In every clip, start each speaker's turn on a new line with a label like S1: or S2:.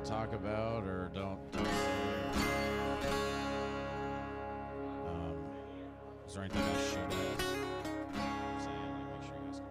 S1: talk about or don't say? Is there anything I should ask? I'm saying, like, make sure you ask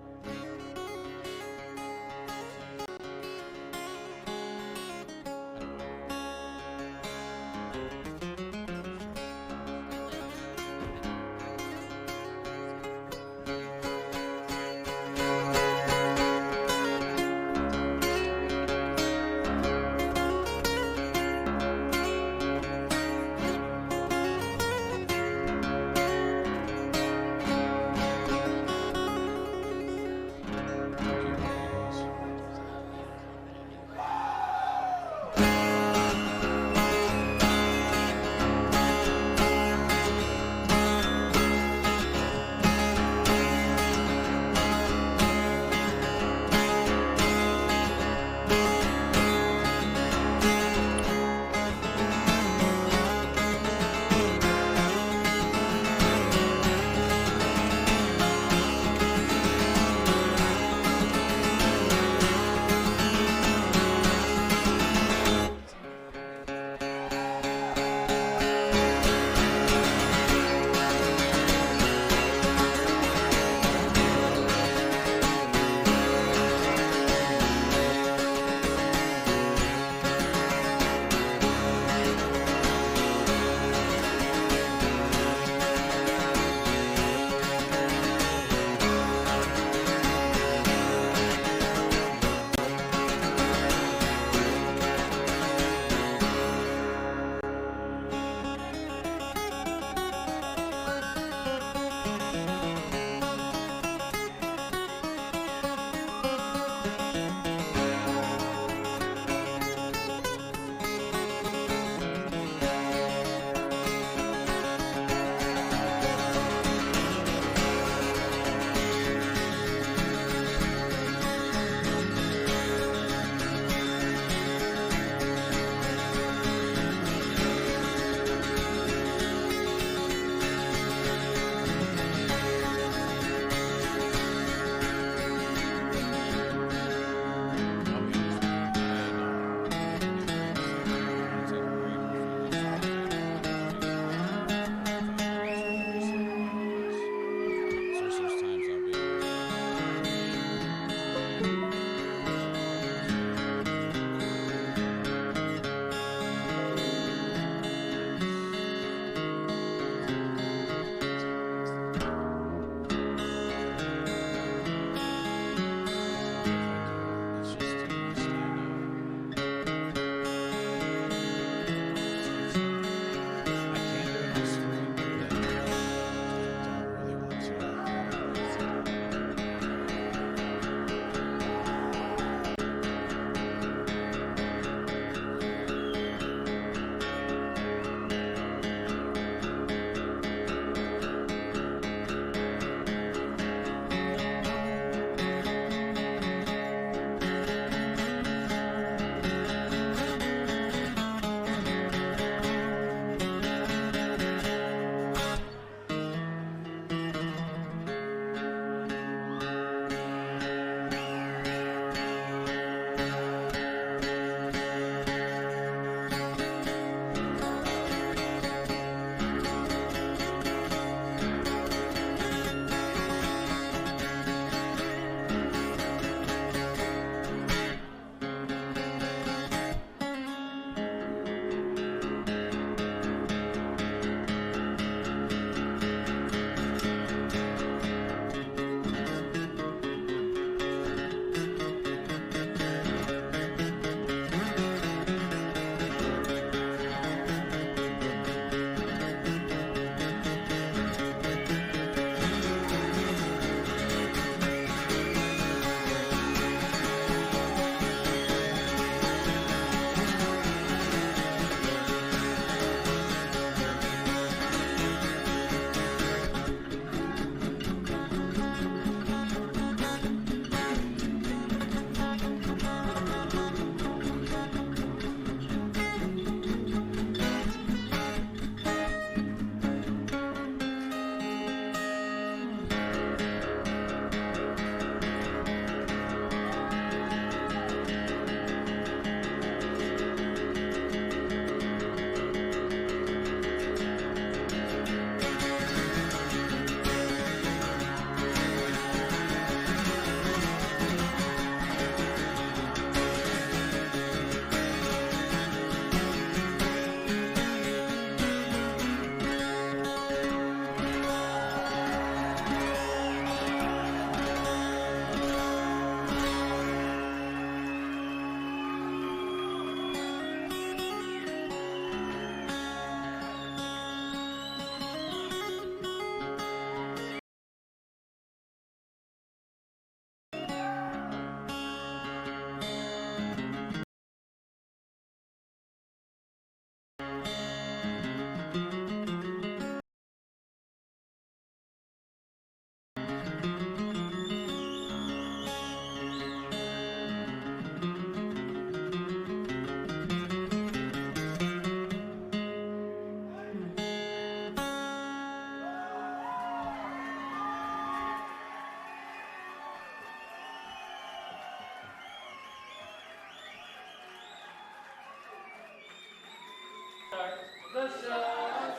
S2: The show starts.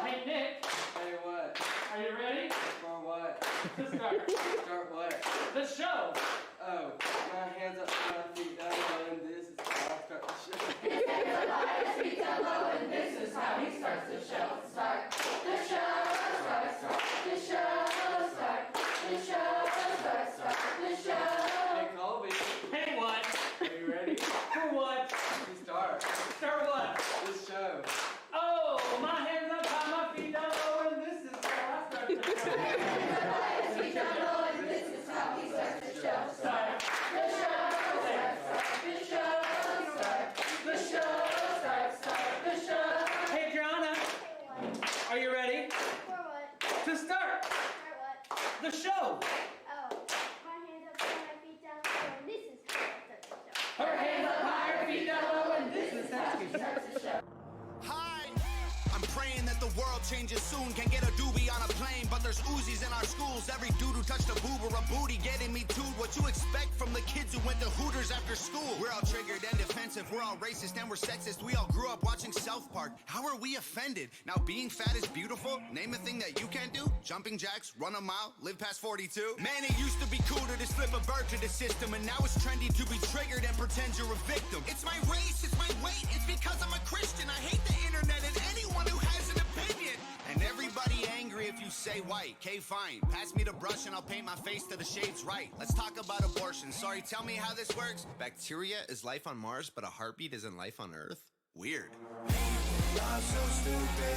S2: Hey, Nick.
S3: Hey, what?
S2: Are you ready?
S3: For what?
S2: To start.
S3: Start what?
S2: The show.
S3: Oh, my hands up, my feet down low, and this is how I start the show. Hey, Colby,
S2: Hey, what?
S3: are you ready?
S2: For what?
S3: To start
S2: Start what?
S3: this show.
S2: Oh, my hands up high, my feet down low, and this is how I start the show. Start. Hey, Adriana, are you ready
S4: For what?
S2: to start
S4: For what?
S2: the show?
S4: Oh, my hands up, my feet down low, and this is how I start the show.
S2: Her hands up high, her feet down low, and this is how she starts the show.
S5: Hi! I'm praying that the world changes soon. Can get a doobie on a plane, but there's Uzis in our schools. Every dude who touched a boob or a booty getting me too. What you expect from the kids who went to Hooters after school? We're all triggered and defensive. We're all racist and we're sexist. We all grew up watching South Park. How are we offended? Now being fat is beautiful. Name a thing that you can't do. Jumping jacks, run a mile, live past 42. Man, it used to be cool to just flip a bird to the system, and now it's trendy to be triggered and pretend you're a victim. It's my race, it's my weight, it's because I'm a Christian. I hate the internet and anyone who has an opinion. And everybody angry if you say white. Okay, fine. Pass me the brush and I'll paint my face to the shades right. Let's talk about abortion. Sorry, tell me how this works. Bacteria is life on Mars, but a heartbeat isn't life on Earth? Weird. Y'all so stupid.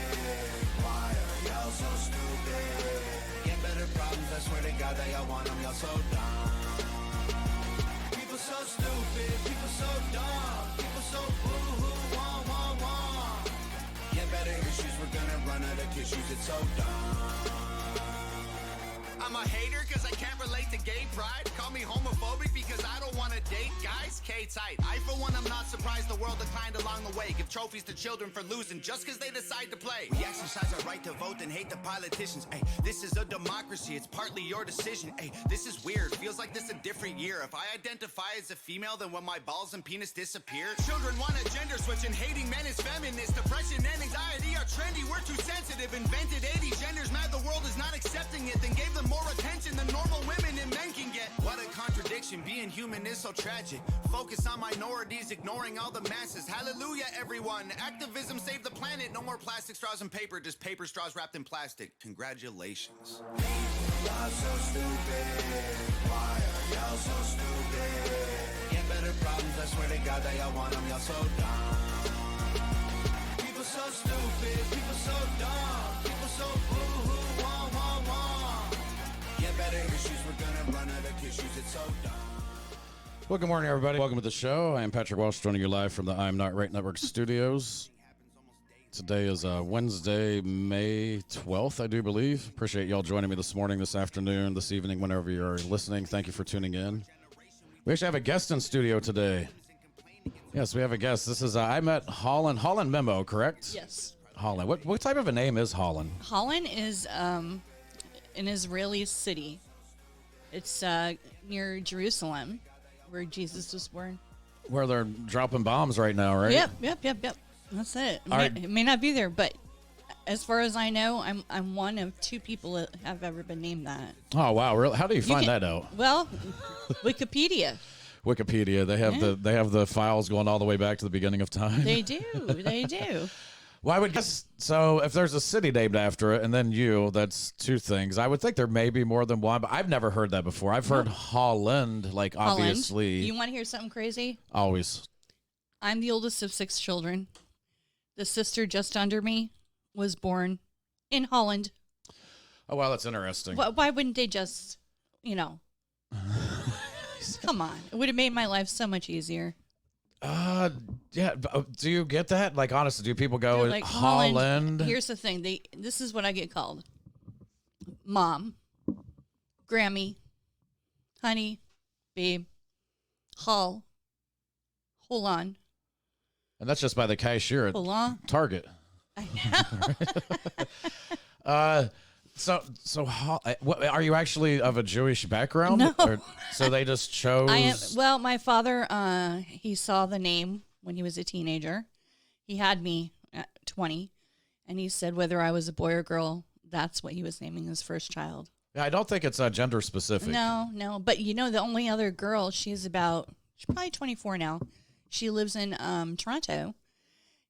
S5: Why are y'all so stupid? Get better problems, I swear to God that y'all want them. Y'all so dumb. People so stupid. People so dumb. People so boo-hoo. Wah, wah, wah. Get better issues, we're gonna run out of tissues, it's so dumb. I'm a hater cause I can't relate to gay pride. Call me homophobic because I don't wanna date guys. K-tight. I for one am not surprised the world declined along the way. Give trophies to children for losing just cause they decide to play. We exercise our right to vote and hate the politicians. Ay, this is a democracy, it's partly your decision. Ay, this is weird, feels like this a different year. If I identify as a female, then when my balls and penis disappear. Children want a gender switch and hating men is feminist. Depression and anxiety are trendy, we're too sensitive. Invented 80 genders, mad the world is not accepting it. Then gave them more attention than normal women and men can get. What a contradiction, being human is so tragic. Focus on minorities, ignoring all the masses. Hallelujah, everyone. Activism saved the planet. No more plastic straws and paper, just paper straws wrapped in plastic. Congratulations. Y'all so stupid. Why are y'all so stupid? Get better problems, I swear to God that y'all want them. Y'all so dumb. People so stupid. People so dumb. People so boo-hoo. Wah, wah, wah. Get better issues, we're gonna run out of tissues. It's so dumb.
S1: Well, good morning, everybody. Welcome to the show. I am Patrick Walsh, joining you live from the I'm Not Right Network studios. Today is Wednesday, May 12th, I do believe. Appreciate y'all joining me this morning, this afternoon, this evening, whenever you're listening. Thank you for tuning in. We actually have a guest in studio today. Yes, we have a guest. This is, I met Holland Memo, correct?
S6: Yes.
S1: Holland. What type of a name is Holland?
S6: Holland is an Israeli city. It's near Jerusalem, where Jesus was born.
S1: Where they're dropping bombs right now, right?
S6: Yep. That's it.
S1: right.
S6: It may not be there, but as far as I know, I'm one of two people that have ever been named that.
S1: Oh, wow. Really? How do you find that out?
S6: Well, Wikipedia.
S1: Wikipedia. They have the files going all the way back to the beginning of time.
S6: They do.
S1: Well, I would guess, so if there's a city named after it and then you, that's two things. I would think there may be more than one, but I've never heard that before. I've heard Holland, like
S6: Holland.
S1: obviously.
S6: You want to hear something crazy?
S1: Always.
S6: I'm the oldest of 6 children. The sister just under me was born in Holland.
S1: Oh, wow, that's interesting.
S6: Why wouldn't they just, come on. It would have made my life so much easier.
S1: Yeah. Do you get that? Like, honestly, do people go,
S6: They're like,
S1: Holland?
S6: Here's the thing. This is what I get called. Mom, Grammy, honey, babe, hold on.
S1: And that's just by the cashier at
S6: Hold on.
S1: Target.
S6: I know.
S1: Are you actually of a Jewish background?
S6: No.
S1: So they just chose.
S6: Well, my father, he saw the name when he was a teenager. He had me at 20, and he said whether I was a boy or girl, that's what he was naming his first child.
S1: Yeah, I don't think it's gender specific.
S6: No. But the only other girl, she's probably 24 now. She lives in Toronto.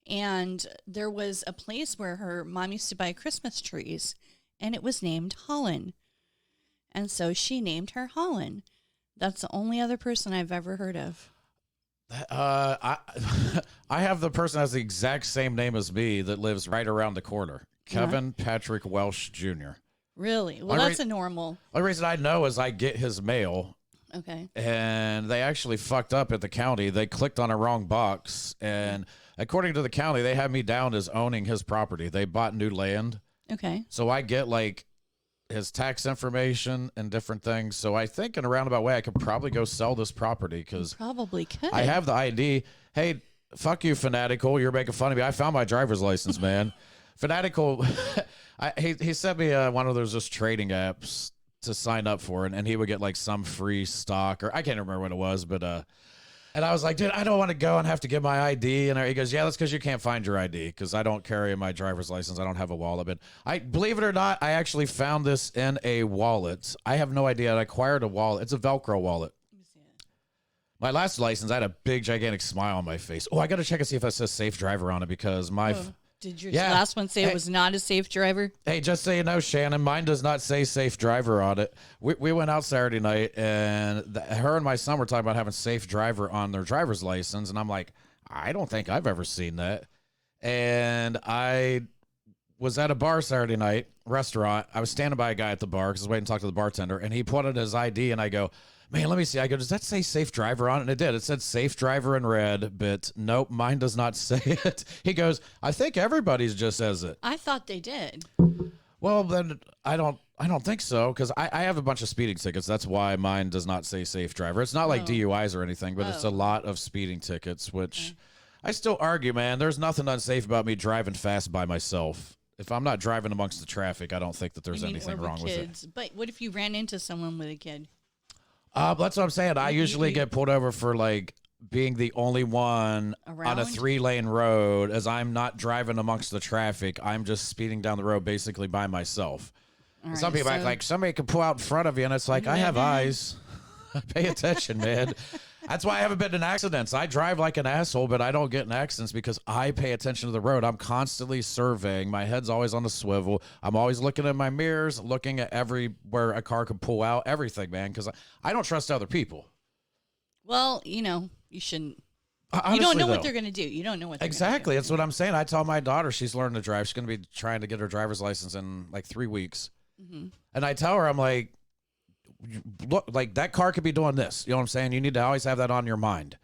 S6: And there was a place where her mom used to buy Christmas trees, and it was named Holland. And so she named her Holland. That's the only other person I've ever heard of.
S1: I have the person that has the exact same name as me that lives right around the corner. Kevin Patrick Welsh Jr.
S6: Really? Well, that's a normal.
S1: The only reason I know is I get his mail.
S6: Okay.
S1: And they actually fucked up at the county. They clicked on a wrong box. And according to the county, they have me down as owning his property. They bought new land.
S6: Okay.
S1: So I get like his tax information and different things. So I think in a roundabout way, I could probably go sell this property because
S6: Probably could.
S1: I have the ID. Hey, fuck you, Fanatical. You're making fun of me. I found my driver's license, man. Fanatical, he sent me one of those just trading apps to sign up for, and he would get like some free stock, or I can't remember what it was, but and I was like, dude, I don't want to go and have to get my ID. And he goes, yeah, that's because you can't find your ID because I don't carry my driver's license. I don't have a wallet. But I believe it or not, I actually found this in a wallet. I have no idea. I acquired a wallet. It's a Velcro wallet. My last license, I had a big, gigantic smile on my face. Oh, I got to check and see if that says safe driver on it because my...
S6: Did your last one say it was not a safe driver?
S1: Hey, just so you know, Shannon, mine does not say safe driver on it. We went out Saturday night, and her and my son were talking about having safe driver on their driver's license, and I'm like, I don't think I've ever seen that. And I was at a bar Saturday night, restaurant. I was standing by a guy at the bar because I was waiting to talk to the bartender, and he put in his ID, and I go, man, let me see. I go, does that say safe driver on it? And it did. It said safe driver in red, but nope, mine does not say it. He goes, I think everybody's just says it.
S6: I thought they did.
S1: Well, then I don't think so because I have a bunch of speeding tickets. That's why mine does not say safe driver. It's not like DUIs or anything, but it's a lot of speeding tickets, which I still argue, man. There's nothing unsafe about me driving fast by myself. If I'm not driving amongst the traffic, I don't think that there's anything wrong with it.
S6: But what if you ran into someone with a kid?
S1: That's what I'm saying. I usually get pulled over for like being the only one on a 3-lane road as I'm not driving amongst the traffic. I'm just speeding down the road basically by myself. Some people act like somebody can pull out in front of you, and it's like, I have eyes. Pay attention, man. That's why I haven't been in accidents. I drive like an asshole, but I don't get in accidents because I pay attention to the road. I'm constantly surveying. My head's always on the swivel. I'm always looking in my mirrors, looking at everywhere a car can pull out, everything, man, because I don't trust other people.
S6: Well, you shouldn't.
S1: Honestly,
S6: you don't know what they're going to do. You don't know what they're
S1: exactly.
S6: gonna
S1: That's what I'm saying. I tell my daughter she's learning to drive. She's going to be trying to get her driver's license in like 3 weeks. Mm-hmm. And I tell her, I'm like, look, like that car could be doing this. You know what I'm saying? You need to always have that on your mind.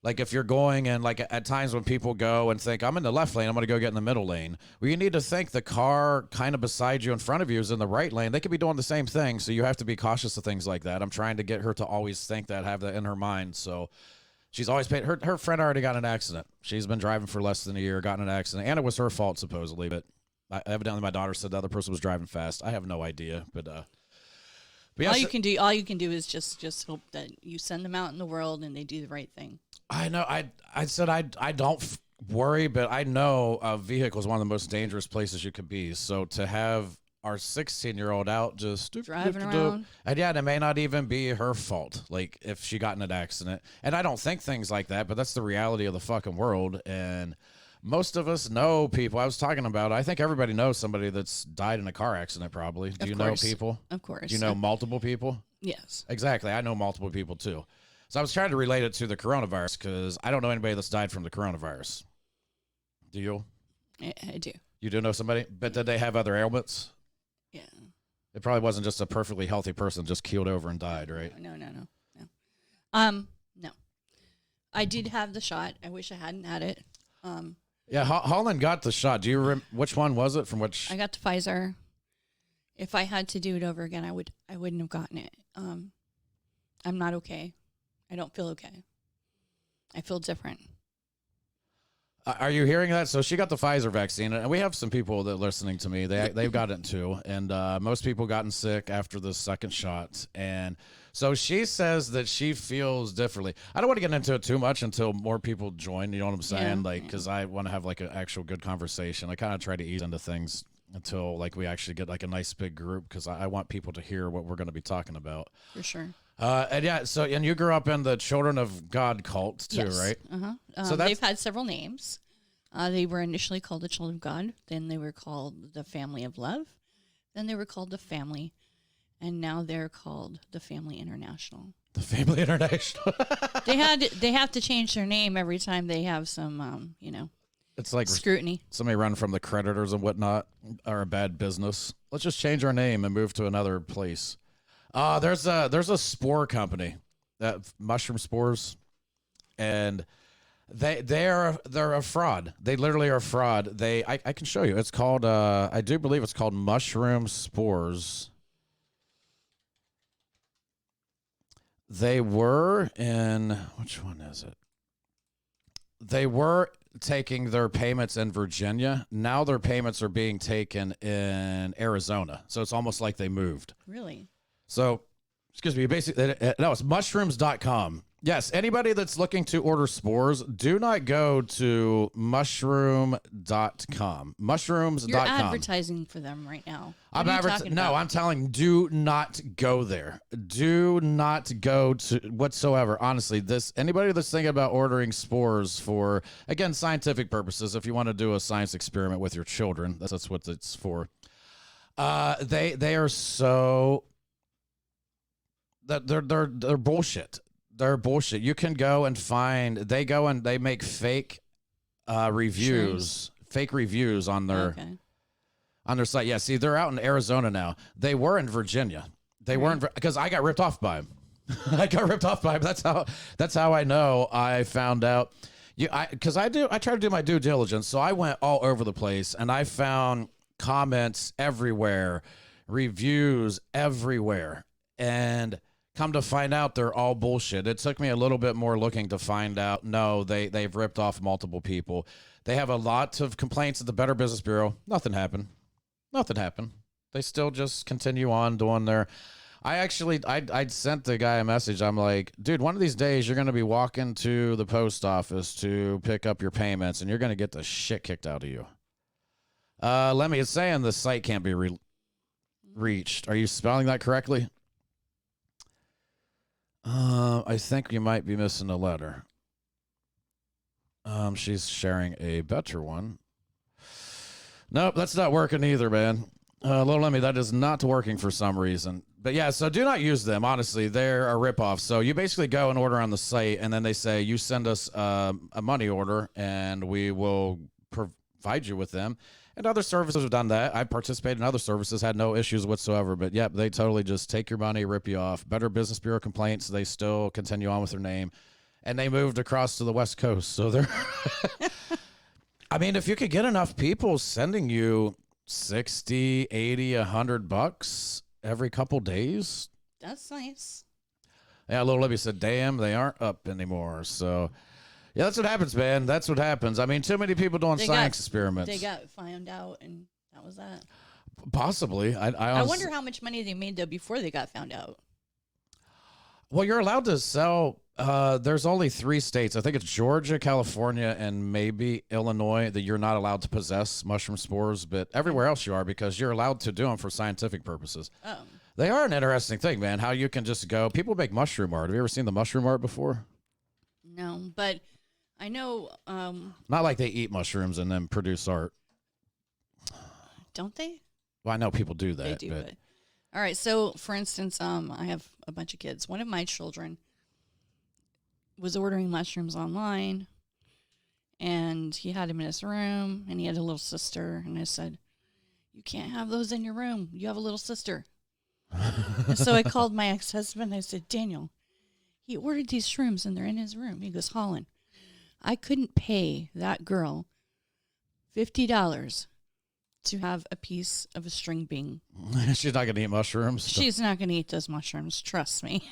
S1: Like if you're going and like at times when people go and think I'm in the left lane, I'm going to go get in the middle lane. Well, you need to think the car kind of beside you in front of you is in the right lane. They could be doing the same thing. So you have to be cautious of things like that. I'm trying to get her to always think that, have that in her mind. So she's always paid. Her friend already got in an accident. She's been driving for less than a year, got in an accident, and it was her fault supposedly. But evidently my daughter said the other person was driving fast. I have no idea, but yeah,
S6: all you can do is just hope that you send them out in the world and they do the right thing.
S1: I know. I said I don't worry, but I know a vehicle is one of the most dangerous places you could be. So to have our 16-year-old out just
S6: driving around,
S1: and yeah, it may not even be her fault. Like if she got in an accident, and I don't think things like that, but that's the reality of the fucking world. And most of us know people. I was talking about, I think everybody knows somebody that's died in a car accident probably. Do you know people?
S6: Of course.
S1: Do you know multiple people?
S6: Yes.
S1: Exactly. I know multiple people too. So I was trying to relate it to the coronavirus because I don't know anybody that's died from the coronavirus. Do you?
S6: I do.
S1: You do know somebody? But did they have other ailments?
S6: Yeah.
S1: It probably wasn't just a perfectly healthy person just keeled over and died, right?
S6: No. No. I did have the shot. I wish I hadn't had it.
S1: Yeah, Holland got the shot. Do you remember which one was it? From which?
S6: I got the Pfizer. If I had to do it over again, I wouldn't have gotten it. I'm not okay. I don't feel okay. I feel different.
S1: Are you hearing that? So she got the Pfizer vaccine, and we have some people that are listening to me. They've got it too, and most people gotten sick after the second shot. And so she says that she feels differently. I don't want to get into it too much until more people join. You know what I'm saying?
S6: Yeah.
S1: Like, because I want to have like an actual good conversation. I kind of try to ease into things until like we actually get like a nice big group, because I want people to hear what we're going to be talking about.
S6: For sure.
S1: And yeah, so and you grew up in the Children of God cult too,
S6: Yes.
S1: right?
S6: Uh-huh.
S1: So that's-
S6: They've had several names. They were initially called the Children of God. Then they were called the Family of Love. Then they were called the Family. And now they're called the Family International.
S1: The Family International.
S6: They have to change their name every time they have some,
S1: It's like
S6: scrutiny.
S1: somebody run from the creditors and whatnot, or a bad business. Let's just change our name and move to another place. There's a spore company, that mushroom spores, and they're a fraud. They literally are a fraud. I can show you. It's called I do believe it's called Mushroom Spores. They were in, which one is it? They were taking their payments in Virginia. Now their payments are being taken in Arizona. So it's almost like they moved.
S6: Really?
S1: So, excuse me, basically, no, it's mushrooms.com. Yes, anybody that's looking to order spores, do not go to mushroom.com. Mushrooms.com.
S6: You're advertising for them right now.
S1: I'm advertising. No, I'm telling you, do not go there. Do not go to whatsoever. Honestly, anybody that's thinking about ordering spores for, again, scientific purposes, if you want to do a science experiment with your children, that's what it's for. They are so that they're bullshit. They're bullshit. You can go and find. They go and they make fake reviews, fake reviews on their on their site. Yeah, see, they're out in Arizona now. They were in Virginia. They weren't, because I got ripped off by them. I got ripped off by them. That's how I know. I found out. Because I try to do my due diligence. So I went all over the place and I found comments everywhere, reviews everywhere, and come to find out, they're all bullshit. It took me a little bit more looking to find out. No, they've ripped off multiple people. They have a lot of complaints at the Better Business Bureau. Nothing happened. They still just continue on doing their. I sent the guy a message. I'm like, dude, one of these days you're going to be walking to the post office to pick up your payments, and you're going to get the shit kicked out of you. It's saying the site can't be reached. Are you spelling that correctly? I think you might be missing a letter. She's sharing a better one. Nope, that's not working either, man. Little Lemmy, that is not working for some reason. But yeah, so do not use them. Honestly, they're a ripoff. So you basically go and order on the site, and then they say, you send us a money order, and we will provide you with them. And other services have done that. I participated in other services, had no issues whatsoever. But yeah, they totally just take your money, rip you off. Better Business Bureau complaints, they still continue on with their name. And they moved across to the West Coast. So they're, I mean, if you could get enough people sending you 60, 80, $100 every couple days.
S6: That's nice.
S1: Yeah, Little Libby said, damn, they aren't up anymore. So yeah, that's what happens, man. That's what happens. I mean, too many people doing science experiments.
S6: They got found out, and that was that.
S1: Possibly.
S6: I wonder how much money they made, though, before they got found out.
S1: Well, you're allowed to sell. There's only 3 states. I think it's Georgia, California, and maybe Illinois that you're not allowed to possess mushroom spores, but everywhere else you are, because you're allowed to do them for scientific purposes.
S6: Oh.
S1: They are an interesting thing, man, how you can just go. People make mushroom art. Have you ever seen the mushroom art before?
S6: No, but I know.
S1: Not like they eat mushrooms and then produce art.
S6: Don't they?
S1: Well, I know people do that.
S6: They do, but. All right, so for instance, I have a bunch of kids. One of my children was ordering mushrooms online, and he had them in his room, and he had a little sister, and I said, you can't have those in your room. You have a little sister. And so I called my ex-husband. I said, Daniel, he ordered these shrooms, and they're in his room. He goes, Holland, I couldn't pay that girl $50 to have a piece of a string bean.
S1: She's not going to eat mushrooms.
S6: She's not going to eat those mushrooms. Trust me.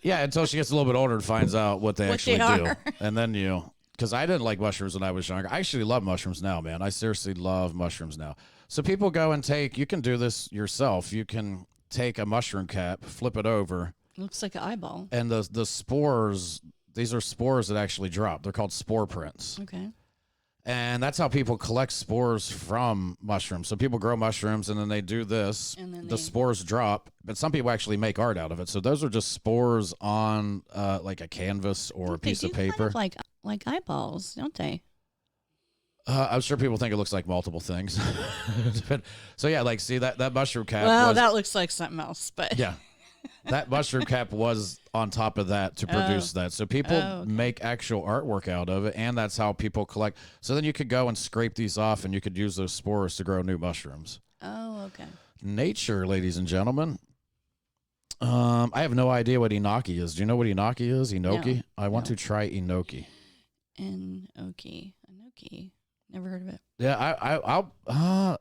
S1: Yeah, until she gets a little bit older and finds out what they actually do. And then because I didn't like mushrooms when I was younger. I actually love mushrooms now, man. I seriously love mushrooms now. So people go and you can do this yourself. You can take a mushroom cap, flip it over,
S6: Looks like an eyeball.
S1: and the spores, these are spores that actually drop. They're called spore prints.
S6: Okay.
S1: And that's how people collect spores from mushrooms. So people grow mushrooms and then they do this.
S6: And then
S1: the spores drop, but some people actually make art out of it. So those are just spores on like a canvas or a piece of paper.
S6: Kind of like eyeballs, don't they?
S1: I'm sure people think it looks like multiple things. So yeah, like see that mushroom cap.
S6: Well, that looks like something else, but
S1: Yeah. That mushroom cap was on top of that to produce that. So people
S6: okay.
S1: make actual artwork out of it, and that's how people collect. So then you could go and scrape these off, and you could use those spores to grow new mushrooms.
S6: Oh, okay.
S1: Nature, ladies and gentlemen. I have no idea what enoki is. Do you know what enoki is? Enoki?
S6: No,
S1: I want
S6: no.
S1: to try enoki.
S6: Enoki. Never heard of it.
S1: Yeah, I'll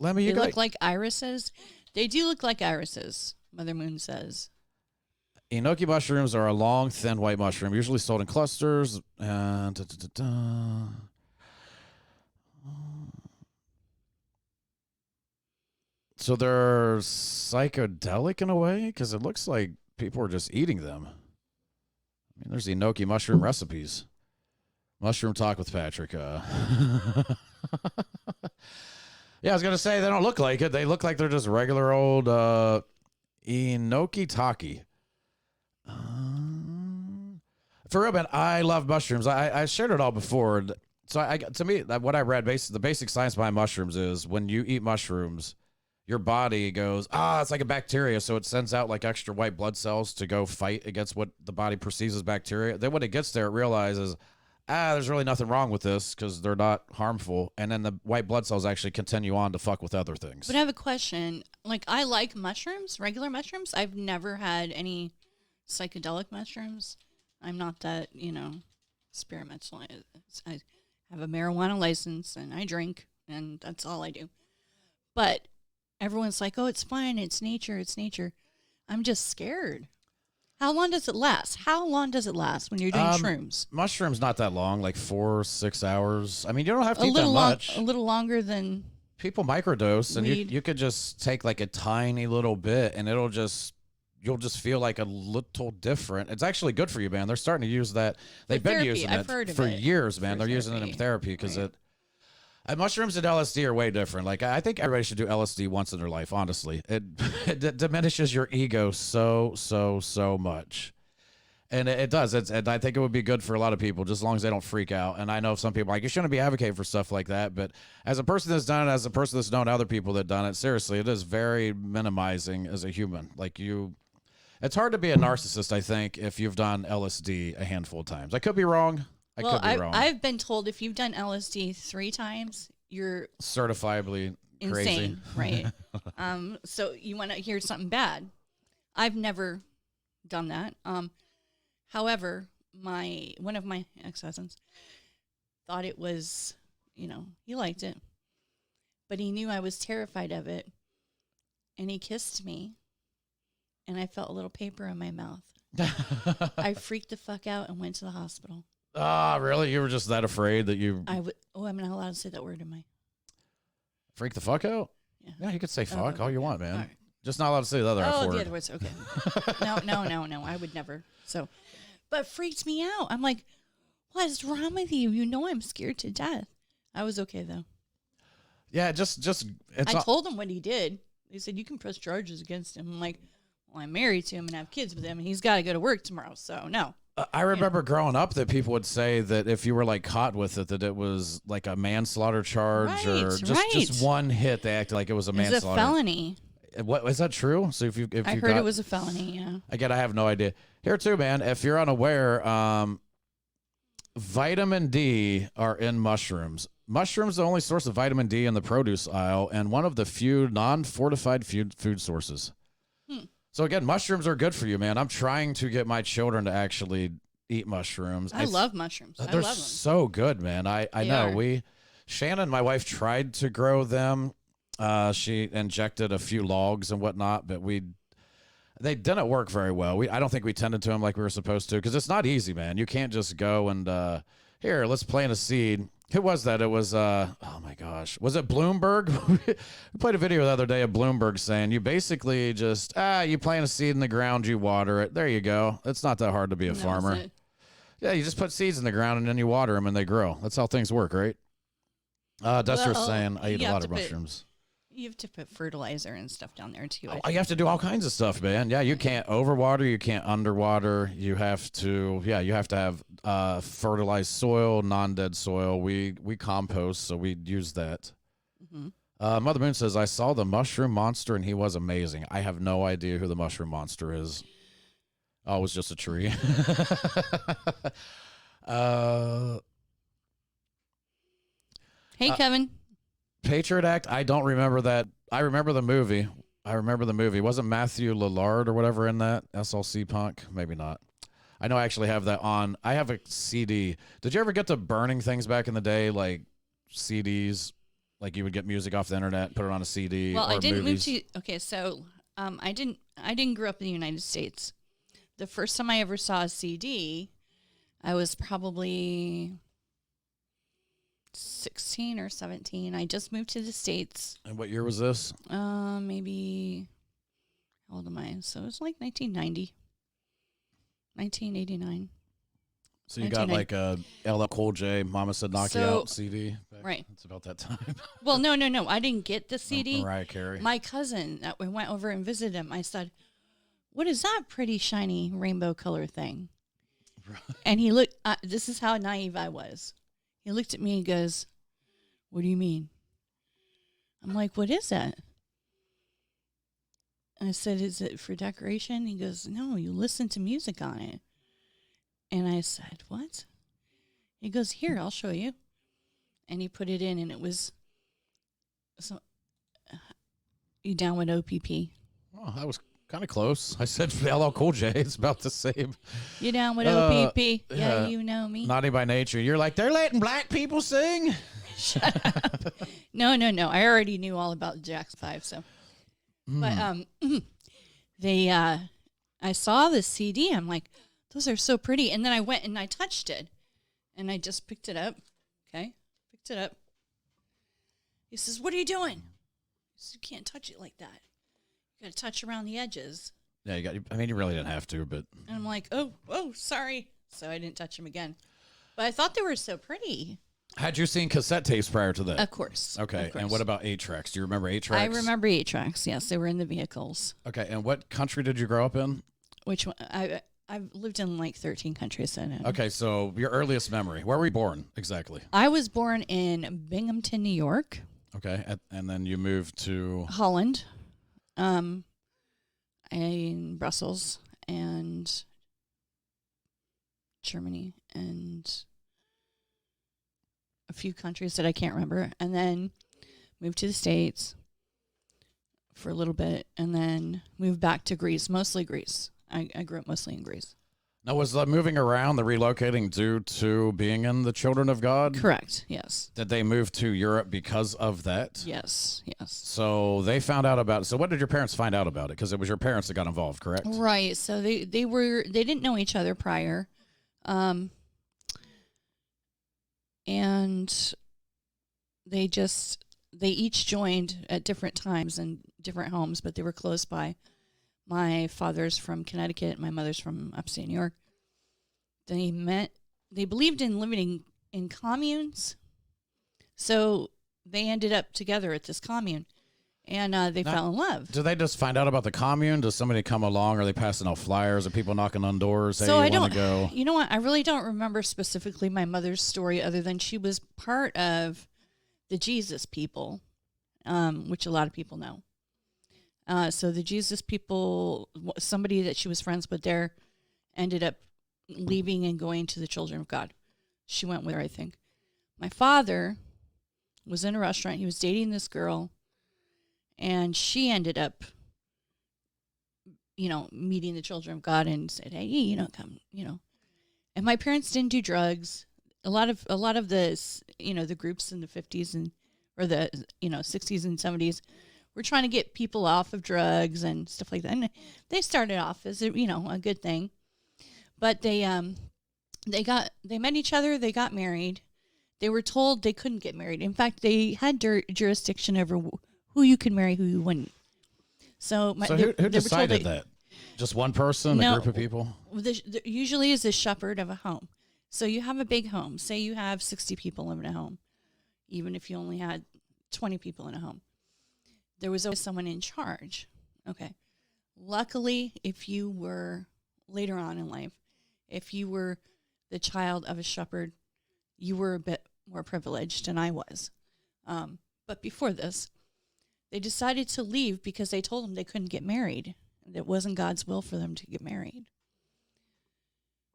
S1: let me.
S6: They
S1: You guys,
S6: look like irises. They do look like irises, Mother Moon says.
S1: enoki mushrooms are a long, thin white mushroom, usually sold in clusters. And so they're psychedelic in a way because it looks like people are just eating them. I mean, there's enoki mushroom recipes. Mushroom talk with Patrick. Yeah, I was gonna say they don't look like it. They look like they're just regular old enoki taki. For real, man, I love mushrooms. I shared it all before. So to me, what I read, the basic science behind mushrooms is when you eat mushrooms, your body goes, it's like a bacteria. So it sends out like extra white blood cells to go fight against what the body perceives as bacteria. Then when it gets there, it realizes, there's really nothing wrong with this because they're not harmful. And then the white blood cells actually continue on to fuck with other things.
S6: But I have a question. Like, I like mushrooms, regular mushrooms. I've never had any psychedelic mushrooms. I'm not that, experimental. I have a marijuana license and I drink, and that's all I do. But everyone's like, oh, it's fine. It's nature. I'm just scared. How long does it last? When you're doing shrooms?
S1: Mushrooms not that long, like 4 or 6 hours. I mean, you don't have to
S6: A
S1: eat that
S6: little
S1: much.
S6: a little longer than
S1: People microdose, and
S6: weed.
S1: you could just take like a tiny little bit, and you'll just feel like a little different. It's actually good for you, man. They're starting to use that. They've been
S6: therapy.
S1: using
S6: I've
S1: it
S6: heard of
S1: for
S6: it
S1: years, man.
S6: for
S1: They're using it in
S6: therapy.
S1: therapy because
S6: Right.
S1: mushrooms and LSD are way different. Like I think everybody should do LSD once in their life. Honestly, it diminishes your ego so much. And it does. And I think it would be good for a lot of people, just as long as they don't freak out. And I know some people are like, you shouldn't be advocating for stuff like that. But as a person that's done it, as a person that's known other people that done it, seriously, it is very minimizing as a human. Like it's hard to be a narcissist, I think, if you've done LSD a handful of times. I could be wrong. I could be wrong.
S6: I've been told if you've done LSD 3 times, you're
S1: Certifiably crazy.
S6: insane, right? So you want to hear something bad. I've never done that. However, one of my ex-husbands thought it was, he liked it, but he knew I was terrified of it, and he kissed me, and I felt a little paper in my mouth. I freaked the fuck out and went to the hospital.
S1: Really? You were just that afraid that you
S6: I'm not allowed to say that word, am I?
S1: freaked the fuck out?
S6: Yeah.
S1: Yeah, you could say fuck
S6: okay.
S1: all you want, man.
S6: All right.
S1: Just not allowed to say the other F word.
S6: The other words, okay. No, I would never. So, but it freaked me out. I'm like, what is wrong with you? You know I'm scared to death. I was okay, though.
S1: Yeah, just it's
S6: I told him what he did. They said, you can press charges against him. I'm like, well, I'm married to him and have kids with him, and he's got to go to work tomorrow, so no.
S1: I remember growing up that people would say that if you were like caught with it, that it was like a manslaughter charge or just one hit. They acted like it was a manslaughter.
S6: It's a felony.
S1: What is that true? So if
S6: I
S1: you
S6: heard
S1: got,
S6: it was a felony, yeah.
S1: Again, I have no idea. Here too, man. If you're unaware, vitamin D are in mushrooms. Mushrooms are the only source of vitamin D in the produce aisle and one of the few non-fortified food sources. So again, mushrooms are good for you, man. I'm trying to get my children to actually eat mushrooms.
S6: I love mushrooms. I
S1: They're
S6: love them.
S1: so good, man. I know.
S6: are.
S1: Shannon, my wife, tried to grow them. She injected a few logs and whatnot, but they didn't work very well. I don't think we tended to them like we were supposed to because it's not easy, man. You can't just go and here, let's plant a seed. Who was that? It was, oh my gosh. Was it Bloomberg? We played a video the other day of Bloomberg saying you basically just, you plant a seed in the ground, you water it. There you go. It's not that hard to be a farmer.
S6: That was it.
S1: Yeah, you just put seeds in the ground and then you water them and they grow. That's how things work, right? Duster's
S6: Well,
S1: saying I eat
S6: you
S1: a
S6: have
S1: lot
S6: to
S1: of
S6: put-
S1: mushrooms.
S6: You have to put fertilizer and stuff down there too. I
S1: Oh, you have to do all kinds of stuff, man. Yeah, you can't overwater, you can't underwater. You have to, you have to have fertilized soil, non-dead soil. We compost, so we use that. Mother Moon says, I saw the mushroom monster and he was amazing. I have no idea who the mushroom monster is. Oh, it was just a tree.
S6: Hey, Kevin.
S1: Patriot Act, I don't remember that. I remember the movie. Wasn't Matthew Lillard or whatever in that? SLC Punk? Maybe not. I know I actually have that on. I have a CD. Did you ever get to burning things back in the day, like CDs? Like you would get music off the internet, put it on a CD.
S6: Well,
S1: or
S6: I didn't
S1: movies?
S6: move to. Okay, so I didn't grow up in the United States. The first time I ever saw a CD, I was probably 16 or 17. I just moved to the States.
S1: And what year was this?
S6: Maybe, how old am I? So it was like 1990, 1989.
S1: So you got like a LL Cool J, Mama Said Knock You
S6: So-
S1: Out CD?
S6: Right.
S1: It's about that time.
S6: Well, no. I didn't get the CD.
S1: Mariah Carey.
S6: My cousin, that we went over and visited him, I said, what is that pretty shiny rainbow color thing? And he looked, this is how naive I was. He looked at me and goes, what do you mean? I'm like, what is that? I said, is it for decoration? He goes, no, you listen to music on it. And I said, what? He goes, here, I'll show you. And he put it in, and it was, so you down with OPP?
S1: Oh, that was kind of close. I said LL Cool J. It's about the same.
S6: You down with OPP? Yeah,
S1: yeah.
S6: you know me.
S1: Naughty by Nature. You're like, they're letting black people sing?
S6: No. I already knew all about Jackson 5, so. But they I saw the CD. I'm like, those are so pretty. And then I went and I touched it. And I just picked it up. Okay? Picked it up. He says, what are you doing? I said, you can't touch it like that. You got to touch around the edges.
S1: Yeah, you really didn't have to, but.
S6: And I'm like, oh, sorry. So I didn't touch them again. But I thought they were so pretty.
S1: Had you seen cassette tapes prior to that?
S6: Of course.
S1: Okay,
S6: Of course.
S1: and what about 8-tracks? Do you remember 8-tracks?
S6: I remember 8-tracks. Yes, they were in the vehicles.
S1: Okay, and what country did you grow up in?
S6: Which one? I've lived in like 13 countries. So no.
S1: Okay, so your earliest memory. Where were you born exactly?
S6: I was born in Binghamton, New York,
S1: Okay, and then you moved to.
S6: Holland, in Brussels, and Germany, and a few countries that I can't remember, and then moved to the States for a little bit, and then moved back to Greece, mostly Greece. I grew up mostly in Greece.
S1: Now, was the moving around, the relocating due to being in the Children of God?
S6: Correct. Yes.
S1: Did they move to Europe because of that?
S6: Yes.
S1: So they found out about it. So what did your parents find out about it? Because it was your parents that got involved, correct?
S6: Right. So they didn't know each other prior. And they each joined at different times in different homes, but they were close by. My father's from Connecticut. My mother's from upstate New York. They believed in living in communes. So they ended up together at this commune, and they fell in love.
S1: Did they just find out about the commune? Does somebody come along? Are they passing out flyers? Are people knocking on doors? Hey,
S6: So I
S1: you want
S6: don't,
S1: to go?
S6: you know what? I really don't remember specifically my mother's story other than she was part of the Jesus people, which a lot of people know. So the Jesus people, somebody that she was friends with there ended up leaving and going to the Children of God. She went with her, I think. My father was in a restaurant. He was dating this girl, and she ended up, meeting the Children of God and said, hey, come, And my parents didn't do drugs. A lot of the, the groups in the 50s or the, 60s and 70s were trying to get people off of drugs and stuff like that. And they started off as, a good thing. But they they met each other. They got married. They were told they couldn't get married. In fact, they had jurisdiction over who you could marry, who you wouldn't. So,
S1: So who decided that? Just one person, a group of people?
S6: Usually is a shepherd of a home. So you have a big home. Say you have 60 people living in a home, even if you only had 20 people in a home. There was always someone in charge. Okay. Luckily, if you were later on in life, if you were the child of a shepherd, you were a bit more privileged than I was. But before this, they decided to leave because they told them they couldn't get married. It wasn't God's will for them to get married.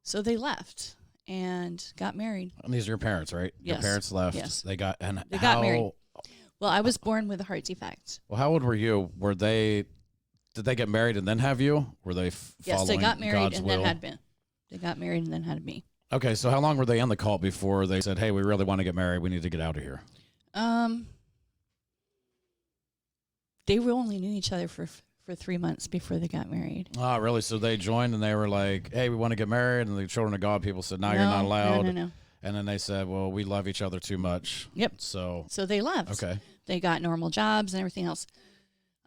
S6: So they left and got married.
S1: And these are your parents, right?
S6: Yes.
S1: Your parents left.
S6: Yes.
S1: They got
S6: married. Well, I was born with a heart defect.
S1: Well, how old were you? Did they get married and then have you? Were they
S6: Yes,
S1: following
S6: they got married
S1: God's
S6: and
S1: will?
S6: then had been. They got married and then had me.
S1: Okay, so how long were they in the cult before they said, "Hey, we really want to get married. We need to get out of here"?
S6: They only knew each other for 3 months before they got married.
S1: Oh, really? So they joined and they were like, "Hey, we want to get married," and the children of God people said, "No, you're not allowed."
S6: No.
S1: And then they said, "Well, we love each other too much."
S6: Yep.
S1: So
S6: they left.
S1: okay.
S6: They got normal jobs and everything else.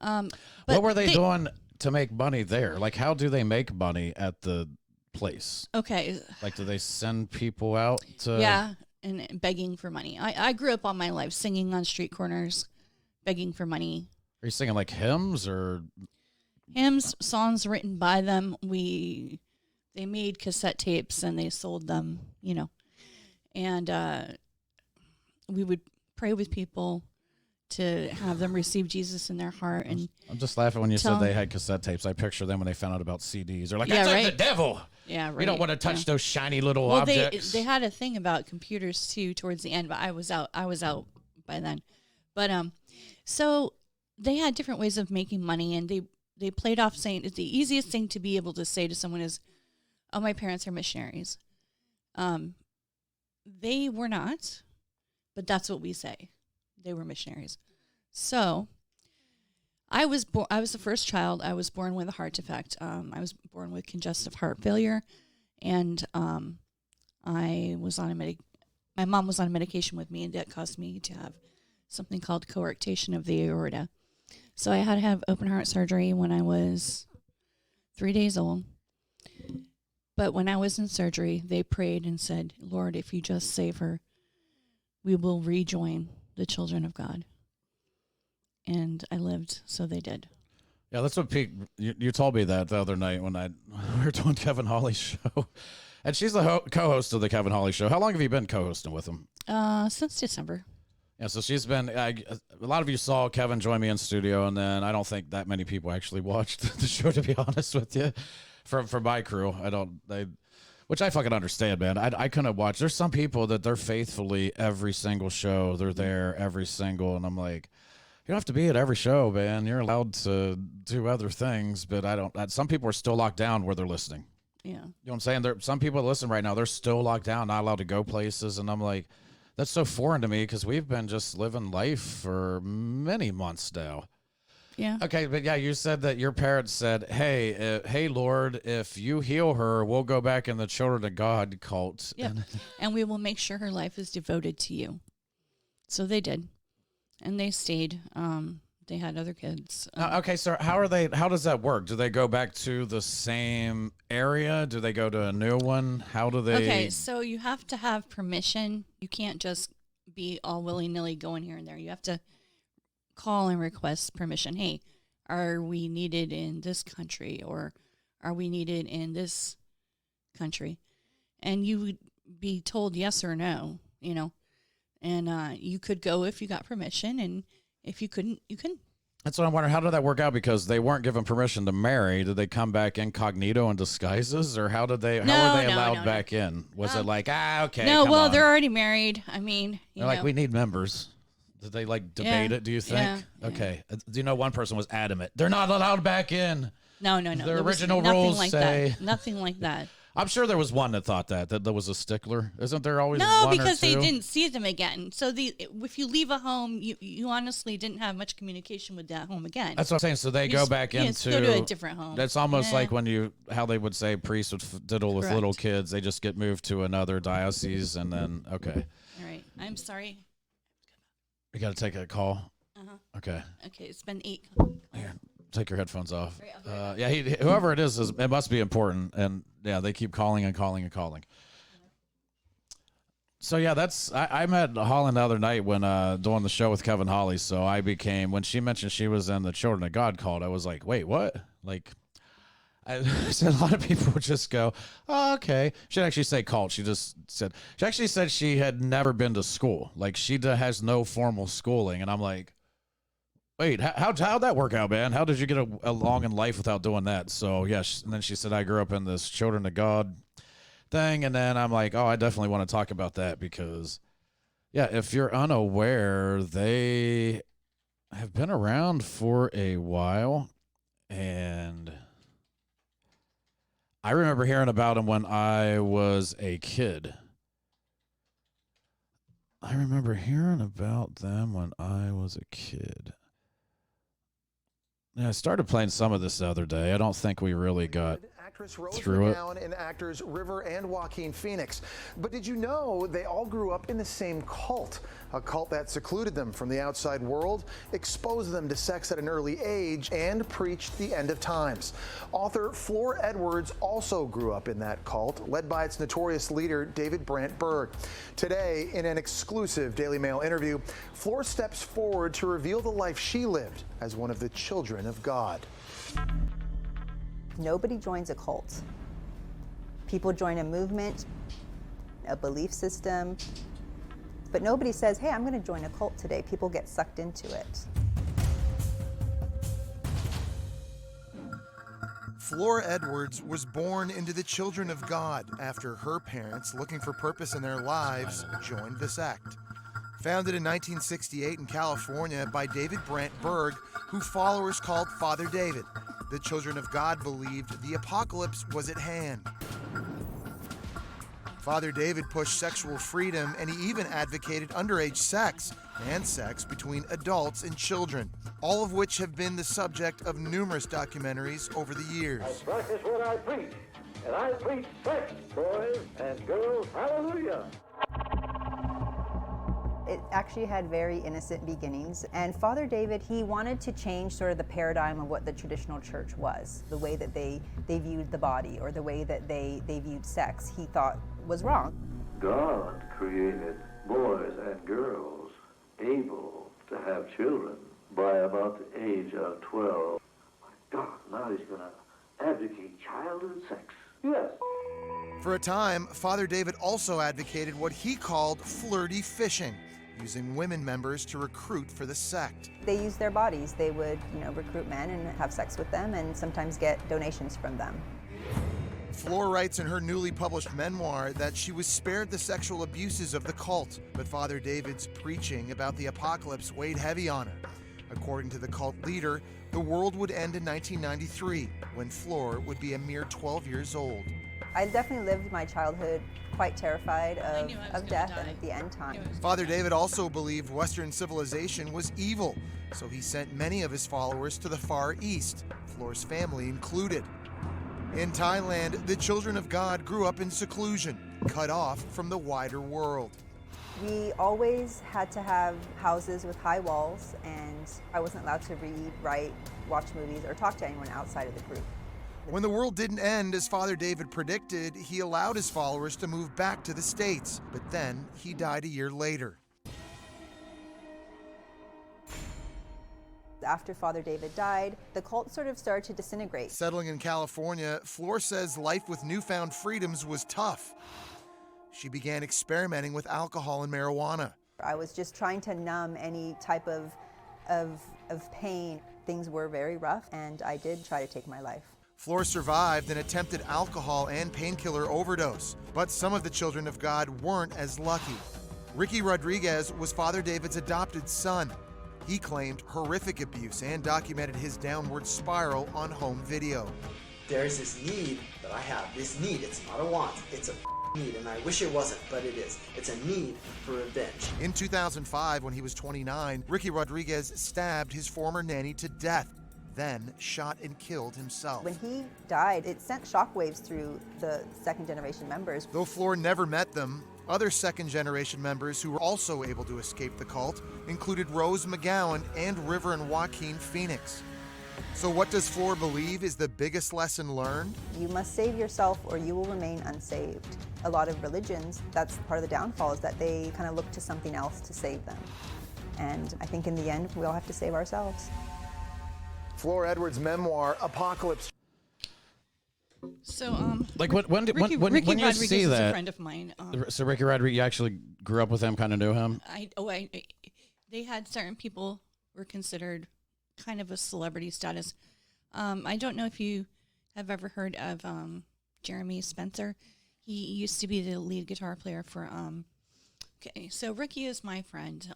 S6: But
S1: What were they doing to make money there? Like, how do they make money at the place?
S6: Okay.
S1: Like, do they send people out to?
S6: Yeah, and begging for money. I grew up all my life singing on street corners, begging for money.
S1: Are you singing like hymns or?
S6: Hymns, songs written by them. They made cassette tapes and they sold them, and we would pray with people to have them receive Jesus in their heart. And
S1: I'm just laughing when you said they had cassette tapes. I picture them when they found out about CDs. They're like,
S6: Yeah,
S1: "That's like
S6: right.
S1: the devil.
S6: yeah, right.
S1: We don't want to touch those shiny little
S6: Well,
S1: objects."
S6: they had a thing about computers too towards the end, but I was out by then. But so they had different ways of making money, and they played off saying it's the easiest thing to be able to say to someone is, "Oh, my parents are missionaries." They were not, but that's what we say. They were missionaries. So I was the first child. I was born with a heart defect. I was born with congestive heart failure, and I was on my mom was on a medication with me, and that caused me to have something called coarctation of the aorta. So I had to have open heart surgery when I was 3 days old. But when I was in surgery, they prayed and said, "Lord, if you just save her, we will rejoin the children of God." And I lived, so they did.
S1: Yeah, that's what Pete. You told me that the other night when we were doing Kevin Hawley's show, and she's the co-host of the Kevin Hawley show. How long have you been co-hosting with him?
S6: Since December.
S1: Yeah, so she's been. A lot of you saw Kevin join me in studio, and then I don't think that many people actually watched the show. To be honest with you, from my crew, which I fucking understand, man. I couldn't watch. There's some people that they're faithfully every single show. They're there every single, and I'm like, you don't have to be at every show, man. You're allowed to do other things, but I don't. Some people are still locked down where they're listening.
S6: Yeah.
S1: You know what I'm saying? Some people that listen right now, they're still locked down, not allowed to go places, and I'm like, that's so foreign to me because we've been just living life for many months now.
S6: Yeah.
S1: Okay, but yeah, you said that your parents said, hey, Lord, if you heal her, we'll go back in the Children of God cult.
S6: Yeah. And we will make sure her life is devoted to you. So they did. And they stayed. They had other kids.
S1: Okay, so how does that work? Do they go back to the same area? Do they go to a new one? How do they?
S6: Okay, so you have to have permission. You can't just be all willy-nilly going here and there. You have to call and request permission. Hey, are we needed in this country, or are we needed in this country? And you would be told yes or no, and you could go if you got permission, and if you couldn't, you couldn't.
S1: That's what I'm wondering. How did that work out? Because they weren't given permission to marry. Did they come back incognito in disguises, or how were they allowed back in? Was it like, okay?
S6: No,
S1: come
S6: well,
S1: on.
S6: they're already married. I mean,
S1: They're like, we need members. Did they debate it? Do you think?
S6: Yeah.
S1: Okay. Do you know one person was adamant? They're not allowed back in.
S6: No.
S1: The
S6: There was
S1: original
S6: nothing
S1: rules
S6: like
S1: say
S6: that. Nothing like that.
S1: I'm sure there was one that thought that there was a stickler. Isn't there always
S6: No,
S1: one
S6: because
S1: or two?
S6: they didn't see them again. So if you leave a home, you honestly didn't have much communication with that home again.
S1: That's what I'm saying. So they go back into
S6: go to a different home.
S1: That's almost
S6: Yeah.
S1: like when how they would say priests would diddle with
S6: Correct.
S1: little kids. They just get moved to another diocese, and then okay,
S6: All right. I'm sorry.
S1: you got to take a call. Okay,
S6: Okay, it's been 8.
S1: here, take your headphones off.
S6: Right, I'll be
S1: Yeah, whoever it is, it must be important, and yeah, they keep calling and calling and calling. So yeah, I met Holland the other night when doing the show with Kevin Holly. So when she mentioned she was in the Children of God cult, I was like, wait, what? Like, I said a lot of people would just go, oh, okay. She didn't actually say cult. She actually said she had never been to school. Like she has no formal schooling. And I'm like, wait, how'd that work out, man? How did you get along in life without doing that? So yes. And then she said, I grew up in this Children of God thing. And then I'm like, oh, I definitely want to talk about that because yeah, if you're unaware, they have been around for a while. And I remember hearing about them when I was a kid. I remember hearing about them when I was a kid. Yeah, I started playing some of this the other day. I don't think we really got
S7: Actress Rose
S1: through it.
S7: McGowan and actors River and Joaquin Phoenix. But did you know they all grew up in the same cult? A cult that secluded them from the outside world, exposed them to sex at an early age, and preached the end of times. Author Flor Edwards also grew up in that cult, led by its notorious leader, David Brant Berg. Today, in an exclusive Daily Mail interview, Flor steps forward to reveal the life she lived as one of the children of God.
S8: Nobody joins a cult. People join a movement, a belief system, but nobody says, hey, I'm going to join a cult today. People get sucked into it.
S7: Flor Edwards was born into the Children of God after her parents, looking for purpose in their lives, joined the sect. Founded in 1968 in California by David Brant Berg, who followers called Father David. The Children of God believed the apocalypse was at hand. Father David pushed sexual freedom, and he even advocated underage sex and sex between adults and children, all of which have been the subject of numerous documentaries over the years.
S9: Practice what I preach, and I preach sex, boys and girls. Hallelujah.
S8: It actually had very innocent beginnings, and Father David, he wanted to change sort of the paradigm of what the traditional church was, the way that they viewed the body or the way that they viewed sex, he thought was wrong.
S9: God created boys and girls able to have children by about the age of 12. My God, now he's going to advocate childhood sex. Yes.
S7: For a time, Father David also advocated what he called flirty fishing, using women members to recruit for the sect.
S8: They used their bodies. They would, recruit men and have sex with them and sometimes get donations from them.
S7: Flor writes in her newly published memoir that she was spared the sexual abuses of the cult, but Father David's preaching about the apocalypse weighed heavy on her. According to the cult leader, the world would end in 1993, when Flor would be a mere 12 years old.
S8: I definitely lived my childhood quite terrified of death and at the end time.
S7: Father David also believed Western civilization was evil, so he sent many of his followers to the Far East, Flor's family included. In Thailand, the Children of God grew up in seclusion, cut off from the wider world.
S8: We always had to have houses with high walls, and I wasn't allowed to read, write, watch movies, or talk to anyone outside of the group.
S7: When the world didn't end as Father David predicted, he allowed his followers to move back to the States, but then he died a year later.
S8: After Father David died, the cult sort of started to disintegrate.
S7: Settling in California, Flor says life with newfound freedoms was tough. She began experimenting with alcohol and marijuana.
S8: I was just trying to numb any type of pain. Things were very rough, and I did try to take my life.
S7: Flor survived an attempted alcohol and painkiller overdose, but some of the Children of God weren't as lucky. Ricky Rodriguez was Father David's adopted son. He claimed horrific abuse and documented his downward spiral on home video.
S10: there's this need that I have. This need, it's not a want, it's a need, and I wish it wasn't, but it is. It's a need for revenge.
S7: In 2005, when he was 29, Ricky Rodriguez stabbed his former nanny to death, then shot and killed himself.
S8: When he died, it sent shockwaves through the second-generation members.
S7: Though Floor never met them, other second-generation members who were also able to escape the cult included Rose McGowan and River and Joaquin Phoenix. So what does Floor believe is the biggest lesson learned?
S8: You must save yourself or you will remain unsaved. A lot of religions, that's part of the downfall, is that they kind of look to something else to save them. And I think in the end, we all have to save ourselves.
S7: Floor Edwards' memoir, Apocalypse.
S6: So,
S1: Like when
S6: Ricky
S1: you
S6: Rodriguez
S1: see
S6: is
S1: that,
S6: a friend of mine.
S1: so Ricky Rodriguez, you actually grew up with him, kind of knew him.
S6: They had certain people were considered kind of a celebrity status. I don't know if you have ever heard of Jeremy Spencer. He used to be the lead guitar player for. Okay, so Ricky is my friend.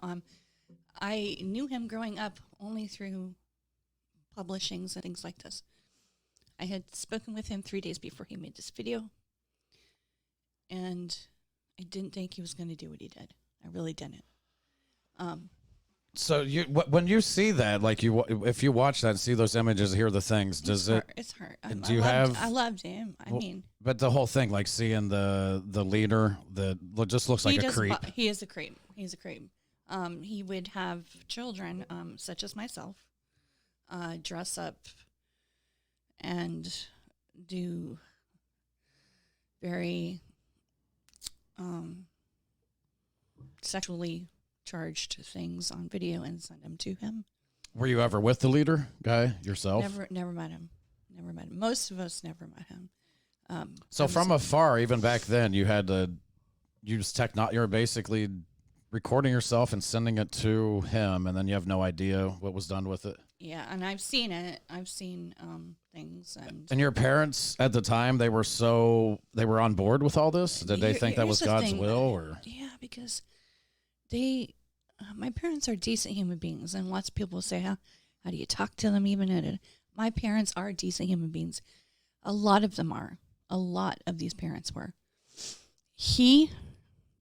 S6: I knew him growing up only through publishings and things like this. I had spoken with him 3 days before he made this video, and I didn't think he was going to do what he did. I really didn't.
S1: So when you see that, like if you watch that and see those images, hear the things,
S6: It's hard. I loved him. I mean,
S1: but the whole thing, like seeing the leader, that just looks like a creep.
S6: He is a creep. He's a creep. He would have children, such as myself, dress up and do very sexually charged things on video and send them to him.
S1: Were you ever with the leader guy yourself?
S6: Never met him. Never met him. Most of us never met him.
S1: So from afar, even back then, you had to use you're basically recording yourself and sending it to him, and then you have no idea what was done with it.
S6: Yeah, and I've seen it. I've seen things. And
S1: your parents at the time, they were on board with all this? Did they think that was God's will? Or
S6: yeah, because my parents are decent human beings, and lots of people say, how do you talk to them even? My parents are decent human beings. A lot of them are. A lot of these parents were. He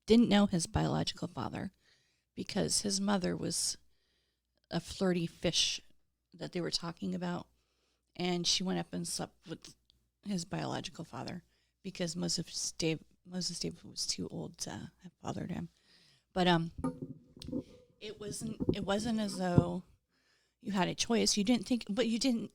S6: didn't know his biological father because his mother was a flirty fish that they were talking about, and she went up and slept with his biological father because Moses David was too old to have fathered him. But it wasn't as though you had a choice. You didn't think, but you didn't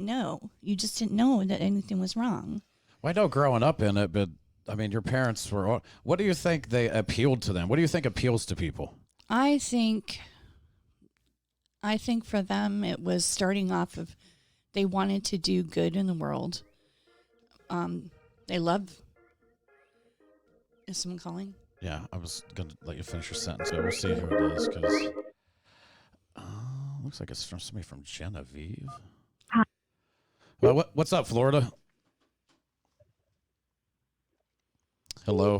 S6: know. You just didn't know that anything was wrong.
S1: Well, I know growing up in it, but I mean, your parents were. What do you think they appealed to them? What do you think appeals to people?
S6: I think for them it was starting off of they wanted to do good in the world. They love. Is someone calling?
S1: Yeah, I was going to let you finish your sentence, but we'll see who it is, because looks like it's from somebody from Genevieve. Well, what's up, Florida? Hello.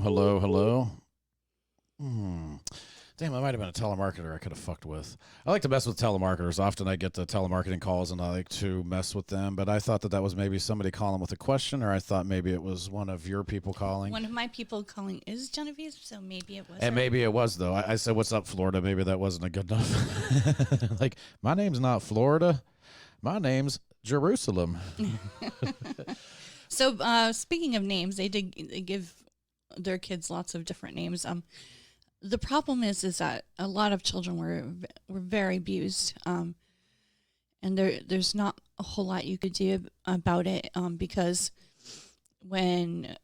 S1: Damn, I might have been a telemarketer I could have fucked with. I like to mess with telemarketers. Often I get the telemarketing calls and I like to mess with them, but I thought that was maybe somebody calling with a question, or I thought maybe it was one of your people calling.
S6: One of my people calling is Genevieve, so maybe it was.
S1: And maybe it was, though. I said, what's up, Florida? Maybe that wasn't a good enough. Like, my name's not Florida. My name's Jerusalem.
S6: So speaking of names, they give their kids lots of different names. The problem is that a lot of children were very abused, and there's not a whole lot you could do about it because when,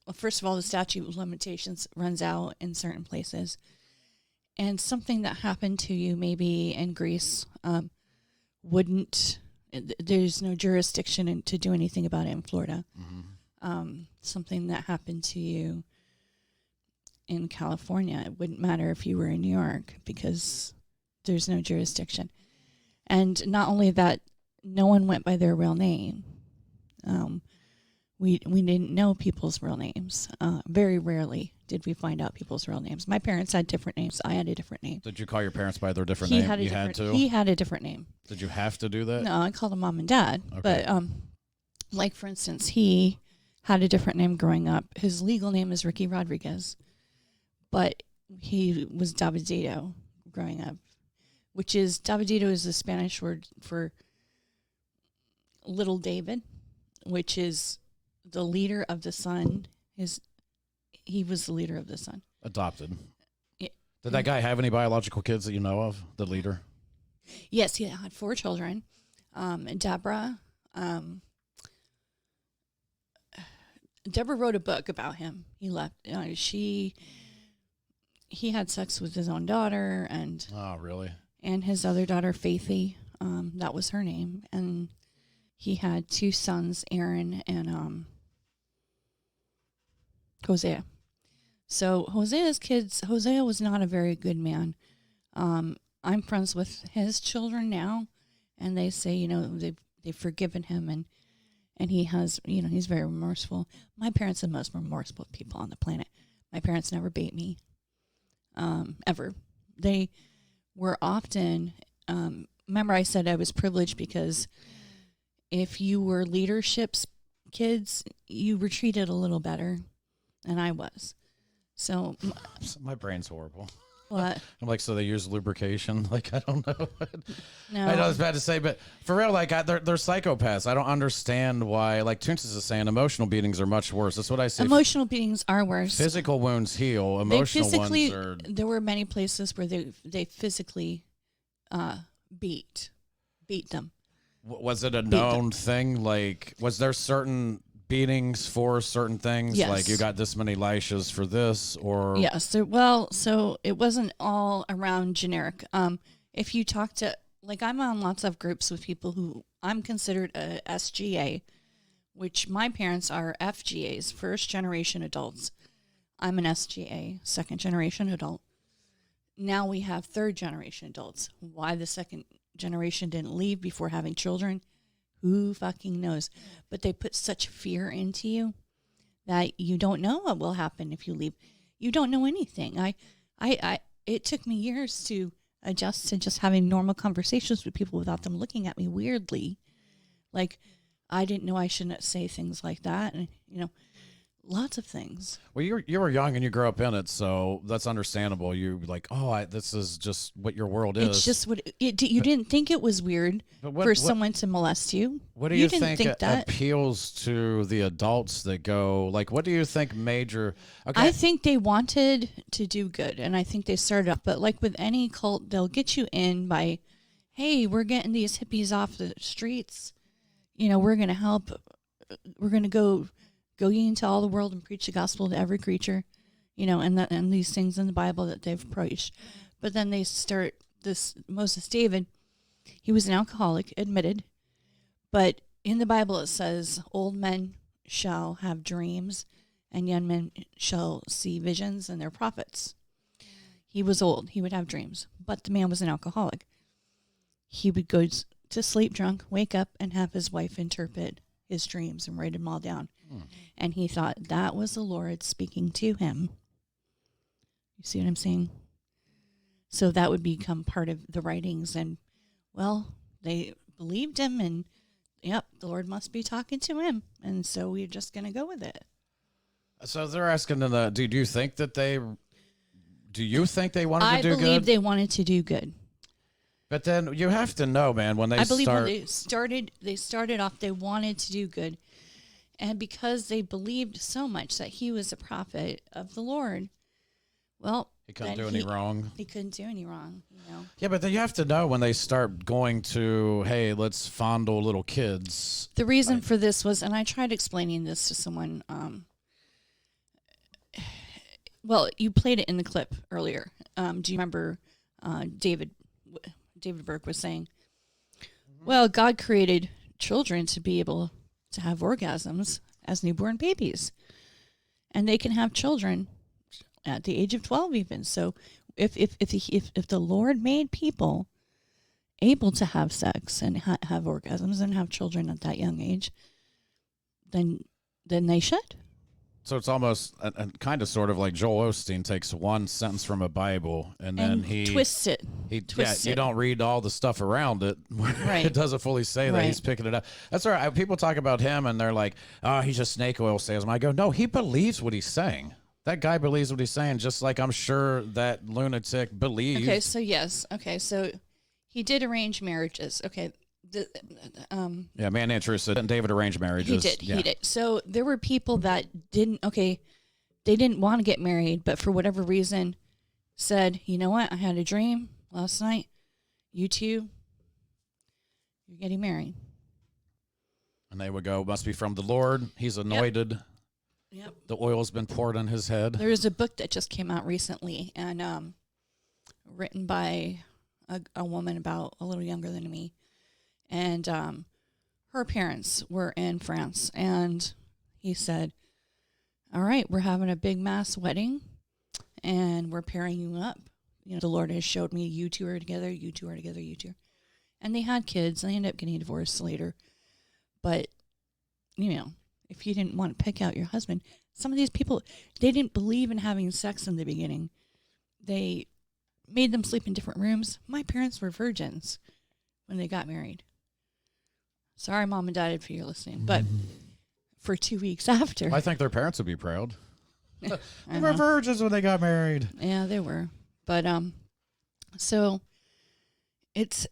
S6: well, first of all, the statute of limitations runs out in certain places, and something that happened to you maybe in Greece wouldn't. There's no jurisdiction to do anything about it in Florida. Mm-hmm. Something that happened to you in California, it wouldn't matter if you were in New York because there's no jurisdiction. And not only that, no one went by their real name. We didn't know people's real names. Very rarely did we find out people's real names. My parents had different names. I had a different name.
S1: Did you call your parents by their different name?
S6: He had a different name.
S1: Did you have to do that?
S6: No, I called them mom and dad.
S1: Okay.
S6: But Like, for instance, he had a different name growing up. His legal name is Ricky Rodriguez, but he was Davidito growing up, which is, Davidito is the Spanish word for little David, which is the leader of the sun. He was the leader of the sun.
S1: Adopted.
S6: Yeah.
S1: Did that guy have any biological kids that you know of, the leader?
S6: Yes, he had 4 children. Deborah wrote a book about him. He left. He had sex with his own daughter, and
S1: Oh, really?
S6: and his other daughter, Faithy. That was her name. And he had 2 sons, Aaron and Hosea. So Hosea's kids, Hosea was not a very good man. I'm friends with his children now, and they say, they've forgiven him, and he has, he's very remorseful. My parents are the most remorseful people on the planet. My parents never beat me, ever. They were often, remember I said I was privileged because if you were leadership's kids, you were treated a little better than I was. So
S1: my brain's horrible.
S6: What?
S1: I'm like, so they use lubrication? Like, I don't know.
S6: No.
S1: I know it's bad to say, but for real, like, they're psychopaths. I don't understand why. Like Toons is saying, emotional beatings are much worse. That's what I say.
S6: Emotional beatings are worse.
S1: Physical wounds heal. Emotional ones are.
S6: There were many places where they physically beat them.
S1: Was it a known thing? Like, was there certain beatings for certain things?
S6: Yes.
S1: Like, you got this many lashes for this, or
S6: yes. So it wasn't all around generic. If you talk to, like, I'm on lots of groups with people who I'm considered a SGA, which my parents are FGAs, first generation adults. I'm an SGA, second generation adult. Now we have third generation adults. Why the second generation didn't leave before having children, who fucking knows? But they put such fear into you that you don't know what will happen if you leave. You don't know anything. It took me years to adjust to just having normal conversations with people without them looking at me weirdly. Like, I didn't know I shouldn't say things like that. And, lots of things.
S1: Well, you were young and you grew up in it, so that's understandable. You like, this is just what your world is.
S6: It's just what you didn't think it was weird for someone to molest you.
S1: What do you
S6: didn't
S1: think
S6: that
S1: appeals to the adults that go? Like, what do you think major? Okay.
S6: I think they wanted to do good, and I think they started up. But like with any cult, they'll get you in by, hey, we're getting these hippies off the streets. We're going to help. We're going to go ye into all the world and preach the gospel to every creature, and these things in the Bible that they've preached. But then they start this Moses David. He was an alcoholic, admitted. But in the Bible it says, old men shall have dreams and young men shall see visions, and they're prophets. He was old. He would have dreams. But the man was an alcoholic. He would go to sleep drunk, wake up, and have his wife interpret his dreams and write them all down. And he thought that was the Lord speaking to him. You see what I'm saying? So that would become part of the writings. And, well, they believed him, and, yep, the Lord must be talking to him. And so we're just going to go with it.
S1: So they're asking, do you think they wanted to do good?
S6: I believe they wanted to do good.
S1: But then you have to know, man, when
S6: when they started off, they wanted to do good. And because they believed so much that he was a prophet of the Lord, well,
S1: he couldn't do any wrong.
S6: He couldn't do any wrong,
S1: Yeah, but then you have to know when they start going to, hey, let's fondle little kids.
S6: The reason for this was, and I tried explaining this to someone, well, you played it in the clip earlier. Do you remember David Burke was saying, well, God created children to be able to have orgasms as newborn babies, and they can have children at the age of 12 even. So if the Lord made people able to have sex and have orgasms and have children at that young age, then they should.
S1: So it's almost kind of sort of like Joel Osteen takes one sentence from a Bible and then he
S6: twists it.
S1: You don't read all the stuff around it.
S6: Right.
S1: It doesn't fully say that.
S6: Right.
S1: He's picking it up. That's all right. People talk about him and they're like, oh, he's a snake oil salesman. I go, no, he believes what he's saying. That guy believes what he's saying, just like I'm sure that lunatic believes.
S6: Okay, so yes. Okay, so he did arrange marriages. Okay.
S1: Yeah, Man Named Truth said David arranged marriages.
S6: He did. So there were people that they didn't want to get married, but for whatever reason said, you know what, I had a dream last night. You two, you're getting married.
S1: And they would go, must be from the Lord. He's anointed.
S6: Yep.
S1: The oil's been poured on his head.
S6: There is a book that just came out recently and written by a woman about a little younger than me. And her parents were in France, and he said, all right, we're having a big mass wedding, and we're pairing you up. You know, the Lord has showed me you two are together, you two are together, you two. And they had kids. They ended up getting divorced later. But, you know, if you didn't want to pick out your husband, some of these people, they didn't believe in having sex in the beginning. They made them sleep in different rooms. My parents were virgins when they got married. Sorry, Mom and Dad, if you're listening. But for 2 weeks after.
S1: I think their parents would be proud. They were virgins when they got married.
S6: Yeah, they were. But, so it's,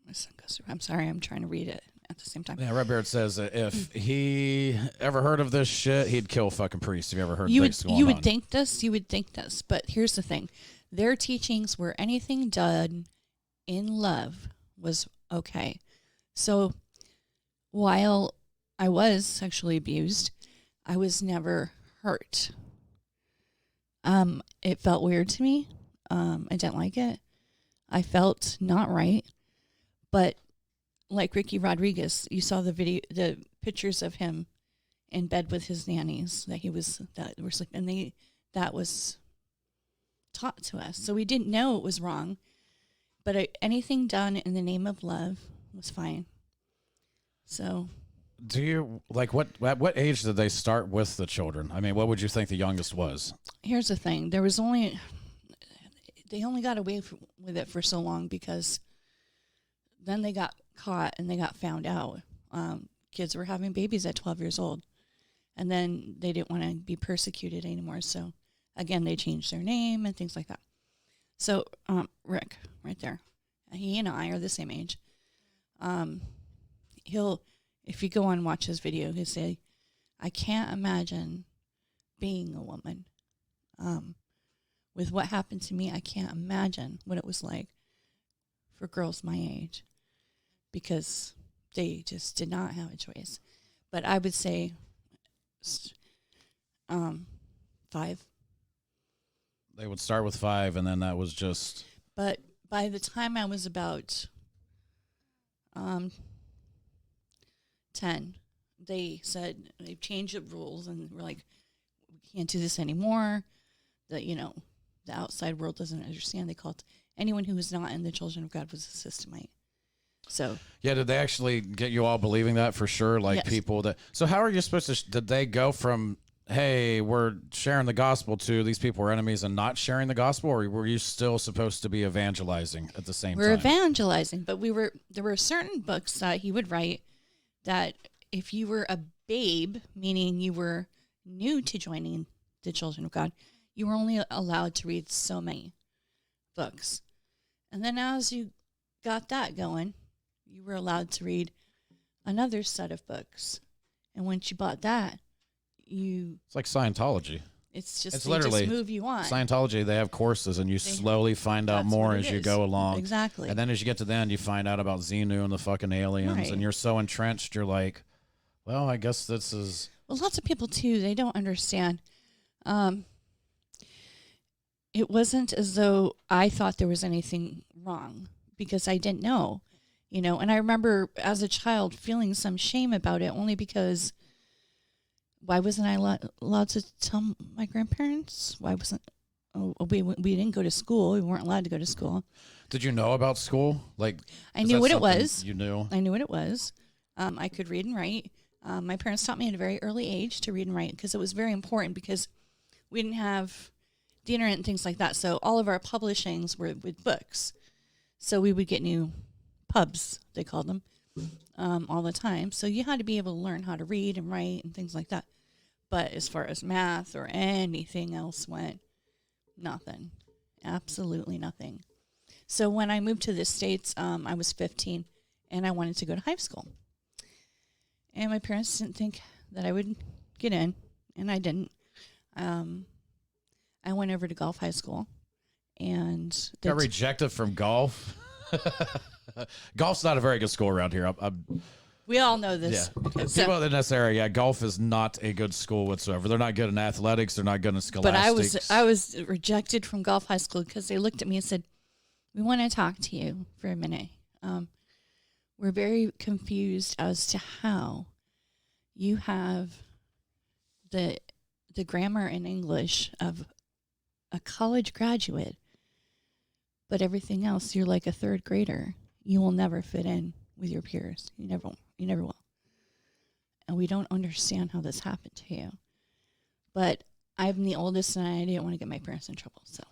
S6: my son goes through. I'm sorry, I'm trying to read it at the same time.
S1: Yeah, Red Beard says that if he ever heard of this shit, he'd kill fucking priests. Have you ever heard this going on?
S6: You would think this, but here's the thing. Their teachings were anything done in love was okay. So while I was sexually abused, I was never hurt. It felt weird to me. I didn't like it. I felt not right. But like Ricky Rodriguez, you saw the pictures of him in bed with his nannies that were sleeping, and that was taught to us. So we didn't know it was wrong, but anything done in the name of love was fine. So,
S1: do you like at what age did they start with the children? I mean, what would you think the youngest was?
S6: Here's the thing: they only got away with it for so long because then they got caught and they got found out. Kids were having babies at 12 years old, and then they didn't want to be persecuted anymore. So, again, they changed their name and things like that. So, Rick, right there, he and I are the same age. If you go on and watch his video, he'll say, I can't imagine being a woman. With what happened to me, I can't imagine what it was like for girls my age because they just did not have a choice. But I would say 5.
S1: They would start with 5, and then that was just...
S6: But by the time I was about 10, they said they've changed the rules, and we're like, we can't do this anymore. That, you know, the outside world doesn't understand. They call it anyone who was not in the children of God was a systemite. So
S1: yeah, did they actually get you all believing that for sure? Like
S6: yes.
S1: People that. So how are you supposed to? Did they go from, hey, we're sharing the gospel to these people are enemies and not sharing the gospel, or were you still supposed to be evangelizing at the same time?
S6: We're evangelizing, but there were certain books that he would write that if you were a babe, meaning you were new to joining the children of God, you were only allowed to read so many books. And then as you got that going, you were allowed to read another set of books. And once you bought that,
S1: it's like Scientology.
S6: It's
S1: literally
S6: just move you on.
S1: Scientology, they have courses, and you slowly find out more as you go along.
S6: Exactly.
S1: And then as you get to the end, you find out about Xenu and the fucking aliens,
S6: right.
S1: And you're so entrenched, you're like, well, I guess this is...
S6: Well, lots of people, too, they don't understand. It wasn't as though I thought there was anything wrong, because I didn't know, you know. And I remember as a child feeling some shame about it, only because... Why wasn't I allowed to tell my grandparents? Why wasn't... Oh, we didn't go to school. We weren't allowed to go to school.
S1: Did you know about school? Like,
S6: I knew what it was.
S1: You knew?
S6: I knew what it was. I could read and write. My parents taught me at a very early age to read and write because it was very important because we didn't have the internet and things like that. So all of our publishings were with books. So we would get new pubs, they called them, all the time. So you had to be able to learn how to read and write and things like that. But as far as math or anything else went, nothing. Absolutely nothing. So when I moved to the States, I was 15 and I wanted to go to high school. And my parents didn't think that I would get in, and I didn't. I went over to Gulf High School, and
S1: got rejected from Gulf. Golf's not a very good school around here.
S6: We all know this.
S1: Yeah. People in this area, Gulf is not a good school whatsoever. They're not good in athletics. They're not good in scholastics.
S6: But I was rejected from Gulf High School because they looked at me and said, "We want to talk to you for a minute. We're very confused as to how you have the grammar and English of a college graduate, but everything else, you're like a third grader. You will never fit in with your peers. You never will. And we don't understand how this happened to you." But I'm the oldest, and I didn't want to get my parents in trouble, so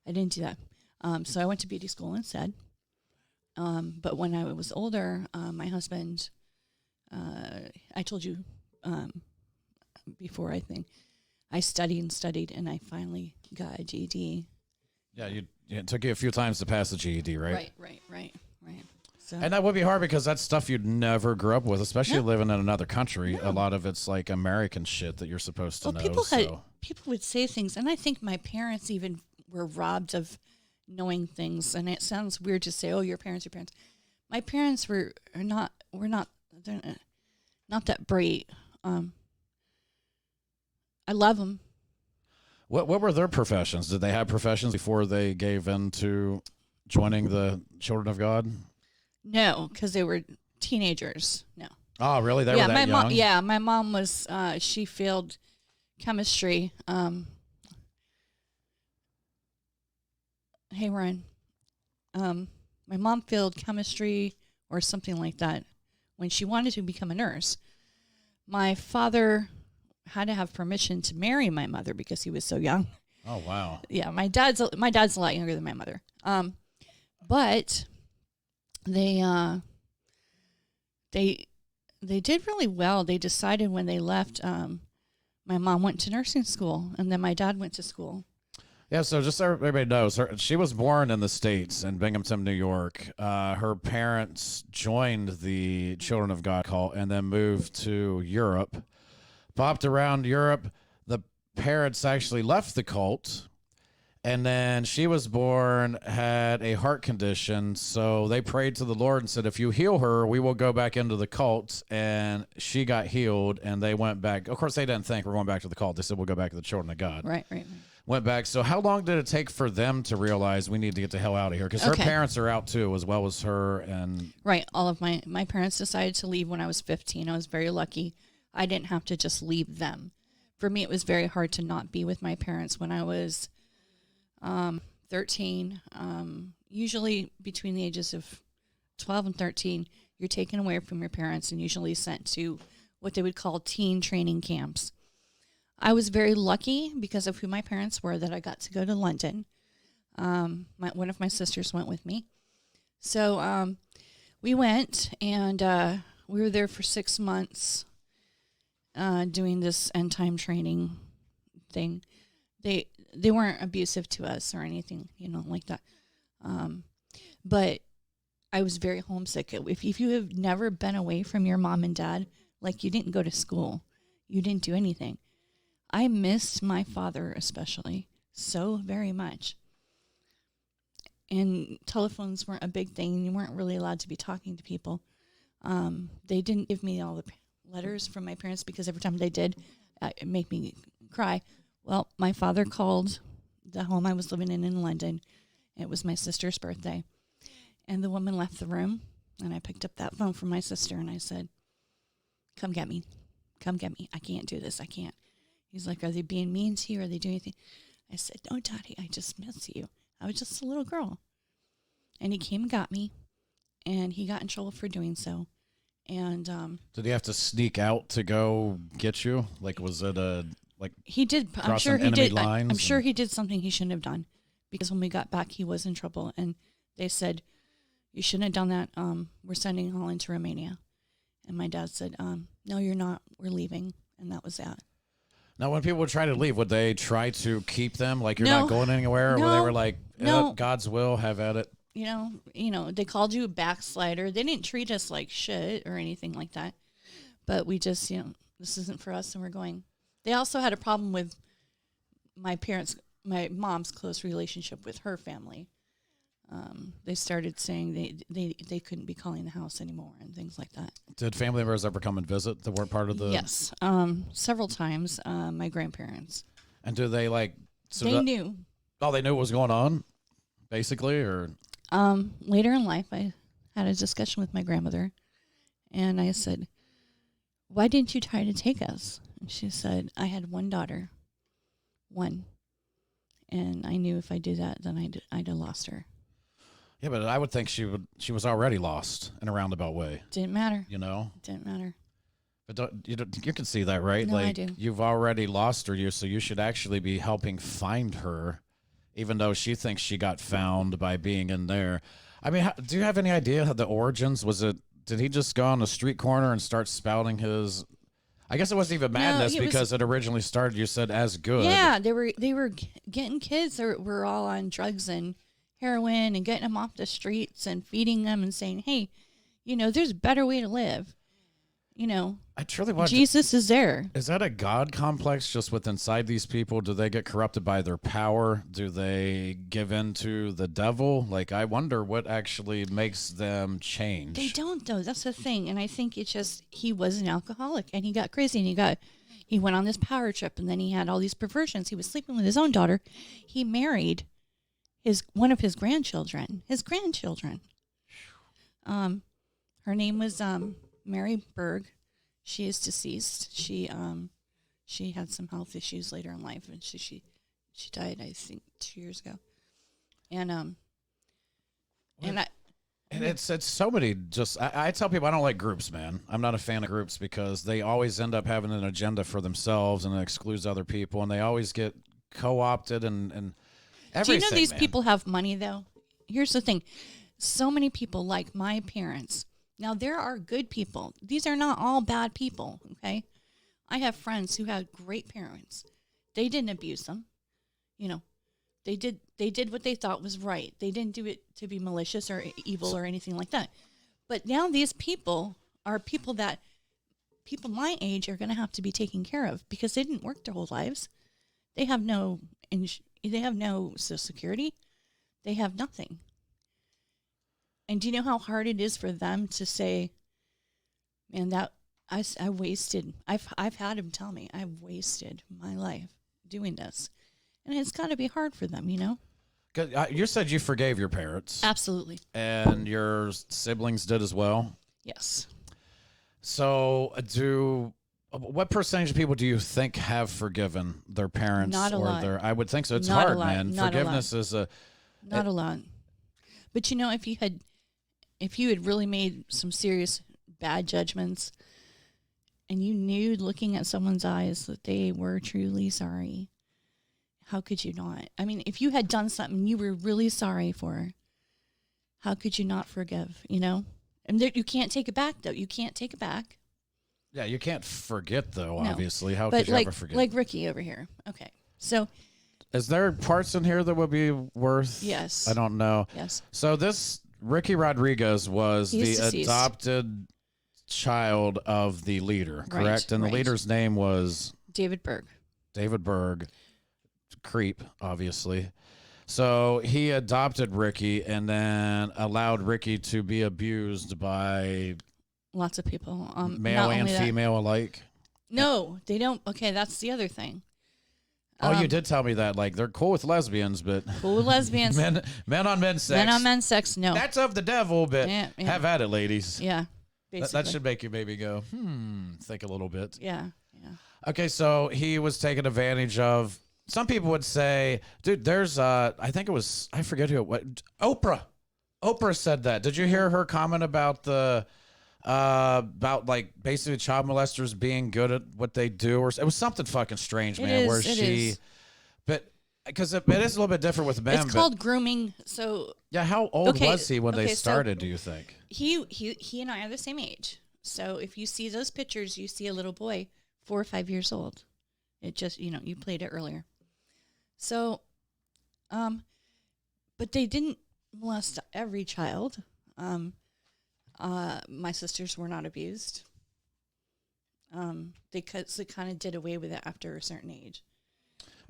S6: I didn't do that. So I went to beauty school instead. But when I was older, my husband, I told you before, I think, I studied, and I finally got a GED.
S1: Yeah, it took you a few times to pass the GED, right?
S6: Right. So.
S1: And that would be hard because that's stuff you'd never grew up with, especially living in another country. A lot of it's like American shit that you're supposed to know.
S6: People would say things, and I think my parents even were robbed of knowing things. And it sounds weird to say, "Oh, your parents." My parents were not that bright. I love them.
S1: What were their professions? Did they have professions before they gave in to joining the Children of God?
S6: No, because they were teenagers. No.
S1: Oh, really? They were that young?
S6: My mom was. She failed chemistry. Hey, Ryan. My mom failed chemistry or something like that when she wanted to become a nurse. My father had to have permission to marry my mother because he was so young.
S1: Oh, wow.
S6: Yeah, my dad's a lot younger than my mother. But they did really well. They decided when they left, my mom went to nursing school, and then my dad went to school.
S1: Yeah, so just so everybody knows, she was born in the States in Binghamton, New York. Her parents joined the Children of God cult and then moved to Europe. Popped around Europe. The parents actually left the cult, and then she was born, had a heart condition, so they prayed to the Lord and said, "If you heal her, we will go back into the cult." And she got healed, and they went back. Of course, they didn't think we're going back to the cult. They said, "We'll go back to the Children of God."
S6: Right.
S1: Went back. So how long did it take for them to realize we need to get the hell out of here? Because her parents are out too, as well as her. And
S6: right. All of my parents decided to leave when I was 15. I was very lucky. I didn't have to just leave them. For me, it was very hard to not be with my parents when I was 13. Usually between the ages of 12 and 13, you're taken away from your parents and usually sent to what they would call teen training camps. I was very lucky because of who my parents were that I got to go to London. One of my sisters went with me. So we went, and we were there for 6 months. Doing this end time training thing. They weren't abusive to us or anything, like that. But I was very homesick. If you have never been away from your mom and dad, like you didn't go to school, you didn't do anything. I missed my father especially so very much. And telephones weren't a big thing. You weren't really allowed to be talking to people. They didn't give me all the letters from my parents because every time they did, it made me cry. Well, my father called the home I was living in London. It was my sister's birthday. And the woman left the room, and I picked up that phone from my sister, and I said, "Come get me. Come get me. I can't do this. I can't." He's like, "Are they being mean to you? Are they doing anything?" I said, "No, Daddy, I just miss you. I was just a little girl." And he came and got me, and he got in trouble for doing so. And
S1: Did he have to sneak out to go get you? Like, was it
S6: he did. I'm
S1: crossing
S6: sure he
S1: enemy
S6: did.
S1: lines
S6: I'm sure
S1: and-
S6: he did something he shouldn't have done, because when we got back, he was in trouble, and they said, "You shouldn't have done that. We're sending Holland to Romania." And my dad said, "No, you're not. We're leaving," and that was that.
S1: Now, when people would try to leave, would they try to keep them? Like, you're
S6: No.
S1: not going anywhere? Or
S6: No.
S1: they were like,
S6: No.
S1: God's will, have at it?
S6: You know, they called you a backslider. They didn't treat us like shit or anything like that. But we just, this isn't for us, and we're going. They also had a problem with my mom's close relationship with her family. They started saying they couldn't be calling the house anymore and things like that.
S1: Did family members ever come and visit that weren't part of the...
S6: Yes, several times. My grandparents.
S1: And do they
S6: They knew.
S1: Oh, they knew what was going on, basically, or...
S6: Later in life, I had a discussion with my grandmother, and I said, "Why didn't you try to take us?" And she said, "I had one daughter, one, and I knew if I did that, then I'd have lost her."
S1: Yeah, but I would think she was already lost in a roundabout way.
S6: Didn't matter.
S1: Didn't
S6: matter.
S1: But you can see that, right?
S6: No, I do.
S1: You've already lost her, so you should actually be helping find her, even though she thinks she got found by being in there. I mean, do you have any idea how the origins? Did he just go on the street corner and start spouting his... I guess it wasn't even madness because it originally started, you said, as good.
S6: Yeah, they were getting kids that were all on drugs and heroin and getting them off the streets and feeding them and saying, "Hey, there's a better way to live.
S1: I truly want
S6: Jesus is there."
S1: Is that a God complex just with inside these people? Do they get corrupted by their power? Do they give in to the devil? I wonder what actually makes them change.
S6: They don't, though. That's the thing. And I think it's just he was an alcoholic and he got crazy and he went on this power trip, and then he had all these perversions. He was sleeping with his own daughter. He married one of his grandchildren. Her name was Mary Berg. She is deceased. She had some health issues later in life, and she died, I think, 2 years ago. And
S1: it's so many. I tell people I don't like groups, man. I'm not a fan of groups because they always end up having an agenda for themselves and it excludes other people, and they always get co-opted and everything.
S6: Do you know these
S1: man.
S6: people have money, though? Here's the thing. So many people like my parents. Now, there are good people. These are not all bad people, okay? I have friends who had great parents. They didn't abuse them. They did what they thought was right. They didn't do it to be malicious or evil or anything like that. But now these people are people that people my age are going to have to be taken care of because they didn't work their whole lives. They have no Social Security. They have nothing. And do you know how hard it is for them to say, "Man, that I wasted." I've had them tell me, "I've wasted my life doing this," and it's got to be hard for them,
S1: Good. You said you forgave your parents.
S6: Absolutely.
S1: And your siblings did as well.
S6: Yes.
S1: So, what percentage of people do you think have forgiven their parents?
S6: Not a lot.
S1: I would think so. It's
S6: Not a
S1: hard,
S6: lot.
S1: man.
S6: Not a
S1: Forgiveness
S6: lot.
S1: is a
S6: Not a lot. But if you had really made some serious bad judgments and you knew looking at someone's eyes that they were truly sorry, how could you not? I mean, if you had done something you were really sorry for, how could you not forgive, And you can't take it back, though. You can't take it back.
S1: Yeah, you can't forget, though,
S6: No.
S1: obviously. How
S6: But
S1: could you ever forget?
S6: like Ricky over here. Okay. So,
S1: is there parts in here that would be worth?
S6: Yes.
S1: I don't know.
S6: yes.
S1: So this Ricky Rodriguez was
S6: He's
S1: the
S6: deceased.
S1: adopted child of the leader, correct?
S6: Right,
S1: And the
S6: right.
S1: leader's name was
S6: David Berg.
S1: David Berg. Creep, obviously. So he adopted Ricky and then allowed Ricky to be abused by
S6: Lots of people.
S1: male
S6: not
S1: and
S6: only that-
S1: female alike.
S6: No, they don't. Okay, that's the other thing.
S1: Oh, you did tell me that. They're cool with lesbians, but
S6: Cool with lesbians.
S1: men on men sex.
S6: Men on men sex, no.
S1: That's of the devil, but
S6: Yeah, yeah.
S1: have at it, ladies.
S6: Yeah,
S1: That
S6: basically.
S1: should make you maybe go, think a little bit.
S6: Yeah.
S1: Okay, so he was taken advantage of. Some people would say, dude, there's, I think it was, I forget who it was. Oprah said that. Did you hear her comment about the about like basically child molesters being good at what they do, or it was something fucking strange, man. Where she, but because it is a little bit different with men.
S6: It's called grooming. So
S1: yeah, how old was he when they
S6: so
S1: started? Do you think
S6: he and I are the same age? So if you see those pictures, you see a little boy, 4 or 5 years old. It just you played it earlier. So, but they didn't molest every child. My sisters were not abused. They kind of did away with it after a certain age.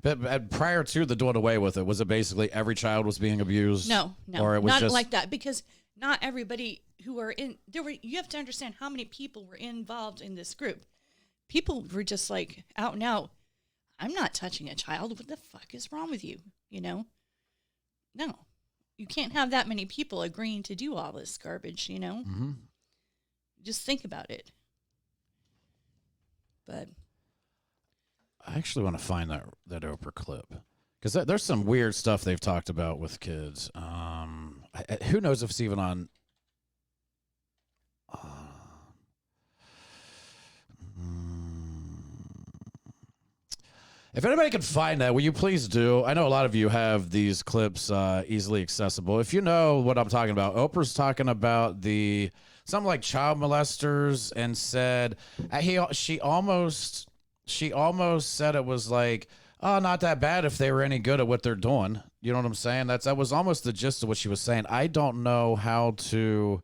S1: But prior to the doing away with it, was it basically every child was being abused?
S6: No,
S1: or it was
S6: not
S1: just
S6: like that, because not everybody who are in there were. You have to understand how many people were involved in this group. People were just like out and out. I'm not touching a child. What the fuck is wrong with you? No, you can't have that many people agreeing to do all this garbage.
S1: Mm-hmm.
S6: Just think about it. But
S1: I actually want to find that Oprah clip, because there's some weird stuff they've talked about with kids. Who knows if it's even on. If anybody can find that, will you please do? I know a lot of you have these clips easily accessible. If you know what I'm talking about, Oprah's talking about something like child molesters, and said she almost said it was like, oh, not that bad if they were any good at what they're doing. You know what I'm saying? That was almost the gist of what she was saying. I don't know how to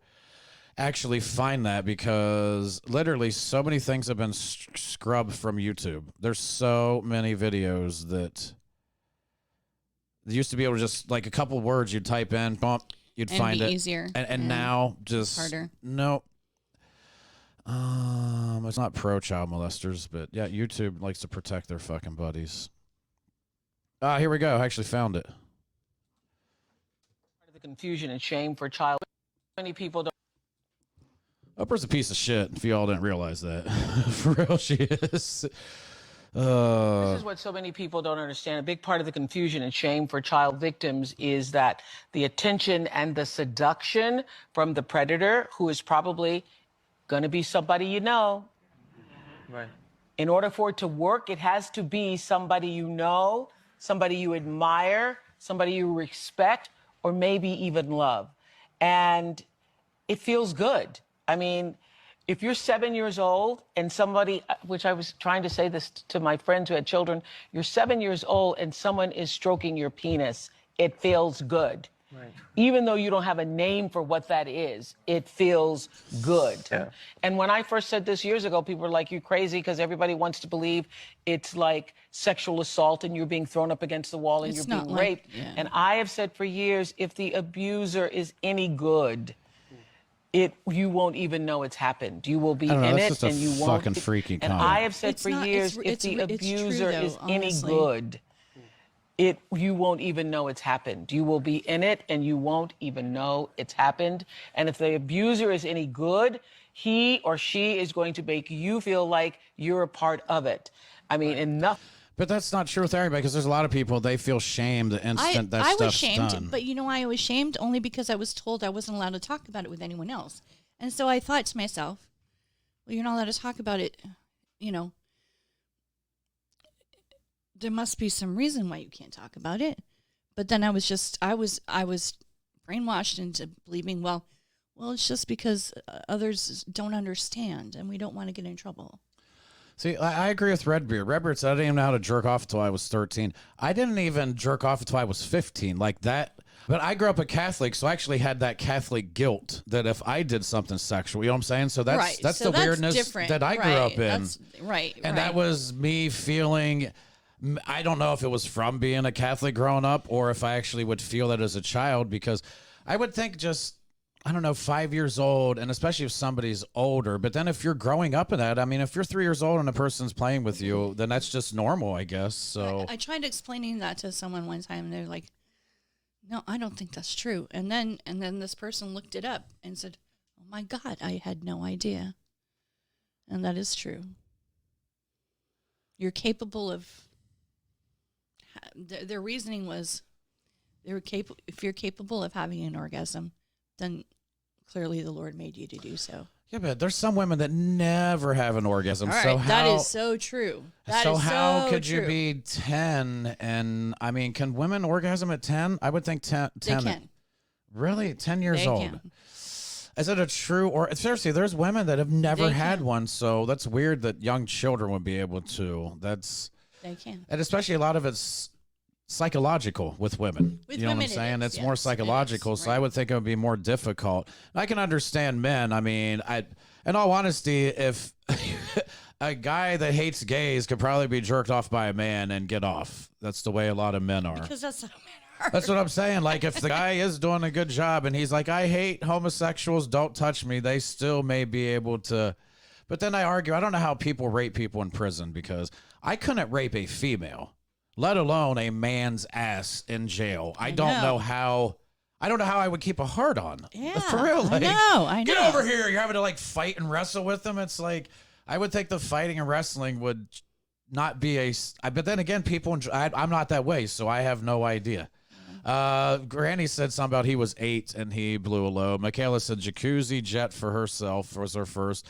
S1: actually find that, because literally so many things have been scrubbed from YouTube. There's so many videos that you used to be able to just, like, a couple words you'd type in, bump, you'd find it
S6: easier,
S1: and now just
S6: harder.
S1: No. It's not pro child molesters, but yeah, YouTube likes to protect their fucking buddies. Here we go. I actually found it.
S11: The confusion and shame for child. Many people don't.
S1: Oprah's a piece of shit, if y'all didn't realize that. For real, she is.
S11: This is what so many people don't understand. A big part of the confusion and shame for child victims is that the attention and the seduction from the predator, who is probably going to be somebody you know.
S3: Right.
S11: In order for it to work, it has to be somebody you know, somebody you admire, somebody you respect, or maybe even love. And it feels good. I mean, if you're 7 years old and somebody, which I was trying to say this to my friends who had children, you're 7 years old and someone is stroking your penis, it feels good. Right. Even though you don't have a name for what that is, it feels good. Yeah. And when I first said this years ago, people were like, you crazy, because everybody wants to believe it's like sexual assault and you're being thrown up against the wall and you're being raped. Yeah. And I have said for years, if the abuser is any good, you won't even know it's happened. You will be in it, and you won't.
S1: Fucking freaky
S11: and I have said for years, if the abuser is any good, you won't even know it's happened. You will be in it, and you won't even know it's happened. And if the abuser is any good, he or she is going to make you feel like you're a part of it. I mean, enough.
S1: But that's not true with everybody, because there's a lot of people, they feel shamed the instant that stuff's done.
S6: I was shamed, but I was shamed only because I was told I wasn't allowed to talk about it with anyone else. And so I thought to myself, well, you're not allowed to talk about it, there must be some reason why you can't talk about it. But then I was brainwashed into believing, well, it's just because others don't understand and we don't want to get in trouble.
S1: See, I agree with Redbeard. Redbeard said I didn't even know how to jerk off until I was 13. I didn't even jerk off until I was 15, like that. But I grew up a Catholic, so I actually had that Catholic guilt that if I did something sexual, you know what I'm saying? So that's the weirdness
S6: different.
S1: That I grew up in.
S6: That's, right.
S1: And that was me feeling, I don't know if it was from being a Catholic growing up or if I actually would feel that as a child, because I would think just, I don't know, 5 years old, and especially if somebody's older. But then if you're growing up in that, I mean, if you're 3 years old and a person's playing with you, then that's just normal, I guess. So
S6: I tried explaining that to someone one time, and they're like, no, I don't think that's true. And then this person looked it up and said, oh my God, I had no idea. And that is true. You're capable of, their reasoning was, if you're capable of having an orgasm, then clearly the Lord made you to do so.
S1: Yeah, but there's some women that never have an orgasm.
S6: All right,
S1: so
S6: that
S1: how,
S6: is so true. That
S1: so
S6: is
S1: how
S6: so
S1: could you
S6: true.
S1: be 10? And I mean, can women orgasm at 10? I would think 10.
S6: They can.
S1: Really? 10 years
S6: They
S1: old?
S6: can.
S1: Is it a true or seriously? There's women that have never
S6: They
S1: had
S6: can.
S1: one, so that's weird that young children would be able to. That's
S6: They can.
S1: and especially a lot of it's psychological with women.
S6: With
S1: you know what I'm
S6: women it
S1: saying?
S6: is,
S1: It's more
S6: yes, it is,
S1: psychological, so I
S6: right.
S1: would think it would be more difficult. I can understand men. I mean, in all honesty, if a guy that hates gays could probably be jerked off by a man and get off. That's the way a lot of men are.
S6: Because that's how men are.
S1: That's what I'm saying. Like, if the guy is doing a good job and he's like, I hate homosexuals, don't touch me, they still may be able to. But then I argue, I don't know how people rape people in prison because I couldn't rape a female, let alone a man's ass in jail. I don't know how. I don't know how I would keep a heart on.
S6: Yeah,
S1: For real. Like,
S6: I know.
S1: Get over here. You're having to like fight and wrestle with them. It's like, I would think the fighting and wrestling would not be but then again, people, I'm not that way, so I have no idea. Granny said something about he was 8 and he blew a load. Michaela said jacuzzi jet for herself was her first.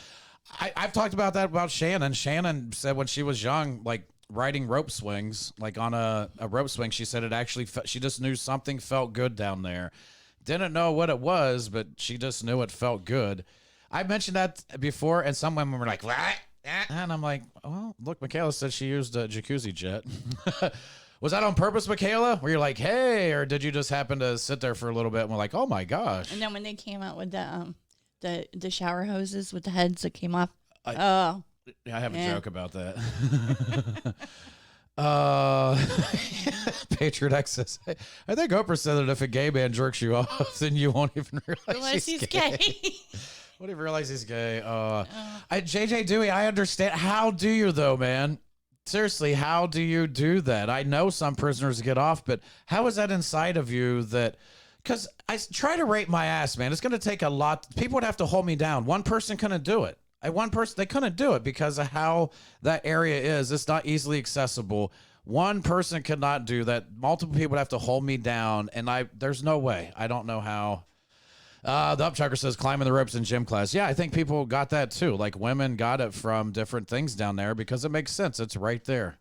S1: I've talked about that about Shannon. Shannon said when she was young, like riding rope swings, like on a rope swing, she said it actually, she just knew something felt good down there. Didn't know what it was, but she just knew it felt good. I mentioned that before, and some women were like, what? And I'm like, oh, look, Michaela said she used a jacuzzi jet. Was that on purpose, Michaela? Where you're like, hey, or did you just happen to sit there for a little bit and we're like, oh my gosh.
S6: And then when they came out with the shower hoses with the heads that came off,
S1: I have a joke about that. Patriot X says, I think Oprah said that if a gay man jerks you off, then you won't even realize he's gay. Won't even realize he's gay. JJ Dewey, I understand. How do you though, man? Seriously, how do you do that? I know some prisoners get off, but how is that inside of you that... Because I try to rape my ass, man. It's going to take a lot. People would have to hold me down. One person couldn't do it. They couldn't do it because of how that area is. It's not easily accessible. One person could not do that. Multiple people would have to hold me down, and there's no way. I don't know how. The Upchucker says climbing the ropes in gym class. Yeah, I think people got that too. Like women got it from different things down there because it makes sense. It's right there.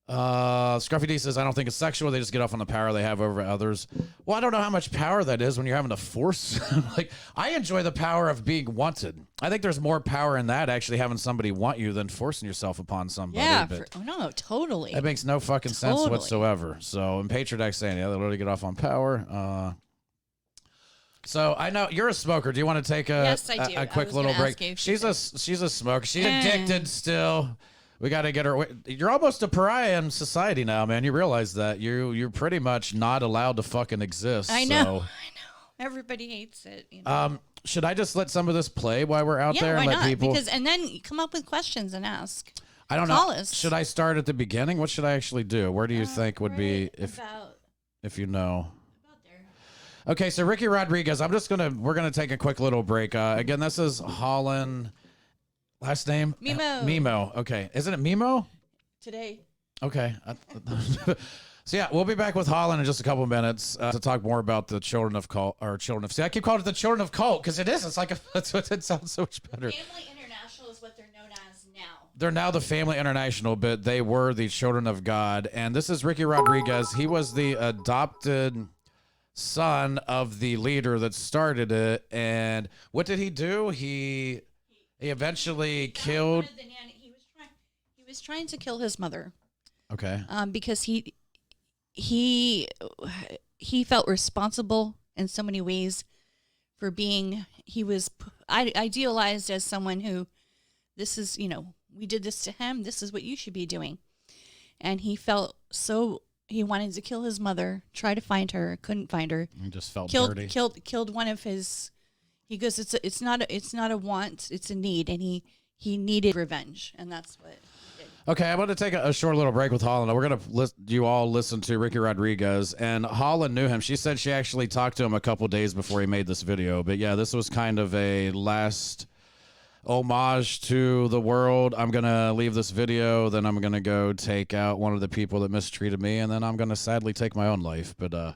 S1: Scruffy D says, I don't think it's sexual. They just get off on the power they have over others. Well, I don't know how much power that is when you're having to force. Like, I enjoy the power of being wanted. I think there's more power in that, actually having somebody want you than forcing yourself upon somebody.
S6: yeah,
S1: But
S6: no, totally.
S1: that makes no fucking sense
S6: Totally.
S1: whatsoever. So, and Patriot X saying, yeah, they literally get off on power. So I know you're a smoker. Do you want to take
S6: Yes, I do.
S1: a
S6: I
S1: quick
S6: was
S1: little
S6: gonna
S1: break?
S6: ask you if
S1: She's a smoker. She's addicted still. We got to get her. You're almost a pariah in society now, man. You realize that you're pretty much not allowed to fucking exist.
S6: I know.
S1: So.
S6: I know. Everybody hates it. You know?
S1: Should I just let some of this play while we're out there
S6: why
S1: and let
S6: not?
S1: people?
S6: Because and then you come up with questions and ask.
S1: I don't
S6: Call
S1: know.
S6: us.
S1: Should I start at the beginning? What should I actually do? Where do you think would be if you know? Okay, so Ricky Rodriguez, we're gonna take a quick little break. Again, this is Holland. Last name?
S6: Mimo.
S1: Mimo. Okay, isn't it Mimo?
S6: Today.
S1: Okay. So yeah, we'll be back with Holland in just a couple of minutes to talk more about the Children of Cult See, I keep calling it the Children of Cult because it is. It's like that's what it sounds so much better.
S6: Family International is what they're known as now.
S1: They're now the Family International, but they were the Children of God. And this is Ricky Rodriguez. He was the adopted son of the leader that started it. And what did he do? He eventually killed.
S6: He was trying to kill his mother.
S1: Okay.
S6: Because he felt responsible in so many ways for being. He was idealized as someone who, this is, we did this to him. This is what you should be doing. And he felt so. He wanted to kill his mother, try to find her, couldn't find her.
S1: He just felt
S6: dirty.
S1: dirty.
S6: Killed one of his. He goes, it's not a want, it's a need, and he needed revenge, and that's what. He did.
S1: Okay, I'm going to take a short little break with Holland. We're going to you all listen to Ricky Rodriguez, and Holland knew him. She said she actually talked to him a couple days before he made this video. But yeah, this was kind of a last homage to the world. I'm going to leave this video, then I'm going to go take out one of the people that mistreated me, and then I'm going to sadly take my own life. But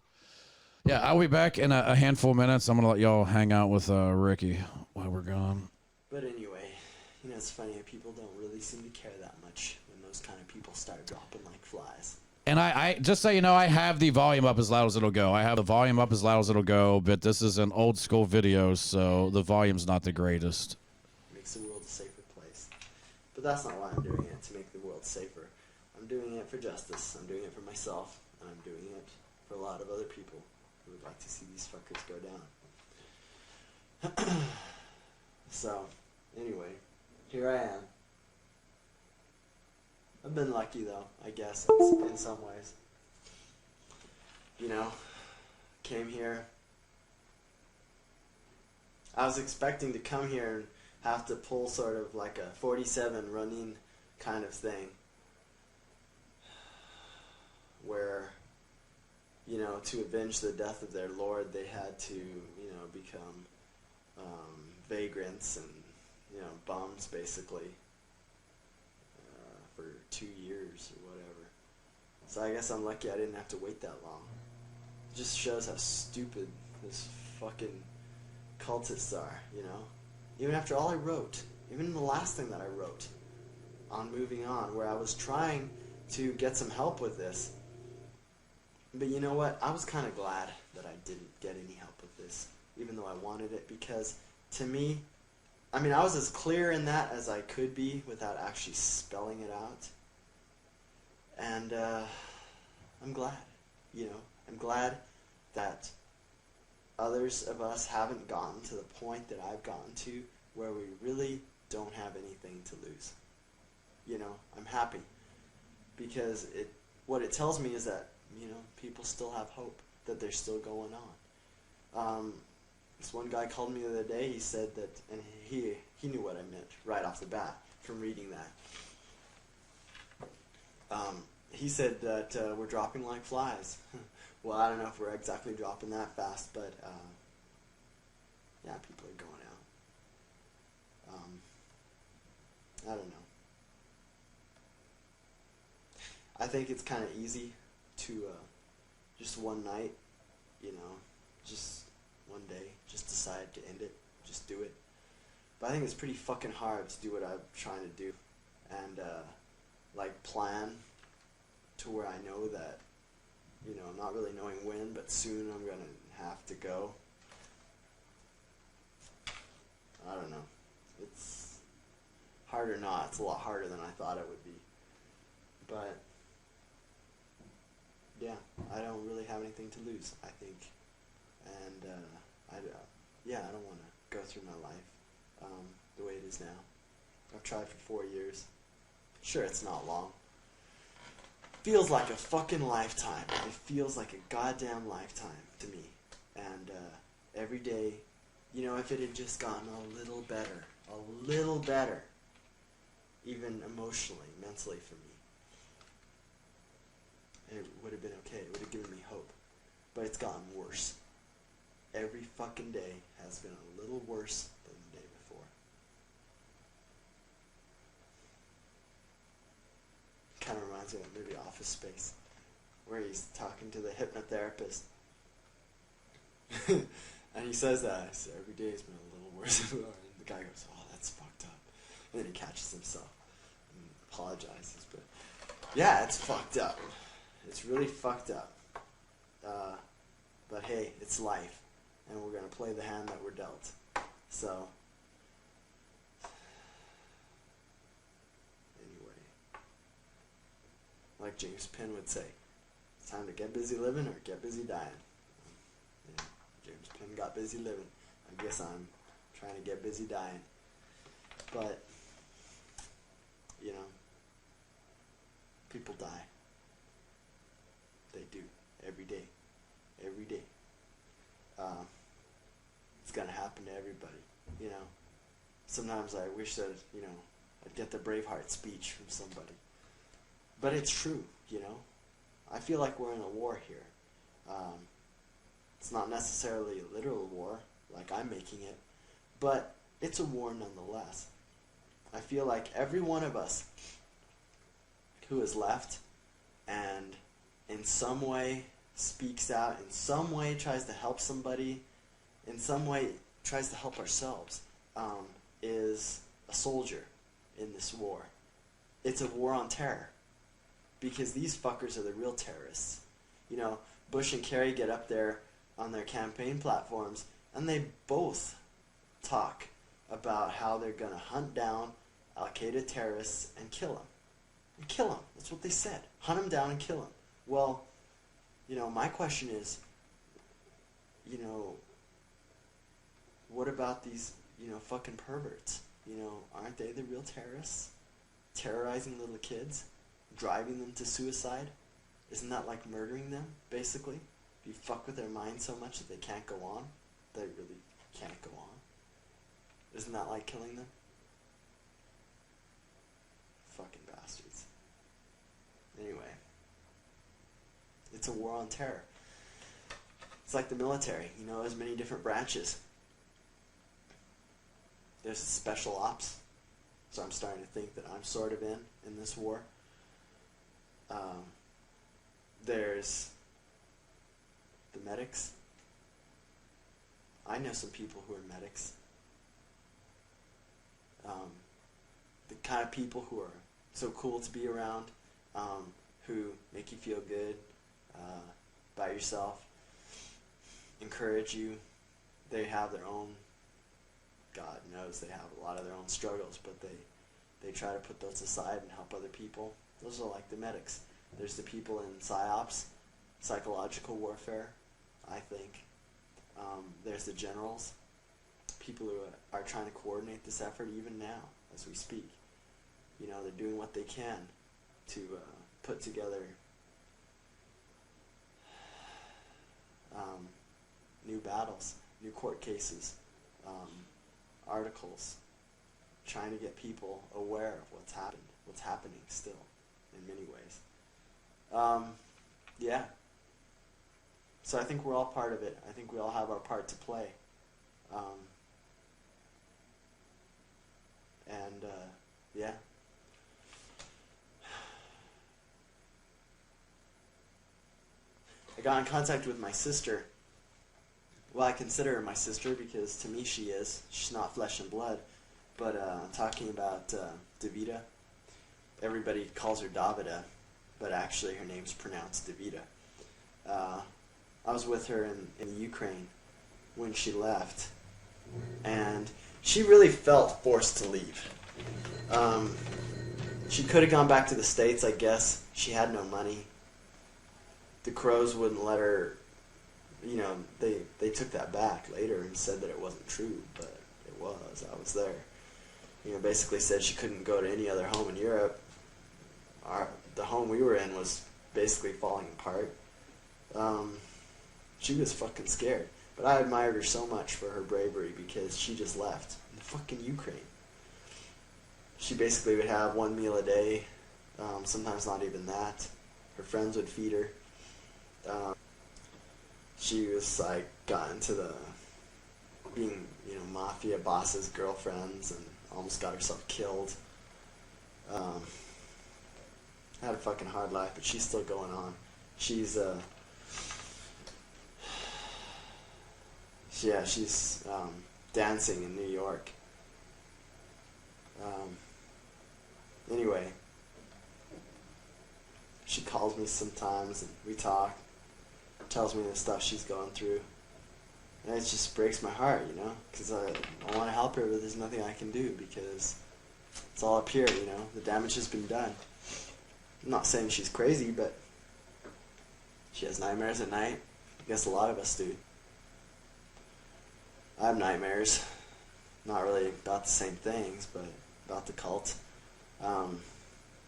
S1: yeah, I'll be back in a handful of minutes. I'm going to let y'all hang out with Ricky. while we're gone.
S10: But anyway, you know, it's funny how people don't really seem to care that much when those kind of people start dropping like flies.
S1: And I just so you know, I have the volume up as loud as it'll go. I have the volume up as loud as it'll go, but this is an old school video, so the volume's not the greatest.
S10: Makes the world a safer place. But that's not why I'm doing it, to make the world safer. I'm doing it for justice. I'm doing it for myself. And I'm doing it for a lot of other people who would like to see these fuckers go down. So, anyway, here I am. I've been lucky, though, I guess, in some ways. You know, came here. I was expecting to come here and have to pull sort of like a 47 run-in kind of thing. Where, you know, to avenge the death of their lord, they had to, you know, become vagrants and, you know, bums, basically. For 2 years or whatever. So I guess I'm lucky I didn't have to wait that long. It just shows how stupid this fucking cultists are, you know? Even after all I wrote, even the last thing that I wrote on Moving On, where I was trying to get some help with this. But you know what? I was kind of glad that I didn't get any help with this, even though I wanted it, because to me, I mean, I was as clear in that as I could be without actually spelling it out. And I'm glad, you know. I'm glad that others of us haven't gotten to the point that I've gotten to where we really don't have anything to lose. You know, I'm happy. Because what it tells me is that, you know, people still have hope, that they're still going on. This one guy called me the other day, he said that, and he knew what I meant right off the bat from reading that. He said that we're dropping like flies. Well, I don't know if we're exactly dropping that fast, but yeah, people are going out. I don't know. I think it's kind of easy to just one night, you know, just one day, just decide to end it, just do it. But I think it's pretty fucking hard to do what I'm trying to do, and like plan to where I know that, you know, not really knowing when, but soon I'm gonna have to go. I don't know. It's hard or not. It's a lot harder than I thought it would be. But yeah, I don't really have anything to lose, I think. And I don't want to go through my life the way it is now. I've tried for 4 years. Sure, it's not long. Feels like a fucking lifetime. It feels like a goddamn lifetime to me. And every day, you know, if it had just gotten a little better, even emotionally, mentally for me, it would have been okay. It would have given me hope. But it's gotten worse. Every fucking day has been a little worse than the day before. Kind of reminds me of the movie Office Space, where he's talking to the hypnotherapist. And he says that, every day has been a little worse than before. And the guy goes, oh, that's fucked up. And then he catches himself and apologizes. But yeah, it's fucked up. It's really fucked up. But hey, it's life. And we're going to play the hand that we're dealt. So, anyway, like James Penn would say, it's time to get busy living or get busy dying. Yeah, James Penn got busy living. I guess I'm trying to get busy dying. But, you know, people die. They do. Every day. Every day. It's gonna happen to everybody, you know. Sometimes I wish that, you know, I'd get the Braveheart speech from somebody. But it's true, you know. I feel like we're in a war here. It's not necessarily a literal war, like I'm making it, but it's a war nonetheless. I feel like every one of us who is left and in some way speaks out, in some way tries to help somebody, in some way tries to help ourselves, is a soldier in this war. It's a war on terror. Because these fuckers are the real terrorists. You know, Bush and Kerry get up there on their campaign platforms and they both talk about how they're going to hunt down Al-Qaeda terrorists and kill them. And kill them. That's what they said. Hunt them down and kill them. Well, you know, my question is, you know, what about these, you know, fucking perverts? You know, aren't they the real terrorists? Terrorizing little kids? Driving them to suicide? Isn't that like murdering them, basically? If you fuck with their mind so much that they can't go on, they really can't go on. Isn't that like killing them? Fucking bastards. Anyway. It's a war on terror. It's like the military, you know, there's many different branches. There's special ops, so I'm starting to think that I'm sort of in this war. There's the medics. I know some people who are medics. The kind of people who are so cool to be around, who make you feel good about yourself, encourage you. They have their own, God knows they have a lot of their own struggles, but they try to put those aside and help other people. Those are like the medics. There's the people in PSYOPs, psychological warfare, I think. There's the generals, people who are trying to coordinate this effort even now as we speak. You know, they're doing what they can to put together new battles, new court cases, articles, trying to get people aware of what's happening still in many ways. Yeah. So I think we're all part of it. I think we all have our part to play. Yeah. I got in contact with my sister. Well, I consider her my sister because to me she is. She's not flesh and blood. But talking about Davida, everybody calls her Davida, but actually her name's pronounced Davida. I was with her in Ukraine when she left, and she really felt forced to leave. She could have gone back to the States, I guess. She had no money. The Crows wouldn't let her, you know, they took that back later and said that it wasn't true, but it was. I was there. You know, basically said she couldn't go to any other home in Europe. The home we were in was basically falling apart. She was fucking scared. But I admired her so much for her bravery because she just left. In fucking Ukraine. She basically would have one meal a day, sometimes not even that. Her friends would feed her. She was like, got into the being, you know, mafia bosses' girlfriends and almost got herself killed. Had a fucking hard life, but she's still going on. She's dancing in New York. Anyway, she calls me sometimes and we talk, tells me the stuff she's going through, and it just breaks my heart, you know, because I want to help her, but there's nothing I can do because it's all up here, you know, the damage has been done. I'm not saying she's crazy, but she has nightmares at night. I guess a lot of us do. I have nightmares, not really about the same things, but about the cult.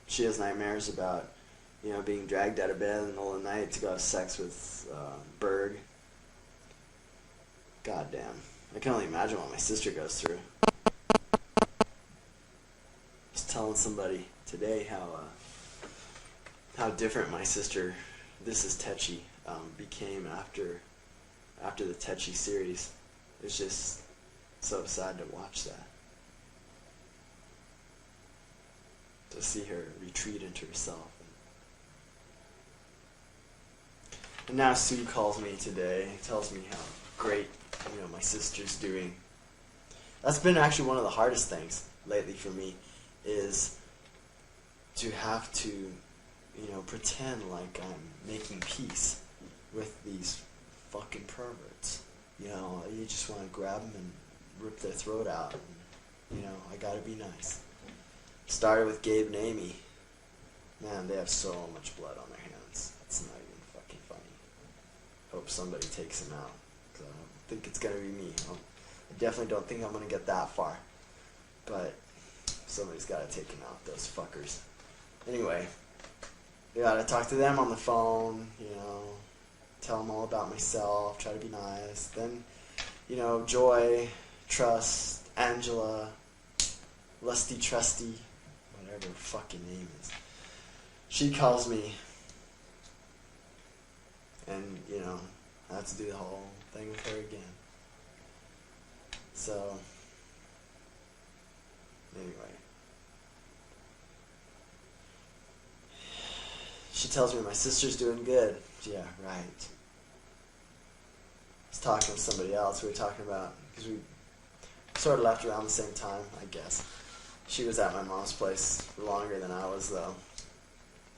S10: She has nightmares about, you know, being dragged out of bed in the middle of the night to go have sex with Berg. God damn. I can only imagine what my sister goes through. I was telling somebody today how different my sister, This Is Tetchy, became after the Tetchy series. It's just so sad to watch that. To see her retreat into herself. And now Sue calls me today, tells me how great, you know, my sister's doing. That's been actually one of the hardest things lately for me, is to have to, pretend like I'm making peace with these fucking perverts. You just want to grab them and rip their throat out. And, I gotta be nice. Started with Gabe and Amy. Man, they have so much blood on their hands. It's not even fucking funny. Hope somebody takes them out. 'Cause I don't think it's gonna be me. I definitely don't think I'm gonna get that far. But somebody's gotta take them out, those fuckers. Anyway, I gotta talk to them on the phone, tell them all about myself, try to be nice. Then, Joy, Trust, Angela, Lusty Trusty, whatever her fucking name is. She calls me, and, I have to do the whole thing with her again. So, anyway. She tells me my sister's doing good. Yeah, right. I was talking with somebody else. We were talking about, because we sort of left around the same time, I guess. She was at my mom's place for longer than I was, though.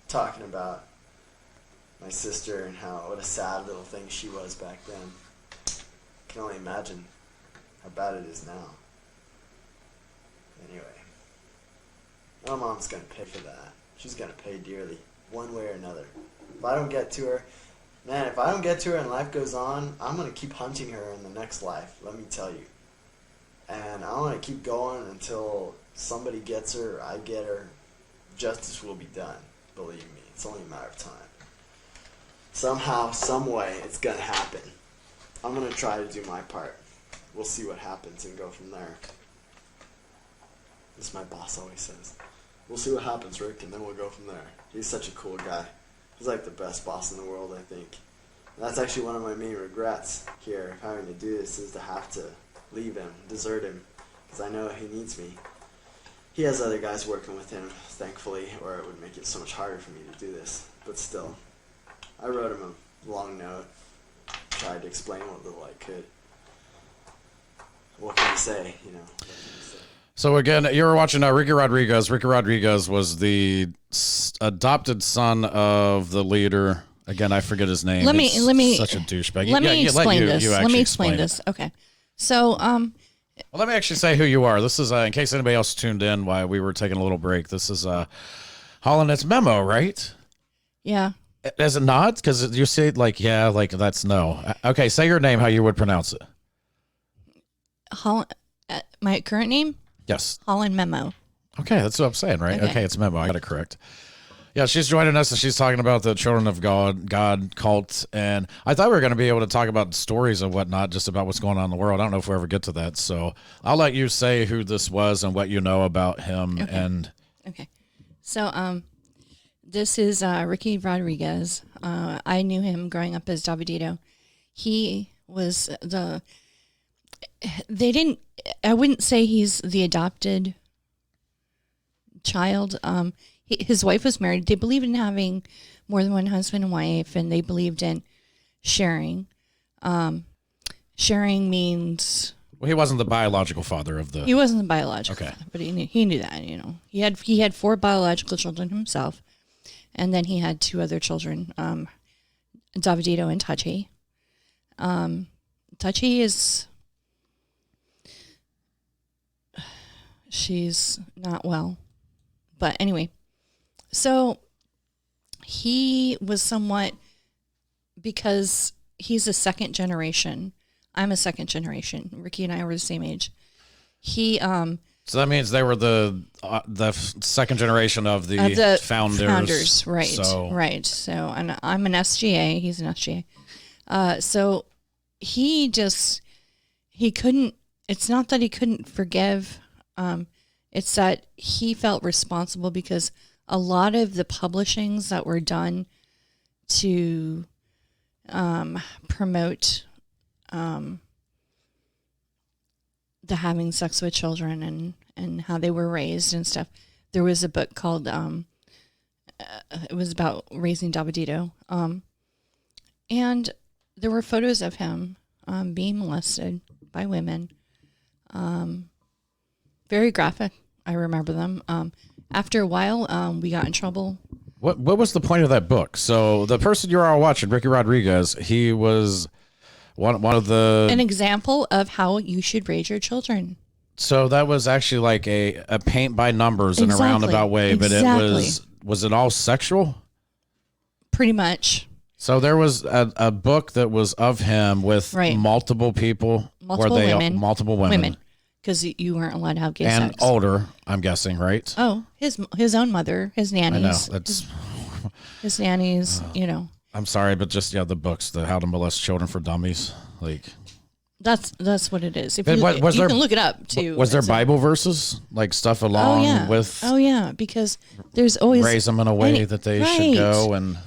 S10: Talking about my sister and what a sad little thing she was back then. I can only imagine how bad it is now. Anyway. My mom's going to pay for that. She's going to pay dearly, one way or another. If I don't get to her, and life goes on, I'm going to keep hunting her in the next life, let me tell you. And I'm going to keep going until somebody gets her, I get her. Justice will be done, believe me. It's only a matter of time. Somehow, some way, it's going to happen. I'm going to try to do my part. We'll see what happens and go from there. This my boss always says. We'll see what happens, Rick, and then we'll go from there. He's such a cool guy. He's like the best boss in the world, I think. And that's actually one of my main regrets here, having to do this, is to have to leave him, desert him, because I know he needs me. He has other guys working with him, thankfully, or it would make it so much harder for me to do this. But still, I wrote him a long note, tried to explain what little I could. What can you say, What can you say?
S1: So again, you're watching Ricky Rodriguez. Ricky Rodriguez was the adopted son of the leader. Again, I forget his name.
S6: Let me
S1: such a douchebag.
S6: Let me explain this. Okay. So,
S1: well, let me actually say who you are. This is in case anybody else tuned in while we were taking a little break. This is Holland. It's Memo, right?
S6: Yeah.
S1: Is it not? Because you say that's no. Okay, say your name how you would pronounce it.
S6: Holland. My current name.
S1: Yes.
S6: Holland Memo.
S1: Okay, that's what I'm saying, right? Okay, it's Memo. I got it correct. Yeah, she's joining us, and she's talking about the Children of God cult. And I thought we were going to be able to talk about stories and whatnot, just about what's going on in the world. I don't know if we ever get to that. So I'll let you say who this was and what you know about him.
S6: Okay. So this is Ricky Rodriguez. I knew him growing up as Davidito. He was I wouldn't say he's the adopted child. His wife was married. They believed in having more than one husband and wife, and they believed in sharing. Sharing means...
S1: Well, he wasn't the biological father of the...
S6: He wasn't the biological father, but he knew that, He had 4 biological children himself, and then he had 2 other children, Davidito and Tachi. Tachi is... She's not well. But anyway, so he was somewhat, because he's a second generation. I'm a second generation. Ricky and I were the same age.
S1: So that means they were the second generation of the founders.
S6: Right. So. Right. So, and I'm an SGA. He's an SGA. So he couldn't, it's not that he couldn't forgive. It's that he felt responsible because a lot of the publishings that were done to promote the having sex with children and how they were raised and stuff. There was a book called, it was about raising Davidito. And there were photos of him being molested by women. Very graphic. I remember them. After a while, we got in trouble.
S1: What was the point of that book? So the person you're all watching, Ricky Rodriguez, he was one of the
S6: An example of how you should raise your children.
S1: So that was actually like a paint by numbers in a roundabout way, but it was it all sexual?
S6: Pretty much.
S1: So there was a book that was of him with multiple people, multiple women.
S6: Because you weren't allowed to have gay
S1: and
S6: sex.
S1: older, I'm guessing, right?
S6: Oh, his own mother, his nannies.
S1: I know that's
S6: his nannies.
S1: I'm sorry, but just the books, the How to Molest Children for Dummies, like
S6: that's what it is. If
S1: But
S6: you,
S1: was
S6: you
S1: there-
S6: can look it up too.
S1: Was there
S6: It's
S1: Bible verses like stuff along with
S6: because there's always
S1: raise them in a way that they should go and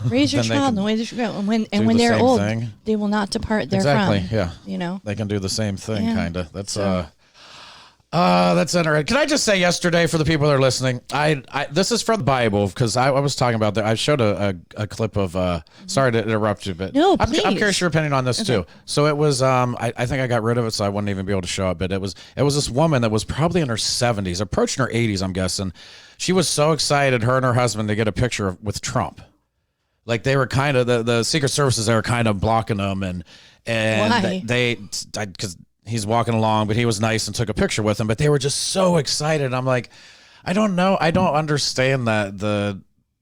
S6: raise your
S1: then they
S6: child in
S1: can
S6: the way they should go, and
S1: do
S6: when
S1: the
S6: they're
S1: same
S6: old,
S1: thing.
S6: they will not depart
S1: Exactly.
S6: therefrom.
S1: Yeah. They can do the same thing,
S6: Yeah.
S1: kind of. That's
S6: So-
S1: that's interesting. Can I just say yesterday for the people that are listening, I this is from the Bible because I was talking about that. I showed a clip of sorry to interrupt you, but
S6: No,
S1: I'm
S6: please.
S1: curious your opinion on this too. So it was I think I got rid of it so I wouldn't even be able to show it, but it was this woman that was probably in her 70s, approaching her 80s, I'm guessing. She was so excited, her and her husband, to get a picture with Trump. Like they were kind of the Secret Services, they were kind of blocking them and
S6: Why?
S1: they because he's walking along, but he was nice and took a picture with him. But they were just so excited. I'm like, I don't know. I don't understand that.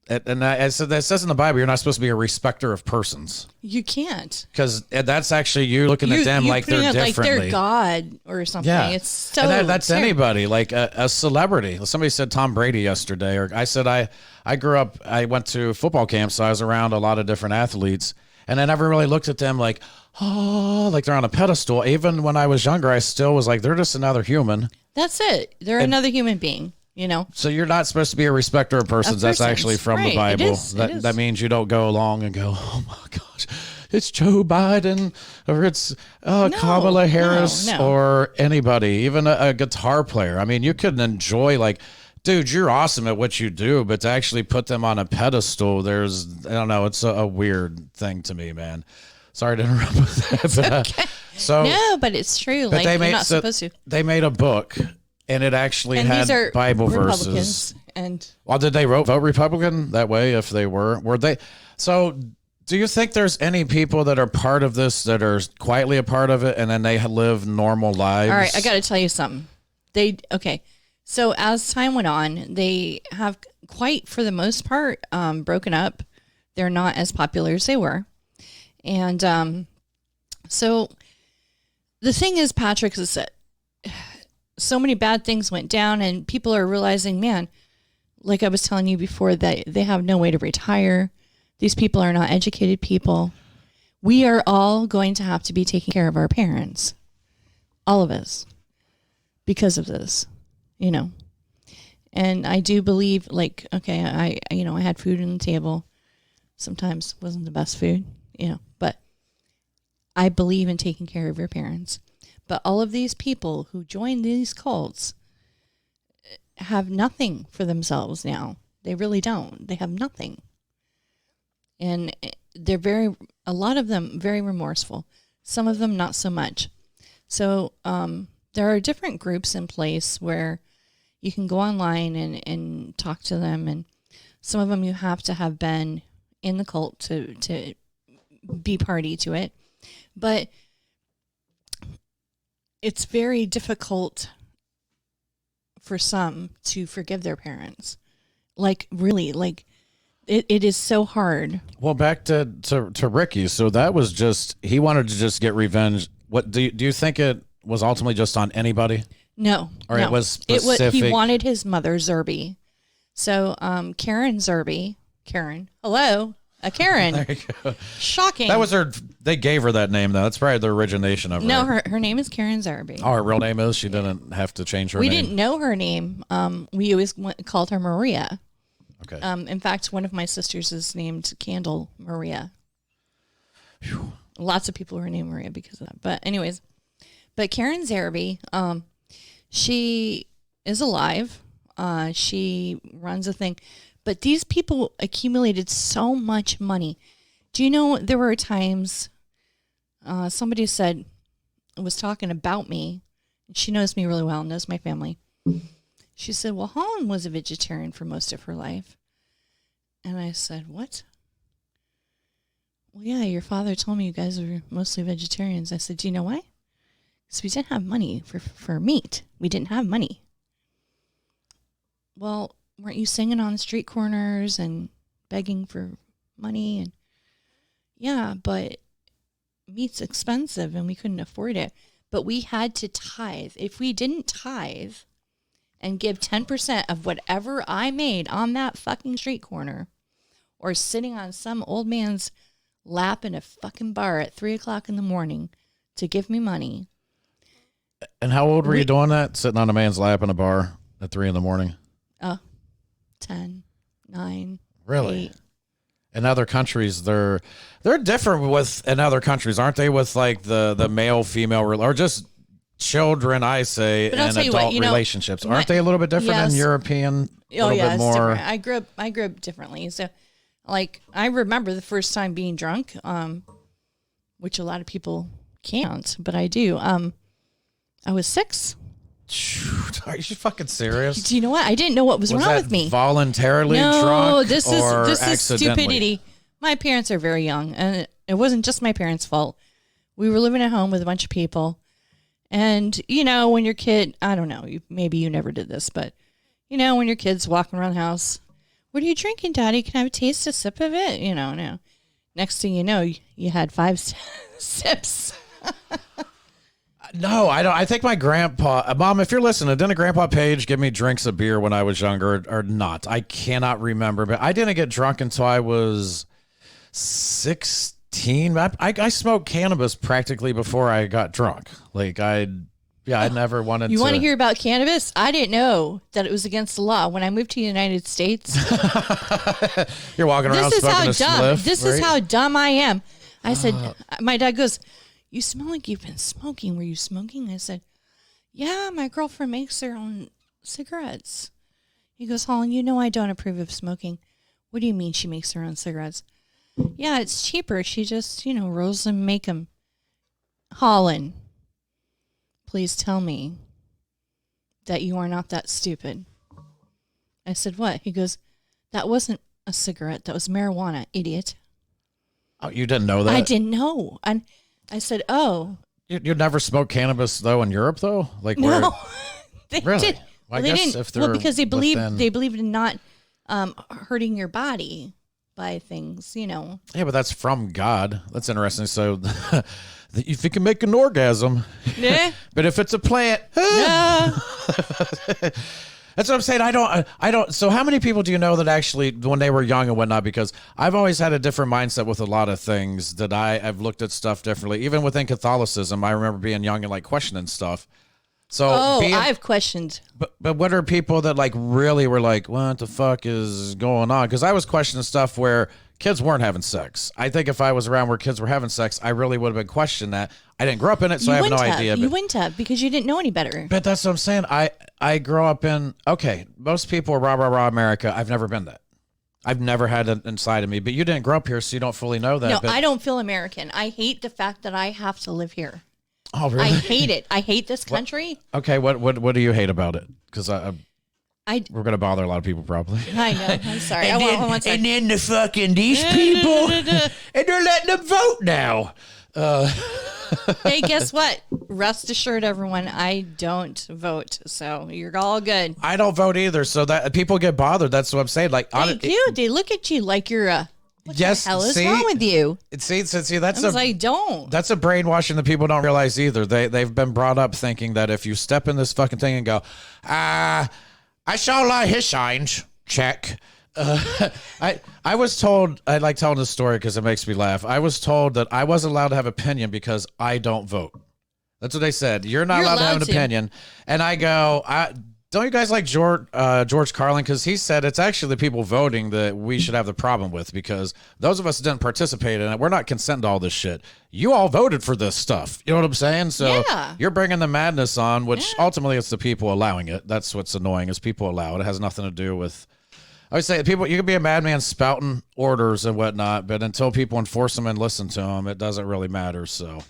S1: I said that says in the Bible, you're not supposed to be a respecter of persons.
S6: You can't.
S1: Because that's actually you looking at them like they're
S6: putting it
S1: differently.
S6: like they're God or something.
S1: Yeah,
S6: It's so
S1: and that's
S6: terrible.
S1: anybody, like a celebrity. Somebody said Tom Brady yesterday, or I said I grew up. I went to football camp, so I was around a lot of different athletes, and I never really looked at them like, oh, like they're on a pedestal. Even when I was younger, I still was like, they're just another human.
S6: That's it. They're another human being.
S1: So you're not supposed to be a respecter of persons. That's actually from the
S6: Right. It
S1: Bible.
S6: is. It is.
S1: That means you don't go along and go, oh my gosh, it's Joe Biden or it's Kamala Harris
S6: no.
S1: or anybody, even a guitar player. I mean, you couldn't enjoy like, dude, you're awesome at what you do, but to actually put them on a pedestal, I don't know, it's a weird thing to me, man. Sorry to interrupt with that. But,
S6: Okay.
S1: So
S6: No, but it's true.
S1: but
S6: Like you're not supposed to.
S1: They made a book, and it actually
S6: And
S1: had
S6: these are
S1: Bible
S6: Republicans.
S1: verses.
S6: And
S1: Well, did they vote Republican that way? If they were they? So, do you think there's any people that are part of this that are quietly a part of it, and then they live normal lives?
S6: all right, I got to tell you something. So as time went on, they have quite, for the most part, broken up. They're not as popular as they were, and so the thing is, Patrick, is that so many bad things went down, and people are realizing, man, like I was telling you before, that they have no way to retire. These people are not educated people. We are all going to have to be taking care of our parents, all of us, because of this, And I do believe, like, okay, I had food on the table. Sometimes wasn't the best food, but I believe in taking care of your parents. But all of these people who join these cults have nothing for themselves now. They really don't. They have nothing. And they're a lot of them very remorseful. Some of them not so much. So there are different groups in place where you can go online and talk to them. And some of them you have to have been in the cult to be party to it. But it's very difficult for some to forgive their parents. Like, really, like, it is so hard.
S1: Well, back to Ricky. So that was just, he wanted to just get revenge. What do you think it was ultimately just on anybody?
S6: No.
S1: Or
S6: no.
S1: it was specific?
S6: He wanted his mother, Zerby. So Karen Zerby. Karen. Hello. A Karen.
S1: There you go.
S6: Shocking.
S1: That was her, they gave her that name though. That's probably the origination of her.
S6: No, her name is Karen Zerby.
S1: Oh, her real name is? She didn't have to change her
S6: We
S1: name?
S6: didn't know her name. We always called her Maria.
S1: Okay.
S6: In fact, one of my sisters is named Candle Maria. Lots of people were named Maria because of that. But anyways, Karen Zerby, she is alive. She runs a thing. But these people accumulated so much money. Do you know there were times somebody was talking about me. She knows me really well, knows my family. She said, well, Holland was a vegetarian for most of her life. And I said, what? Well, yeah, your father told me you guys were mostly vegetarians. I said, do you know why? Because we didn't have money for meat. We didn't have money. Well, weren't you singing on street corners and begging for money? And yeah, but meat's expensive and we couldn't afford it. But we had to tithe. If we didn't tithe and give 10% of whatever I made on that fucking street corner or sitting on some old man's lap in a fucking bar at 3 o'clock in the morning to give me money.
S1: And how old were you doing that? Sitting on a man's lap in a bar at 3 in the morning?
S6: 10, 9,
S1: Really?
S6: 8.
S1: In other countries, they're different in other countries, aren't they? With like the male, female, or just children, I say,
S6: But I'll
S1: and
S6: tell you
S1: adult
S6: what, you know,
S1: relationships. Aren't they a little bit different
S6: yes.
S1: in European?
S6: Oh yeah,
S1: bit
S6: it's
S1: more.
S6: different. I grew up differently. So, like, I remember the first time being drunk, which a lot of people can't, but I do. I was 6.
S1: Are you fucking serious?
S6: Do you know what? I didn't know what was wrong
S1: that
S6: with me.
S1: Voluntarily
S6: No,
S1: drunk?
S6: this
S1: or
S6: is
S1: accidentally?
S6: stupidity. My parents are very young, and it wasn't just my parents' fault. We were living at home with a bunch of people, and you know, when your kid, I don't know, maybe you never did this, but you know, when your kid's walking around the house, what are you drinking, Daddy? Can I have a taste, a sip of it? You know, no. Next thing you know, you had 5 sips.
S1: No, I don't. I think my grandpa, Mom, if you're listening, didn't Grandpa Page give me drinks of beer when I was younger or not? I cannot remember, but I didn't get drunk until I was 16. I smoked cannabis practically before I got drunk. Like I never wanted to.
S6: You want to hear about cannabis? I didn't know that it was against the law. When I moved to the United States,
S1: You're walking around
S6: this is
S1: smoking
S6: how
S1: a
S6: dumb.
S1: spliff,
S6: This
S1: right?
S6: is how dumb I am. I said, my dad goes, you smell like you've been smoking. Were you smoking? I said, yeah, my girlfriend makes her own cigarettes. He goes, Holland, you know I don't approve of smoking. What do you mean she makes her own cigarettes? Yeah, it's cheaper. She just, rolls them and make them. Holland, please tell me that you are not that stupid. I said, what? He goes, that wasn't a cigarette. That was marijuana, idiot.
S1: Oh, you didn't know that?
S6: I didn't know. And I said, oh.
S1: You never smoked cannabis though in Europe though? Like where?
S6: No. They
S1: Really?
S6: did.
S1: Well, I
S6: they
S1: guess
S6: didn't.
S1: if they're
S6: because they believe
S1: within-
S6: they believed in not hurting your body by things,
S1: Yeah, but that's from God. That's interesting. So if you can make an orgasm,
S6: Yeah.
S1: but if it's a plant, that's what I'm saying. I don't. So how many people do you know that actually, when they were young and whatnot, because I've always had a different mindset with a lot of things that I've looked at stuff differently. Even within Catholicism, I remember being young and like questioning stuff. So
S6: I've questioned.
S1: But what are people that like really were like, what the fuck is going on? Because I was questioning stuff where kids weren't having sex. I think if I was around where kids were having sex, I really would have been questioning that. I didn't grow up in it, so I have no idea.
S6: You wouldn't have because you didn't know any better.
S1: But that's what I'm saying. I grew up in, okay, most people are rah, rah, rah, America. I've never been that. I've never had it inside of me. But you didn't grow up here, so you don't fully know that.
S6: No,
S1: but,
S6: I don't feel American. I hate the fact that I have to live here.
S1: Oh, really?
S6: I hate it. I hate this country.
S1: Okay, what do you hate about it? Because
S6: I
S1: we're going to bother a lot of people probably.
S6: I know. I'm sorry.
S1: And then the fucking these people, and they're letting them vote now.
S6: Hey, guess what? Rest assured, everyone, I don't vote, so you're all good.
S1: I don't vote either, so that people get bothered. That's what I'm saying. Like,
S6: They do. They look at you like you're a. What
S1: yes,
S6: the hell is
S1: see,
S6: wrong with you?
S1: See, that's
S6: I was like, don't.
S1: That's a brainwashing that people don't realize either. They've been brought up thinking that if you step in this fucking thing and go, I saw a lot of his signs. Check. I was told, I like telling this story because it makes me laugh. I was told that I wasn't allowed to have an opinion because I don't vote. That's what they said. You're not allowed to have an opinion. And I go, don't you guys like George Carlin? Because he said it's actually the people voting that we should have the problem with, because those of us that didn't participate in it, we're not consenting to all this shit. You all voted for this stuff. You know what I'm saying? So you're bringing the madness on, which ultimately it's the people allowing it. That's what's annoying, is people allow it. It has nothing to do with... I would say people, you can be a madman spouting orders and whatnot, but until people enforce them and listen to them, it doesn't really matter. So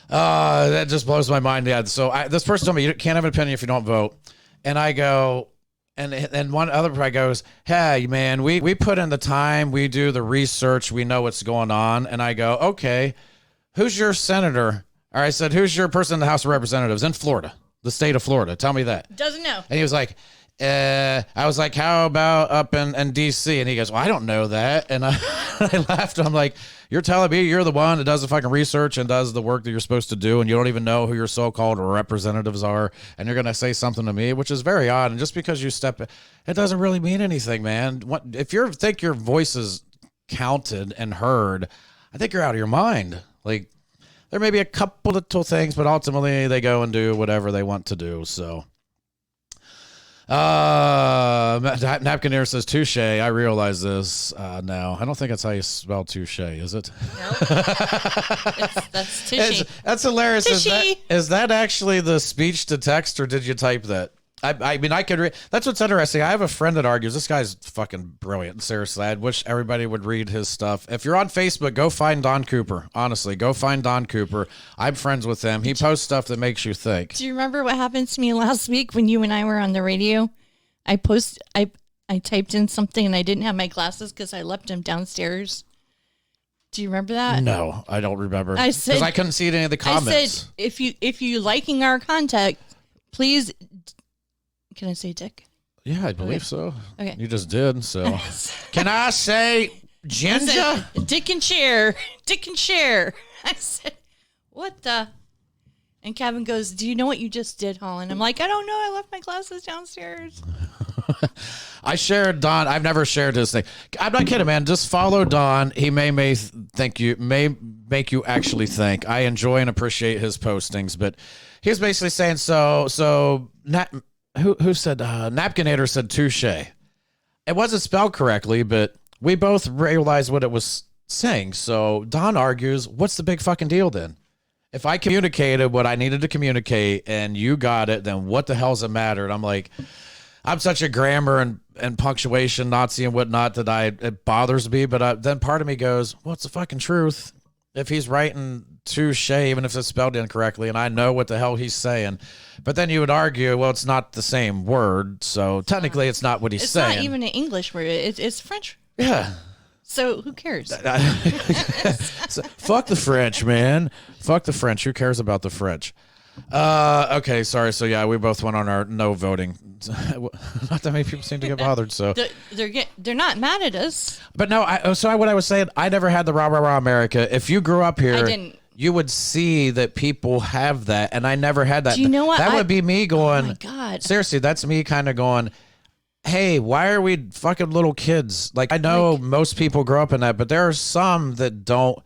S1: that just blows my mind. Yeah. So this person told me you can't have an opinion if you don't vote. And I go, and one other guy goes, hey, man, we put in the time. We do the research. We know what's going on. And I go, okay, who's your senator? Or I said, who's your person in the House of Representatives in Florida, the state of Florida? Tell me that.
S6: Doesn't know.
S1: And he was like, I was like, how about up in D.C.? And he goes, well, I don't know that. And I laughed. I'm like, you're telling me you're the one that does the fucking research and does the work that you're supposed to do, and you don't even know who your so-called representatives are, and you're going to say something to me, which is very odd. And just because you step, it doesn't really mean anything, man. What if you think your voice is counted and heard? I think you're out of your mind. Like, there may be a couple little things, but ultimately they go and do whatever they want to do. So. Napkin Air says touche. I realize this now. I don't think that's how you spell touche, is it?
S6: No. That's tushy.
S1: That's hilarious.
S6: Tushy.
S1: Is that actually the speech to text, or did you type that? I mean, I could read. That's what's interesting. I have a friend that argues. This guy's fucking brilliant. Seriously, I wish everybody would read his stuff. If you're on Facebook, go find Don Cooper. Honestly, go find Don Cooper. I'm friends with him. He posts stuff that makes you think.
S6: Do you remember what happened to me last week when you and I were on the radio? I typed in something and I didn't have my glasses because I left them downstairs. Do you remember that?
S1: No, I don't remember.
S6: I said,
S1: because I couldn't see any of the comments.
S6: I said, if you liking our content, please. Can I say dick?
S1: Yeah, I believe so.
S6: Okay.
S1: You just did, so. Can I say ginger?
S6: I said, dick and share. Dick and share. I said, what the? And Kevin goes, do you know what you just did, Holland? I'm like, I don't know. I left my glasses downstairs.
S1: I shared Don. I've never shared his thing. I'm not kidding, man. Just follow Don. He may make you actually think. I enjoy and appreciate his postings, but he's basically saying who said Napkinator said touche. It wasn't spelled correctly, but we both realized what it was saying. So Don argues, what's the big fucking deal then? If I communicated what I needed to communicate and you got it, then what the hell's it matter? And I'm like, I'm such a grammar and punctuation Nazi and whatnot that it bothers me. But then part of me goes, well, it's the fucking truth. If he's writing touche, even if it's spelled incorrectly, and I know what the hell he's saying. But then you would argue, well, it's not the same word. So technically it's not what he's saying.
S6: It's not even an English word. It's French.
S1: Yeah.
S6: So who cares?
S1: So, fuck the French, man. Fuck the French. Who cares about the French? Okay, sorry. So yeah, we both went on our no voting. Not that many people seem to get bothered. So
S6: they're not mad at us.
S1: But no, what I was saying, I never had the rah rah rah America. If you grew up here,
S6: I didn't.
S1: You would see that people have that, and I never had that.
S6: Do you know what?
S1: That would be me going.
S6: Oh my God.
S1: Seriously, that's me kind of going. Hey, why are we fucking little kids? Like, I know most people grow up in that, but there are some that don't.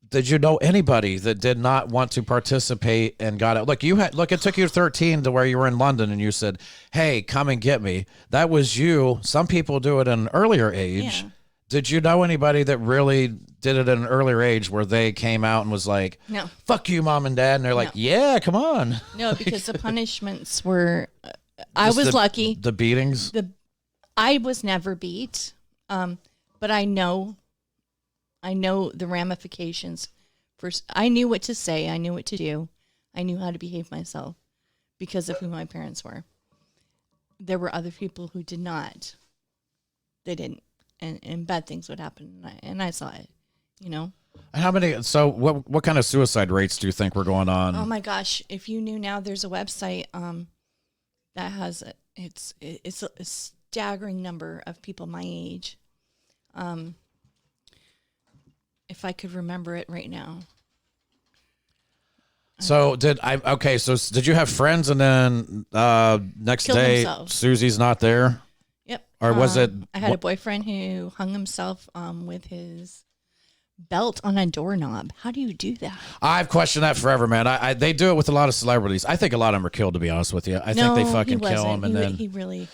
S1: Did you know anybody that did not want to participate and got it? Look, it took you 13 to where you were in London and you said, hey, come and get me. That was you. Some people do it at an earlier age. Yeah. Did you know anybody that really did it at an earlier age where they came out and was like,
S6: no,
S1: fuck you, mom and dad? And they're like, yeah, come on.
S6: No, because the punishments were, I was lucky.
S1: The beatings?
S6: I was never beat, but I know the ramifications. First, I knew what to say. I knew what to do. I knew how to behave myself because of who my parents were. There were other people who did not. They didn't, and bad things would happen, and I saw it. You know.
S1: And how many? So, what kind of suicide rates do you think were going on?
S6: Oh my gosh! If you knew now, there's a website that has it's a staggering number of people my age. If I could remember it right now.
S1: So did you have friends and then next
S6: Killed
S1: day
S6: himself.
S1: Susie's not there?
S6: Yep.
S1: Or was it?
S6: I had a boyfriend who hung himself with his belt on a doorknob. How do you do that?
S1: I've questioned that forever, man. They do it with a lot of celebrities. I think a lot of them are killed, to be honest with you. I think they fucking kill them and then
S6: he really.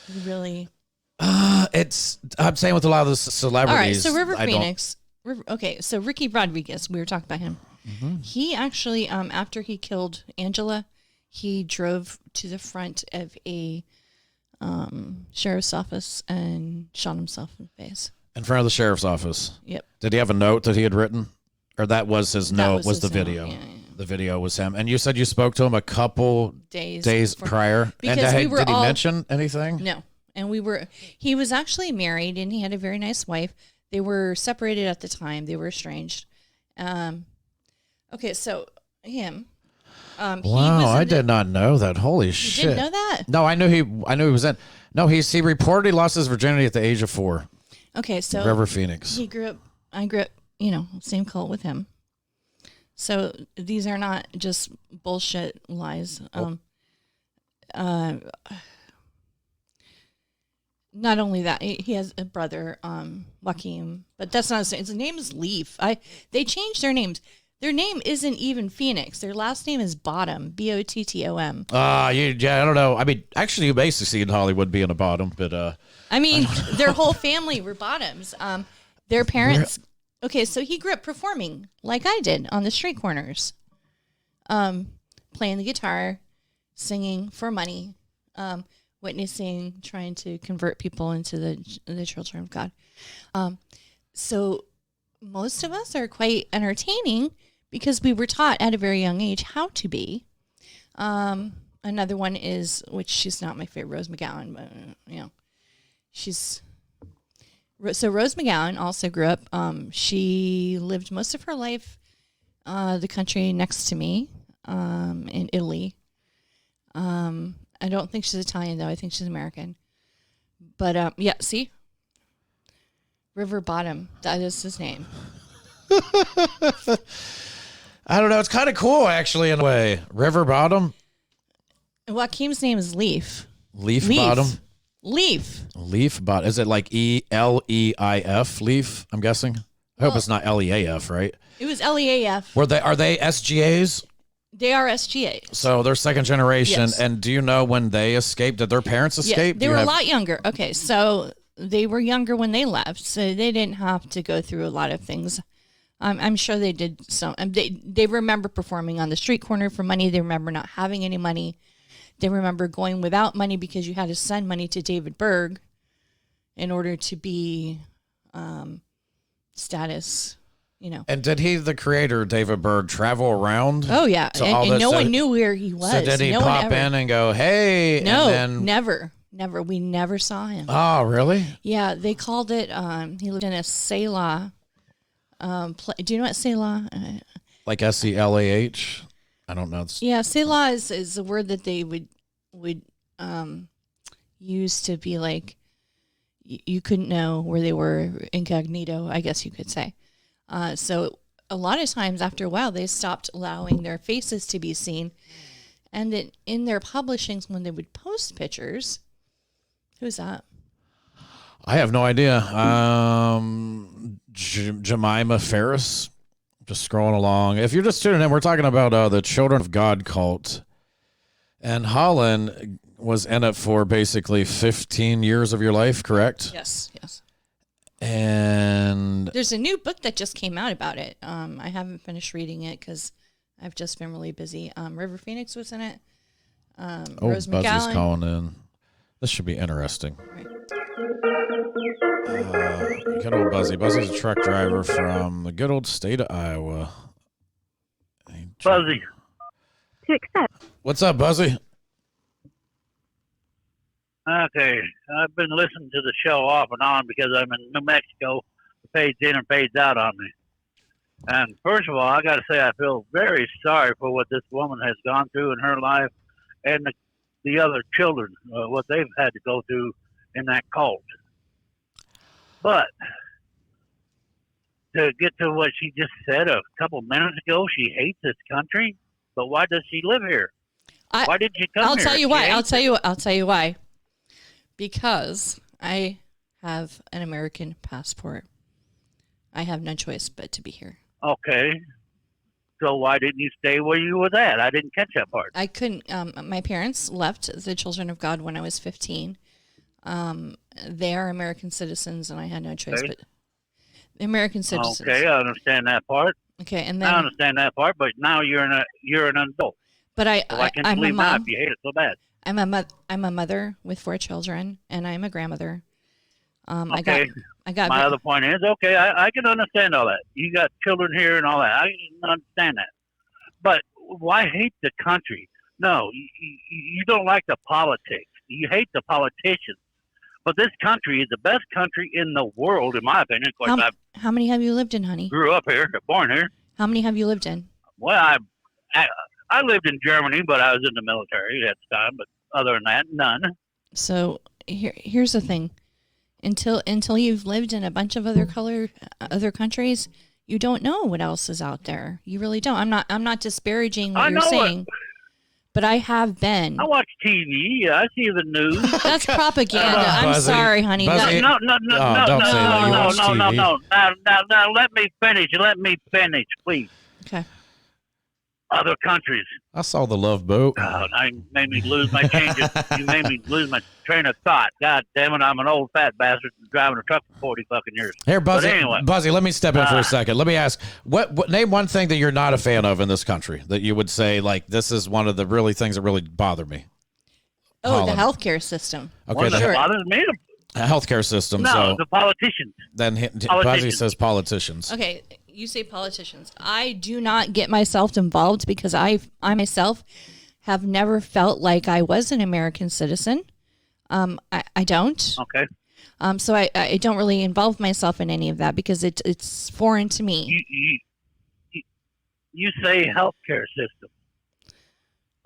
S1: I'm saying with a lot of the celebrities.
S6: All right, so River Phoenix. Okay, so Ricky Rodriguez, we were talking about him.
S1: Mm-hmm.
S6: He actually, after he killed Angela, he drove to the front of a sheriff's office and shot himself in the face.
S1: In front of the sheriff's office?
S6: Yep.
S1: Did he have a note that he had written? Or that was his note, was the video?
S6: Yeah.
S1: the video was him. And you said you spoke to him a couple days prior.
S6: Because
S1: and
S6: we were
S1: did he
S6: all-
S1: mention anything?
S6: No. And he was actually married and he had a very nice wife. They were separated at the time. They were estranged. Okay, so him.
S1: Wow, I did not know that. Holy shit!
S6: You didn't know that?
S1: No, I knew he was in. No, he reportedly lost his virginity at the age of 4.
S6: Okay, so
S1: River Phoenix.
S6: I grew up, same cult with him. So these are not just bullshit lies. Not only that, he has a brother, Joaquin, but that's not his name is Leaf. They changed their names. Their name isn't even Phoenix. Their last name is Bottom, Bottom.
S1: I don't know. I mean, actually, you basically see in Hollywood being a bottom, but
S6: I mean, their whole family were bottoms. Their parents. Okay, so he grew up performing like I did on the street corners, playing the guitar, singing for money, witnessing, trying to convert people into the children of God. So most of us are quite entertaining because we were taught at a very young age how to be. Another one is, which she's not my favorite, Rose McGowan, but she's. So Rose McGowan also grew up. She lived most of her life, the country next to me, in Italy. I don't think she's Italian though. I think she's American. But yeah, see, River Bottom. That is his name.
S1: I don't know. It's kind of cool, actually, in a way. River Bottom.
S6: Joaquin's name is Leaf.
S1: Leaf Bottom.
S6: Leaf
S1: Bottom. Is it like Leif? Leaf. I'm guessing. I hope it's not Leaf, right?
S6: It was Leaf.
S1: Are they SGAs?
S6: They are SGAs.
S1: So they're second generation.
S6: Yes.
S1: And do you know when they escaped? Did their parents escape?
S6: Yeah, they were a lot younger. Okay, so they were younger when they left, so they didn't have to go through a lot of things. I'm sure they did some. They remember performing on the street corner for money. They remember not having any money. They remember going without money because you had to send money to David Berg in order to be status,
S1: And did the creator, David Berg, travel around?
S6: Oh, yeah. And no one knew where he was.
S1: So did he
S6: no
S1: pop in and go, hey?
S6: No,
S1: and then...
S6: never. We never saw him.
S1: Oh, really?
S6: Yeah, they called it, he lived in a Selah. Do you know what Selah?
S1: Like Selah? I don't know.
S6: Yeah, Selah is a word that they would use to be like, you couldn't know where they were, incognito, I guess you could say. So a lot of times after a while, they stopped allowing their faces to be seen. And then in their publishings, when they would post pictures, who's that?
S1: I have no idea. Jemima Ferris. Just scrolling along. If you're just tuning in, we're talking about the Children of God cult. And Holland was in it for basically 15 years of your life, correct?
S6: Yes.
S1: And
S6: there's a new book that just came out about it. I haven't finished reading it because I've just been really busy. River Phoenix was in it. Rose
S1: Buzzy's
S6: McGowan.
S1: calling in. This should be interesting.
S6: Right.
S1: Good old Buzzy. Buzzy's a truck driver from the good old state of Iowa.
S12: Buzzy.
S1: What's up, Buzzy?
S12: Okay, I've been listening to the show off and on because I'm in New Mexico. It fades in and fades out on me. And first of all, I got to say I feel very sorry for what this woman has gone through in her life and the other children, what they've had to go through in that cult. But to get to what she just said a couple minutes ago, she hates this country. But why does she live here? Why did she come here?
S6: I'll tell you why.
S12: She
S6: I'll
S12: hates
S6: tell you why. Because I have an American passport. I have no choice but to be here.
S12: Okay. So why didn't you stay where you was at? I didn't catch that part.
S6: I couldn't. My parents left the Children of God when I was 15. They are American citizens, and I had no choice but American citizens.
S12: Okay, I understand that part.
S6: Okay, and then
S12: I understand that part, but now you're an adult.
S6: But
S12: so I can't
S6: I'm
S12: believe
S6: a
S12: now
S6: mom.
S12: if you hate it so bad.
S6: I'm a mother with 4 children, and I'm a grandmother.
S12: Okay.
S6: I got.
S12: My other point is, okay, I can understand all that. You got children here and all that. I can understand that. But why hate the country? No, you don't like the politics. You hate the politicians. But this country is the best country in the world, in my opinion. Of course,
S6: How many have you lived in, honey?
S12: grew up here, born here.
S6: How many have you lived in?
S12: Well, I lived in Germany, but I was in the military at the time. But other than that, none.
S6: So here's the thing: until you've lived in a bunch of other countries, you don't know what else is out there. You really don't. I'm not disparaging what you're saying, but I have been.
S12: I watch TV. I see the news.
S6: That's propaganda. I'm sorry, honey.
S12: No. Now, let me finish. Let me finish, please.
S6: Okay.
S12: Other countries.
S1: I saw The Love Boat.
S12: I made me lose my you made me lose my train of thought. God damn it, I'm an old fat bastard driving a truck for 40 fucking years.
S1: Here, Buzzy,
S12: But anyway,
S1: Buzzy, let me step in for a second. Let me ask, what name one thing that you're not a fan of in this country that you would say, like, this is one of the really things that really bother me?
S6: Oh,
S1: Holland.
S6: the healthcare system.
S1: Okay,
S12: that bothers me.
S1: The healthcare system.
S12: No,
S1: so
S12: the politicians.
S1: Then Buzzy says politicians.
S6: Okay, you say politicians. I do not get myself involved because I myself have never felt like I was an American citizen. I don't.
S12: Okay.
S6: So I don't really involve myself in any of that because it's foreign to me.
S12: You say healthcare system.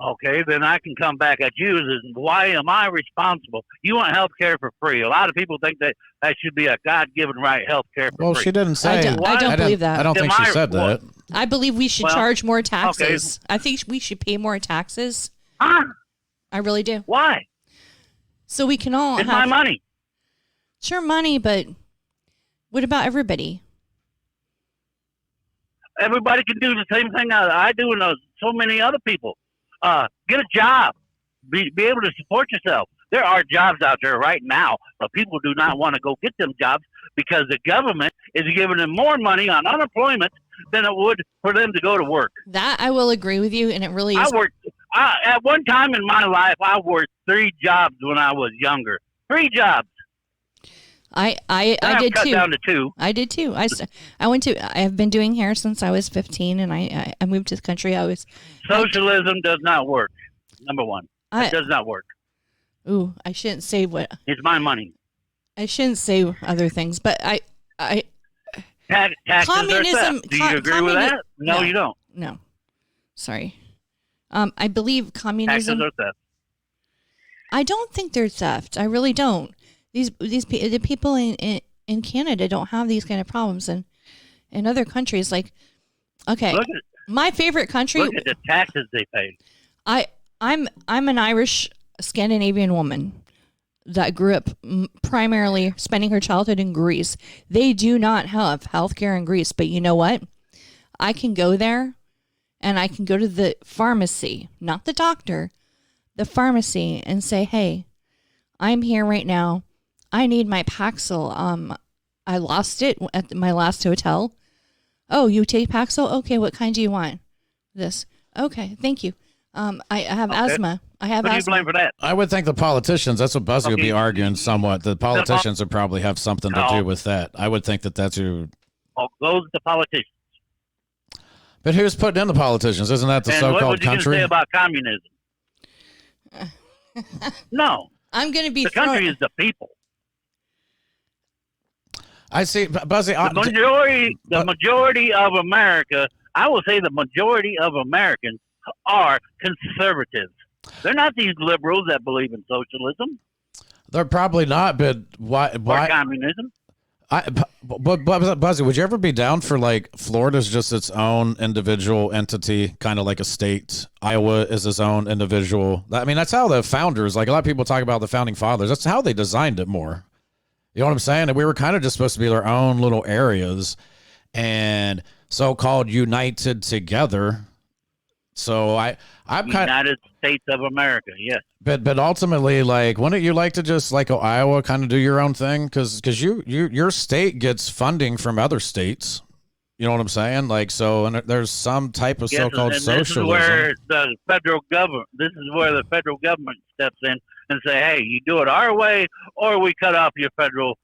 S12: Okay, then I can come back at you. Why am I responsible? You want health care for free. A lot of people think that should be a God-given right, health care for free.
S1: Well, she didn't say.
S6: I don't believe that.
S1: I don't think she said that.
S6: I believe we should charge more taxes. Okay. I think we should pay more taxes.
S12: Huh?
S6: I really do.
S12: Why?
S6: So we can all
S12: It's my money.
S6: Sure, money, but what about everybody?
S12: Everybody can do the same thing I do and so many other people. Get a job. Be able to support yourself. There are jobs out there right now, but people do not want to go get them jobs because the government is giving them more money on unemployment than it would for them to go to work.
S6: That I will agree with you, and it really is.
S12: At one time in my life, I worked 3 jobs when I was younger. 3 jobs.
S6: I did
S12: cut
S6: too.
S12: Down to 2.
S6: I did too. I have been doing hair since I was 15, and I moved to the country.
S12: Socialism does not work. Number one, it does not work.
S6: Ooh, I shouldn't say what.
S12: It's my money.
S6: I shouldn't say other things, but
S12: taxes
S6: communism.
S12: Are theft. Do you agree with that? No, you don't.
S6: No, sorry. I believe communism.
S12: Taxes are theft.
S6: I don't think they're theft. I really don't. The people in Canada don't have these kind of problems, and in other countries, like, okay, my favorite country.
S12: Look at the taxes they pay.
S6: I'm an Irish Scandinavian woman that grew up primarily spending her childhood in Greece. They do not have healthcare in Greece, but you know what? I can go there, and I can go to the pharmacy, not the doctor, the pharmacy, and say, "Hey, I'm here right now. I need my Paxil. I lost it at my last hotel." "Oh, you take Paxil? Okay, what kind do you want?" "This." "Okay, thank you. I have asthma. I have asthma."
S12: Who do you blame for that?
S1: I would think the politicians, that's what Buzzy would be arguing somewhat. The politicians would probably have something to do with that. I would think that's who.
S12: Oh, those the politicians.
S1: But who's putting in the politicians? Isn't that the so-called
S12: country? What would you say about communism? No.
S6: I'm going to be
S12: the country is the people.
S1: I see, Buzzy.
S12: The majority of America, I will say the majority of Americans are conservatives. They're not these liberals that believe in socialism.
S1: They're probably not, but why?
S12: Or communism.
S1: But Buzzy, would you ever be down for, like, Florida's just its own individual entity, kind of like a state? Iowa is its own individual. I mean, that's how the founders, like, a lot of people talk about the founding fathers. That's how they designed it more. You know what I'm saying? And we were kind of just supposed to be their own little areas and so-called united together. So I'm kind of
S12: United States of America, yes.
S1: But ultimately, like, wouldn't you like to just, like, Iowa, kind of do your own thing? Because your state gets funding from other states. You know what I'm saying? Like, so, and there's some type of so-called socialism.
S12: This is where the federal government steps in and say, "Hey, you do it our way, or we cut off your federal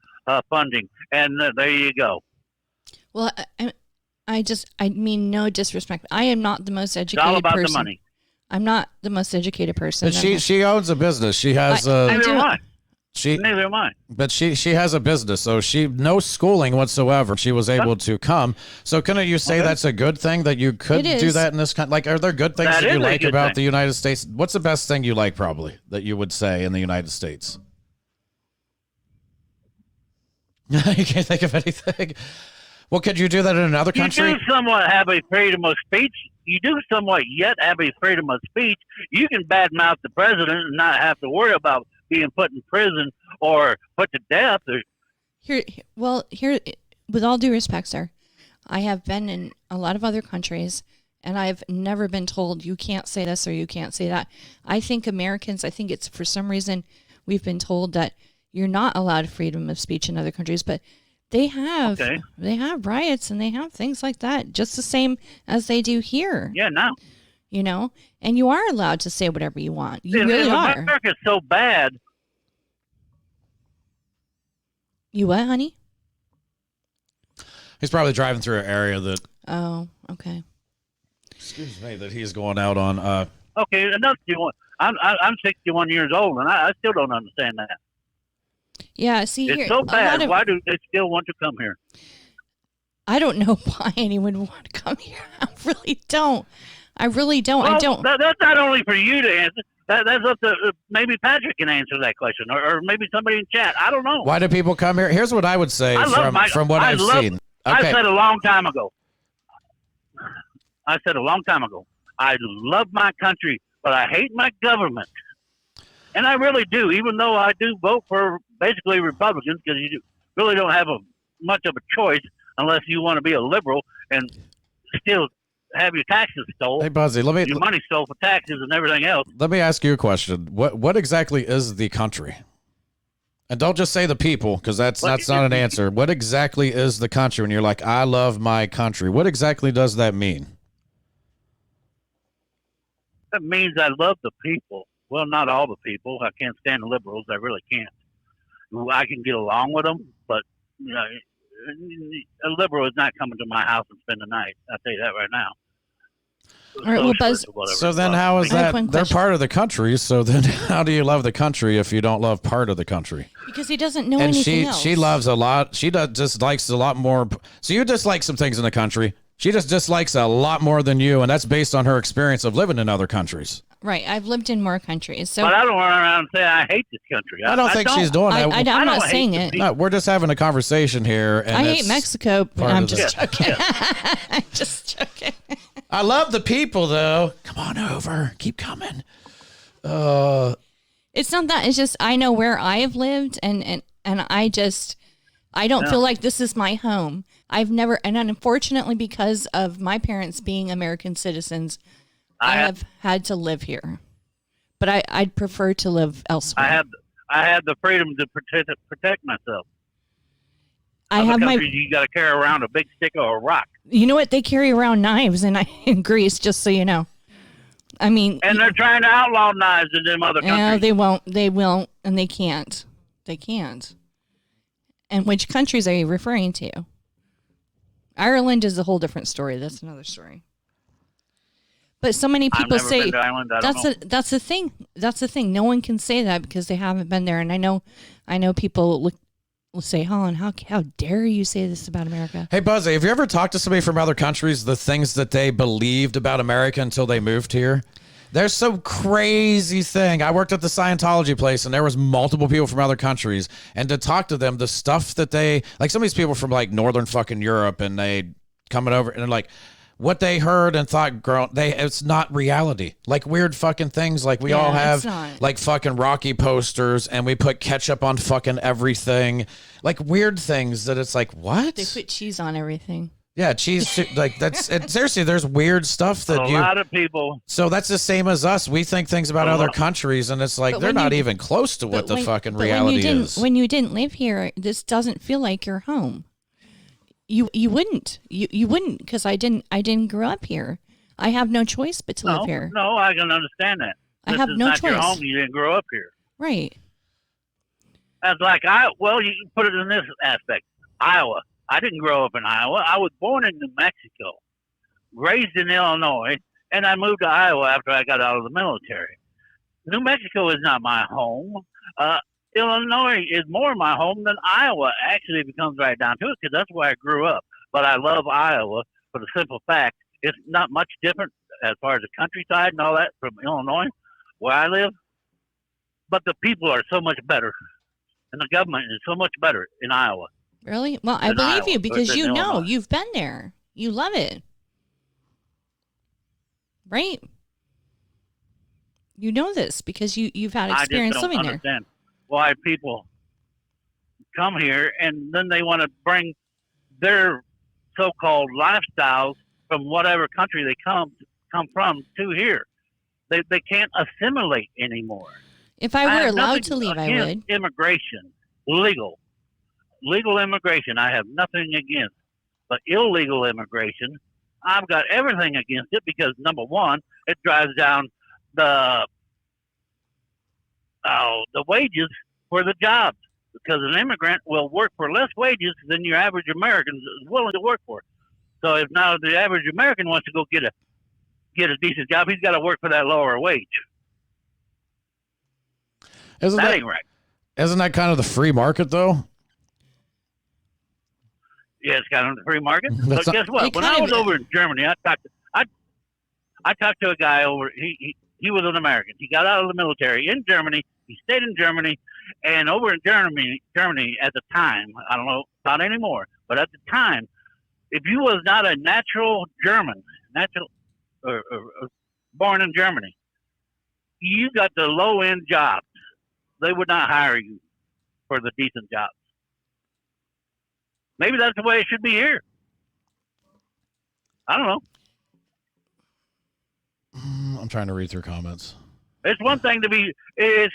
S12: funding," and there you go.
S6: Well, I mean, no disrespect. I am not the most
S12: It's all
S6: educated
S12: about
S6: person.
S12: the money.
S6: I'm not the most educated person.
S1: But she owns a business. She has
S12: Neither am I.
S1: she
S12: Neither am I.
S1: but she has a business, so she no schooling whatsoever. She was able to come. So couldn't you say that's a good thing that you could
S6: It
S1: do
S6: is.
S1: that in this country? Like, are there good things
S12: That
S1: that you
S12: is a
S1: like
S12: good
S1: about
S12: thing.
S1: the United States? What's the best thing you like, probably, that you would say in the United States? You can't think of anything. Well, could you do that in another country?
S12: You do somewhat have a freedom of speech. You do somewhat yet have a freedom of speech. You can badmouth the president and not have to worry about being put in prison or put to death.
S6: Here, with all due respect, sir, I have been in a lot of other countries, and I've never been told you can't say this or you can't say that. I think Americans, it's for some reason we've been told that you're not allowed freedom of speech in other countries, but they have riots and they have things like that, just the same as they do here.
S12: Yeah, no.
S6: You know, and you are allowed to say whatever you want. You
S12: If
S6: really are.
S12: America's so bad.
S6: You what, honey?
S1: He's probably driving through an area that.
S6: Oh, okay.
S1: Excuse me, that he's going out on.
S12: Okay, another 61. I'm 61 years old, and I still don't understand that.
S6: Yeah, see,
S12: It's
S6: here,
S12: so
S6: a
S12: bad.
S6: lot of-
S12: Why do they still want to come here?
S6: I don't know why anyone would want to come here. I really don't. I
S12: Well,
S6: I don't.
S12: That's not only for you to answer. That's up to maybe Patrick can answer that question, or maybe somebody in chat. I don't know.
S1: Why do people come here? Here's what I would say from what I've seen.
S12: I
S1: Okay.
S12: said a long time ago. I love my country, but I hate my government. And I really do, even though I do vote for basically Republicans, because you really don't have much of a choice unless you want to be a liberal and still have your taxes stolen.
S1: Hey, Buzzy,
S12: your money stole for taxes and everything else.
S1: Let me ask you a question. What exactly is the country? And don't just say the people, because that's not an answer. What exactly is the country when you're like, I love my country? What exactly does that mean?
S12: That means I love the people. Well, not all the people. I can't stand the liberals. I really can't. I can get along with them, but you know, a liberal is not coming to my house and spend the night. I'll tell you that right now.
S6: All right, well, Buzz.
S1: So then how is that? They're part of the country, so then how do you love the country if you don't love part of the country?
S6: Because he doesn't know
S1: And
S6: anything else.
S1: she loves a lot. She just likes a lot more. So you dislike some things in the country. She just dislikes a lot more than you, and that's based on her experience of living in other countries.
S6: Right, I've lived in more countries, so
S12: But I don't run around and say I hate this country.
S1: I don't think she's doing that.
S6: I'm not saying it.
S1: No, we're just having a conversation here. And
S6: I hate
S1: it's
S6: Mexico, but
S1: part
S6: I'm
S1: of the-
S6: just joking. I'm just joking.
S1: I love the people, though. Come on over. Keep coming.
S6: It's not that. It's just I know where I have lived, and I don't
S12: Yeah.
S6: feel like this is my home. I've never, and unfortunately, because of my parents being American citizens, I have had to live here. But I'd prefer to live elsewhere.
S12: I have the freedom to protect myself.
S6: I
S12: Other
S6: have my.
S12: countries, you got to carry around a big stick or a rock,
S6: You know what? They carry around knives in Greece, just so you know. I mean,
S12: and they're trying to outlaw knives in them other countries.
S6: no, they won't. They won't, and they can't. They can't. And which countries are you referring to? Ireland is a whole different story. That's another story. But so many
S12: I've
S6: people
S12: never
S6: say
S12: been to Ireland. I don't know.
S6: that's the thing. That's the thing. No one can say that because they haven't been there. And I know people will say, "Holland, how dare you say this about America?"
S1: Hey, Buzzy, have you ever talked to somebody from other countries, the things that they believed about America until they moved here? There's some crazy thing. I worked at the Scientology place, and there was multiple people from other countries. And to talk to them, the stuff that they, like some of these people from like northern fucking Europe, and they coming over, and they're like, what they heard and thought, it's not reality. Like weird fucking things. Like we all
S6: it's
S1: have
S6: not.
S1: like fucking Rocky posters, and we put ketchup on fucking everything. Like weird things that it's like, what?
S6: They put cheese on everything.
S1: Yeah, cheese. Like that's seriously. There's weird stuff that
S12: a lot of people.
S1: So that's the same as us. We think things about other countries, and it's like
S6: But
S1: they're
S6: when
S1: not
S6: you-
S1: even close to what the fucking
S6: but
S1: reality is.
S6: When you didn't live here, this doesn't feel like your home. You wouldn't because I didn't grow up here. I have no choice but to live here.
S12: No, I can understand that.
S6: I
S12: This
S6: have
S12: is
S6: no
S12: not your
S6: choice.
S12: home. You didn't grow up here.
S6: Right.
S12: That's like you can put it in this aspect. Iowa. I didn't grow up in Iowa. I was born in New Mexico, raised in Illinois, and I moved to Iowa after I got out of the military. New Mexico is not my home. Illinois is more my home than Iowa. Actually, if it comes right down to it, because that's where I grew up. But I love Iowa for the simple fact it's not much different as far as the countryside and all that from Illinois, where I live. But the people are so much better, and the government is so much better in Iowa.
S6: Really? Well, I believe you because you know you've been there. You love it, right? You know this because you've had experience living there. I just don't understand
S12: why people come here and then they want to bring their so-called lifestyles from whatever country they come from to here. They can't assimilate anymore.
S6: If I were allowed to leave, I would.
S12: Immigration, legal immigration, I have nothing against. But illegal immigration, I've got everything against it because, number one, it drives down the wages for the jobs. Because an immigrant will work for less wages than your average American is willing to work for. So if now the average American wants to go get a decent job, he's got to work for that lower wage.
S1: That
S12: ain't right.
S1: Isn't that kind of the free market, though?
S12: Yeah, it's kind of the free market. But guess what? When I was over in Germany, I talked to a guy over. He was an American. He got out of the military in Germany. He stayed in Germany, and over in Germany at the time, I don't know, not anymore, but at the time, if you was not a natural German, born in Germany, you got the low end jobs. They would not hire you for the decent jobs. Maybe that's the way it should be here. I don't know.
S1: I'm trying to read through comments.
S12: It's one thing to be, it's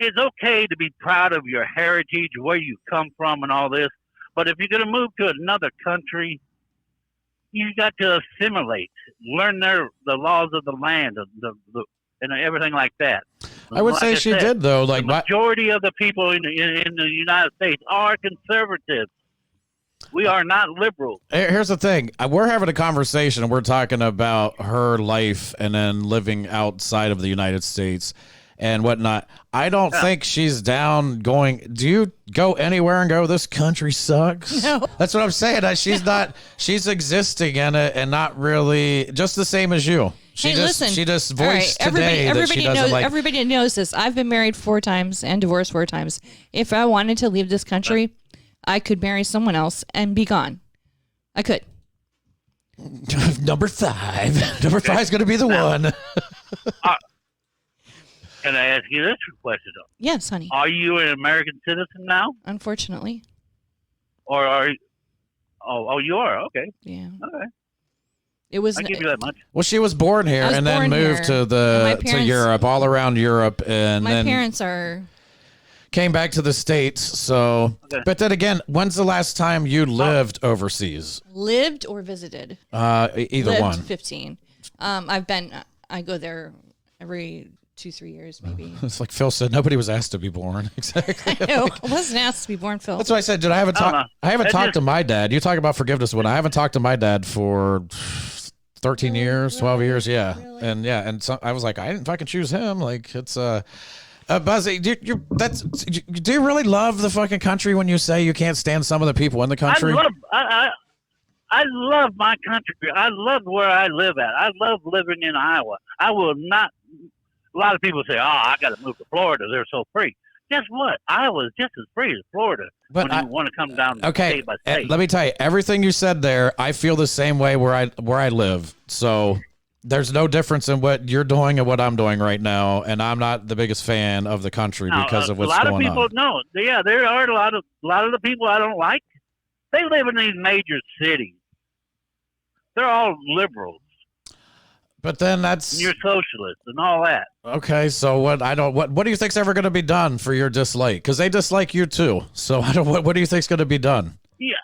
S12: okay to be proud of your heritage, where you come from and all this. But if you're going to move to another country, you got to assimilate, learn the laws of the land, and everything like that.
S1: I would say she did, though. Like
S12: the majority of the people in the United States are conservatives. We are not liberals.
S1: Here's the thing. We're having a conversation, and we're talking about her life and then living outside of the United States and whatnot. I don't think she's down going, do you go anywhere and go, this country sucks?
S6: No.
S1: That's what I'm saying. She's existing in it and not really just the same as you. She just voiced today that she doesn't like.
S6: Everybody knows this. I've been married 4 times and divorced 4 times. If I wanted to leave this country, I could marry someone else and be gone. I could.
S1: Number 5. Number 5 is going to be the one.
S12: Can I ask you this question, though?
S6: Yes, honey.
S12: Are you an American citizen now?
S6: Unfortunately.
S12: Or are you? Oh, you are? Okay.
S6: Yeah.
S12: Okay.
S6: It was.
S12: I give you that much.
S1: Well, she was born here and then moved to Europe, all around Europe, and
S6: my
S1: then
S6: parents
S1: came back to the States. So, but then again, when's the last time you lived overseas?
S6: Lived or visited?
S1: Either
S6: lived
S1: one.
S6: 15. I go there every 2-3 years, maybe.
S1: It's like Phil said, nobody was asked to be born. Exactly.
S6: I know. I wasn't asked to be born, Phil.
S1: That's what I said. Dude, I haven't talked to my dad. You talk about forgiveness when I haven't talked to my dad for 13 years, 12 years. Yeah.
S6: Really?
S1: And so I was like, I didn't fucking choose him. Like, it's Buzzy, do you really love the fucking country when you say you can't stand some of the people in the country?
S12: I love my country. I love where I live at. I love living in Iowa. I will not. A lot of people say, "Oh, I got to move to Florida. They're so free." Guess what? Iowa is just as free as Florida.
S1: But
S12: when you want to come down state by state.
S1: Let me tell you, everything you said there, I feel the same way where I live. So there's no difference in what you're doing and what I'm doing right now, and I'm not the biggest fan of the country because of what's going on.
S12: A lot of people, no, yeah, there are a lot of the people I don't like. They live in these major cities. They're all liberals.
S1: But then that's
S12: you're socialists and all that.
S1: Okay, so what do you think's ever going to be done for your dislike? Because they dislike you too. So what do you think's going to be done?
S12: Yeah,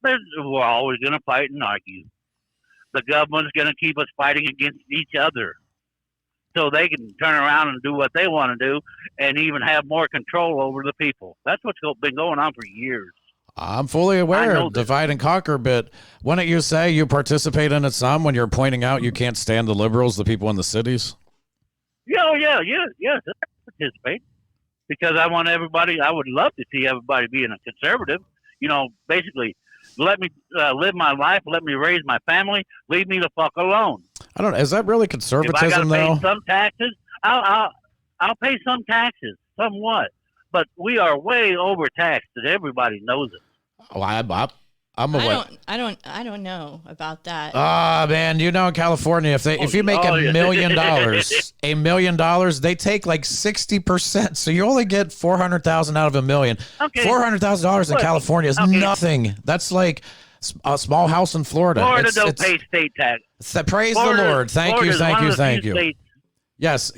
S12: we're always going to fight and argue. The government's going to keep us fighting against each other so they can turn around and do what they want to do and even have more control over the people. That's what's been going on for years.
S1: I'm fully aware of divide and conquer, but wouldn't you say you participate in it some when you're pointing out you can't stand the liberals, the people in the cities?
S12: Yeah, I participate because I want everybody. I would love to see everybody being a conservative. You know, basically, let me live my life, let me raise my family, leave me the fuck alone.
S1: I don't know. Is that really conservatism,
S12: if I gotta
S1: though?
S12: Pay some taxes, I'll pay some taxes, somewhat, but we are way overtaxed, and everybody knows it.
S1: Oh, I'm aware.
S6: I don't know about that.
S1: Man, you know, in California, if you make $1 million, $1 million, they take like 60%. So you only get $400,000 out of $1 million.
S12: Okay.
S1: $400,000 in California is nothing. That's like a small house in Florida.
S12: Florida don't pay state tax.
S1: Praise
S12: Florida,
S1: the Lord. Thank you.
S12: States,
S1: yes.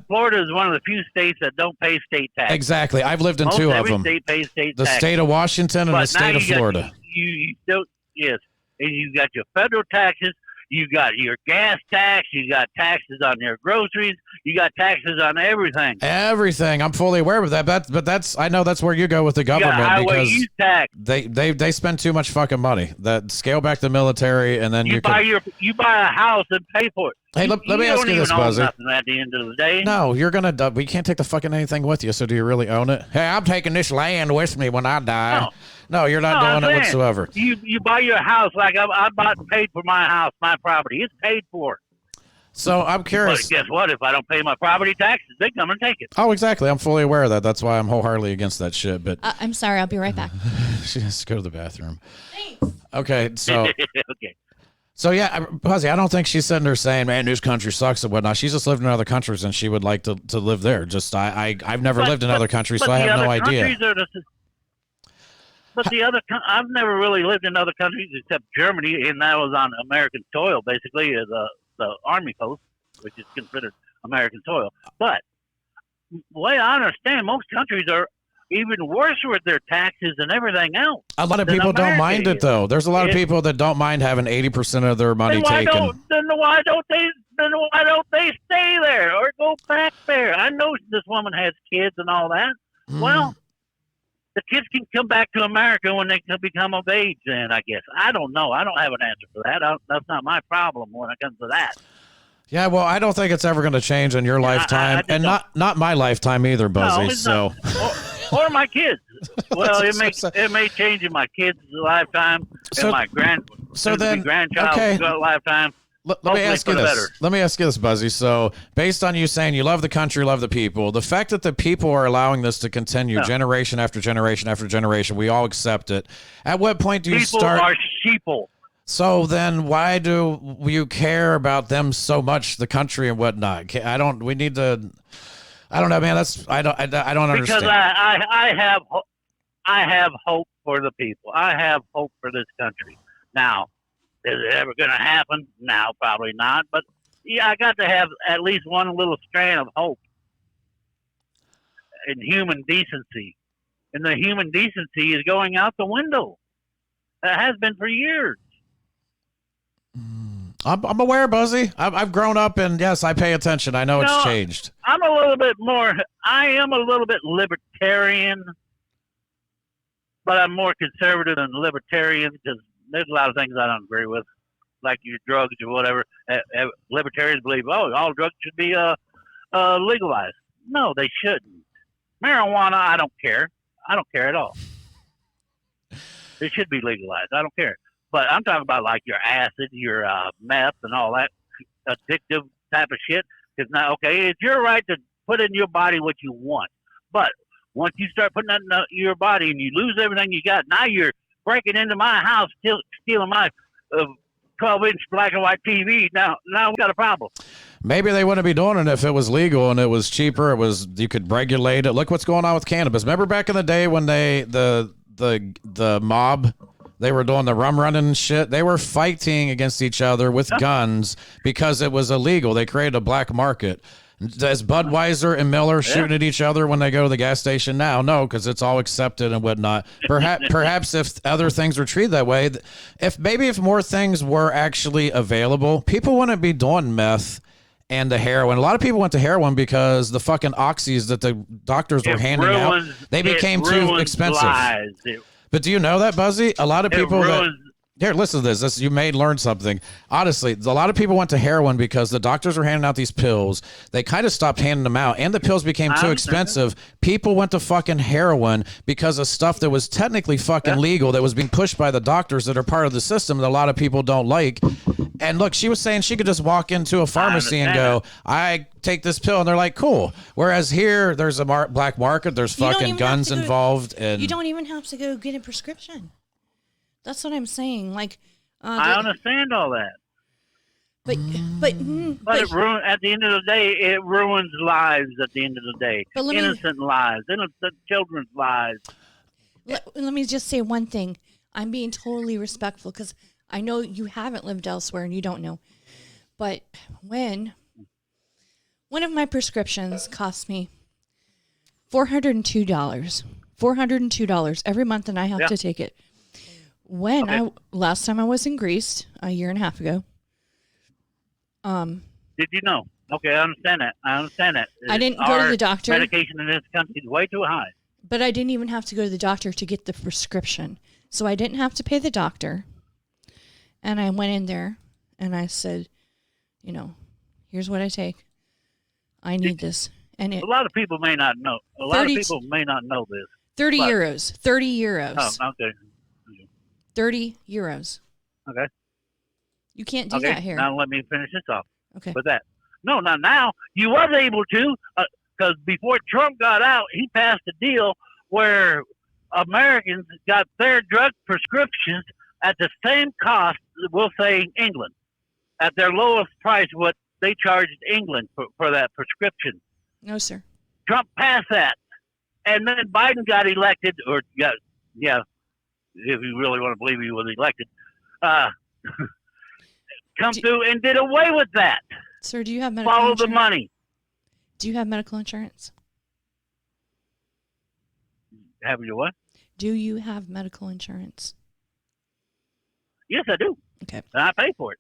S12: Florida is one of the few states that don't pay state tax.
S1: Exactly. I've lived in two of them.
S12: Every state pays state
S1: the
S12: tax.
S1: state of Washington and the state of Florida.
S12: You don't, yes. And you got your federal taxes. You got your gas tax. You got taxes on your groceries. You got taxes on everything.
S1: Everything. I'm fully aware of that. But that's I know that's where you go with the government
S12: highway use tax.
S1: They spend too much fucking money. That scale back the military and then you
S12: buy a house and pay for it.
S1: Hey, let me ask you this, Buzzy.
S12: Nothing at the end of the day.
S1: No, you're gonna. We can't take the fucking anything with you. So do you really own it? Hey, I'm taking this land with me when I die. No, you're not doing it whatsoever.
S12: You buy your house like I bought and paid for my house, my property. It's paid for.
S1: So I'm curious.
S12: But guess what? If I don't pay my property taxes, they come and take it.
S1: Oh, exactly. I'm fully aware of that. That's why I'm wholeheartedly against that shit. But
S6: I'm sorry. I'll be right back.
S1: She has to go to the bathroom.
S6: Thanks.
S1: Okay, so.
S12: Okay.
S1: So yeah, Buzzy, I don't think she's sitting there saying, "Man, this country sucks" and whatnot. She's just lived in other countries and she would like to live there. Just I've never lived in other countries, so I have no idea.
S12: But I've never really lived in other countries except Germany, and that was on American soil, basically, the Army post, which is considered American soil. But the way I understand, most countries are even worse with their taxes and everything else.
S1: A lot of people don't mind it, though. There's a lot of people that don't mind having 80% of their money taken.
S12: Then why don't they stay there or go back there? I know this woman has kids and all that. Well, the kids can come back to America when they can become of age. Then I guess I don't know. I don't have an answer for that. That's not my problem when it comes to that.
S1: Yeah, well, I don't think it's ever going to change in your lifetime, and not my lifetime either, Buzzy.
S12: No, or my kids. Well, it may change in my kids' lifetime and my grandchild's lifetime.
S1: Let me ask you this. Let me ask you this, Buzzy. So, based on you saying you love the country, love the people, the fact that the people are allowing this to continue generation after generation after generation, we all accept it. At what point do you start?
S12: People are sheeple.
S1: So then, why do you care about them so much, the country and whatnot? I don't. We need to. I don't know, man. I don't understand.
S12: Because I have hope for the people. I have hope for this country. Now, is it ever going to happen? No, probably not. But yeah, I got to have at least one little strand of hope in human decency, and the human decency is going out the window. It has been for years.
S1: I'm aware, Buzzy. I've grown up, and yes, I pay attention. I know it's changed.
S12: I am a little bit libertarian, but I'm more conservative than libertarian because there's a lot of things I don't agree with, like your drugs or whatever. Libertarians believe, all drugs should be legalized. No, they shouldn't. Marijuana, I don't care. I don't care at all. It should be legalized. I don't care. But I'm talking about like your acid, your meth, and all that addictive type of shit. Because now, okay, it's your right to put in your body what you want. But once you start putting that in your body and you lose everything you got, now you're breaking into my house, stealing my 12-inch black and white TV. Now we got a problem.
S1: Maybe they wouldn't be doing it if it was legal and it was cheaper. You could regulate it. Look what's going on with cannabis. Remember back in the day when the mob. They were doing the rum running and shit. They were fighting against each other with guns because it was illegal. They created a black market. Is Budweiser and Miller shooting at each other when they go to the gas station now? No, because it's all accepted and whatnot. Perhaps if other things were treated that way, if more things were actually available, people wouldn't be doing meth and the heroin. A lot of people went to heroin because the fucking oxys that the doctors were handing out, they became too expensive. But do you know that, Buzzy? A lot of people here, listen to this. You may learn something. Honestly, a lot of people went to heroin because the doctors were handing out these pills. They kind of stopped handing them out, and the pills became too expensive. People went to fucking heroin because of stuff that was technically fucking legal that was being pushed by the doctors that are part of the system that a lot of people don't like. And look, she was saying she could just walk into a pharmacy and go, I take this pill, and they're like, cool. Whereas here, there's a black market. There's fucking guns involved. And
S6: you don't even have to go get a prescription. That's what I'm saying. Like,
S12: I understand all that.
S6: But
S12: it at the end of the day, it ruins lives. At the end of the day, innocent lives, innocent children's lives.
S6: Let me just say one thing. I'm being totally respectful because I know you haven't lived elsewhere and you don't know. But when one of my prescriptions cost me $402 every month, and I have to take it. Last time I was in Greece a year and a half ago.
S12: Did you know? Okay, I understand that.
S6: I didn't go to the doctor.
S12: Medication in this country is way too high.
S6: But I didn't even have to go to the doctor to get the prescription. So I didn't have to pay the doctor. And I went in there and I said, here's what I take. I need this. And
S12: a lot of people may not know. A lot of people may not know this.
S6: 30 euros. 30 euros.
S12: Oh, okay.
S6: 30 euros.
S12: Okay.
S6: You can't do that here.
S12: Now let me finish this off.
S6: Okay.
S12: With that. No, not now. You was able to, because before Trump got out, he passed a deal where Americans got their drug prescriptions at the same cost, we'll say England, at their lowest price, what they charged England for that prescription.
S6: No, sir.
S12: Trump passed that. And then Biden got elected, if you really want to believe he was elected, through and did away with that.
S6: Sir, do you have medical
S12: insurance?
S6: Follow
S12: the money.
S6: Do you have medical insurance?
S12: Have you what?
S6: Do you have medical insurance?
S12: Yes, I do.
S6: Okay.
S12: And I pay for it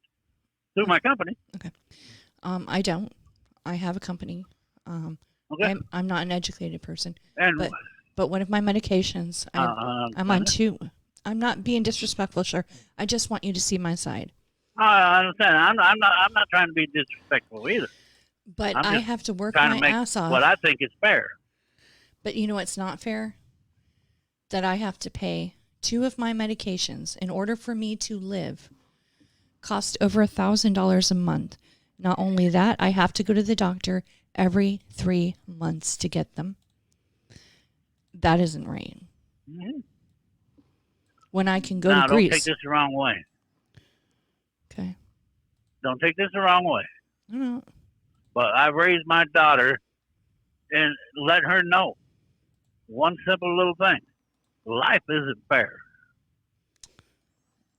S12: through my company.
S6: Okay. I don't. I have a company.
S12: Okay.
S6: I'm not an educated person.
S12: And
S6: but one of my medications, I'm on two. I'm not being disrespectful, sir. I just want you to see my side.
S12: I understand. I'm not trying to be disrespectful either.
S6: But I have to work my ass off.
S12: What I think is fair.
S6: But you know what's not fair? That I have to pay 2 of my medications in order for me to live. Cost over $1,000 a month. Not only that, I have to go to the doctor every 3 months to get them. That isn't right.
S12: Mm-hmm.
S6: When I can go to Greece.
S12: Don't take this the wrong way.
S6: Okay.
S12: Don't take this the wrong way.
S6: No.
S12: But I raised my daughter and let her know one simple little thing. Life isn't fair.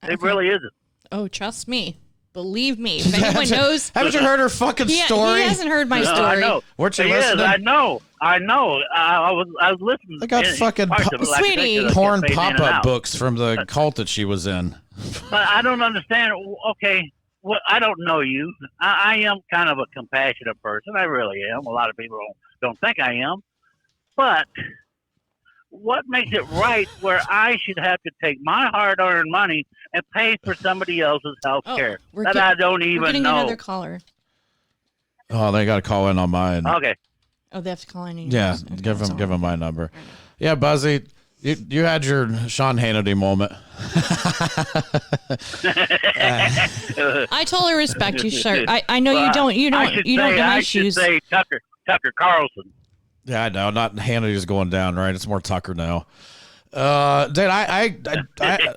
S12: It really isn't.
S6: Oh, trust me. Believe me. If anyone knows.
S1: Haven't you heard her fucking story?
S6: He hasn't heard my story.
S12: I know.
S1: Weren't you listening?
S12: I know. I was listening.
S1: I got fucking
S6: sweetie.
S1: porn pop-up books from the cult that she was in.
S12: But I don't understand. Okay, well, I don't know you. I am kind of a compassionate person. I really am. A lot of people don't think I am. But what makes it right where I should have to take my hard-earned money and pay for somebody else's health care that I don't even
S6: we're getting
S12: know?
S6: Another caller.
S1: Oh, they got to call in on mine.
S12: Okay.
S6: Oh, they have to call in.
S1: Yeah, give them my number. Yeah, Buzzy, you had your Sean Hannity moment.
S6: I totally respect you, sir. I know you don't do my shoes.
S12: I should say Tucker Carlson.
S1: Yeah, I know. Not Hannity's going down, right? It's more Tucker now. Dude, I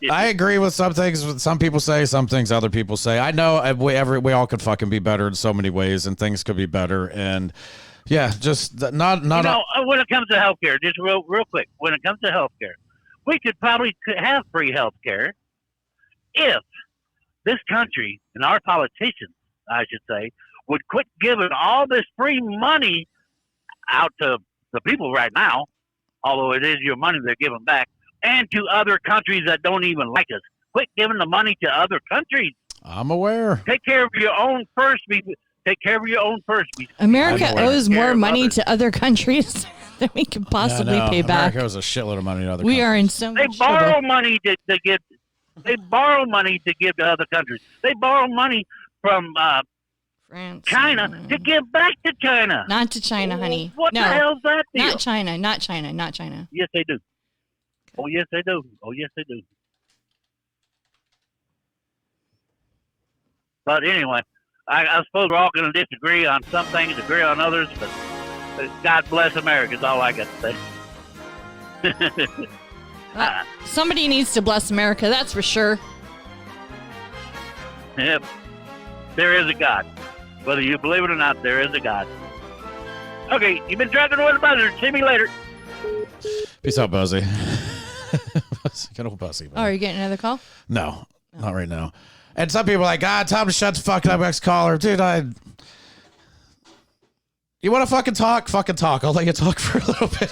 S1: agree with some things. Some people say, some things other people say. I know we all could fucking be better in so many ways, and things could be better. And yeah, just not.
S12: When it comes to healthcare, just real quick. When it comes to healthcare, we could probably have free healthcare if this country and our politicians, I should say, would quit giving all this free money out to the people right now, although it is your money they're giving back, and to other countries that don't even like us. Quit giving the money to other countries.
S1: I'm aware.
S12: Take care of your own first. Take care of your own first.
S6: America
S1: Anyway.
S6: owes
S12: Care
S6: more
S12: of
S6: money
S12: others.
S6: to other countries than we can possibly pay back.
S1: America owes a shitload of money to other
S6: We
S1: countries.
S6: are in so
S12: They
S6: much
S12: borrow
S6: trouble.
S12: money to give. They borrow money to give to other countries. They borrow money from
S6: France.
S12: China to give back to China.
S6: Not to China, honey.
S12: What
S6: no,
S12: the hell's that deal?
S6: Not China. Not China. Not China.
S12: Yes, they do. Oh, yes, they do. Oh, yes, they do. But anyway, I suppose we're all going to disagree on some things, agree on others, but God bless America is all I got to say.
S6: Somebody needs to bless America. That's for sure.
S12: Yep. There is a God. Whether you believe it or not, there is a God. Okay, you've been driving with a buzzard. See me later.
S1: Peace out, Buzzy. Good old Buzzy.
S6: Oh, are you getting another call?
S1: No, not right now. And some people are like, tell him to shut the fuck up, next caller. Dude, you want to fucking talk? Fucking talk. I'll let you talk for a little bit.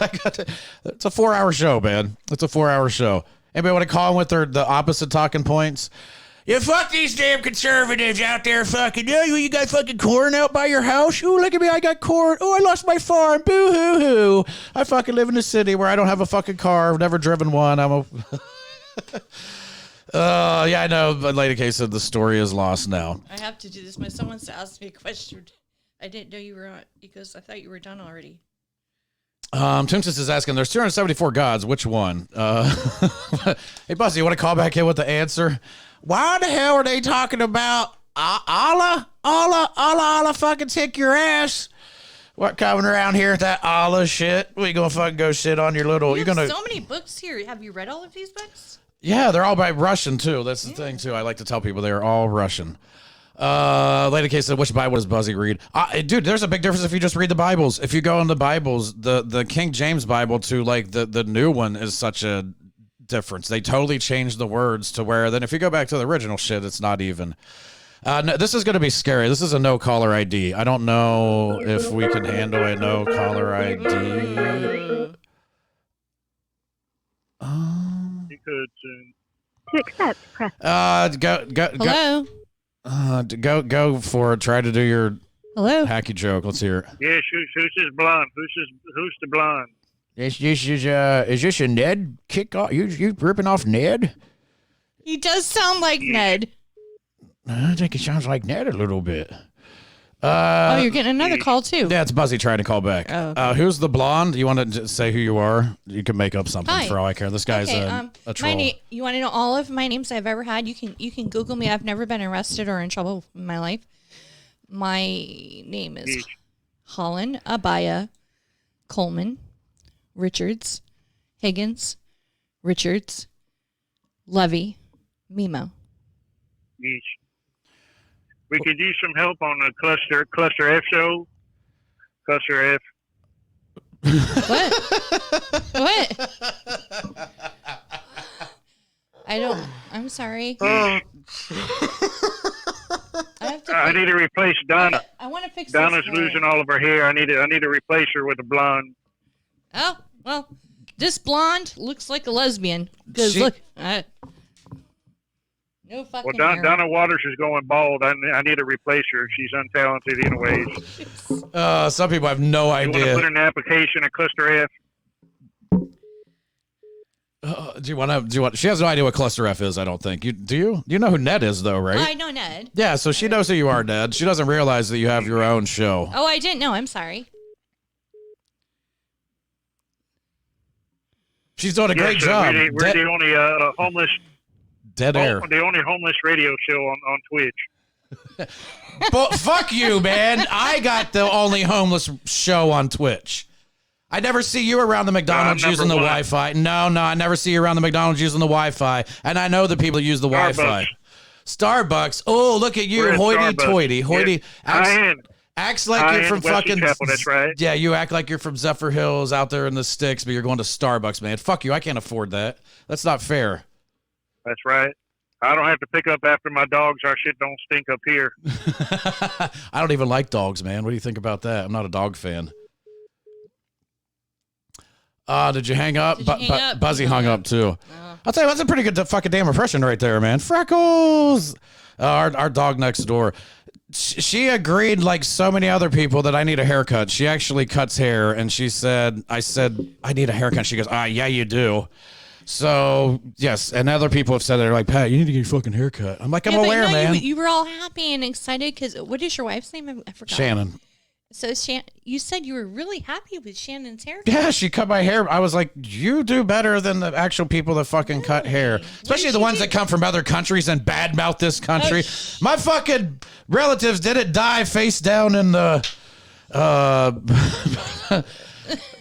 S1: It's a 4-hour show, man. It's a 4-hour show. Anybody want to call in with the opposite talking points? Yeah, fuck these damn conservatives out there fucking. Yeah, you got fucking corn out by your house? Ooh, look at me, I got corn. Oh, I lost my farm. Boo hoo hoo. I fucking live in a city where I don't have a fucking car. I've never driven one. I'm a... yeah, I know, but Lady K said the story is lost now.
S6: I have to do this. When someone's asked me a question, I didn't know you were on because I thought you were done already.
S1: Toonsis is asking, there's 274 gods. Which one? Hey, Buzzy, you want to call back in with the answer? Why the hell are they talking about Allah? Allah, fucking kick your ass. What, coming around here with that Allah shit? We gonna fucking go sit on your little...
S6: You
S1: You're
S6: have
S1: gonna...
S6: so many books here. Have you read all of these books?
S1: Yeah, they're all by Russian, too. That's the thing, too. I like to tell people they're all Russian. Lady K said, which Bible does Buzzy read? Dude, there's a big difference if you just read the Bibles. If you go in the Bibles, the King James Bible to, like, the new one is such a difference. They totally changed the words to where then if you go back to the original shit, it's not even. No, this is going to be scary. This is a no-caller ID. I don't know if we can handle a no-caller ID.
S12: You could soon.
S4: To accept, press.
S1: Go for it. Try to do your
S6: Hello.
S1: hacky joke. Let's hear it.
S12: Yes, who's this blonde? Who's the blonde?
S1: Is this a Ned kick off? You ripping off Ned?
S6: He does sound like Ned.
S1: I think it sounds like Ned a little bit.
S6: Oh, you're getting another call too.
S1: Yeah, it's Buzzy trying to call back.
S6: Oh, okay.
S1: Who's the blonde? You want to say who you are? You can make up something
S6: Hi.
S1: for all I care. This guy's
S6: Okay,
S1: a troll.
S6: you want to know all of my names I've ever had? You can Google me. I've never been arrested or in trouble in my life. My name is Holland Abaya Coleman Richards Higgins Richards Levy Mimo.
S12: Yes. We could use some help on the Cluster F show. Cluster F.
S6: What? I'm sorry.
S12: I need to replace Donna.
S6: I want to fix
S12: Donna's
S6: this
S12: losing all of her hair. I need to replace her with a blonde.
S6: Oh, well, this blonde looks like a lesbian. Because look, no fucking
S12: Well,
S6: hair.
S12: Donna Waters is going bald. I need to replace her. She's untalented anyways.
S1: Some people have no
S12: You want to
S1: idea.
S12: put an application at Cluster F?
S1: Do you want? She has no idea what Cluster F is. I don't think. Do you? You know who Ned is, though, right?
S6: I know Ned.
S1: Yeah, so she knows who you are, Ned. She doesn't realize that you have your own show.
S6: Oh, I didn't know. I'm sorry.
S1: She's doing a great job.
S12: We're the only homeless.
S1: Dead air.
S12: The only homeless radio show on Twitch.
S1: But fuck you, man. I got the only homeless show on Twitch. I never see you around the McDonald's using the Wi-Fi. No, I never see you around the McDonald's using the Wi-Fi. And I know the people who use the Wi-Fi. Starbucks. Oh, look at you, hoity-toity. Hoity. Acts like you're from fucking...
S12: Chapel, that's right.
S1: Yeah, you act like you're from Zephyr Hills out there in the sticks, but you're going to Starbucks, man. Fuck you. I can't afford that. That's not fair.
S12: That's right. I don't have to pick up after my dogs. Our shit don't stink up here.
S1: I don't even like dogs, man. What do you think about that? I'm not a dog fan. Did you hang up? Buzzy hung up too. I'll tell you, that's a pretty good fucking damn impression right there, man. Freckles. Our dog next door. she agreed, like so many other people, that I need a haircut. She actually cuts hair, and I said, I need a haircut. She goes, yeah, you do. So, yes, and other people have said they're like, Pat, you need to get your fucking haircut. I'm like, I'm aware, man.
S6: You were all happy and excited because what is your wife's name? I forgot.
S1: Shannon.
S6: So, you said you were really happy with Shannon's haircut.
S1: Yeah, she cut my hair. I was like, you do better than the actual people that fucking cut hair. Especially the ones that come from other countries and badmouth this country. My fucking relatives didn't die face down in the...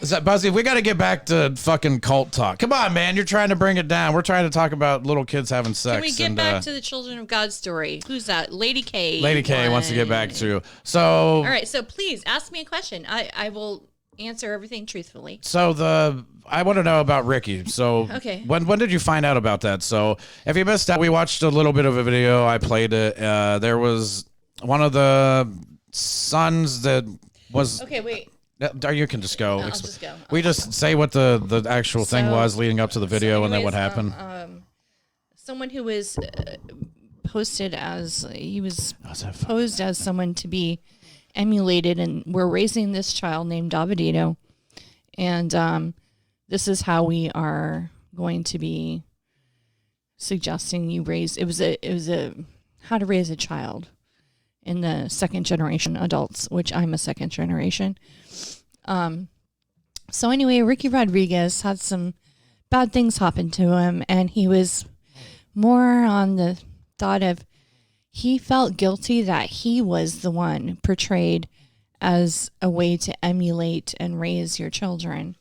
S1: Is that Buzzy? We got to get back to fucking cult talk. Come on, man. You're trying to bring it down. We're trying to talk about little kids having sex.
S6: Can we get back to the Children of God story? Who's that? Lady K.
S1: Lady K wants to get back to. So.
S6: All right. So please ask me a question. I will answer everything truthfully.
S1: So I want to know about Ricky. So
S6: okay.
S1: When did you find out about that? So if you missed out, we watched a little bit of a video. I played it. There was one of the sons that was.
S6: Okay. Wait.
S1: You can just go.
S6: No, I'll just go.
S1: We just say what the actual thing was leading up to the video, and then what happened.
S6: Someone who was posted as posed as someone to be emulated, and we're raising this child named Davidito, and this is how we are going to be suggesting you raise. It was a how to raise a child in the second generation adults, which I'm a second generation. So anyway, Ricky Rodriguez had some bad things happen to him, and he was more on the thought of he felt guilty that he was the one portrayed as a way to emulate and raise your children,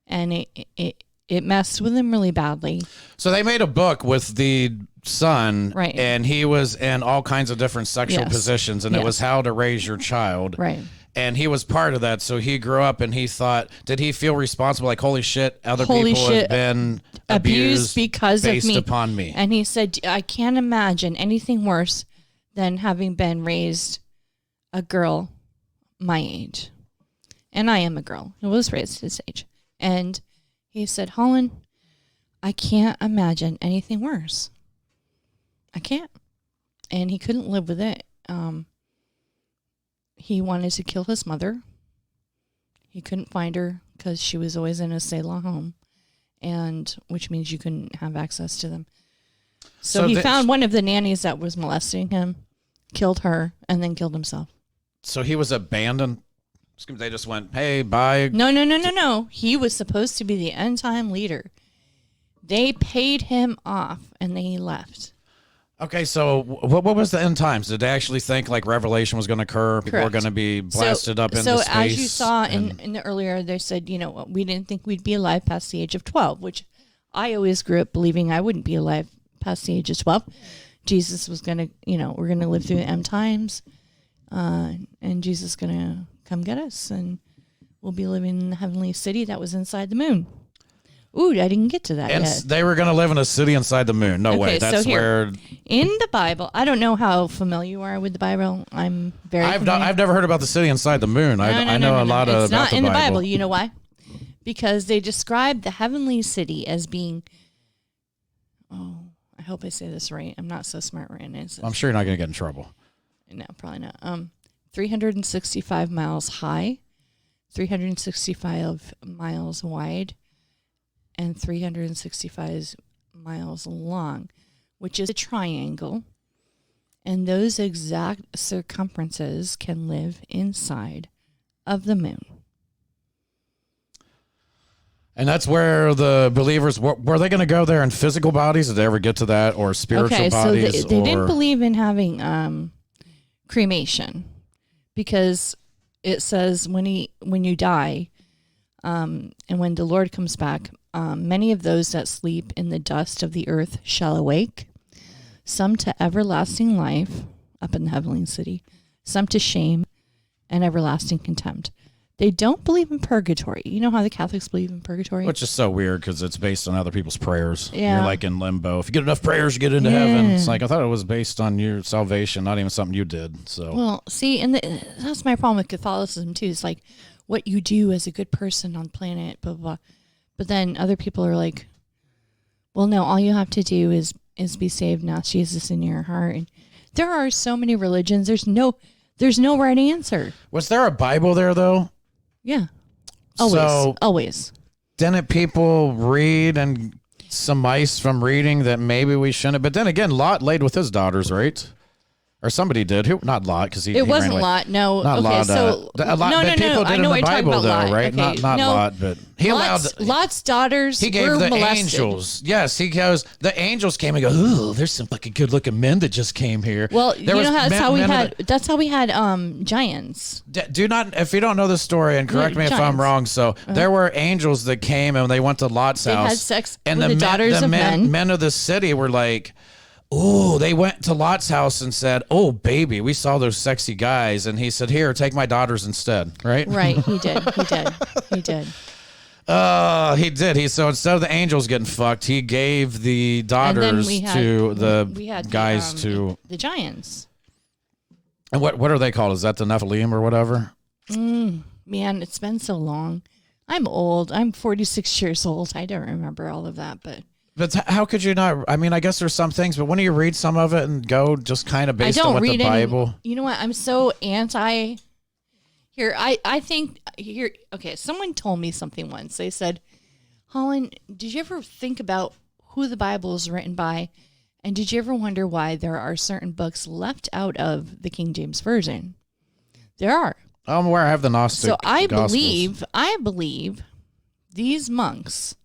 S6: and it messed with him really badly.
S1: So they made a book with the son,
S6: right,
S1: and he was in all kinds of different sexual positions, and it was how to raise your child,
S6: right.
S1: And he was part of that. So he grew up and he thought, did he feel responsible? Like, holy shit, other people have been abused
S6: because
S1: based
S6: of me.
S1: upon me.
S6: And he said, I can't imagine anything worse than having been raised a girl my age. And I am a girl who was raised his age. And he said, Holland, I can't imagine anything worse. I can't. And he couldn't live with it. He wanted to kill his mother. He couldn't find her because she was always in a Selah home, and which means you couldn't have access to them. So he found one of the nannies that was molesting him, killed her, and then killed himself.
S1: So he was abandoned. They just went, hey, bye.
S6: No. He was supposed to be the end time leader. They paid him off, and then he left.
S1: Okay, so what was the end times? Did they actually think like Revelation was going to occur? People were going to be blasted up into space?
S6: So as you saw in the earlier, they said, we didn't think we'd be alive past the age of 12, which I always grew up believing I wouldn't be alive past the age of 12. Jesus was going to, we're going to live through the end times, and Jesus is going to come get us, and we'll be living in the heavenly city that was inside the moon. Ooh, I didn't get to that yet.
S1: They were going to live in a city inside the moon. No way. That's where...
S6: In the Bible, I don't know how familiar you are with the Bible. I'm very familiar.
S1: I've never heard about the city inside the moon. I know a lot about the Bible.
S6: It's not in the Bible. You know why? Because they describe the heavenly city as being... Oh, I hope I say this right. I'm not so smart right now.
S1: I'm sure you're not going to get in trouble.
S6: No, probably not. 365 miles high, 365 miles wide, and 365 miles long, which is a triangle. And those exact circumferences can live inside of the moon.
S1: And that's where the believers, were they going to go there in physical bodies? Did they ever get to that? Or spiritual bodies?
S6: So they didn't believe in having cremation, because it says when you die, and when the Lord comes back, many of those that sleep in the dust of the earth shall awake, some to everlasting life up in the heavenly city, some to shame and everlasting contempt. They don't believe in purgatory. You know how the Catholics believe in purgatory?
S1: Which is so weird because it's based on other people's prayers.
S6: Yeah.
S1: You're like in limbo. If you get enough prayers, you get into heaven. It's like, I thought it was based on your salvation, not even something you did. So
S6: well, see, and that's my problem with Catholicism too. It's like what you do as a good person on the planet, blah, blah, blah. But then other people are like, well, no, all you have to do is be saved and ask Jesus in your heart. And There are so many religions. There's no right answer.
S1: Was there a Bible there though?
S6: Yeah. Always. Always.
S1: Didn't people read and some mice from reading that maybe we shouldn't? But then again, Lot laid with his daughters, right? Or somebody did. Who? Not Lot, because he
S6: wasn't
S1: ran away.
S6: Lot. No.
S1: Not
S6: okay.
S1: Lot.
S6: So
S1: a lot,
S6: no,
S1: but people did
S6: I know
S1: in the
S6: what you're
S1: Bible,
S6: talking
S1: though,
S6: about, Lot.
S1: right?
S6: Okay.
S1: Not Lot, but he allowed
S6: Lot's daughters.
S1: He gave
S6: were
S1: the
S6: molested.
S1: angels. Yes, he goes. The angels came and go. Ooh, there's some fucking good-looking men that just came here.
S6: Well,
S1: There was
S6: that's
S1: men-
S6: how we
S1: men of
S6: had.
S1: the-
S6: That's how we had giants.
S1: Do not, if you don't know the story, and correct me if I'm
S6: giants.
S1: wrong. So there were angels that came and they went to Lot's
S6: They
S1: house.
S6: had sex
S1: and
S6: with the daughters of men.
S1: Men of the city were like, "Oh," they went to Lot's house and said, "Oh, baby, we saw those sexy guys," and he said, "Here, take my daughters instead." Right?
S6: Right. He did. He did. He did.
S1: He did. So instead of the angels getting fucked, he gave the daughters
S6: we had-
S1: to the
S6: we had
S1: guys to.
S6: the giants.
S1: And what are they called? Is that the Nephilim or whatever?
S6: Man, it's been so long. I'm old. I'm 46 years old. I don't remember all of that, but
S1: How could you not? I mean, I guess there's some things, but when you read some of it and go just kind of based
S6: I
S1: on
S6: don't
S1: what
S6: read
S1: the Bible.
S6: any. You know what? I'm so anti. Here, I think here. Okay, someone told me something once. They said, "Holland, did you ever think about who the Bible is written by, and did you ever wonder why there are certain books left out of the King James version?" There are.
S1: I'm aware I have the Gnostic.
S6: So I
S1: Gospels.
S6: believe these monks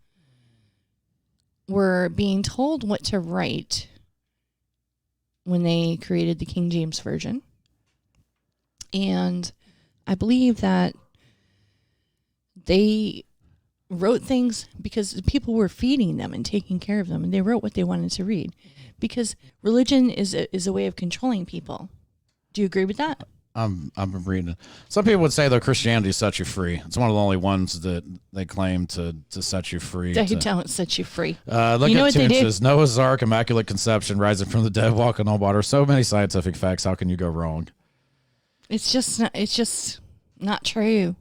S6: were being told what to write when they created the King James version. And I believe that they wrote things because people were feeding them and taking care of them, and they wrote what they wanted to read because religion is a way of controlling people. Do you agree with that?
S1: I'm reading. Some people would say though Christianity sets you free. It's one of the only ones that they claim to set you free.
S6: They don't set you free.
S1: Look
S6: You know
S1: at
S6: what they do?
S1: Tombs. Noah's Ark, Immaculate Conception, Rising from the Dead, Walking on Water. So many scientific facts. How can you go wrong?
S6: It's just not true.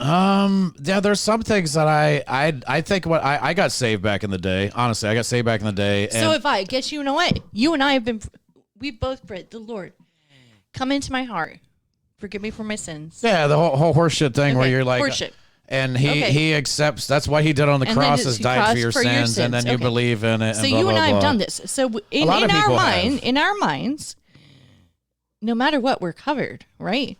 S1: Yeah, there's some things that I think what I got saved back in the day. Honestly, I got saved back in the day.
S6: So if I guess you know what? You and I have been, we both prayed, the Lord, come into my heart. Forgive me for my sins.
S1: Yeah, the whole horseshit thing where
S6: Okay,
S1: you're like,
S6: horseshit.
S1: and he accepts. That's what he did on the
S6: And then
S1: cross
S6: it's-
S1: is
S6: he
S1: died for
S6: crossed
S1: your sins, and then you
S6: Okay.
S1: believe in it.
S6: So
S1: and blah,
S6: you
S1: blah,
S6: and I have
S1: blah.
S6: done this. So in
S1: lot of
S6: our
S1: people
S6: mind,
S1: have.
S6: in our minds, no matter what, we're covered, right?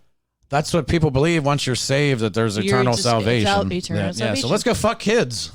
S1: That's what people believe once you're saved, that there's
S6: You're
S1: eternal
S6: just-
S1: salvation.
S6: eternal
S1: Yeah,
S6: salvation.
S1: so let's go fuck kids.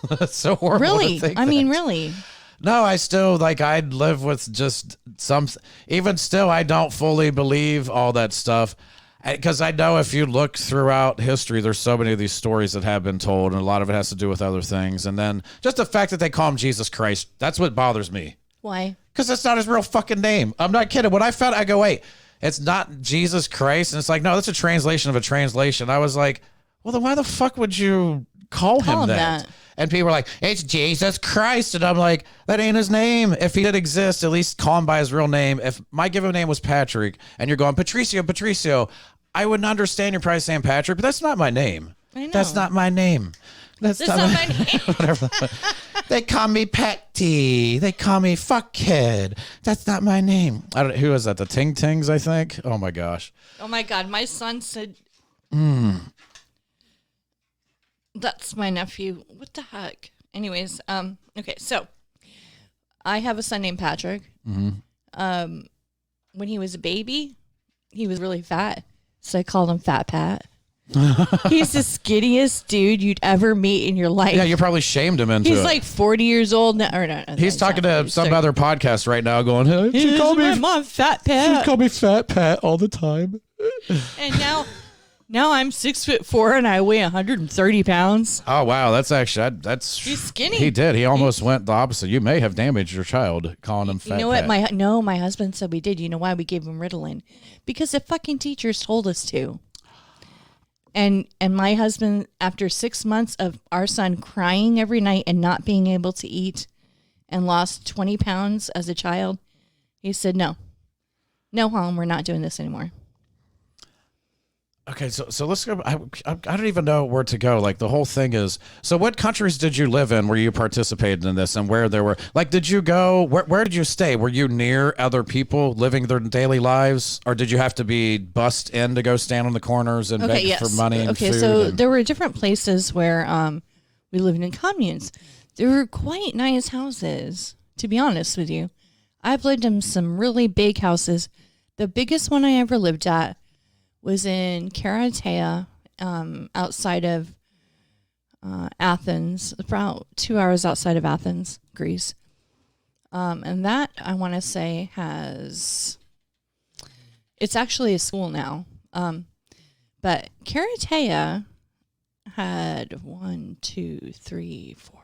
S1: That's so horrible.
S6: Really?
S1: To think
S6: I mean,
S1: that.
S6: really.
S1: No, I still I'd live with just some. Even still, I don't fully believe all that stuff. Because I know if you look throughout history, there's so many of these stories that have been told, and a lot of it has to do with other things. And then just the fact that they call him Jesus Christ, that's what bothers me.
S6: Why?
S1: Because that's not his real fucking name. I'm not kidding. When I found, I go, wait, it's not Jesus Christ, and it's like, no, that's a translation of a translation. I was like, well, then why the fuck would you call him that? And people were like, it's Jesus Christ. And I'm like, that ain't his name. If he did exist, at least call him by his real name. If my given name was Patrick and you're going, Patricio, I wouldn't understand you're probably saying Patrick, but that's not my name.
S6: I know.
S1: That's not my name. That's not my name. Whatever. They call me Petty. They call me Fuckhead. That's not my name. I don't. Who is that? The Ting Tings, I think. Oh my gosh.
S6: Oh my God, my son said, that's my nephew. What the heck? Anyways, okay, so I have a son named Patrick.
S1: Mm-hmm.
S6: When he was a baby, he was really fat, so I called him Fat Pat. He's the skinniest dude you'd ever meet in your life.
S1: Yeah, you probably shamed him into it.
S6: He's like 40 years old now. Or no,
S1: He's talking to some other podcast right now going, hey, she called me
S6: Fat Pat.
S1: She called me Fat Pat all the time.
S6: And now I'm 6'4" and I weigh 130 pounds.
S1: Oh, wow. That's actually,
S6: He's skinny.
S1: He did. He almost went the opposite. You may have damaged your child calling him Fat
S6: You know what?
S1: Pat.
S6: My husband said we did. You know why we gave him Ritalin? Because the fucking teachers told us to. And my husband, after 6 months of our son crying every night and not being able to eat and lost 20 pounds as a child, he said, no, Helen, we're not doing this anymore.
S1: Okay, so let's go. I don't even know where to go. Like the whole thing is. So what countries did you live in where you participated in this, and where there were like, did you go? Where did you stay? Were you near other people living their daily lives, or did you have to be bussed in to go stand on the corners and beg for money and food?
S6: So there were different places where we lived in communes. There were quite nice houses, to be honest with you. I've lived in some really big houses. The biggest one I ever lived at was in Karatea, outside of Athens, about 2 hours outside of Athens, Greece. And that, I want to say, it's actually a school now. But Karatea had 1, 2, 3, 4,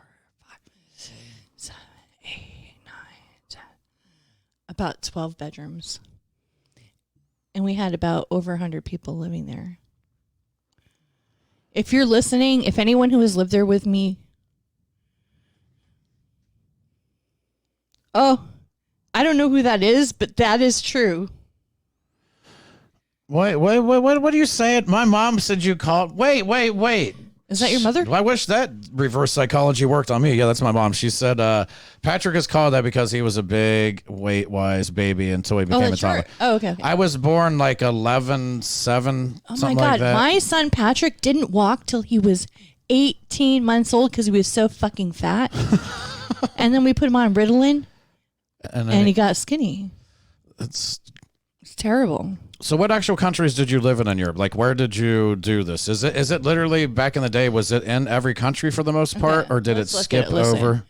S6: 5, 6, 7, 8, 9, 10, about 12 bedrooms. And we had about over 100 people living there. If you're listening, if anyone who has lived there with me, I don't know who that is, but that is true.
S1: Wait, what are you saying? My mom said you called. Wait.
S6: Is that your mother?
S1: I wish that reverse psychology worked on me. Yeah, that's my mom. She said Patrick is called that because he was a big weight-wise baby until he became a toddler.
S6: Oh, okay.
S1: I was born like 11, 7,
S6: Oh
S1: something
S6: my God.
S1: like that.
S6: My son Patrick didn't walk till he was 18 months old because he was so fucking fat. And then we put him on Ritalin and he got skinny. It's terrible.
S1: So what actual countries did you live in Europe? Like, where did you do this? Is it literally back in the day, was it in every country for the most part, or did it skip over?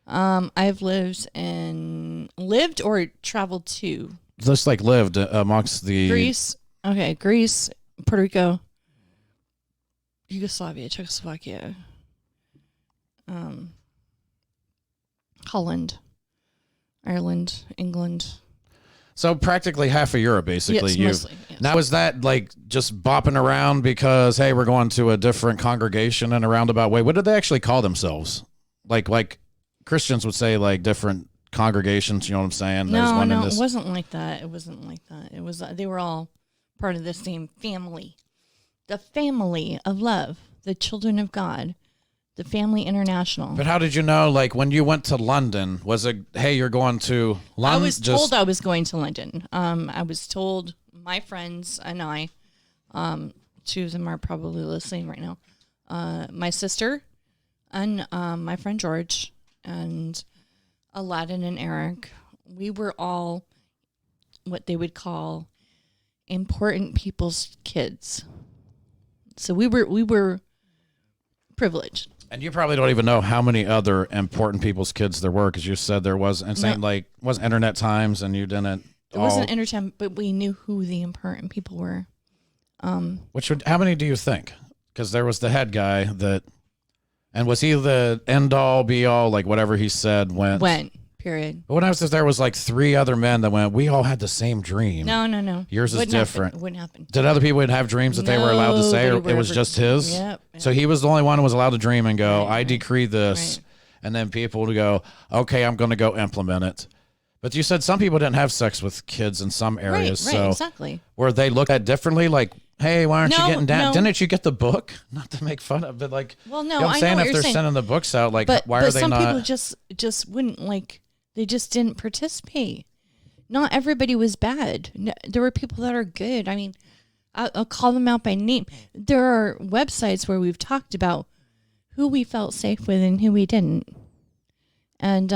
S6: I've lived or traveled to
S1: Just like lived amongst the...
S6: Greece. Okay, Greece, Puerto Rico, Yugoslavia, Czechoslovakia, Holland, Ireland, England.
S1: So practically half of Europe, basically.
S6: Yes, mostly, yes.
S1: Now, is that like just bopping around because, hey, we're going to a different congregation in a roundabout way? What did they actually call themselves? Like Christians would say, like different congregations. You know what I'm saying?
S6: No, it wasn't like that. It wasn't like that. It was they were all part of the same family, the family of love, the children of God. The Family International.
S1: But how did you know, like, when you went to London, was it, hey, you're going to London?
S6: I was told I was going to London. I was told, my friends and I, two of them are probably listening right now, my sister and my friend George and Aladdin and Eric, we were all what they would call important people's kids. So we were privileged.
S1: And you probably don't even know how many other important people's kids there were, because you said there was, and saying like wasn't Internet Times, and you didn't.
S6: It wasn't Internet, but we knew who the important people were.
S1: How many do you think? Because there was the head guy that, and was he the end all be all, like whatever he said went?
S6: Period.
S1: But when I was there was like 3 other men that went. We all had the same dream.
S6: No.
S1: Yours is different.
S6: It wouldn't happen.
S1: Did other people have dreams that they were allowed to say, or it was just his?
S6: Yep.
S1: So he was the only one who was allowed to dream and go,
S6: Right.
S1: I decree this.
S6: Right.
S1: And then people would go, okay, I'm going to go implement it. But you said some people didn't have sex with kids in some areas.
S6: Right,
S1: so
S6: exactly.
S1: were they looked at differently? Like, hey, why aren't you getting down?
S6: No.
S1: Didn't you get the book? Not to make fun of it. Like,
S6: Well,
S1: you
S6: no,
S1: know what I'm
S6: I
S1: saying?
S6: know what
S1: If
S6: you're
S1: they're
S6: saying.
S1: sending the books out, like,
S6: But
S1: why are they
S6: some
S1: not?
S6: people just wouldn't like. They just didn't participate. Not everybody was bad. No, there were people that are good. I mean, I'll call them out by name. There are websites where we've talked about who we felt safe with and who we didn't. And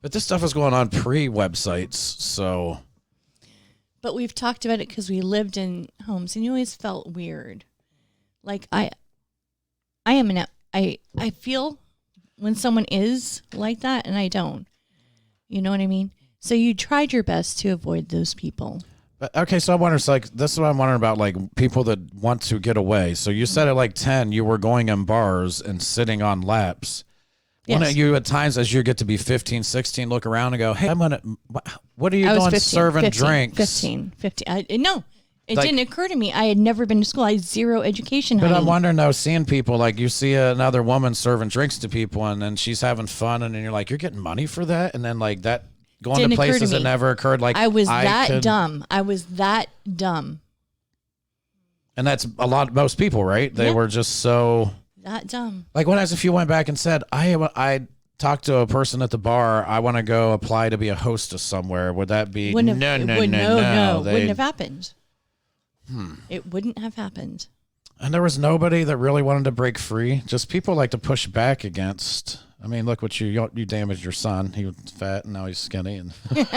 S1: But this stuff was going on pre-websites, so.
S6: but we've talked about it because we lived in homes, and you always felt weird. Like I feel when someone is like that, and I don't. You know what I mean? So you tried your best to avoid those people.
S1: But, okay, so I wonder, it's like, this is what I'm wondering about, like, people that want to get away. So you said at like 10, you were going in bars and sitting on laps.
S6: Yes.
S1: When you, at times, as you get to be 15, 16, look around and go, hey, what are you
S6: I was
S1: doing
S6: 15,
S1: serving
S6: 15,
S1: drinks?
S6: 15. No, it
S1: Like-
S6: didn't occur to me. I had never been to school. I had zero education.
S1: But
S6: honey.
S1: I'm wondering, though, seeing people, like, you see another woman serving drinks to people, and then she's having fun, and then you're like, you're getting money for that? And then, like, that, going
S6: Didn't
S1: to
S6: occur to
S1: places that
S6: me.
S1: never occurred, like,
S6: I was that
S1: could-
S6: dumb. I was that dumb.
S1: And that's most people, right? They
S6: Yeah.
S1: were just so
S6: That dumb.
S1: like when if you went back and said, I talked to a person at the bar, I want to go apply to be a hostess somewhere. Would that be
S6: Wouldn't
S1: no?
S6: have wouldn't have happened. It wouldn't have happened.
S1: And there was nobody that really wanted to break free. Just people like to push back against. I mean, look what you damaged your son. He was fat and now he's skinny. And you know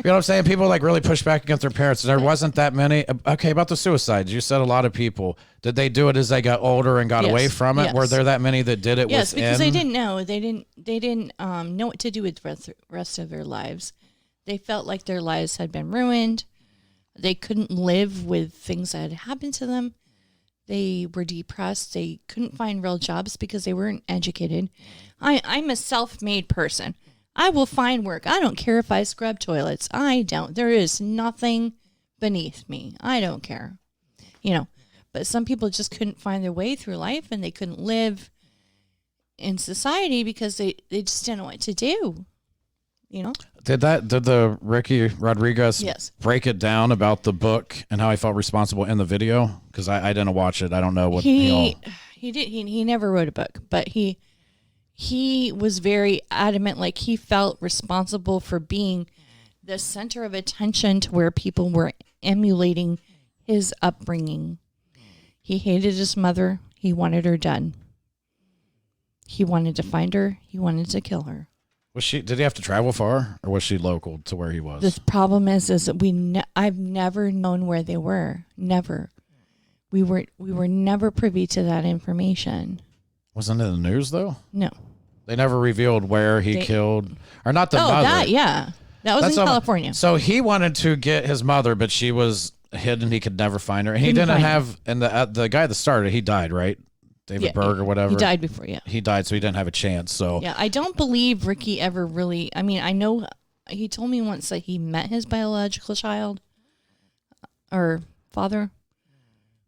S1: what I'm saying? People like really push back against their parents. And there wasn't that many. Okay, about the suicides. You said a lot of people. Did they do it as they got older and got
S6: Yes,
S1: away from it?
S6: yes.
S1: Were there that many that did it
S6: Yes,
S1: within?
S6: because they didn't know. They didn't know what to do with the rest of their lives. They felt like their lives had been ruined. They couldn't live with things that had happened to them. They were depressed. They couldn't find real jobs because they weren't educated. I'm a self-made person. I will find work. I don't care if I scrub toilets. I don't. There is nothing beneath me. I don't care. You know, but some people just couldn't find their way through life and they couldn't live in society because they just didn't know what to do. You know?
S1: Did the Ricky Rodriguez
S6: Yes.
S1: break it down about the book and how he felt responsible in the video? Because I didn't watch it. I don't know what
S6: He never wrote a book, but he was very adamant, like he felt responsible for being the center of attention to where people were emulating his upbringing. He hated his mother. He wanted her dead. He wanted to find her. He wanted to kill her.
S1: Did he have to travel far, or was she local to where he was?
S6: The problem is that I've never known where they were. Never. We were never privy to that information.
S1: Wasn't it in the news though?
S6: No.
S1: They never revealed where he killed, or not the mother.
S6: That was in California.
S1: So he wanted to get his mother, but she was hidden. He could never find her, and he
S6: Couldn't
S1: didn't
S6: find
S1: have. And the guy that started, he died, right? David Berg or whatever.
S6: He died before, yeah.
S1: He died, so he didn't have a chance. So
S6: Yeah, I don't believe Ricky ever really. I mean, I know he told me once that he met his biological child or father,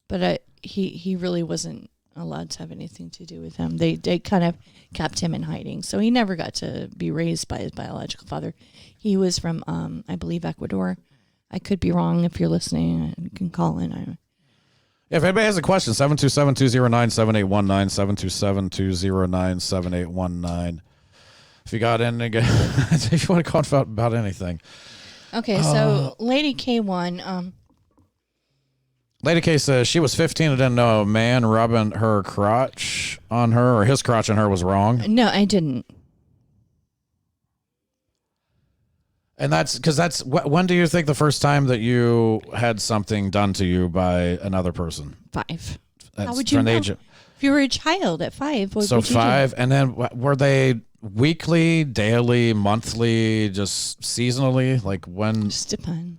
S6: but he really wasn't allowed to have anything to do with him. They kind of kept him in hiding, so he never got to be raised by his biological father. He was from, I believe, Ecuador. I could be wrong. If you're listening, you can call in.
S1: if anybody has a question, 727-209-7819, 727-209-7819. If you got in, if you want to call about anything.
S6: Okay, so Lady K1.
S1: Lady K says she was 15 and didn't know a man rubbing her crotch on her, or his crotch on her, was wrong.
S6: No, I didn't.
S1: And when do you think the first time that you had something done to you by another person?
S6: 5.
S1: That's
S6: How would you
S1: from the
S6: know?
S1: age of-
S6: If you were a child at 5, what
S1: So
S6: would you
S1: 5,
S6: do?
S1: and then were they weekly, daily, monthly, just seasonally? Like when?
S6: Just depended.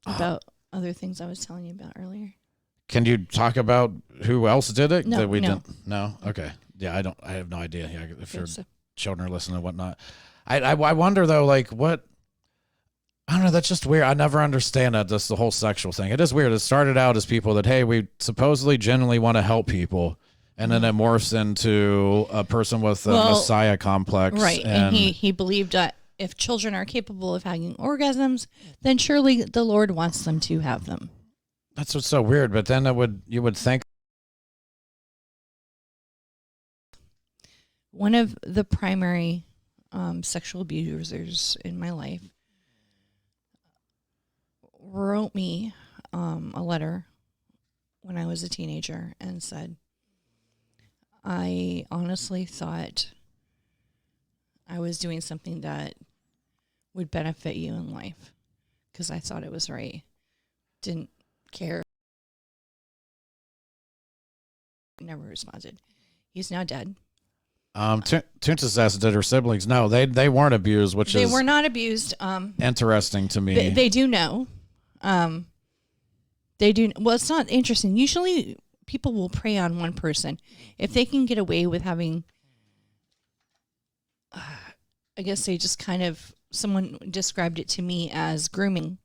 S6: About other things I was telling you about earlier.
S1: Can you talk about who else did it?
S6: No,
S1: that we
S6: no.
S1: didn't. No. Okay. Yeah, I have no idea. Yeah, if your
S6: so.
S1: children are listening and whatnot. I wonder though, like what. I don't know. That's just weird. I never understand that. This the whole sexual thing. It is weird. It started out as people that, hey, we supposedly genuinely want to help people, and then it morphs into a person with a messiah complex.
S6: Right, and he believed that if children are capable of having orgasms, then surely the Lord wants them to have them.
S1: That's what's so weird. But then you would think.
S6: One of the primary sexual abusers in my life wrote me a letter when I was a teenager and said, I honestly thought I was doing something that would benefit you in life because I thought it was right. Didn't care. Never responded. He's now dead.
S1: Toonta says, did her siblings? No, they weren't abused, which
S6: They
S1: is
S6: were not abused.
S1: interesting to me.
S6: They do know. They do. Well, it's not interesting. Usually people will prey on one person. If they can get away with having, I guess they just kind of, someone described it to me as grooming.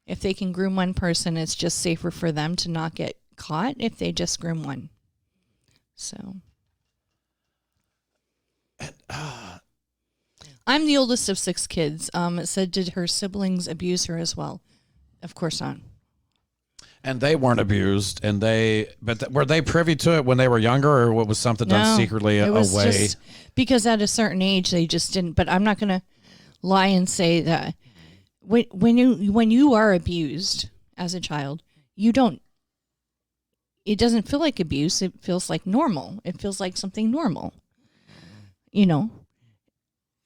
S6: If they can groom one person, it's just safer for them to not get caught if they just groom one. So. I'm the oldest of 6 kids. It said, did her siblings abuse her as well? Of course not.
S1: And they weren't abused, were they privy to it when they were younger, or what was something done secretly
S6: it was
S1: away?
S6: Just because at a certain age they just didn't. But I'm not going to lie and say that when you are abused as a child, you don't. It doesn't feel like abuse. It feels like normal. It feels like something normal. You know,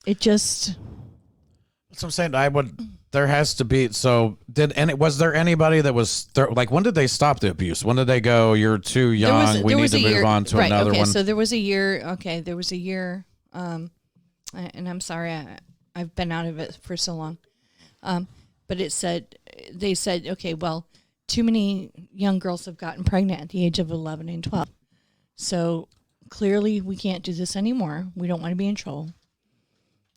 S6: it just.
S1: That's what I'm saying. There has to be. So was there anybody that was there? Like, when did they stop the abuse? When did they go, you're too young, we need to move on to another one?
S6: So there was a year. Okay, there was a year. And I'm sorry, I've been out of it for so long. But they said, okay, well, too many young girls have gotten pregnant at the age of 11 and 12. So clearly we can't do this anymore. We don't want to be in trouble.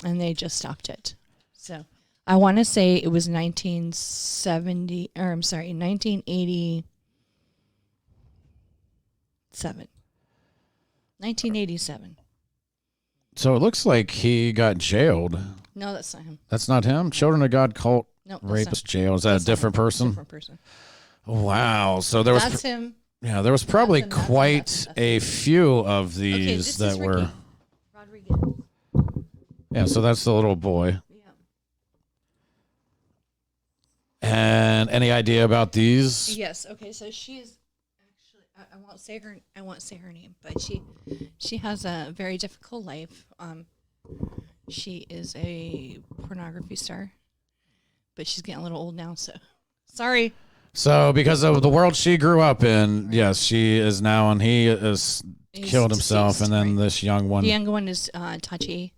S6: And they just stopped it. So I want to say it was 1987. 1987.
S1: So it looks like he got jailed.
S6: No, that's not him.
S1: That's not him? Children of God cult
S6: not.
S1: rapist jail. Is that a different person?
S6: Different person.
S1: Wow. So there was.
S6: That's him.
S1: Yeah, there was probably quite a few of these that were.
S6: Rodriguez.
S1: Yeah, so that's the little boy.
S6: Yeah.
S1: And any idea about these?
S6: Yes. Okay. So she is actually. I won't say her name, but she has a very difficult life. She is a pornography star, but she's getting a little old now. So sorry.
S1: So because of the world she grew up in, yes, she is now, and he's killed himself,
S6: deceased,
S1: and then this young one.
S6: The young one is Tachi,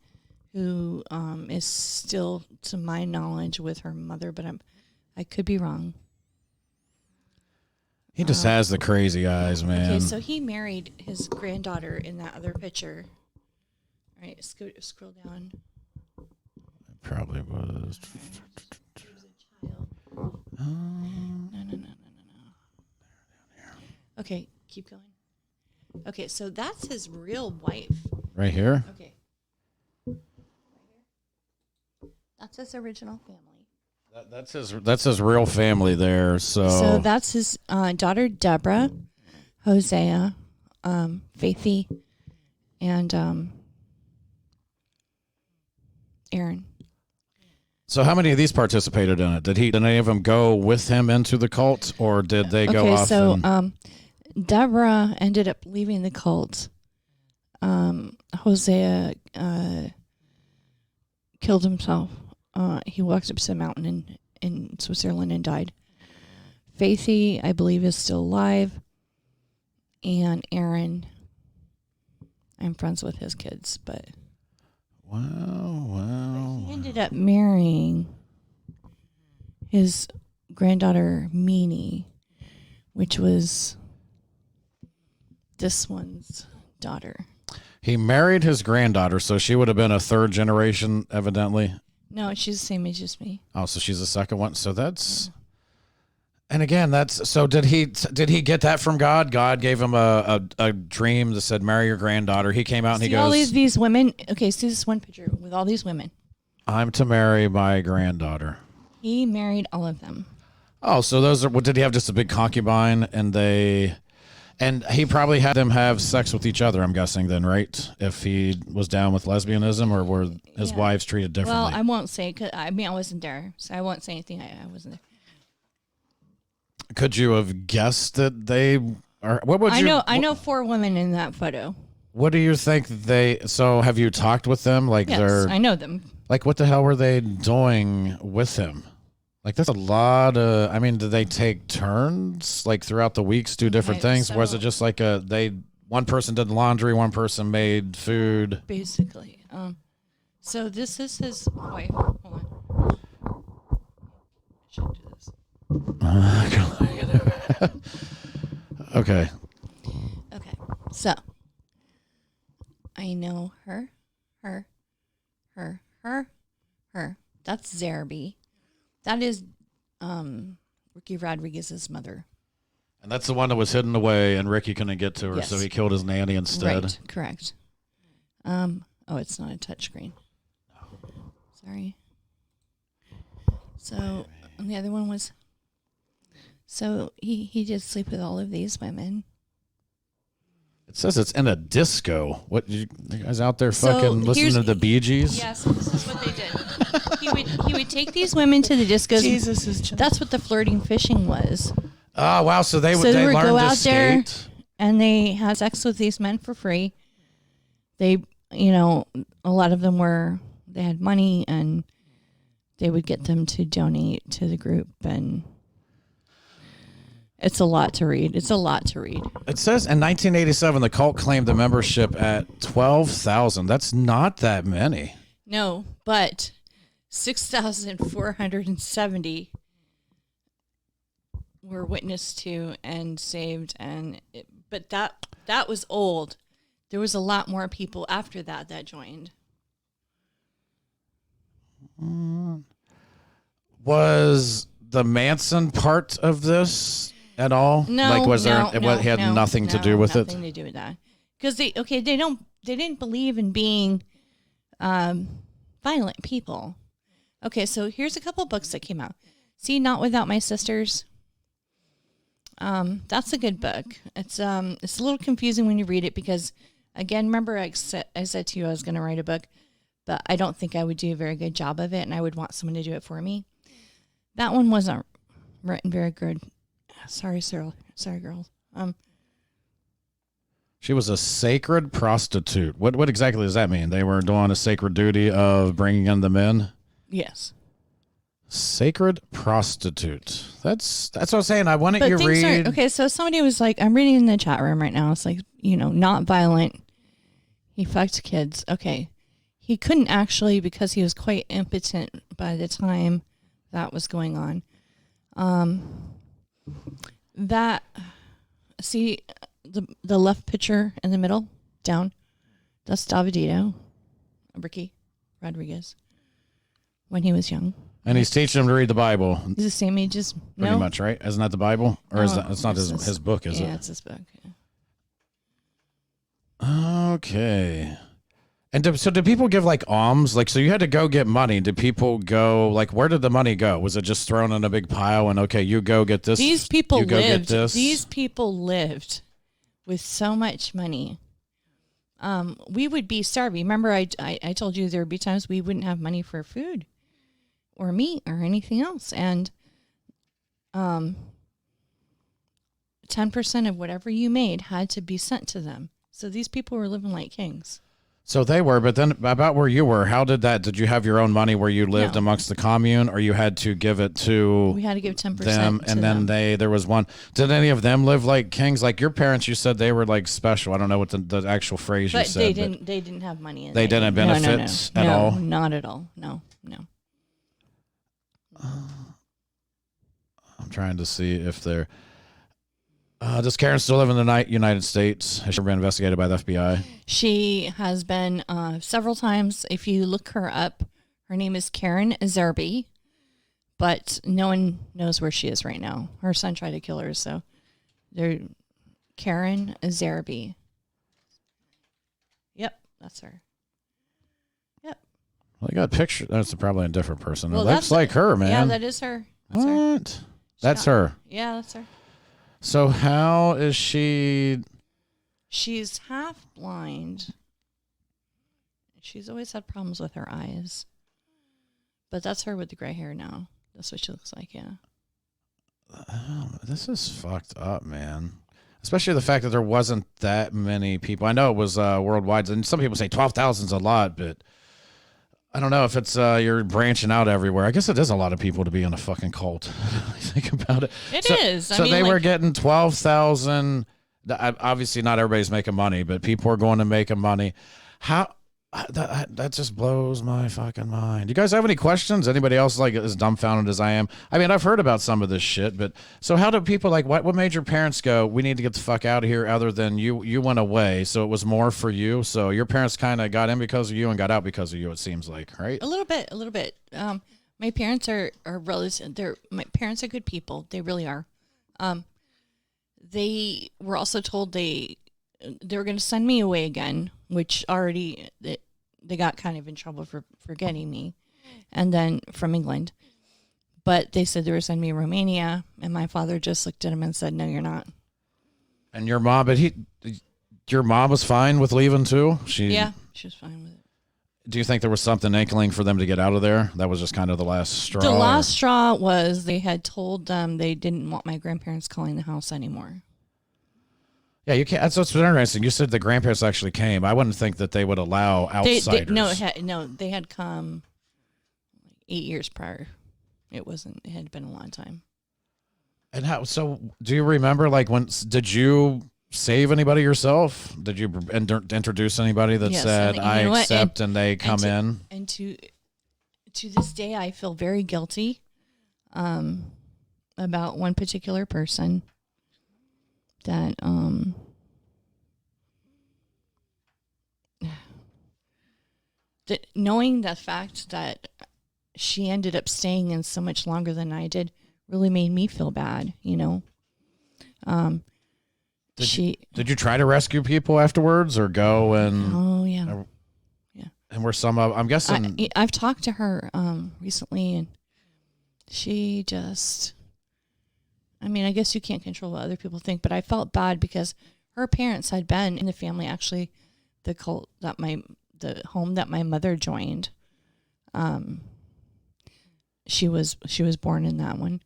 S6: who is still, to my knowledge, with her mother, but I could be wrong.
S1: He just has the crazy eyes, man.
S6: Okay, so he married his granddaughter in that other picture. All right, scroll down.
S1: Probably was.
S6: No. Okay, keep going. Okay, so that's his real wife.
S1: Right here?
S6: Okay. That's his original family.
S1: That's his real family there.
S6: So that's his daughter Deborah, Hosea, Faithy, and Aaron.
S1: So how many of these participated in it? Did any of them go with him into the cult, or did they go off?
S6: So Deborah ended up leaving the cult. Hosea killed himself. He walked up some mountain in Switzerland and died. Faithy, I believe, is still alive. And Aaron, I'm friends with his kids, but...
S1: Wow.
S6: He ended up marrying his granddaughter, Meanie, which was this one's daughter.
S1: He married his granddaughter, so she would have been a third generation, evidently.
S6: No, she's the same age as me.
S1: Oh, so she's the second one. So that's... And again, did he get that from God? God gave him a dream that said, marry your granddaughter. He came out and he goes...
S6: all these women. Okay, see this one picture with all these women.
S1: I'm to marry my granddaughter.
S6: He married all of them.
S1: Oh, so those are... Did he have just a big concubine and he probably had them have sex with each other, I'm guessing then, right? If he was down with lesbianism, or were his wives treated differently?
S6: Well, I won't say, cause I wasn't there, so I won't say anything. I wasn't there.
S1: Could you have guessed that they are? What would you?
S6: I know 4 women in that photo.
S1: What do you think they? So have you talked with them? Like
S6: yes, I know them.
S1: Like what the hell were they doing with him? Like that's a lot of. I mean, did they take turns like throughout the weeks, do different things?
S6: So,
S1: was it just like one person did laundry, one person made food?
S6: Basically. So this is his wife. Hold on. I shouldn't do this.
S1: Okay.
S6: Okay. So I know her. That's Zerby. That is Ricky Rodriguez's mother.
S1: And that's the one that was hidden away and Ricky couldn't get to her,
S6: Yes.
S1: so he killed his nanny instead.
S6: Right, correct. It's not a touchscreen. Sorry. So, and the other one was So he did sleep with all of these women.
S1: It says it's in a disco. What, you guys out there
S6: So
S1: fucking listening
S6: here's-
S1: to the Bee Gees?
S6: Yes, this is what they did. He would take these women to the discos.
S11: Jesus is just...
S6: That's what the flirting fishing was.
S1: Oh, wow. So they
S6: So
S1: would
S6: they would
S1: learn
S6: go
S1: to
S6: out there
S1: skate?
S6: and they had sex with these men for free. They, you know, a lot of them they had money and they would get them to donate to the group, and it's a lot to read. It's a lot to read.
S1: It says in 1987, the cult claimed the membership at 12,000. That's not that many.
S6: No, but 6,470 were witnessed to and saved, but that was old. There was a lot more people after that joined.
S1: Was the Manson part of this at all?
S6: No,
S1: like, was
S6: no,
S1: there?
S6: no,
S1: It had
S6: no,
S1: nothing to
S6: no,
S1: do with it.
S6: Nothing to do with that. Because they didn't believe in being violent people. Okay, so here's a couple books that came out. See, Not Without My Sisters. That's a good book. It's a little confusing when you read it because, again, remember I said to you I was going to write a book, but I don't think I would do a very good job of it, and I would want someone to do it for me. That one wasn't written very good. Sorry, Cyril. Sorry, girls.
S1: She was a sacred prostitute. What exactly does that mean? They were doing a sacred duty of bringing in the men?
S6: Yes.
S1: Sacred prostitute. That's what I'm saying. I wanted
S6: But
S1: you to
S6: things
S1: read.
S6: okay, so somebody was like, I'm reading in the chat room right now. It's like, not violent. He fucked kids. Okay. He couldn't actually because he was quite impotent by the time that was going on. See the left picture in the middle down, that's Davidito, Ricky Rodriguez, when he was young.
S1: And he's teaching them to read the Bible.
S6: He's the same age as
S1: Pretty much, right? Isn't that the Bible? Or is that, it's not his book, is it?
S6: Yeah, it's his book.
S1: Okay. And so did people give like alms? Like, so you had to go get money. Did people go, like, where did the money go? Was it just thrown in a big pile and, okay, you go get this?
S6: These people
S1: you go get
S6: lived.
S1: this?
S6: These people lived with so much money. We would be starving. Remember, I told you there would be times we wouldn't have money for food or meat or anything else. And 10% of whatever you made had to be sent to them. So these people were living like kings.
S1: So they were, but then about where you were, how did that, did you have your own money where you lived
S6: No.
S1: amongst the commune, or you had to give it to
S6: We had to give 10%
S1: them,
S6: to
S1: and then
S6: them.
S1: there was one, did any of them live like kings? Like your parents, you said they were like special. I don't know what the actual phrase you
S6: But
S1: said.
S6: they didn't have money. And
S1: They didn't
S6: no,
S1: benefit at all?
S6: Not at all. No.
S1: I'm trying to see if they're, does Karen still live in the United States? Has she been investigated by the FBI?
S6: She has been several times. If you look her up, her name is Karen Zerby, but no one knows where she is right now. Her son tried to kill her, so they're Karen Zerby. Yep, that's her. Yep.
S1: Well, they got pictures. That's probably a different person.
S6: Well,
S1: it looks
S6: that's-
S1: like her, man.
S6: Yeah, that is her. That's her.
S1: What? That's her.
S6: Yeah, that's her.
S1: So how is she?
S6: She's half blind. She's always had problems with her eyes. But that's her with the gray hair now. That's what she looks like, yeah.
S1: Oh, this is fucked up, man. Especially the fact that there wasn't that many people. I know it was worldwide, and some people say 12,000 is a lot, but I don't know if it's you're branching out everywhere. I guess it is a lot of people to be in a fucking cult. Think about it.
S6: It
S1: so,
S6: is.
S1: So they were getting 12,000. Obviously, not everybody's making money, but people are going to make money. How? That just blows my fucking mind. You guys have any questions? Anybody else like as dumbfounded as I am? I mean, I've heard about some of this shit, but so how do people like what made your parents go, we need to get the fuck out of here, other than you went away, so it was more for you? So your parents kind of got in because of you and got out because of you, it seems like, right?
S6: A little bit. My parents are relative. My parents are good people. They really are. They were also told they were going to send me away again, which already they got kind of in trouble for getting me, and then from England. But they said they were sending me to Romania, and my father just looked at him and said, "No, you're not."
S1: And your mom, your mom was fine with leaving too?
S6: Yeah, she was fine with it.
S1: Do you think there was something inkling for them to get out of there? That was just kind of the last straw?
S6: The last straw was they had told them they didn't want my grandparents calling the house anymore.
S1: Yeah, you can't. That's what's interesting. You said the grandparents actually came. I wouldn't think that they would allow outsiders.
S6: They had come 8 years prior. It had been a long time.
S1: And how? So, do you remember? Like, did you save anybody yourself? Did you introduce anybody that said, "I accept," and they come in?
S6: And to this day, I feel very guilty about one particular person that knowing the fact that she ended up staying in so much longer than I did really made me feel bad, you know. Did you try to rescue people afterwards, or go and? Oh yeah, yeah.
S1: And were some of? I'm guessing.
S6: I've talked to her recently, and she just. I mean, I guess you can't control what other people think, but I felt bad because her parents had been in the family. Actually, the cult that the home that my mother joined. She was born in that one,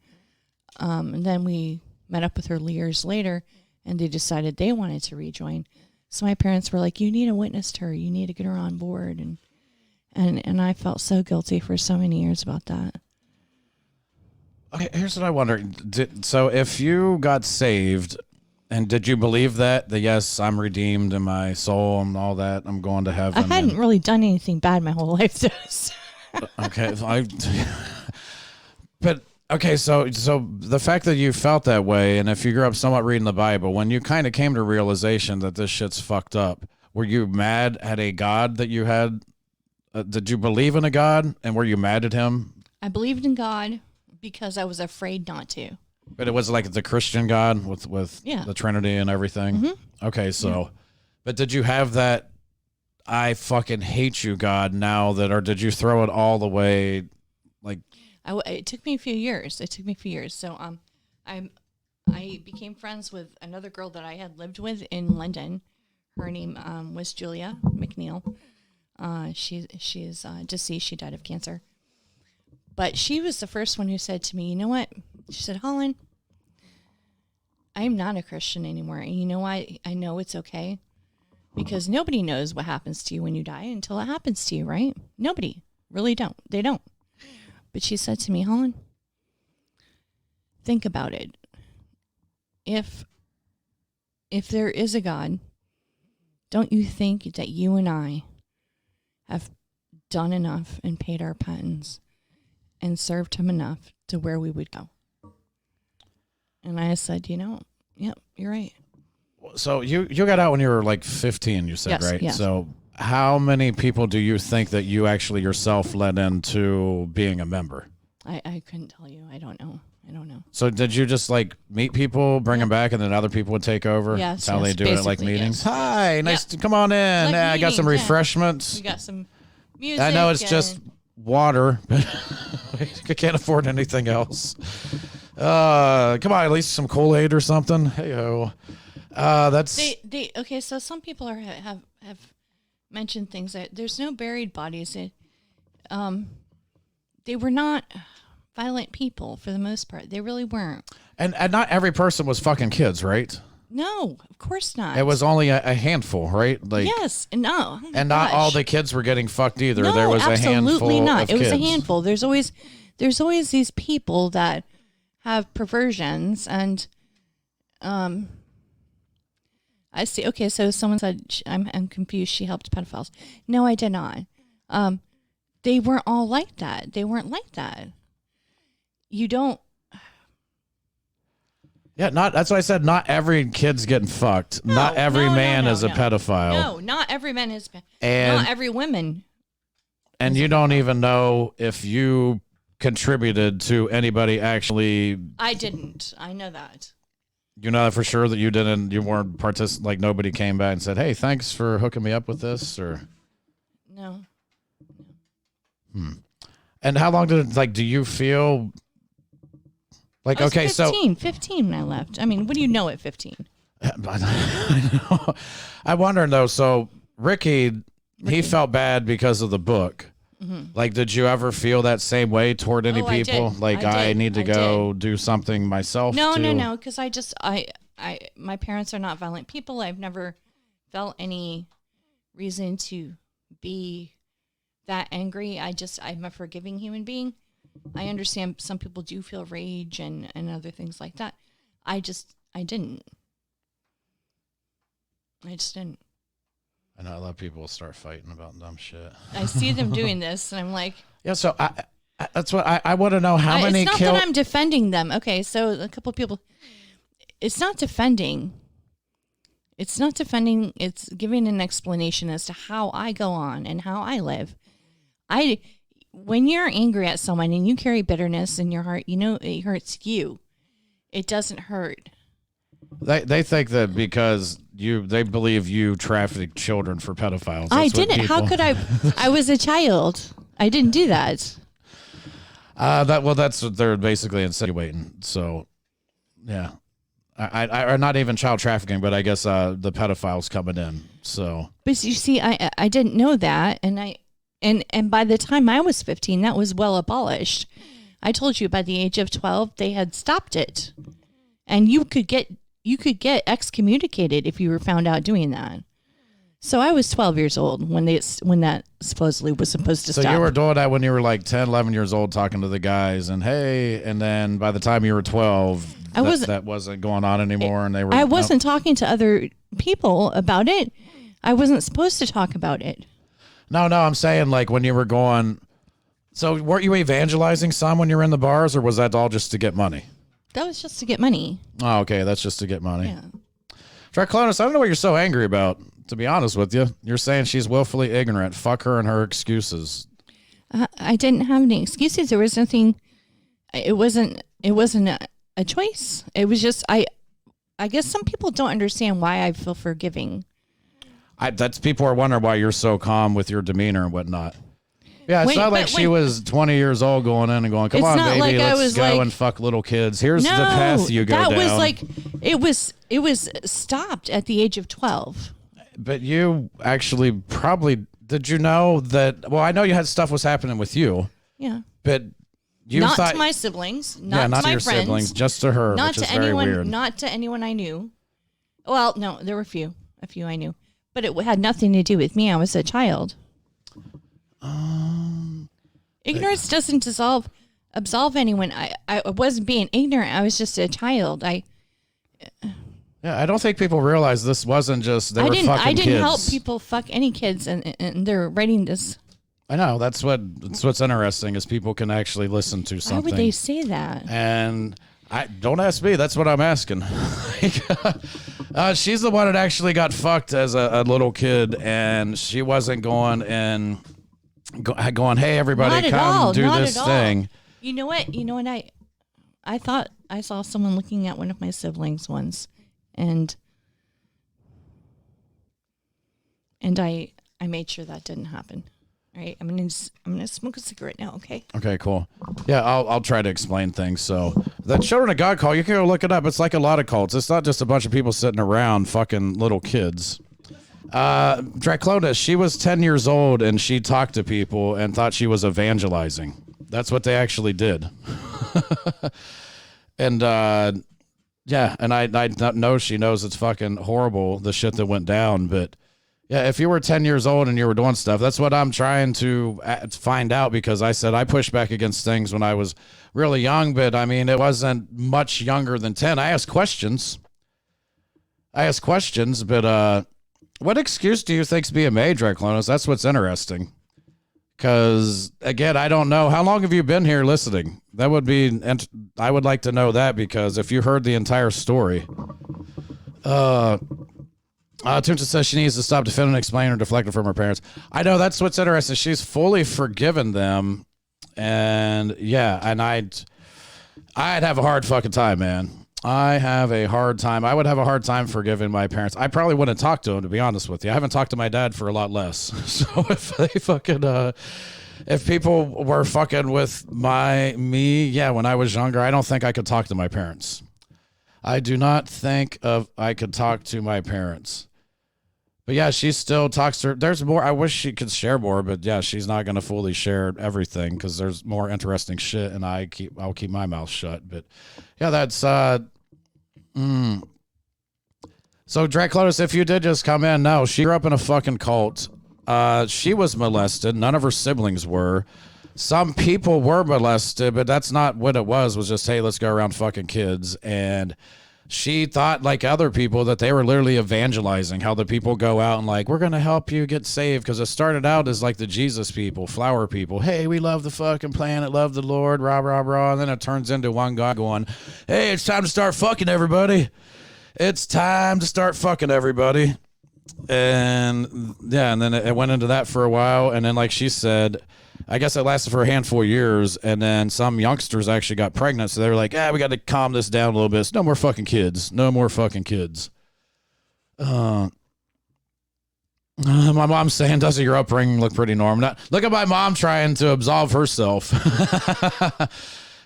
S6: and then we met up with her years later, and they decided they wanted to rejoin. So my parents were like, "You need to witness her. You need to get her on board," and I felt so guilty for so many years about that.
S1: Okay, here's what I wonder. So if you got saved, and did you believe that yes, I'm redeemed in my soul and all that, I'm going to heaven?
S6: I hadn't really done anything bad my whole life, though. So.
S1: Okay, but okay, so the fact that you felt that way, and if you grew up somewhat reading the Bible, when you kind of came to realization that this shit's fucked up, were you mad at a God that you had? Did you believe in a God, and were you mad at him?
S6: I believed in God because I was afraid not to.
S1: But it was like the Christian God with the Trinity and everything?
S6: Mm-hmm.
S1: Okay, so, but did you have that I fucking hate you God now or did you throw it all the way? Like,
S6: it took me a few years. So, I became friends with another girl that I had lived with in London. Her name was Julia McNeil. She's deceased. She died of cancer. But she was the first one who said to me, "You know what?" She said, "Holland, I'm not a Christian anymore. And you know why? I know it's okay. Because nobody knows what happens to you when you die until it happens to you, right? Nobody. Really don't. They don't." But she said to me, "Holland, think about it. If there is a God, don't you think that you and I have done enough and paid our penance and served him enough to where we would go?" And I said, yep, you're right.
S1: So you got out when you were like 15, you said,
S6: yes,
S1: right?
S6: Yes.
S1: So how many people do you think that you actually yourself led into being a member?
S6: I couldn't tell you. I don't know.
S1: So did you just like meet people, bring them back, and then other people would take over?
S6: Yes.
S1: That's how they do it at like meetings?
S6: Yes.
S1: Hi, nice to come on in.
S6: Like
S1: I got some
S6: meetings,
S1: refreshments.
S6: We got some music.
S1: I know it's just water, but I can't afford anything else. Come on, at least some Kool-Aid or something. Hey-ho. That's
S6: okay. So some people have mentioned things that there's no buried bodies. They were not violent people for the most part. They really weren't.
S1: And not every person was fucking kids, right?
S6: No, of course not.
S1: It was only a handful, right? Like
S6: yes, no, oh
S1: and not all the kids were getting fucked either.
S6: No,
S1: there was
S6: absolutely
S1: a handful
S6: not.
S1: of
S6: It was
S1: kids.
S6: a handful. There's always these people that have perversions, and I see. Okay, so someone said I'm confused. She helped pedophiles. No, I did not. They weren't all like that. They weren't like that. You don't.
S1: Yeah, that's what I said. Not every kid's getting fucked. Not every man is a pedophile.
S6: No, not every man is.
S1: And
S6: not every woman.
S1: And you don't even know if you contributed to anybody actually.
S6: I didn't. I know that.
S1: You know that for sure that you didn't. You weren't like nobody came back and said, "Hey, thanks for hooking me up with this," or.
S6: No.
S1: And how long did it, like, do you feel Like,
S6: I was
S1: okay,
S6: 15 when I left. I mean, what do you know at 15?
S1: I know. I'm wondering though. So Ricky, he felt bad because of the book. Like, did you ever feel that same way toward any
S6: Oh, I
S1: people?
S6: did.
S1: Like,
S6: I
S1: I
S6: did.
S1: need to
S6: I
S1: go do something myself.
S6: No,
S1: to...
S6: no. Because my parents are not violent people. I've never felt any reason to be that angry. I'm a forgiving human being. I understand some people do feel rage and other things like that. I just didn't.
S1: I know a lot of people will start fighting about dumb shit.
S6: I see them doing this, and I'm like,
S1: yeah. So that's what I want to know. How many?
S6: It's not that I'm defending them. Okay, so a couple of people. It's not defending. It's not defending. It's giving an explanation as to how I go on and how I live. When you're angry at someone and you carry bitterness in your heart, you know it hurts you. It doesn't hurt.
S1: They think that because they believe you traffic children for pedophiles.
S6: I didn't. How could I? I was a child. I didn't do that.
S1: That's what they're basically insinuating. So, yeah, I not even child trafficking, but I guess the pedophiles coming in. So,
S6: but you see, I didn't know that, and by the time I was 15, that was well abolished. I told you by the age of 12, they had stopped it, and you could get excommunicated if you were found out doing that. So I was 12 years old when that supposedly was supposed to stop.
S1: So you were doing that when you were like 10, 11 years old, talking to the guys, and hey, and then by the time you were 12, that wasn't going on anymore, and they were.
S6: I wasn't talking to other people about it. I wasn't supposed to talk about it.
S1: No, I'm saying like when you were going. So weren't you evangelizing some when you were in the bars, or was that all just to get money?
S6: That was just to get money.
S1: Oh, okay, that's just to get money.
S6: Yeah.
S1: Draclonus, I don't know what you're so angry about, to be honest with you. You're saying she's willfully ignorant. Fuck her and her excuses.
S6: I didn't have any excuses. There was nothing. It wasn't a choice. It was just, I guess some people don't understand why I feel forgiving.
S1: That's people are wondering why you're so calm with your demeanor and whatnot. Yeah, it's not like she was 20 years old going in and going, come on, baby, let's go and fuck little kids. Here's the path you go down.
S6: That was like, it was stopped at the age of 12.
S1: But you actually probably, did you know that, well, I know you had stuff was happening with you.
S6: Yeah.
S1: But you
S6: not
S1: thought.
S6: To my siblings, not
S1: to
S6: my
S1: your
S6: friends,
S1: siblings, just to her,
S6: not
S1: which
S6: to
S1: is very
S6: anyone,
S1: weird.
S6: not to anyone I knew. Well, no, there were a few I knew. But it had nothing to do with me. I was a child. Ignorance doesn't absolve anyone. I wasn't being ignorant. I was just a child.
S1: Yeah, I don't think people realize this wasn't just
S6: I didn't
S1: kids.
S6: help people fuck any kids, and they're writing this.
S1: I know that's what's interesting is people can actually listen to something.
S6: Why would they say that?
S1: And don't ask me. That's what I'm asking. She's the one that actually got fucked as a little kid, and she wasn't going and going, hey, everybody, come do this thing.
S6: You know what? I thought I saw someone looking at one of my siblings once, and I made sure that didn't happen. All right, I'm gonna smoke a cigarette now. Okay.
S1: Okay, cool. Yeah, I'll try to explain things. So the Children of God cult, you can go look it up. It's like a lot of cults. It's not just a bunch of people sitting around fucking little kids. Draclonus, she was 10 years old and she talked to people and thought she was evangelizing. That's what they actually did. And yeah, and I know she knows it's fucking horrible, the shit that went down, but yeah, if you were 10 years old and you were doing stuff, that's what I'm trying to find out, because I said I pushed back against things when I was really young, but I mean, it wasn't much younger than 10. I asked questions, but what excuse do you think's being made, Draclonus? That's what's interesting. Because, again, I don't know. How long have you been here listening? That would be, I would like to know that, because if you heard the entire story. Tunta says she needs to stop defending, explaining, or deflecting from her parents. I know, that's what's interesting. She's fully forgiven them. And, yeah, and I'd have a hard fucking time, man. I have a hard time. I would have a hard time forgiving my parents. I probably wouldn't talk to them, to be honest with you. I haven't talked to my dad for a lot less. So if they fucking, if people were fucking with me, yeah, when I was younger, I don't think I could talk to my parents. I do not think I could talk to my parents. But yeah, she still talks to her. There's more. I wish she could share more, but yeah, she's not going to fully share everything because there's more interesting shit, and I'll keep my mouth shut. But yeah, that's So Drake Lotus, if you did just come in, no, she grew up in a fucking cult. She was molested. None of her siblings were. Some people were molested, but that's not what it was. Was just, hey, let's go around fucking kids. And she thought, like other people, that they were literally evangelizing. How the people go out and like, we're gonna help you get saved, because it started out as like the Jesus people, flower people. Hey, we love the fucking planet, love the Lord, rah rah rah. And then it turns into one guy going, hey, it's time to start fucking everybody. It's time to start fucking everybody. And yeah, and then it went into that for a while. And then, like she said, I guess it lasted for a handful of years. And then some youngsters actually got pregnant. So they were like, we got to calm this down a little bit. It's no more fucking kids. No more fucking kids. My mom's saying, doesn't your upbringing look pretty normal? Look at my mom trying to absolve herself.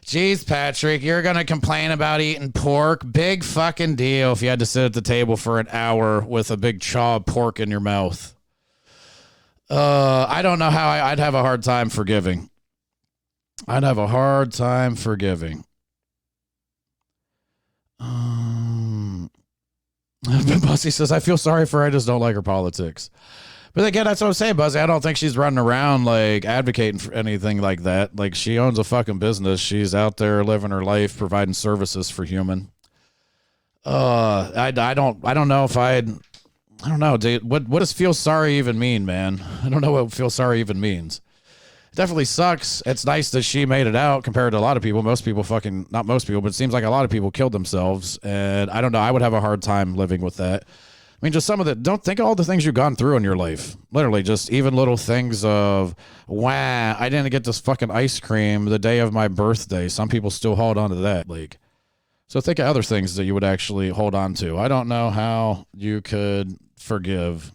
S1: Jeez, Patrick, you're going to complain about eating pork? Big fucking deal if you had to sit at the table for an hour with a big chaw of pork in your mouth. I don't know how I'd have a hard time forgiving. I'd have a hard time forgiving. Buzzy says, I feel sorry for her. I just don't like her politics. But again, that's what I'm saying, Buzzy. I don't think she's running around like advocating for anything like that. Like, she owns a fucking business. She's out there living her life, providing services for human. I don't know if I don't know, dude. What does feel sorry even mean, man? I don't know what feel sorry even means. It definitely sucks. It's nice that she made it out compared to a lot of people. Most people not most people, but it seems like a lot of people killed themselves. And I don't know. I would have a hard time living with that. I mean, just some of don't think of all the things you've gone through in your life. Literally, just even little things of, wow, I didn't get this fucking ice cream the day of my birthday. Some people still hold on to that. Like, so think of other things that you would actually hold on to. I don't know how you could forgive.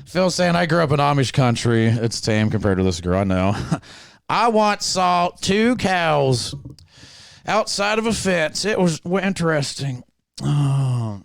S1: Phil's saying, I grew up in Amish country. It's tame compared to this girl. I know. I once saw 2 cows outside of a fence. It was interesting. Oh.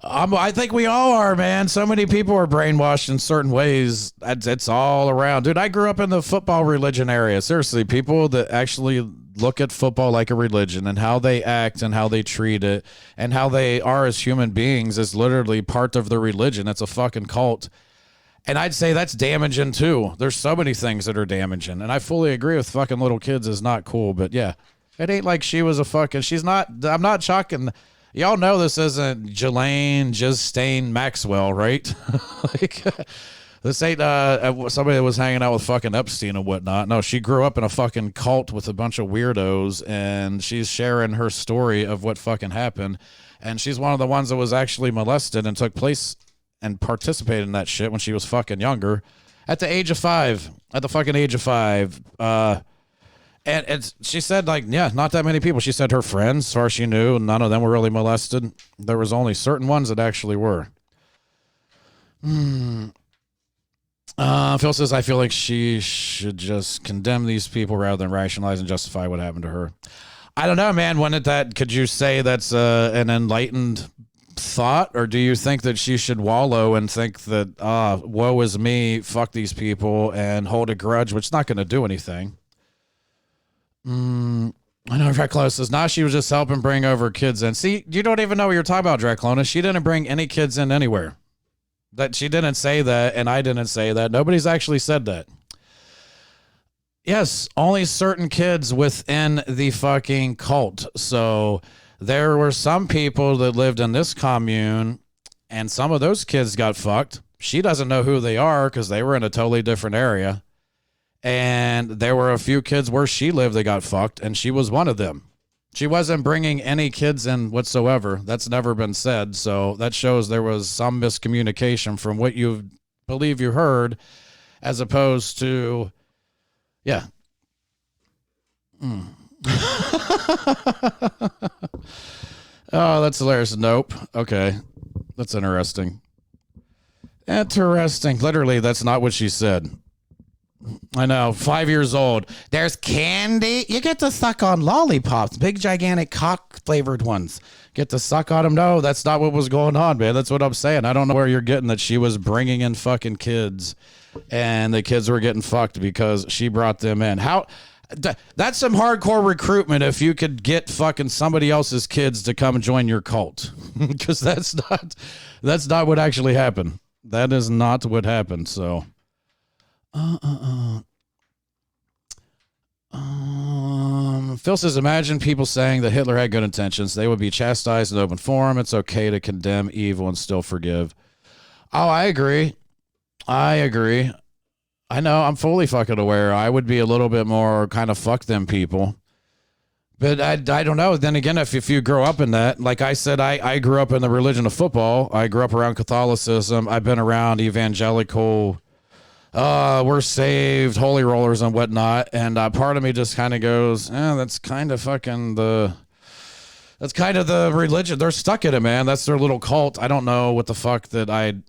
S1: I think we all are, man. So many people are brainwashed in certain ways. It's all around. Dude, I grew up in the football religion area. Seriously, people that actually look at football like a religion and how they act and how they treat it and how they are as human beings is literally part of the religion. It's a fucking cult. And I'd say that's damaging too. There's so many things that are damaging. And I fully agree with fucking little kids is not cool. But yeah, it ain't like she was a fucking, I'm not shocking. Y'all know this isn't Justine Maxwell, right? Like, this ain't somebody that was hanging out with fucking Epstein and whatnot. No, she grew up in a fucking cult with a bunch of weirdos, and she's sharing her story of what fucking happened. And she's one of the ones that was actually molested and took place and participated in that shit when she was fucking younger. At the age of 5. At the fucking age of 5. And she said, like, yeah, not that many people. She said her friends, as far as she knew, none of them were really molested. There was only certain ones that actually were. Phil says, I feel like she should just condemn these people rather than rationalize and justify what happened to her. I don't know, man. Could you say that's an enlightened thought? Or do you think that she should wallow and think that, woe is me, fuck these people, and hold a grudge, which is not going to do anything? I know Draclona says, nah, she was just helping bring over kids in. See, you don't even know what you're talking about, Draclona. She didn't bring any kids in anywhere. That she didn't say that, and I didn't say that. Nobody's actually said that. Yes, only certain kids within the fucking cult. So there were some people that lived in this commune, and some of those kids got fucked. She doesn't know who they are because they were in a totally different area. And there were a few kids where she lived that got fucked, and she was one of them. She wasn't bringing any kids in whatsoever. That's never been said. So that shows there was some miscommunication from what you believe you heard, as opposed to, yeah. Oh, that's hilarious. Nope. Okay. That's interesting. Interesting. Literally, that's not what she said. I know. 5 years old. There's candy. You get to suck on lollipops. Big, gigantic cock-flavored ones. Get to suck on them. No, that's not what was going on, man. That's what I'm saying. I don't know where you're getting that she was bringing in fucking kids and the kids were getting fucked because she brought them in. How... That's some hardcore recruitment if you could get fucking somebody else's kids to come join your cult. Because that's not what actually happened. That is not what happened. So Phil says, imagine people saying that Hitler had good intentions. They would be chastised in open forum. It's okay to condemn evil and still forgive. Oh, I agree. I know, I'm fully fucking aware. I would be a little bit more kind of fuck them people. But I don't know. Then again, if you grow up in that, like I said, I grew up in the religion of football. I grew up around Catholicism. I've been around evangelical, we're saved, holy rollers and whatnot. And part of me just kind of goes, that's kind of the religion. They're stuck in it, man. That's their little cult. I don't know what the fuck that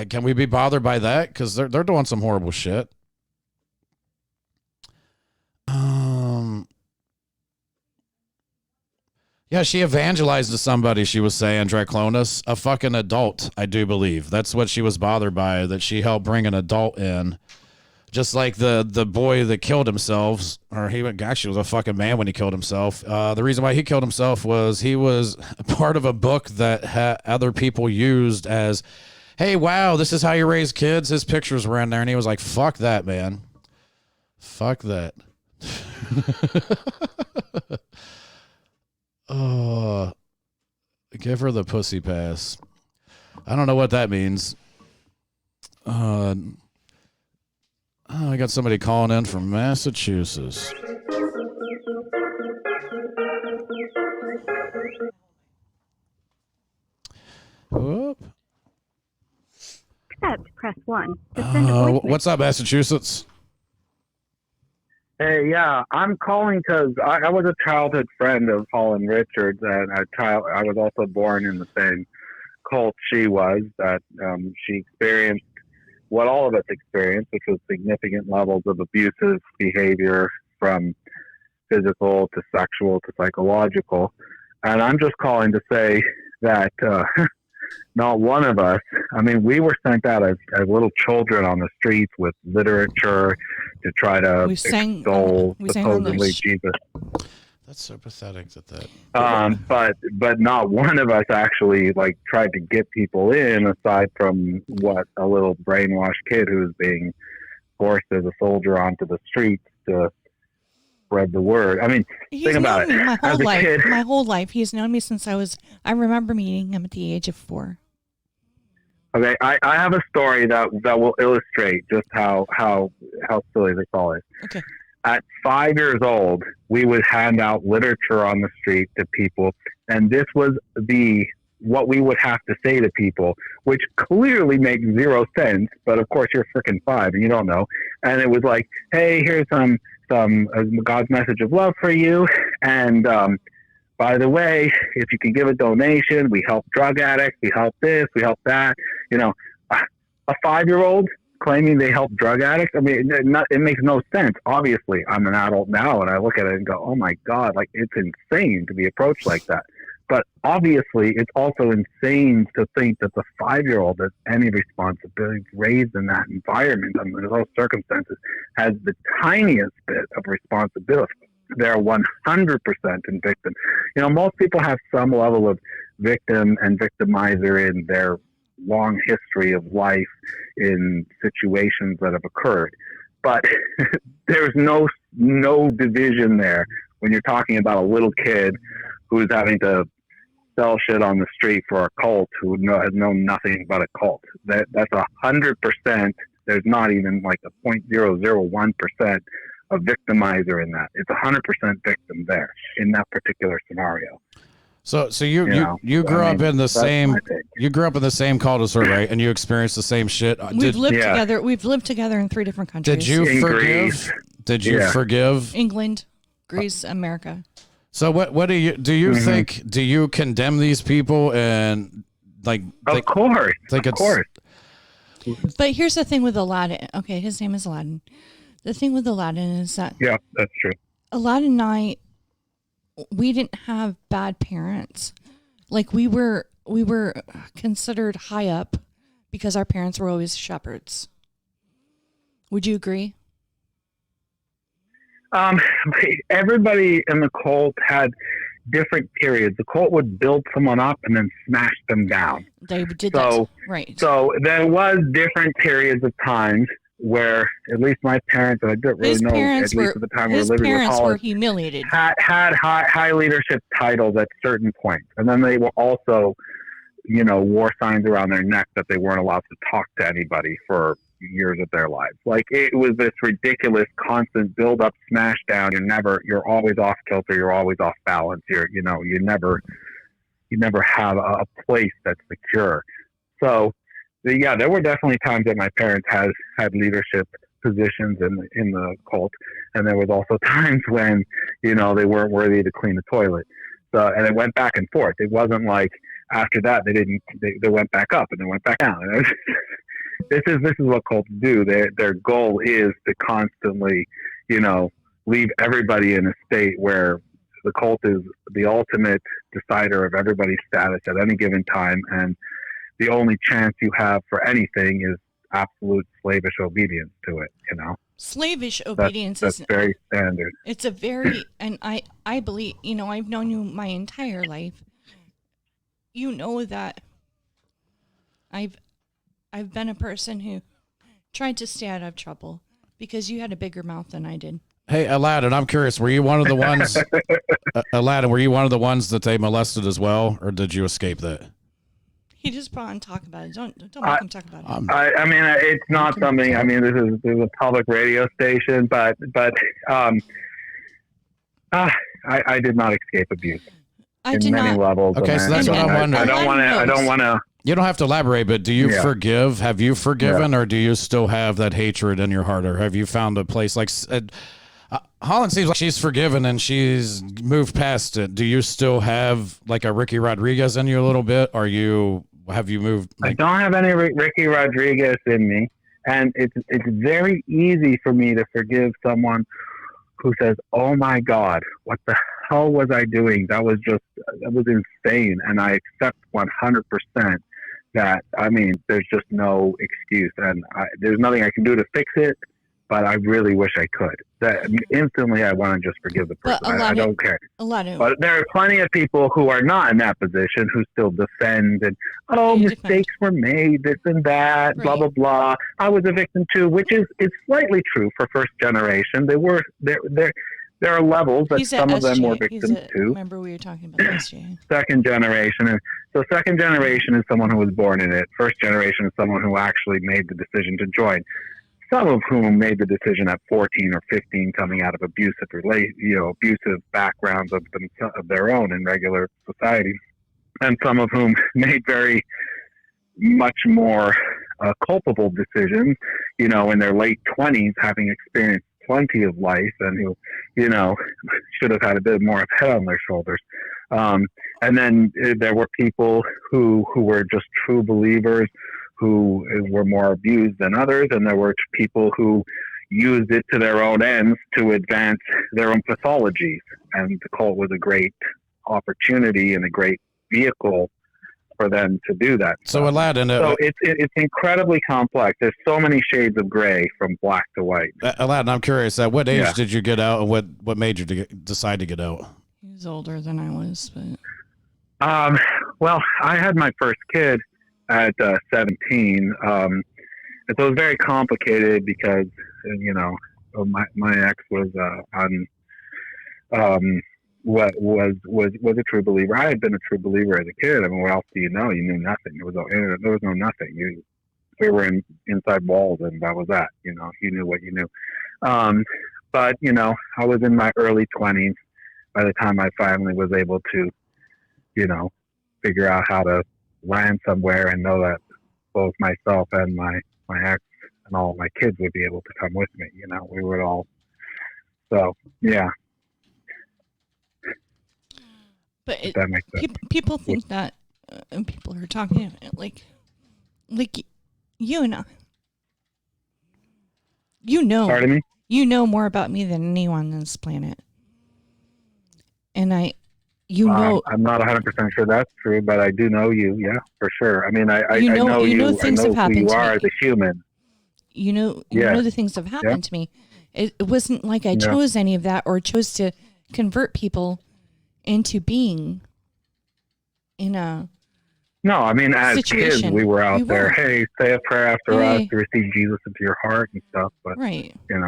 S1: can we be bothered by that? Because they're doing some horrible shit. Yeah, she evangelized to somebody, she was saying, Draclonus, a fucking adult, I do believe. That's what she was bothered by, that she helped bring an adult in. Just like the boy that killed himself, or he actually was a fucking man when he killed himself. The reason why he killed himself was he was part of a book that other people used as, hey, wow, this is how you raise kids. His pictures were in there, and he was like, fuck that, man. Fuck that. Oh, give her the pussy pass. I don't know what that means. I got somebody calling in from Massachusetts. Whoop.
S13: Press 1.
S1: What's up, Massachusetts?
S14: Hey, yeah, I'm calling because I was a childhood friend of Holland Richards, and I was also born in the same cult she was. That she experienced what all of us experienced, which was significant levels of abusive behavior, from physical to sexual to psychological. And I'm just calling to say that not one of us, I mean, we were sent out as little children on the streets with literature to try to extol supposedly Jesus.
S1: That's so pathetic that.
S14: But not one of us actually like tried to get people in, aside from what a little brainwashed kid who was being forced as a soldier onto the streets to spread the word. I mean, think about it.
S6: My whole life, he's known me since I remember meeting him at the age of 4.
S14: Okay, I have a story that will illustrate just how silly this all is.
S6: Okay.
S14: At 5 years old, we would hand out literature on the street to people, and this was what we would have to say to people, which clearly makes zero sense. But of course, you're freaking 5 and you don't know. And it was like, hey, here's some God's message of love for you, and by the way, if you can give a donation, we help drug addicts, we help this, we help that. You know, a 5-year-old claiming they help drug addicts. I mean, it makes no sense. Obviously, I'm an adult now, and I look at it and go, oh my God, like, it's insane to be approached like that. But obviously, it's also insane to think that the 5-year-old has any responsibility, raised in that environment under those circumstances, has the tiniest bit of responsibility. They're 100% in victim. You know, most people have some level of victim and victimizer in their long history of life in situations that have occurred. But there's no division there when you're talking about a little kid who's having to sell shit on the street for a cult who has known nothing about a cult. That's 100%. There's not even like a 0.001% a victimizer in that. It's 100% victim there in that particular scenario.
S1: So you grew up in the same cult as her, right? And you experienced the same shit.
S6: We've lived together. We've lived together in 3 different countries.
S1: Did you forgive? Did you forgive?
S6: England, Grease America.
S1: So what do you think? Do you condemn these people and like?
S14: Of course,
S1: think
S14: of course.
S6: But here's the thing with Aladdin. Okay, his name is Aladdin. The thing with Aladdin is that
S14: Yeah, that's true.
S6: Aladdin and I, we didn't have bad parents. Like we were considered high up because our parents were always shepherds. Would you agree?
S14: Everybody in the cult had different periods. The cult would build someone up and then smash them down.
S6: They did that. Right.
S14: So there was different periods of times where at least my parents, and I don't really know, at least at the time we were living with
S6: parents were
S14: college,
S6: humiliated.
S14: had high leadership titles at certain points. And then they were also, wore signs around their neck that they weren't allowed to talk to anybody for years of their lives. Like it was this ridiculous constant build up, smash down. You're always off kilter. You're always off balance. You never have a place that's secure. So yeah, there were definitely times that my parents had leadership positions in the cult. And there was also times when, they weren't worthy to clean the toilet. So, and it went back and forth. It wasn't like after that, they went back up and they went back down. This is what cults do. Their goal is to constantly, leave everybody in a state where the cult is the ultimate decider of everybody's status at any given time, and the only chance you have for anything is absolute slavish obedience to it.
S6: Slavish obedience
S14: that's
S6: is
S14: very standard.
S6: It's a very, and I believe, I've known you my entire life. You know that I've been a person who tried to stay out of trouble because you had a bigger mouth than I did.
S1: Hey, Aladdin, I'm curious. Were you one of the ones, Aladdin? Were you one of the ones that they molested as well, or did you escape that?
S6: He just brought and talk about it. Don't make him talk about it.
S14: I mean, it's not something. I mean, this is a public radio station, but I did not escape abuse.
S6: I did
S14: many
S6: not.
S14: levels.
S1: Okay, so that's what I'm wondering.
S14: I don't want to.
S1: You don't have to elaborate, but do you forgive? Have you forgiven,
S14: Yeah.
S1: or do you still have that hatred in your heart, or have you found a place like Holland seems like she's forgiven and she's moved past it? Do you still have like a Ricky Rodriguez in you a little bit? Have you moved?
S14: I don't have any Ricky Rodriguez in me, and it's very easy for me to forgive someone who says, "Oh my God, what the hell was I doing? That was insane." And I accept 100% that. I mean, there's just no excuse, and there's nothing I can do to fix it. But I really wish I could. That instantly, I want to just forgive the person. I don't care. But there are plenty of people who are not in that position who still defend and mistakes were made, this and that, blah blah blah. I was a victim too, which is slightly true for first generation. They were there are levels that some of them were victims too.
S6: Remember we were talking about SJ.
S14: Second generation, and so second generation is someone who was born in it. First generation is someone who actually made the decision to join. Some of whom made the decision at 14 or 15, coming out of abusive backgrounds of their own in regular society, and some of whom made very much more culpable decisions, in their late 20s, having experienced plenty of life, and who, should have had a bit more of head on their shoulders. And then there were people who were just true believers, who were more abused than others, and there were people who used it to their own ends to advance their own pathologies. And the cult was a great opportunity and a great vehicle for them to do that.
S1: So Aladdin,
S14: so it's incredibly complex. There's so many shades of gray from black to white.
S1: Aladdin, I'm curious. At what age did you get out, and what made you decide to get out?
S6: He was older than I was, but.
S14: Well, I had my first kid at 17. And so it was very complicated because, my ex was was a true believer. I had been a true believer as a kid. I mean, what else do you know? You knew nothing. There was no nothing. We were inside walls, and that was that. You knew what you knew. But I was in my early 20s by the time I finally was able to, figure out how to land somewhere and know that both myself and my ex and all of my kids would be able to come with me. We would all. So yeah.
S6: But
S14: if that makes sense.
S6: people think that people are talking like you and I.
S14: Pardon me?
S6: You know more about me than anyone on this planet. And I'm
S14: not 100% sure that's true, but I do know you. Yeah, for sure. I mean, I know you.
S6: Things
S14: I know
S6: have happened
S14: who you
S6: to
S14: are
S6: me.
S14: as a human.
S6: You know the things have happened to me. It wasn't like I chose any of that or chose to convert people into being in a
S14: No, I mean, as
S6: situation.
S14: kids, we were out there.
S6: were.
S14: Hey, say a prayer after
S6: Hey.
S14: us to receive Jesus into your heart and stuff. But
S6: Right.
S14: you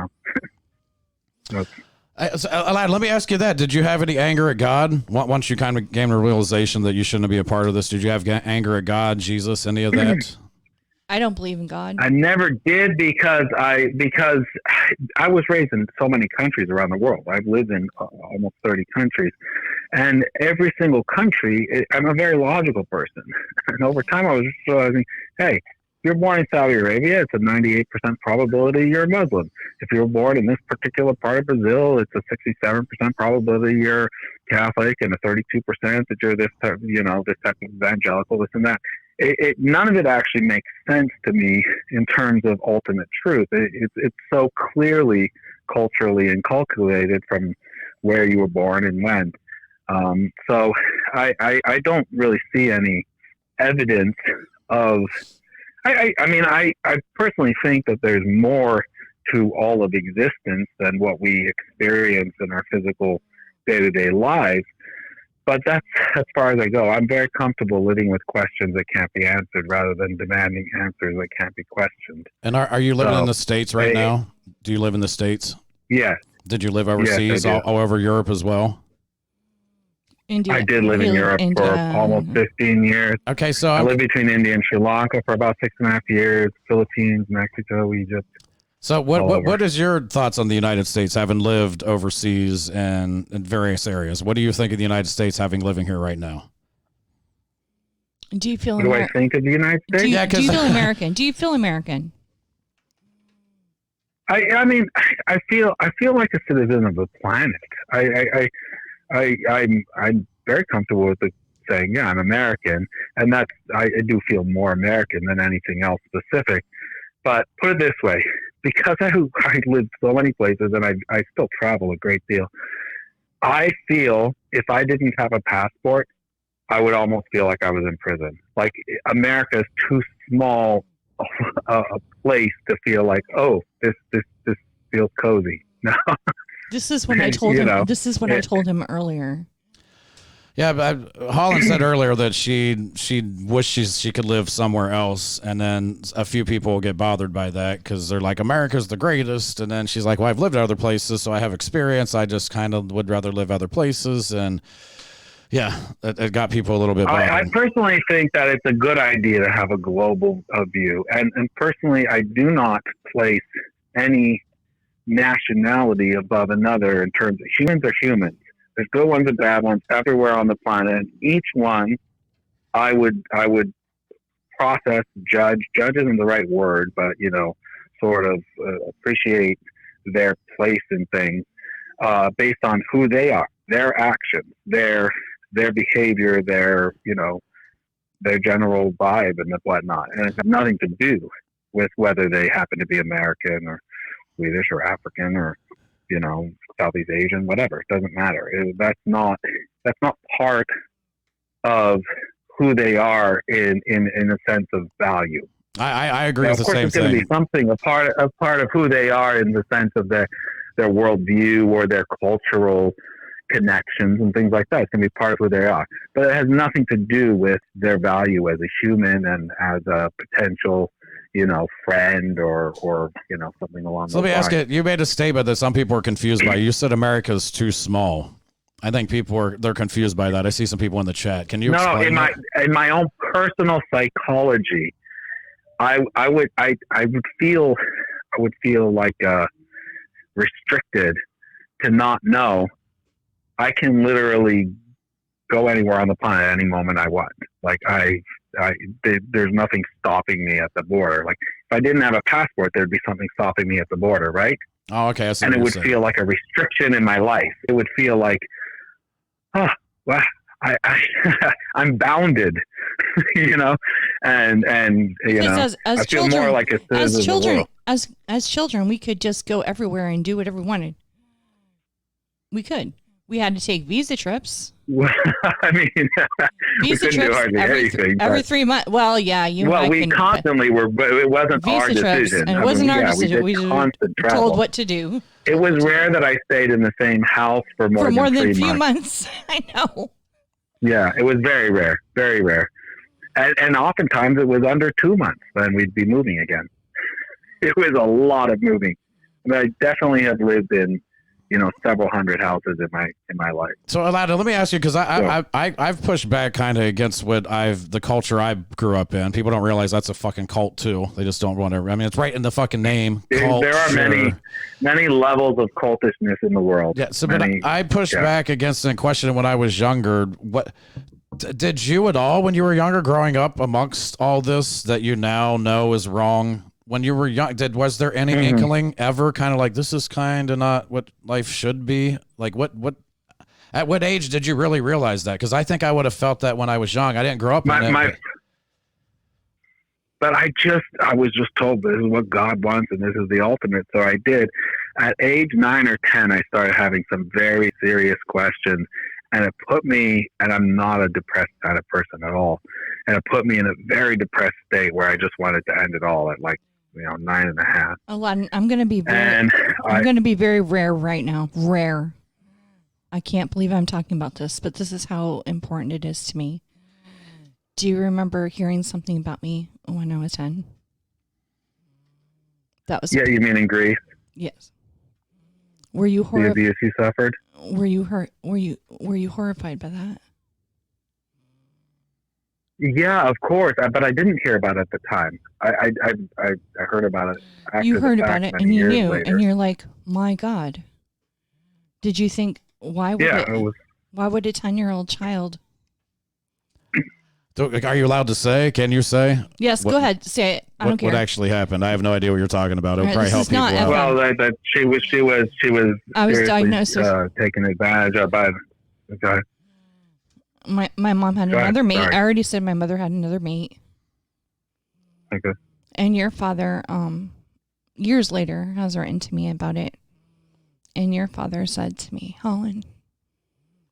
S14: know,
S1: Alad, let me ask you that. Did you have any anger at God once you kind of came to a realization that you shouldn't be a part of this? Did you have anger at God, Jesus, any of that?
S6: I don't believe in God.
S14: I never did because I was raised in so many countries around the world. I've lived in almost 30 countries, and every single country, I'm a very logical person. And over time, I was just realizing, hey, if you're born in Saudi Arabia, it's a 98% probability you're a Muslim. If you're born in this particular part of Brazil, it's a 67% probability you're Catholic, and a 32% that you're this type, this type of evangelical, this and that. None of it actually makes sense to me in terms of ultimate truth. It's so clearly culturally inculcated from where you were born and when. So I don't really see any evidence of. I personally think that there's more to all of existence than what we experience in our physical day-to-day lives. But that's as far as I go. I'm very comfortable living with questions that can't be answered rather than demanding answers that can't be questioned.
S1: And are you living in the States right now? Do you live in the States?
S14: Yes.
S1: Did you live overseas,
S14: Yes,
S1: all over Europe as well?
S6: India.
S14: I did live in Europe for almost 15 years.
S1: Okay, so
S14: I lived between India and Sri Lanka for about 6.5 years, Philippines, Mexico, Egypt.
S1: So what is your thoughts on the United States, having lived overseas and in various areas? What do you think of the United States, having living here right now?
S6: Do you feel?
S14: What do I think of the United States?
S6: Do you feel American? Do you feel American?
S14: I mean, I feel like a citizen of the planet. I'm very comfortable with saying, yeah, I'm American, and that's I do feel more American than anything else specific. But put it this way, because I lived so many places and I still travel a great deal, I feel if I didn't have a passport, I would almost feel like I was in prison. Like America is too small a place to feel like, oh, this feels cozy. No.
S6: This is when I told him. This is what I told him earlier.
S1: Yeah, but Holland said earlier that she wishes she could live somewhere else, and then a few people will get bothered by that because they're like, America's the greatest, and then she's like, well, I've lived other places, so I have experience. I just kind of would rather live other places, and yeah, it got people a little bit bothered.
S14: I personally think that it's a good idea to have a global view, and personally, I do not place any nationality above another in terms of humans are humans. There's good ones and bad ones everywhere on the planet. And each one, I would process, judge isn't the right word, but sort of appreciate their place in things based on who they are, their actions, their behavior, their general vibe and whatnot. And it has nothing to do with whether they happen to be American or Swedish or African or Southeast Asian, whatever. It doesn't matter. That's not part of who they are in a sense of value.
S1: I agree with the same
S14: thing. Of course, it's going to be something a part of who they are in the sense of their worldview or their cultural connections and things like that. It's going to be part of who they are, but it has nothing to do with their value as a human and as a potential friend or something along those lines.
S1: So let me ask you, you made a statement that some people are confused by. You said America's too small. I think they're confused by that. I see some people in the chat. Can you explain that?
S14: In my own personal psychology, I would feel like restricted to not know. I can literally go anywhere on the planet at any moment I want. Like there's nothing stopping me at the border. Like if I didn't have a passport, there'd be something stopping me at the border, right?
S1: Oh, okay.
S14: And it would feel like a restriction in my life. It would feel like, well, I'm bounded, you know, and you know,
S6: As
S14: I feel
S6: children,
S14: more like a citizen
S6: as
S14: of the
S6: children,
S14: world.
S6: as children, we could just go everywhere and do whatever we wanted. We could. We had to take visa trips.
S14: I mean, we
S6: Visa
S14: couldn't do
S6: trips
S14: hardly anything.
S6: every
S14: but-
S6: 3 months. Well, yeah, you.
S14: well,
S6: I
S14: we
S6: couldn't,
S14: constantly were, but it wasn't our
S6: visa trips,
S14: decision.
S6: and it
S14: I
S6: wasn't
S14: mean,
S6: our
S14: yeah,
S6: decision.
S14: We
S6: We
S14: did
S6: were
S14: constant travel.
S6: told what to do
S14: It was rare that I stayed in the same house for more
S6: than
S14: than
S6: a
S14: 3
S6: few
S14: months.
S6: months. I know.
S14: Yeah, it was very rare, very rare. And oftentimes it was under 2 months, then we'd be moving again. It was a lot of moving. I mean, I definitely have lived in, you know, several hundred houses in my life.
S1: So, Alada, let me ask you, because I've pushed back kind of against the culture I grew up in. People don't realize that's a fucking cult too. They just don't want to. I mean, it's right in the fucking name.
S14: There are many levels of cultishness in the world.
S1: Yeah. So, but I pushed back against it and questioned it when I was younger. What did you at all when you were younger, growing up amongst all this that you now know is wrong? When you were young, was there any inkling ever, kind of like, this is kind of not what life should be? Like, at what age did you really realize that? Because I think I would have felt that when I was young. I didn't grow up in it.
S14: But I was just told this is what God wants and this is the ultimate. So I did. At age 9 or 10, I started having some very serious questions, and it put me, and I'm not a depressed kind of person at all, and it put me in a very depressed state where I just wanted to end it all at 9.5.
S6: Aladdin, I'm going to be very rare right now. Rare. I can't believe I'm talking about this, but this is how important it is to me. Do you remember hearing something about me when I was 10? That was
S14: you mean in Greece?
S6: Yes. Were you
S14: The abuse you suffered?
S6: Were you hurt? Were you horrified by that?
S14: Yeah, of course, but I didn't hear about it at the time. I heard about it after
S6: You heard
S14: the fact,
S6: about it
S14: many
S6: and you
S14: years
S6: knew,
S14: later.
S6: and you're like, my God. Did you think, why would why would a 10-year-old child?
S1: Are you allowed to say? Can you say?
S6: Yes, go ahead, say it. I don't care.
S1: What actually happened? I have no idea what you're talking about. It'll
S6: All
S1: probably
S6: right,
S1: help
S6: this is
S1: people
S6: not
S1: out.
S14: Well, that she was
S6: I was
S14: seriously,
S6: diagnosed with
S14: taken advantage of by. Okay.
S6: my mom had
S14: Go ahead,
S6: another mate.
S14: sorry.
S6: I already said my mother had another mate.
S14: Okay.
S6: And your father, years later, has written to me about it. And your father said to me, Holland,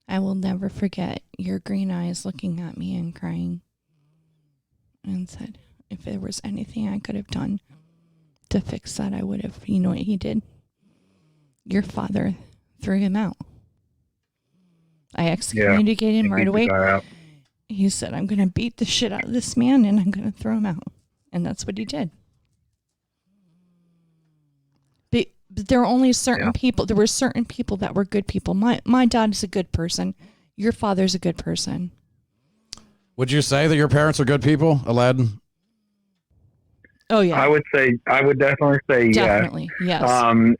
S6: I will never forget your green eyes looking at me and crying. And said, if there was anything I could have done to fix that, I would have. You know what he did? Your father threw him out. I excommunicated him right away. He said, I'm going to beat the shit out of this man and I'm going to throw him out. And that's what he did. But there are only certain people. There were certain people that were good people. My dad is a good person. Your father's a good person.
S1: Would you say that your parents are good people, Aladdin?
S6: Oh yeah.
S14: I would definitely say
S6: Definitely, yes.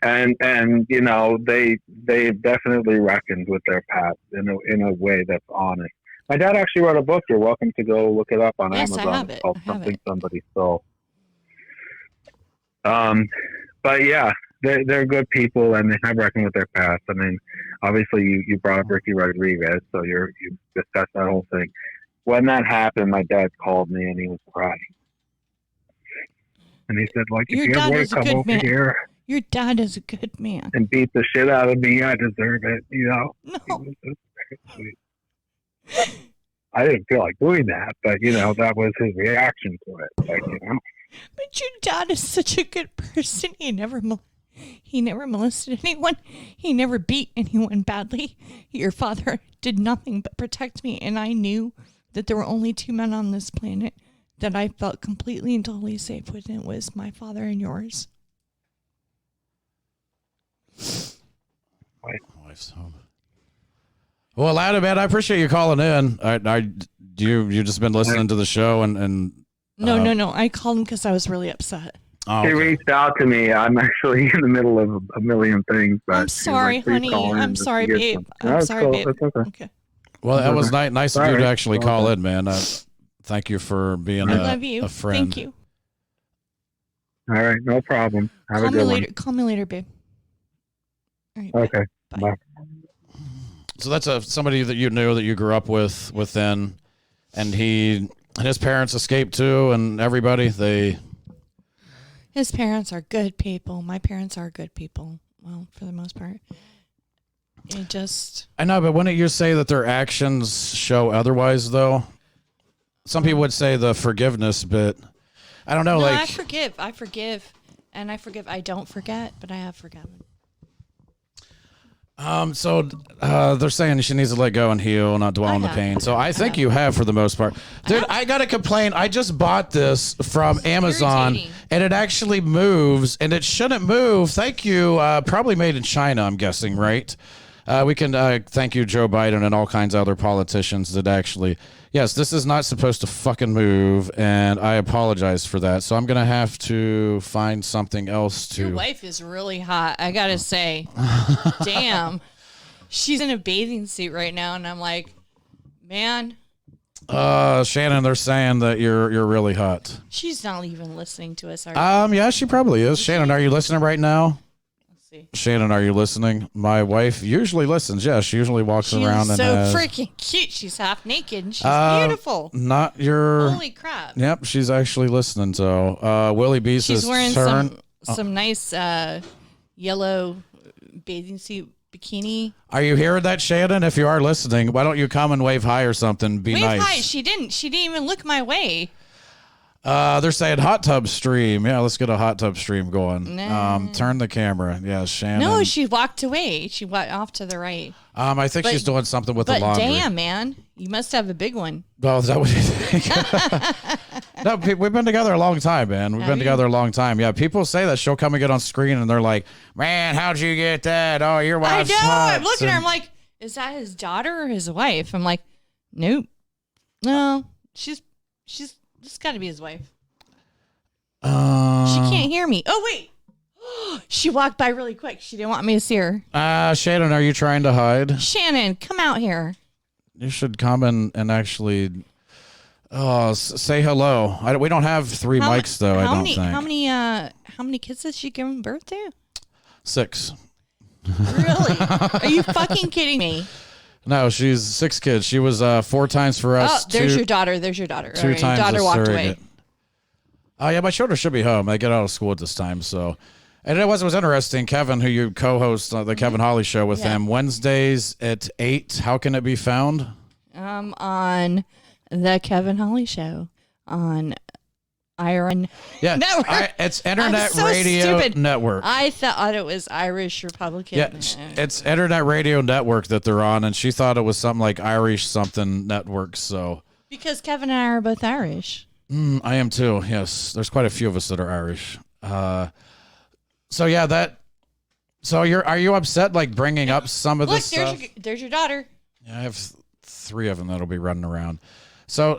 S14: And you know, they definitely reckoned with their past in a way that's honest. My dad actually wrote a book. You're welcome to go look it up on
S6: Yes, I
S14: Amazon.
S6: have
S14: It's
S6: it.
S14: called
S6: I have
S14: Something
S6: it.
S14: Somebody Stole. But yeah, they're good people and they have reckoned with their past. I mean, obviously you brought up Ricky Rodriguez, so you discussed that whole thing. When that happened, my dad called me and he was crying. And he said, like,
S6: Your
S14: if you
S6: dad
S14: ever
S6: is a
S14: come
S6: good
S14: over
S6: man.
S14: here
S6: Your dad is a good man.
S14: and beat the shit out of me, I deserve it, you know?
S6: No.
S14: He was just very sweet. I didn't feel like doing that, but, you know, that was his reaction to it. Like, you know?
S6: But your dad is such a good person. He never molested anyone. He never beat anyone badly. Your father did nothing but protect me, and I knew that there were only 2 men on this planet that I felt completely and totally safe with, and it was my father and yours.
S1: Wife's home. Well, Aladdin, man, I appreciate you calling in. You just been listening to the show and
S6: No. I called him because I was really upset.
S1: Oh,
S14: He
S1: okay.
S14: reached out to me. I'm actually in the middle of a million things. But
S6: I'm sorry,
S14: he was like, "Please
S6: honey.
S14: call in
S6: I'm
S14: just
S6: sorry,
S14: to get
S6: babe.
S14: some."
S6: I'm
S14: No, it's
S6: sorry,
S14: cool.
S6: babe.
S14: It's okay.
S6: Okay.
S1: Well, that was nice of you to actually
S14: All
S1: call
S14: right.
S1: in, man. Thank you for being
S6: I love you.
S1: a friend.
S6: Thank you.
S14: All right, no problem. Have
S6: Call
S14: a
S6: me
S14: good
S6: later. Call me later, babe. All right,
S14: one. Okay,
S6: bye.
S14: bye.
S1: So that's somebody that you knew that you grew up within, and his parents escaped too, and everybody
S6: His parents are good people. My parents are good people. Well, for the most part.
S1: I know, but wouldn't you say that their actions show otherwise, though? Some people would say the forgiveness, but I don't know.
S6: No,
S1: like
S6: I forgive, and I forgive. I don't forget, but I have forgiven.
S1: So they're saying she needs to let go and heal, not dwell on the pain. So I think you have for the most part. Dude, I got to complain. I just bought this from Amazon, and it actually moves, and it shouldn't move. Thank you. Probably made in China, I'm guessing, right? We can thank you, Joe Biden, and all kinds of other politicians that actually... Yes, this is not supposed to fucking move, and I apologize for that. So I'm going to have to find something else to...
S6: Your wife is really hot, I gotta say. Damn. She's in a bathing suit right now, and I'm like, man.
S1: Shannon, they're saying that you're really hot.
S6: She's not even listening to us, are you?
S1: Yeah, she probably is. Shannon, are you listening right now? Shannon, are you listening? My wife usually listens. Yeah, she usually walks around and
S6: so freaking cute. She's half naked and she's beautiful.
S1: Not your...
S6: Holy crap.
S1: Yep, she's actually listening. So, Willie B says,
S6: she's wearing some nice yellow bathing suit bikini.
S1: Are you hearing that, Shannon? If you are listening, why don't you come and wave hi or something? Be nice.
S6: Wave hi. She didn't even look my way.
S1: They're saying hot tub stream. Yeah, let's get a hot tub stream going.
S6: Nah.
S1: Turn the camera. Yeah, Shannon.
S6: No, she walked away. She went off to the right.
S1: I think she's doing something with the laundry.
S6: But damn, man, you must have a big one.
S1: Well, is that what you think? No, we've been together a long time, man. We've been together a long time. Yeah, people say that she'll come and get on screen, and they're like, "Man, how'd you get that? Oh, your wife's hot."
S6: I'm looking at her. I'm like, "Is that his daughter or his wife?" I'm like, "Nope, no, she's." This got to be his wife. She can't hear me. Oh, wait. She walked by really quick. She didn't want me to see her.
S1: Shannon, are you trying to hide?
S6: Shannon, come out here.
S1: You should come and actually say hello. We don't have three mics, though, I don't think.
S6: How many kids has she given birth to?
S1: 6.
S6: Really? Are you fucking kidding me?
S1: No, she's 6 kids. She was 4 times for us.
S6: Oh, there's your daughter. There's your daughter.
S1: 2 times
S6: your daughter
S1: a
S6: walked
S1: surrogate.
S6: away.
S1: Oh, yeah, my children should be home. They get out of school at this time, so. And it was interesting. Kevin, who you co-host the Kevin Holly Show with him, Wednesdays at 8. How can it be found?
S6: On the Kevin Holly Show on Iron Network.
S1: It's Internet Radio Network.
S6: I thought it was Irish Republican.
S1: Yeah, it's Internet Radio Network that they're on, and she thought it was something like Irish something network. So
S6: because Kevin and I are both Irish.
S1: I am too. Yes, there's quite a few of us that are Irish. So yeah, that. So are you upset like bringing up some of this stuff?
S6: There's your daughter.
S1: Yeah, I have 3 of them that'll be running around. So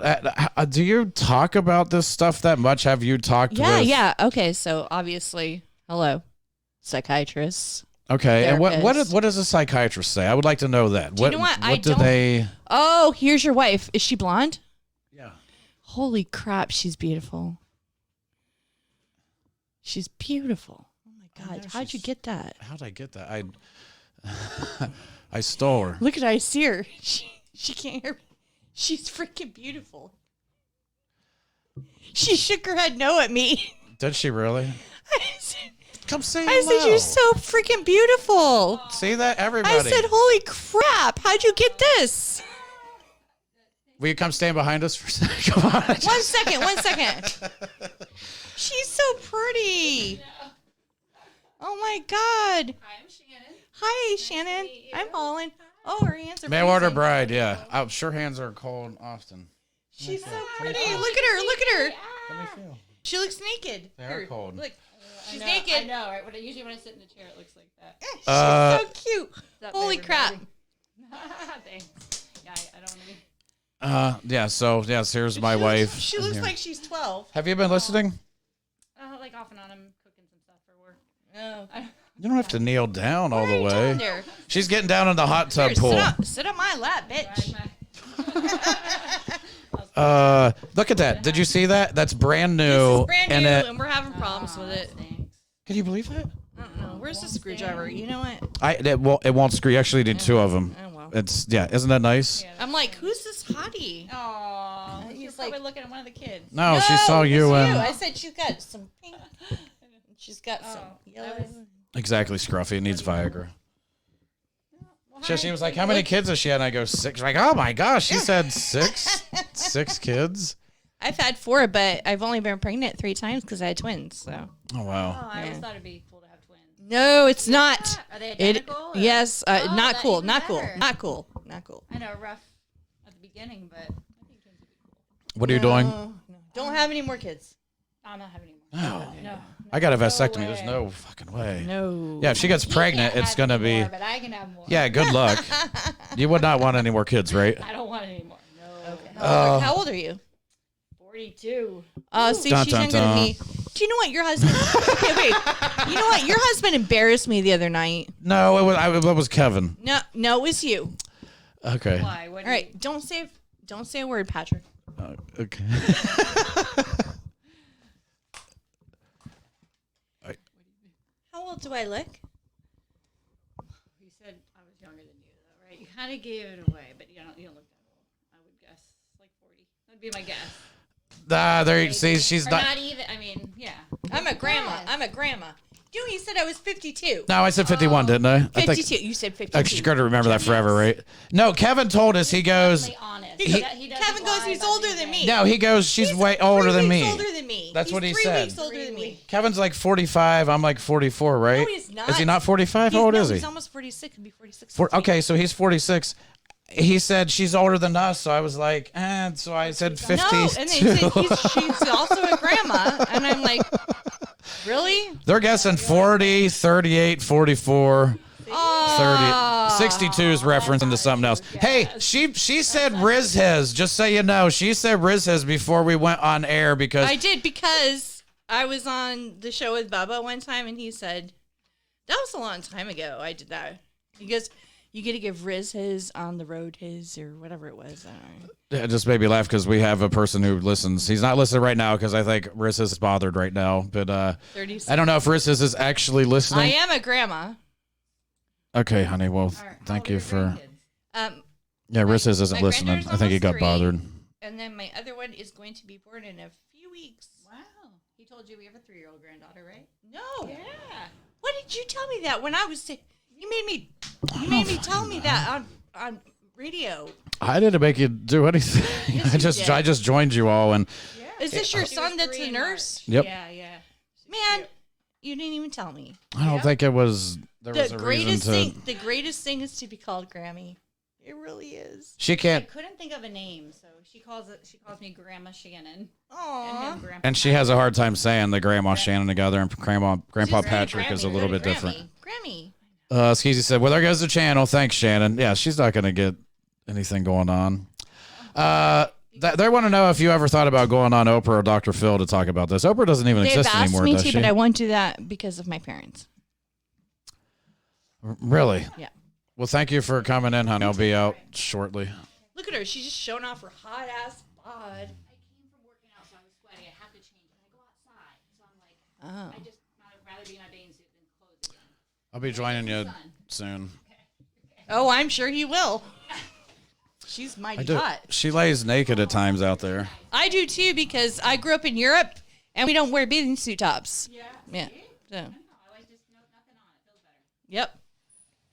S1: do you talk about this stuff that much? Have you talked with?
S6: Yeah. Okay, so obviously, hello, psychiatrists.
S1: Okay, and what does a psychiatrist say? I would like to know that.
S6: You know what?
S1: What do they...
S6: Oh, here's your wife. Is she blonde?
S1: Yeah.
S6: Holy crap, she's beautiful. She's beautiful. Oh my God, how'd you get that?
S1: How'd I get that? I stole her.
S6: Look at I see her. She can't hear me. She's freaking beautiful. She shook her head no at me.
S1: Did she really? Come say hello.
S6: I said, you're so freaking beautiful.
S1: See that, everybody?
S6: I said, holy crap, how'd you get this?
S1: Will you come stand behind us for a second? Come on.
S6: One second. She's so pretty. Oh my God.
S13: Hi, I'm Shannon.
S6: Hi, Shannon. I'm Holland. Oh, her hands are
S1: Mail order bride, yeah. I'm sure hands are cold often.
S6: She's so pretty. Look at her.
S1: Let me feel.
S6: She looks naked.
S1: They are cold.
S6: Look, she's
S13: I
S6: naked.
S13: I know, right? Usually when I sit in the chair, it looks like that.
S6: She's so cute. Holy crap.
S13: Thanks. Yeah, I don't want to be.
S1: Yeah, so, yes, here's my wife.
S6: She looks like she's 12.
S1: Have you been listening?
S13: Like off and on, I'm cooking some stuff for work.
S6: Oh.
S1: You don't have to kneel down all the way.
S6: doing there?
S1: She's getting down in the hot tub pool.
S6: Sit on my lap, bitch.
S1: Look at that. Did you see that? That's brand new.
S6: This is brand new, and we're having problems with it.
S1: Can you believe that?
S6: I don't know. Where's the screwdriver? You know what?
S1: It won't screw. You actually did 2 of them.
S6: Oh, well.
S1: It's isn't that nice?
S6: I'm like, who's this hottie?
S13: Oh, he's probably looking at one of the kids.
S1: No, she saw you and
S6: I said she's got some pink. She's got some yellow.
S1: exactly scruffy. It needs Viagra. She was like, "How many kids has she had?" And I go, 6. Like, oh my gosh, she said 6, 6 kids.
S6: I've had 4, but I've only been pregnant 3 times because I had twins. So.
S1: Oh wow.
S13: Oh, I always thought it'd be cool to have twins.
S6: No, it's not.
S13: Are they identical?
S6: Yes, not
S13: that
S6: cool.
S13: even
S6: Not cool.
S13: better.
S6: Not cool. Not cool.
S13: I know, rough at the beginning, but I think twins would be cool.
S1: What are you doing?
S6: No. Don't have any more kids.
S13: I'm not having any more.
S1: No.
S13: No.
S1: I got a vasectomy. There's no fucking way.
S6: No.
S1: Yeah, if she gets pregnant, it's gonna be.
S13: More, but I can have more.
S1: Yeah, good luck. You would not want any more kids, right?
S13: I don't want any more. No. Okay.
S6: How old are you?
S13: 42.
S6: See,
S1: Dun,
S6: she's
S1: dun,
S6: younger than me. Do you know what your husband? Okay, wait. You know what? Your husband embarrassed me the other night.
S1: No, it was Kevin.
S6: No, it was you.
S1: Okay.
S13: Why?
S6: All right, don't say a word, Patrick.
S1: Okay.
S6: How old do I look?
S13: You said I was younger than you, though, right? You kind of gave it away, but you don't look that old. I would guess like 40. That'd be my guess.
S1: There you see, she's
S13: or not even. I mean, yeah.
S6: I'm a grandma. I'm a grandma. You said I was 52.
S1: No, I said 51, didn't I?
S6: 52. You said 52.
S1: You're going to remember that forever, right? No, Kevin told us. He goes.
S6: Kevin goes, he's older than me.
S1: No, he goes. She's way older than me.
S6: Older than me.
S1: That's what he said.
S6: 3 weeks older than me.
S1: Kevin's like 45. I'm like 44, right?
S6: No, he's not.
S1: Is he not 45? How old is he?
S6: He's almost 46. He'll be 46.
S1: Okay, so he's 46. He said she's older than us, so I was like, so I said 52.
S6: No, and then he said she's also a grandma, and I'm like, really?
S1: They're guessing 40, 38, 44. 30, 62 is referencing to something else. Hey, she said Riz has, just so you know, she said Riz has before we went on air because
S6: I did, because I was on the show with Bubba one time and he said, that was a long time ago I did that. He goes, you get to give Riz his on the road his or whatever it was. I don't know.
S1: it just made me laugh because we have a person who listens. He's not listening right now because I think Riz is bothered right now. But I don't know if Riz is actually listening.
S6: I am a grandma.
S1: Okay, honey. Well, thank you for. Yeah, Riz isn't listening. I think he got
S6: 3,
S1: bothered.
S6: And then my other one is going to be born in a few weeks.
S13: Wow. He told you we have a 3-year-old granddaughter, right?
S6: No.
S13: Yeah.
S6: Why did you tell me that when I was sick? You made me tell me that on radio.
S1: I didn't make you do anything.
S6: Yes,
S1: I just joined you all and.
S6: Is this your son that's a nurse?
S1: Yep.
S13: Yeah.
S6: Man, you didn't even tell me.
S1: I don't think it was. There was a reason to.
S6: The greatest thing is to be called Grammy. It really is.
S1: She can't.
S13: I couldn't think of a name, so she calls me Grandma Shannon.
S6: Aww.
S1: And she has a hard time saying the Grandma Shannon together, and Grandpa Patrick is a little bit different.
S6: Grammy.
S1: Skeezy said, well, there goes the channel. Thanks, Shannon. Yeah, she's not going to get anything going on. They want to know if you ever thought about going on Oprah or Dr. Phil to talk about this. Oprah doesn't even exist anymore,
S6: They've
S1: does
S6: asked me
S1: she?
S6: to, but I won't do that because of my parents.
S1: Really?
S6: Yeah.
S1: Well, thank you for coming in, honey. I'll be out shortly.
S6: Look at her. She's just showing off her hot ass bod.
S13: I came from working out, so I was sweaty. I have to change when I go outside. So I'm like, I'd rather be in my bathing suit than clothes again.
S1: I'll be joining you soon.
S6: Oh, I'm sure he will. She's mighty hot.
S1: She lays naked at times out there.
S6: I do too because I grew up in Europe and we don't wear bathing suit tops. Yeah. So. Yep.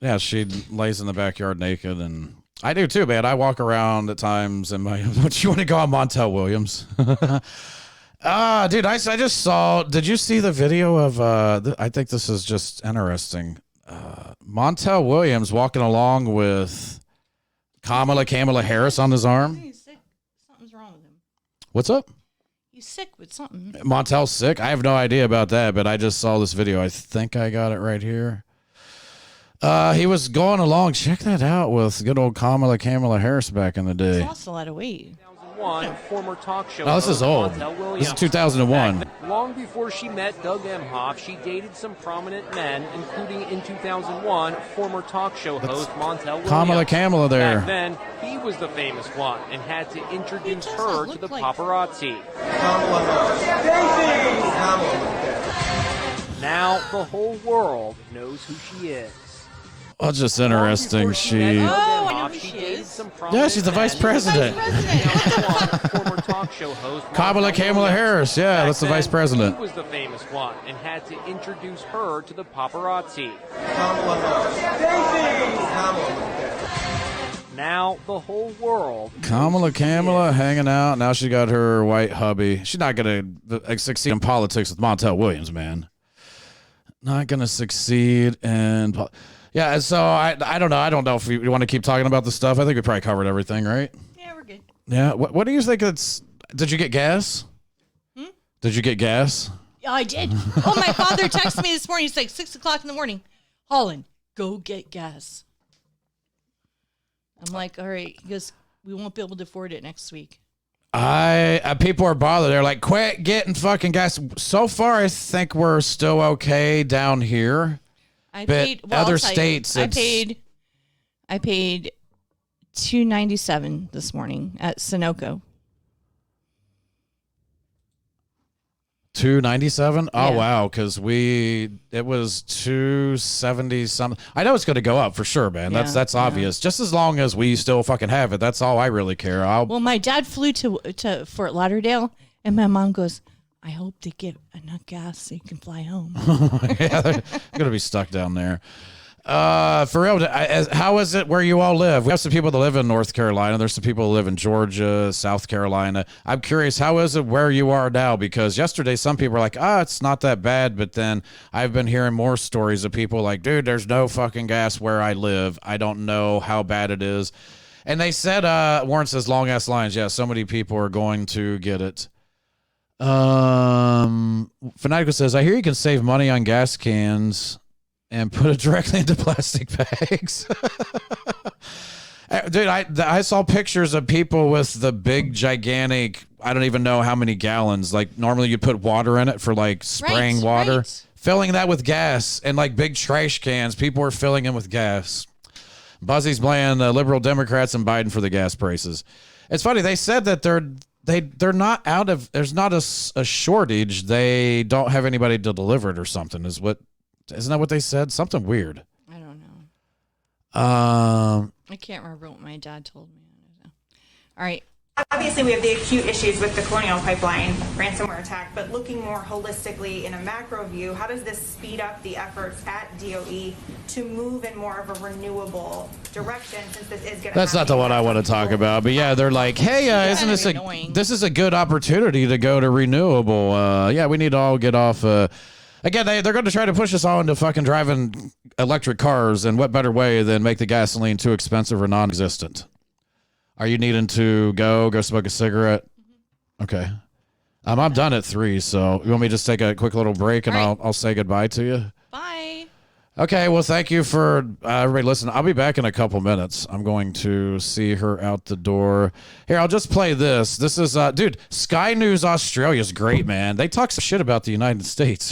S1: Yeah, she lays in the backyard naked, and I do too, man. I walk around at times in my, what you want to call Montel Williams? Dude, I just saw, did you see the video of, I think this is just interesting. Montel Williams walking along with Kamala Harris on his arm.
S6: He's sick. Something's wrong with him.
S1: What's up?
S6: He's sick with something.
S1: Montel's sick? I have no idea about that, but I just saw this video. I think I got it right here. He was going along, check that out, with good old Kamala Harris back in the day.
S6: He's lost a lot of weight.
S15: Former talk show
S1: No, this is old. This is 2001.
S15: Long before she met Doug Emhoff, she dated some prominent men, including in 2001, former talk show host Montel Williams.
S1: Kamala there.
S15: Back then, he was the famous one and had to introduce her to the paparazzi. Now the whole world knows who she is.
S1: Well, it's just interesting. She.
S6: Oh, I know who she is.
S1: Yeah, she's the vice president.
S15: Former talk show host
S1: Kamala Harris. Yeah, that's the vice president.
S15: He was the famous one and had to introduce her to the paparazzi. Now the whole world.
S1: Kamala hanging out. Now she got her white hubby. She's not going to succeed in politics with Montel Williams, man. Not going to succeed in yeah, so I don't know. I don't know if you want to keep talking about this stuff. I think we probably covered everything, right?
S6: Yeah, we're good.
S1: Yeah. What do you think it's... Did you get gas? Did you get gas?
S6: Yeah, I did. Oh, my father texted me this morning. It's like 6 o'clock in the morning. Holland, go get gas. I'm like, all right. He goes, we won't be able to afford it next week.
S1: People are bothered. They're like, quit getting fucking gas. So far, I think we're still okay down here.
S6: I
S1: but
S6: paid. Well,
S1: other
S6: I'll tell you,
S1: states,
S6: I paid $2.97 this morning at Sunoco.
S1: $2.97. Oh
S6: Yeah.
S1: wow, because it was $2.70 something. I know it's going to go up for sure, man.
S6: Yeah,
S1: That's obvious. Just as long as we still fucking have it, that's all I really care.
S6: Well, my dad flew to Fort Lauderdale, and my mom goes, I hope they get enough gas so you can fly home.
S1: Yeah, they're going to be stuck down there. For real, how is it where you all live? We have some people that live in North Carolina. There's some people that live in Georgia, South Carolina. I'm curious, how is it where you are now? Because yesterday, some people were like, it's not that bad. But then I've been hearing more stories of people like, dude, there's no fucking gas where I live. I don't know how bad it is. And they said, Warren says, long ass lines. Yeah, so many people are going to get it. Fanatical says, I hear you can save money on gas cans and put it directly into plastic bags. Dude, I saw pictures of people with the big, gigantic, I don't even know how many gallons. Like, normally you put water in it for, like, spraying water.
S6: Right.
S1: Filling that with gas and, like, big trash cans. People are filling them with gas. Buzzy's playing liberal Democrats and Biden for the gas prices. It's funny. They said that they're not out of, there's not a shortage. They don't have anybody to deliver it or something isn't that what they said? Something weird.
S6: I don't know.
S1: I
S6: can't remember what my dad told me. All right.
S16: Obviously, we have the acute issues with the Colonial Pipeline ransomware attack, but looking more holistically in a macro view, how does this speed up the efforts at DOE to move in more of a renewable direction, since this is going to
S1: That's not the one I want to talk about, but yeah, they're like, hey, isn't this is a good opportunity to go to renewable? Yeah, we need to all get off. Again, they're going to try to push us all into fucking driving electric cars, and what better way than make the gasoline too expensive or non-existent? Are you needing to go smoke a cigarette? Okay. I'm done at 3, so you want me to just take a quick little break and I'll say goodbye to you?
S6: Bye.
S1: Okay, well, thank you for everybody listening. I'll be back in a couple minutes. I'm going to see her out the door. Here, I'll just play this. This is, dude, Sky News Australia is great, man. They talk some shit about the United States.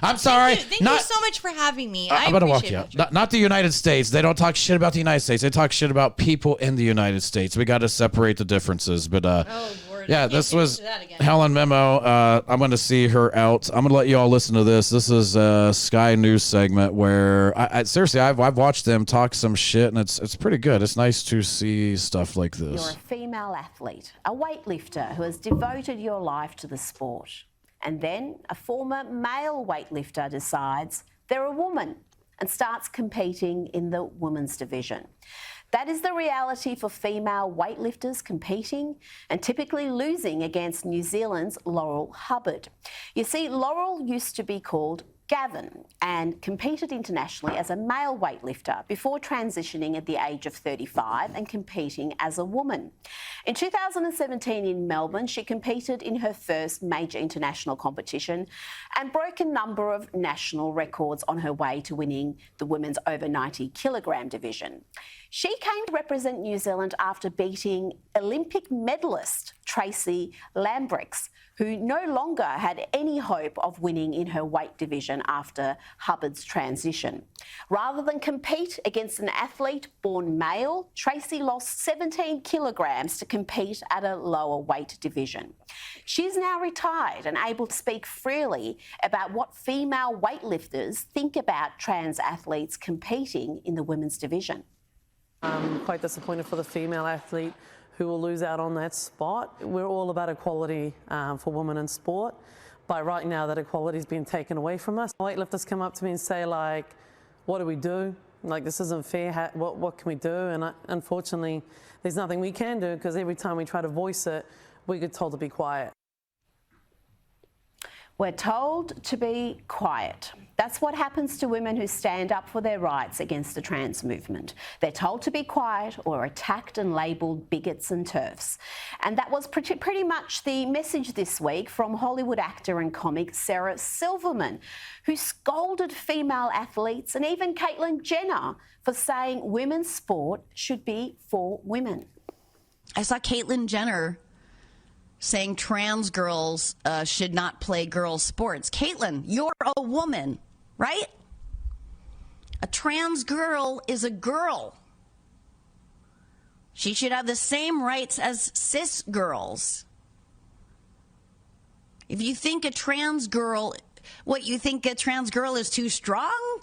S1: I'm sorry.
S6: Thank you so much for having me.
S1: I'm going to walk you out. Not the United States. They don't talk shit about the United States. They talk shit about people in the United States. We got to separate the differences. But, yeah, this was Helen Memo. I'm going to see her out. I'm going to let you all listen to this. This is a Sky News segment where I seriously, I've watched them talk some shit, and it's pretty good. It's nice to see stuff like this.
S17: You're a female athlete, a weightlifter who has devoted your life to the sport. And then a former male weightlifter decides they're a woman and starts competing in the women's division. That is the reality for female weightlifters competing and typically losing against New Zealand's Laurel Hubbard. You see, Laurel used to be called Gavin and competed internationally as a male weightlifter before transitioning at the age of 35 and competing as a woman. In 2017 in Melbourne, she competed in her first major international competition and broke a number of national records on her way to winning the women's over 90 kilogram division. She came to represent New Zealand after beating Olympic medalist Tracy Lambrix, who no longer had any hope of winning in her weight division after Hubbard's transition. Rather than compete against an athlete born male, Tracy lost 17 kilograms to compete at a lower weight division. She's now retired and able to speak freely about what female weightlifters think about trans athletes competing in the women's division.
S18: I'm quite disappointed for the female athlete who will lose out on that spot. We're all about equality for women in sport, but right now that equality is being taken away from us. Weightlifters come up to me and say, like, what do we do? Like, this isn't fair. What can we do? And unfortunately, there's nothing we can do, because every time we try to voice it, we get told to be quiet.
S17: We're told to be quiet. That's what happens to women who stand up for their rights against the trans movement. They're told to be quiet or attacked and labelled bigots and TERFs. And that was pretty much the message this week from Hollywood actor and comic Sarah Silverman, who scolded female athletes and even Caitlyn Jenner for saying women's sport should be for women.
S19: I saw Caitlyn Jenner saying trans girls should not play girls' sports. Caitlyn, you're a woman, right? A trans girl is a girl. She should have the same rights as cis girls. If you think a trans girl, what, you think a trans girl is too strong?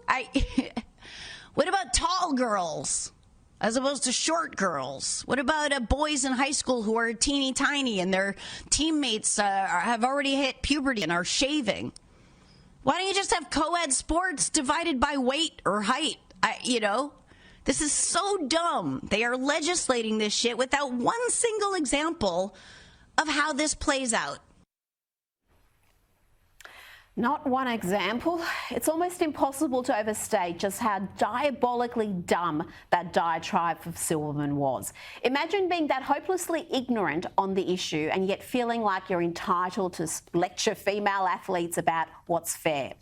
S19: What about tall girls as opposed to short girls? What about boys in high school who are teeny tiny and their teammates have already hit puberty and are shaving? Why don't you just have co-ed sports divided by weight or height? This is so dumb. They are legislating this shit without one single example of how this plays out.
S17: Not one example. It's almost impossible to overstate just how diabolically dumb that diatribe of Silverman was. Imagine being that hopelessly ignorant on the issue and yet feeling like you're entitled to lecture female athletes about what's fair.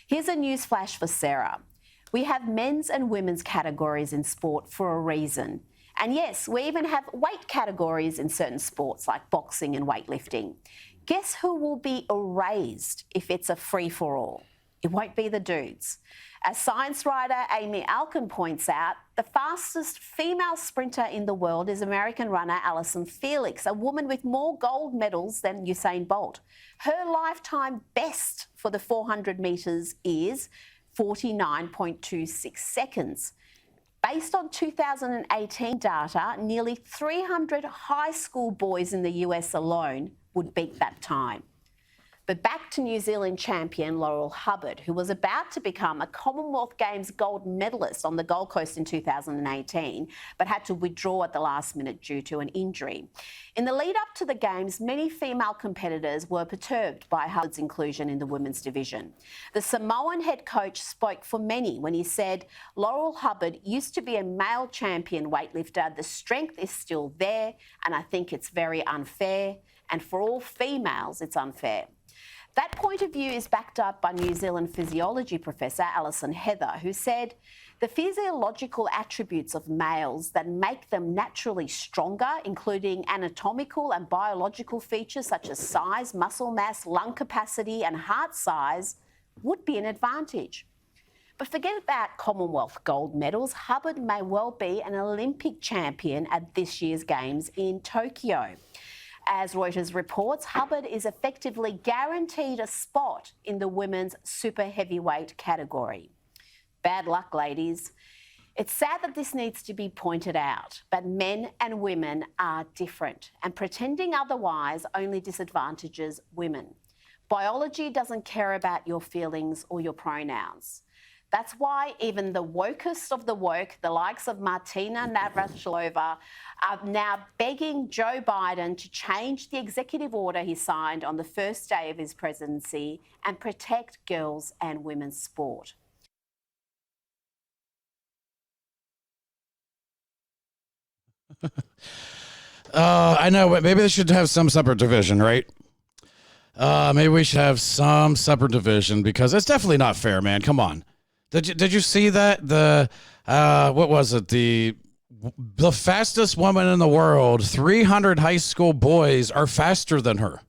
S17: Here's a news flash for Sarah. We have men's and women's categories in sport for a reason. And yes, we even have weight categories in certain sports like boxing and weightlifting. Guess who will be erased if it's a free-for-all? It won't be the dudes. As science writer Amy Alkin points out, the fastest female sprinter in the world is American runner Allyson Felix, a woman with more gold medals than Usain Bolt. Her lifetime best for the 400 metres is 49.26 seconds. Based on 2018 data, nearly 300 high school boys in the US alone would beat that time. But back to New Zealand champion Laurel Hubbard, who was about to become a Commonwealth Games gold medalist on the Gold Coast in 2018, but had to withdraw at the last minute due to an injury. In the lead up to the Games, many female competitors were perturbed by Hubbard's inclusion in the women's division. The Samoan head coach spoke for many when he said, Laurel Hubbard used to be a male champion weightlifter. The strength is still there, and I think it's very unfair. And for all females, it's unfair. That point of view is backed up by New Zealand physiology professor Alison Heather, who said the physiological attributes of males that make them naturally stronger, including anatomical and biological features such as size, muscle mass, lung capacity and heart size, would be an advantage. But forget about Commonwealth gold medals. Hubbard may well be an Olympic champion at this year's Games in Tokyo. As Reuters reports, Hubbard is effectively guaranteed a spot in the women's super heavyweight category. Bad luck, ladies. It's sad that this needs to be pointed out, but men and women are different, and pretending otherwise only disadvantages women. Biology doesn't care about your feelings or your pronouns. That's why even the wokest of the woke, the likes of Martina Navratilova, are now begging Joe Biden to change the executive order he signed on the first day of his presidency and protect girls' and women's sport.
S1: I know, but maybe they should have some separate division, right? Maybe we should have some separate division because it's definitely not fair, man. Come on. Did you see that? What was it? The The fastest woman in the world, 300 high school boys are faster than her.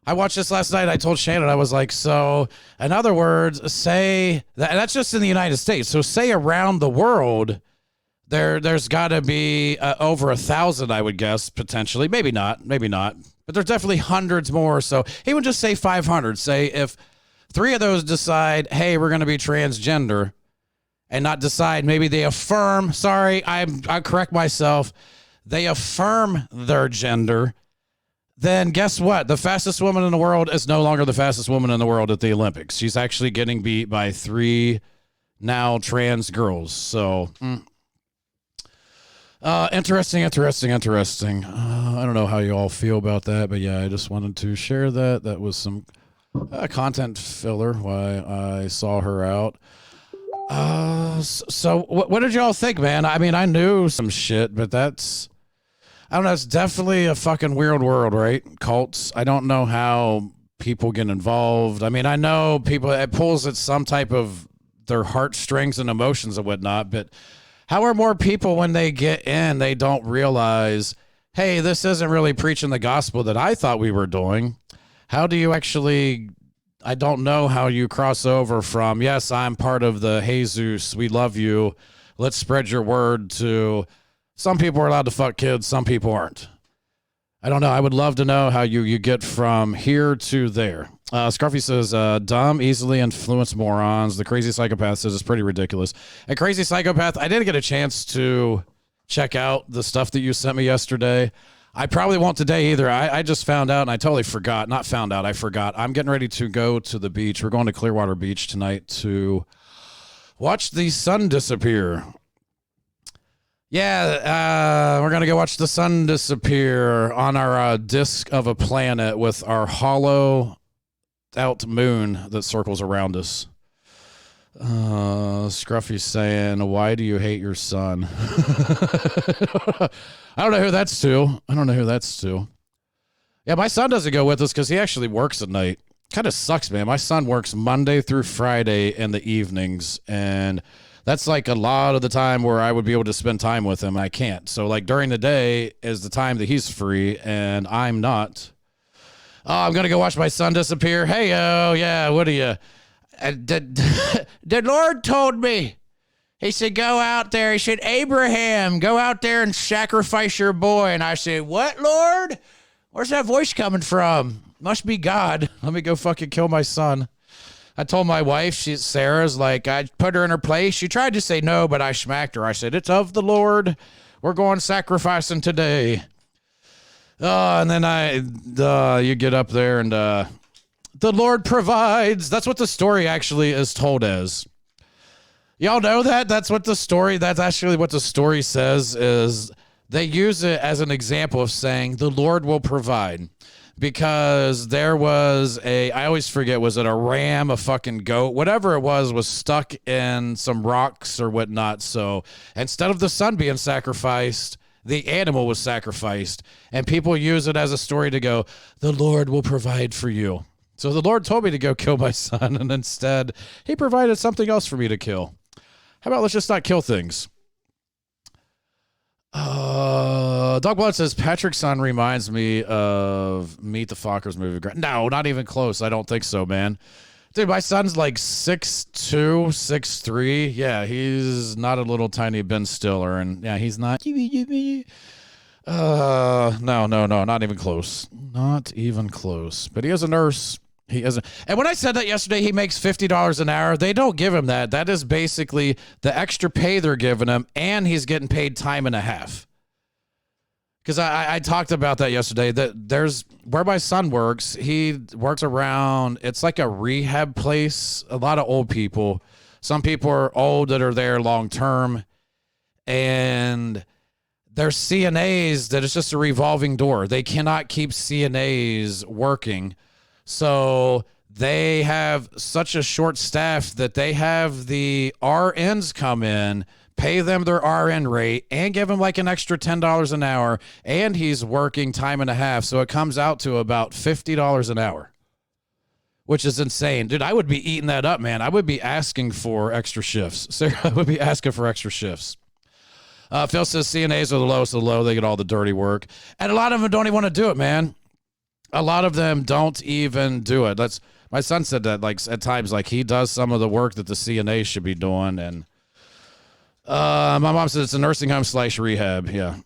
S1: I watched this last night. I told Shannon, I was like, so in other words, say that's just in the United States. So say around the world, there's got to be over 1,000, I would guess, potentially. Maybe not. But there's definitely hundreds more. So he would just say 500. Say if 3 of those decide, hey, we're going to be transgender, and not decide, maybe they affirm, sorry, I correct myself, they affirm their gender, then guess what? The fastest woman in the world is no longer the fastest woman in the world at the Olympics. She's actually getting beat by 3 now trans girls. So, interesting. I don't know how you all feel about that, but yeah, I just wanted to share that. That was some content filler while I saw her out. So what did y'all think, man? I mean, I knew some shit, but I don't know. It's definitely a fucking weird world, right? Cults. I don't know how people get involved. I mean, I know people, it pulls at some type of their heartstrings and emotions and whatnot, but how are more people when they get in, they don't realize, hey, this isn't really preaching the gospel that I thought we were doing. How do you actually, I don't know how you cross over from, yes, I'm part of the Jesus, we love you, let's spread your word, to some people are allowed to fuck kids, some people aren't. I don't know. I would love to know how you get from here to there. Scruffy says, dumb, easily influenced morons. The Crazy Psychopath says it's pretty ridiculous. And Crazy Psychopath, I didn't get a chance to check out the stuff that you sent me yesterday. I probably won't today either. I just found out, and I totally forgot. Not found out, I forgot. I'm getting ready to go to the beach. We're going to Clearwater Beach tonight to watch the sun disappear. Yeah, we're going to go watch the sun disappear on our disk of a planet with our hollow out moon that circles around us. Scruffy's saying, why do you hate your son? I don't know who that's to. Yeah, my son doesn't go with us because he actually works at night. Kind of sucks, man. My son works Monday through Friday in the evenings, and that's like a lot of the time where I would be able to spend time with him. I can't. So like during the day is the time that he's free and I'm not. Oh, I'm going to go watch my son disappear. Hey, oh yeah. What are you? The Lord told me, he said, go out there. He said, Abraham, go out there and sacrifice your boy. And I said, what, Lord? Where's that voice coming from? Must be God. Let me go fucking kill my son. I told my wife, Sarah's like, I put her in her place. She tried to say no, but I smacked her. I said, it's of the Lord. We're going sacrificing today. And then you get up there and the Lord provides. That's what the story actually is told as. Y'all know that? That's actually what the story says, is they use it as an example of saying the Lord will provide. Because there was I always forget, was it a ram, a fucking goat, whatever it was stuck in some rocks or whatnot. So instead of the son being sacrificed, the animal was sacrificed. And people use it as a story to go, the Lord will provide for you. So the Lord told me to go kill my son, and instead he provided something else for me to kill. How about let's just not kill things? Dog Blood says Patrick's son reminds me of Meet the Fockers movie. No, not even close. I don't think so, man. Dude, my son's like 6'2", 6'3". Yeah, he's not a little tiny Ben Stiller, and yeah, he's not. No, not even close. Not even close. But he is a nurse. He isn't. And when I said that yesterday, he makes $50 an hour. They don't give him that. That is basically the extra pay they're giving him, and he's getting paid time and a half. Because I talked about that yesterday. That there's where my son works. He works around. It's like a rehab place. A lot of old people. Some people are old that are there long term, and there's CNAs that it's just a revolving door. They cannot keep CNAs working. So they have such a short staff that they have the RNs come in, pay them their RN rate, and give them like an extra $10 an hour, and he's working time and a half. So it comes out to about $50 an hour, which is insane. Dude, I would be eating that up, man. I would be asking for extra shifts. Sarah, I would be asking for extra shifts. Phil says CNAs are the lowest of the low. They get all the dirty work. And a lot of them don't even want to do it, man. A lot of them don't even do it. My son said that, like, at times, like, he does some of the work that the CNA should be doing. And my mom said it's a nursing home / rehab. Yeah.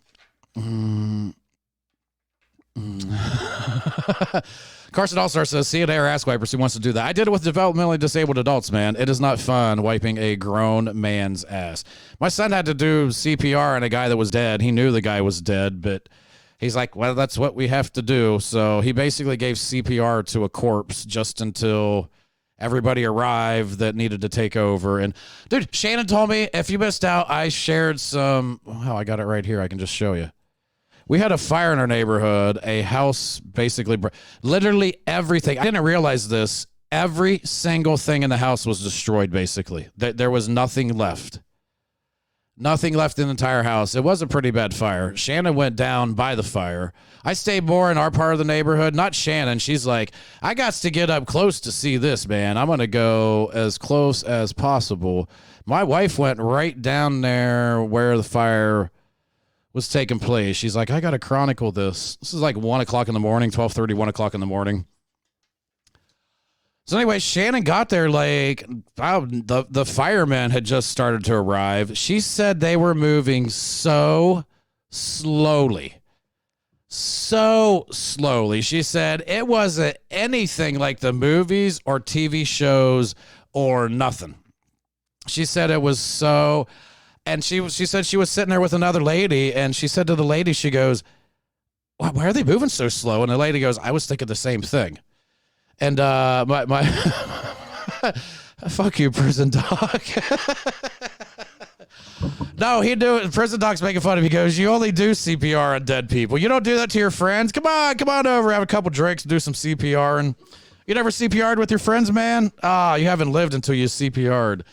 S1: Carson All-Star says CNA or ass wipers. Who wants to do that? I did it with developmentally disabled adults, man. It is not fun wiping a grown man's ass. My son had to do CPR on a guy that was dead. He knew the guy was dead, but he's like, well, that's what we have to do. So he basically gave CPR to a corpse just until everybody arrived that needed to take over. And dude, Shannon told me, if you missed out, I shared some. Oh, I got it right here. I can just show you. We had a fire in our neighborhood, a house basically, literally everything. I didn't realize this. Every single thing in the house was destroyed, basically. There was nothing left. Nothing left in the entire house. It was a pretty bad fire. Shannon went down by the fire. I stayed more in our part of the neighborhood. Not Shannon. She's like, I got to get up close to see this, man. I'm going to go as close as possible. My wife went right down there where the fire was taking place. She's like, I got to chronicle this. This is like 1 o'clock in the morning, 12:30, 1 o'clock in the morning. So anyway, Shannon got there like the firemen had just started to arrive. She said they were moving so slowly. So slowly. She said it wasn't anything like the movies or TV shows or nothing. She said it was so... And she said she was sitting there with another lady, and she said to the lady, she goes, why are they moving so slow? And the lady goes, I was thinking the same thing. And my fuck you, prison dog. No, he do it. Prison dog's making fun of me. He goes, you only do CPR on dead people. You don't do that to your friends. Come on over, have a couple drinks, do some CPR. And you never CPR'd with your friends, man? You haven't lived until you CPR'd.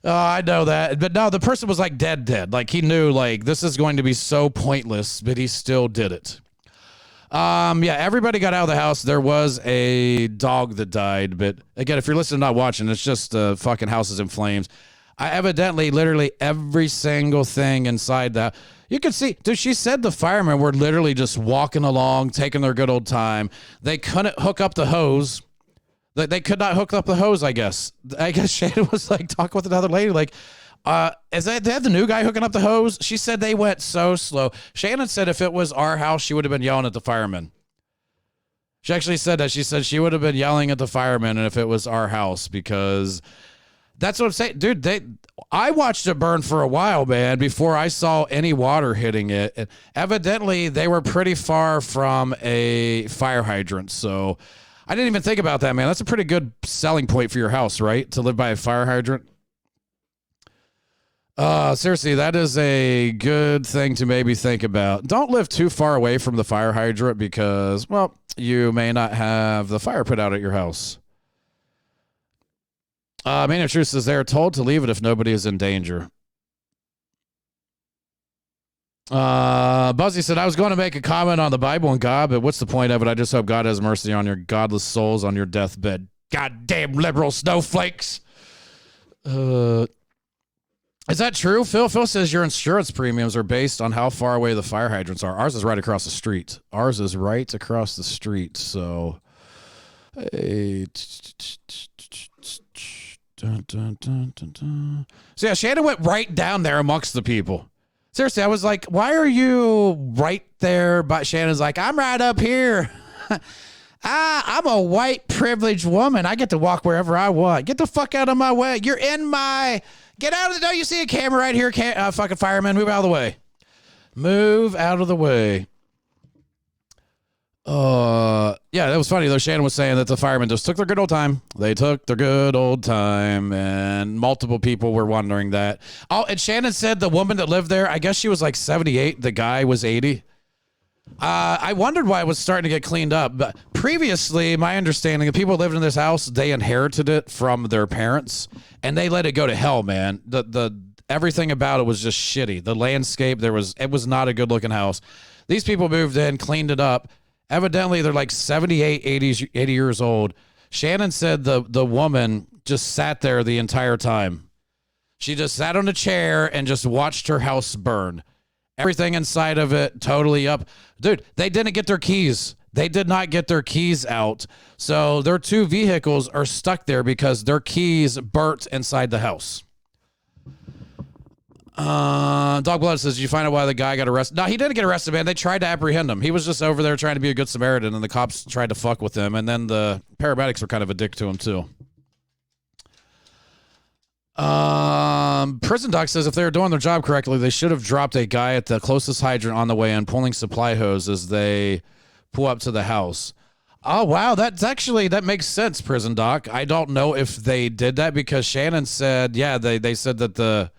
S1: I know that. But no, the person was like dead. Like he knew like this is going to be so pointless, but he still did it. Yeah, everybody got out of the house. There was a dog that died. But again, if you're listening, not watching, it's just fucking houses in flames. Evidently, literally every single thing inside that. You can see, dude, she said the firemen were literally just walking along, taking their good old time. They couldn't hook up the hose. They could not hook up the hose, I guess. I guess Shannon was like talking with another lady, like, is that they have the new guy hooking up the hose? She said they went so slow. Shannon said if it was our house, she would have been yelling at the firemen. She actually said that. She said she would have been yelling at the firemen if it was our house, because that's what I'm saying. Dude, I watched it burn for a while, man, before I saw any water hitting it. And evidently, they were pretty far from a fire hydrant, so... I didn't even think about that, man. That's a pretty good selling point for your house, right? To live by a fire hydrant. Seriously, that is a good thing to maybe think about. Don't live too far away from the fire hydrant because, well, you may not have the fire put out at your house. Man of Truth says they're told to leave it if nobody is in danger. Buzzy said, I was going to make a comment on the Bible and God, but what's the point of it? I just hope God has mercy on your godless souls on your deathbed. Goddamn liberal snowflakes. Is that true, Phil? Phil says your insurance premiums are based on how far away the fire hydrants are. Ours is right across the street. Ours is right across the street. So, hey. So yeah, Shannon went right down there amongst the people. Seriously, I was like, why are you right there? But Shannon's like, I'm right up here. I'm a white privileged woman. I get to walk wherever I want. Get the fuck out of my way. You're in my... Get out of the... Don't you see a camera right here? Fucking fireman, move out of the way. Move out of the way. Yeah, that was funny though. Shannon was saying that the firemen just took their good old time. They took their good old time, and multiple people were wondering that. Oh, and Shannon said the woman that lived there, I guess she was like 78. The guy was 80. I wondered why it was starting to get cleaned up. But previously, my understanding, the people who lived in this house, they inherited it from their parents, and they let it go to hell, man. The everything about it was just shitty. The landscape, it was not a good looking house. These people moved in, cleaned it up. Evidently, they're like 78, 80 years old. Shannon said the woman just sat there the entire time. She just sat on a chair and just watched her house burn. Everything inside of it totally up. Dude, they didn't get their keys. They did not get their keys out. So their 2 vehicles are stuck there because their keys burnt inside the house. Dog Blood says, did you find out why the guy got arrested? No, he didn't get arrested, man. They tried to apprehend him. He was just over there trying to be a good Samaritan, and the cops tried to fuck with him. And then the paramedics were kind of a dick to him, too. Prison Doc says if they were doing their job correctly, they should have dropped a guy at the closest hydrant on the way in, pulling supply hose as they pull up to the house. Oh, wow. That makes sense, Prison Doc. I don't know if they did that because Shannon said, yeah, they said that the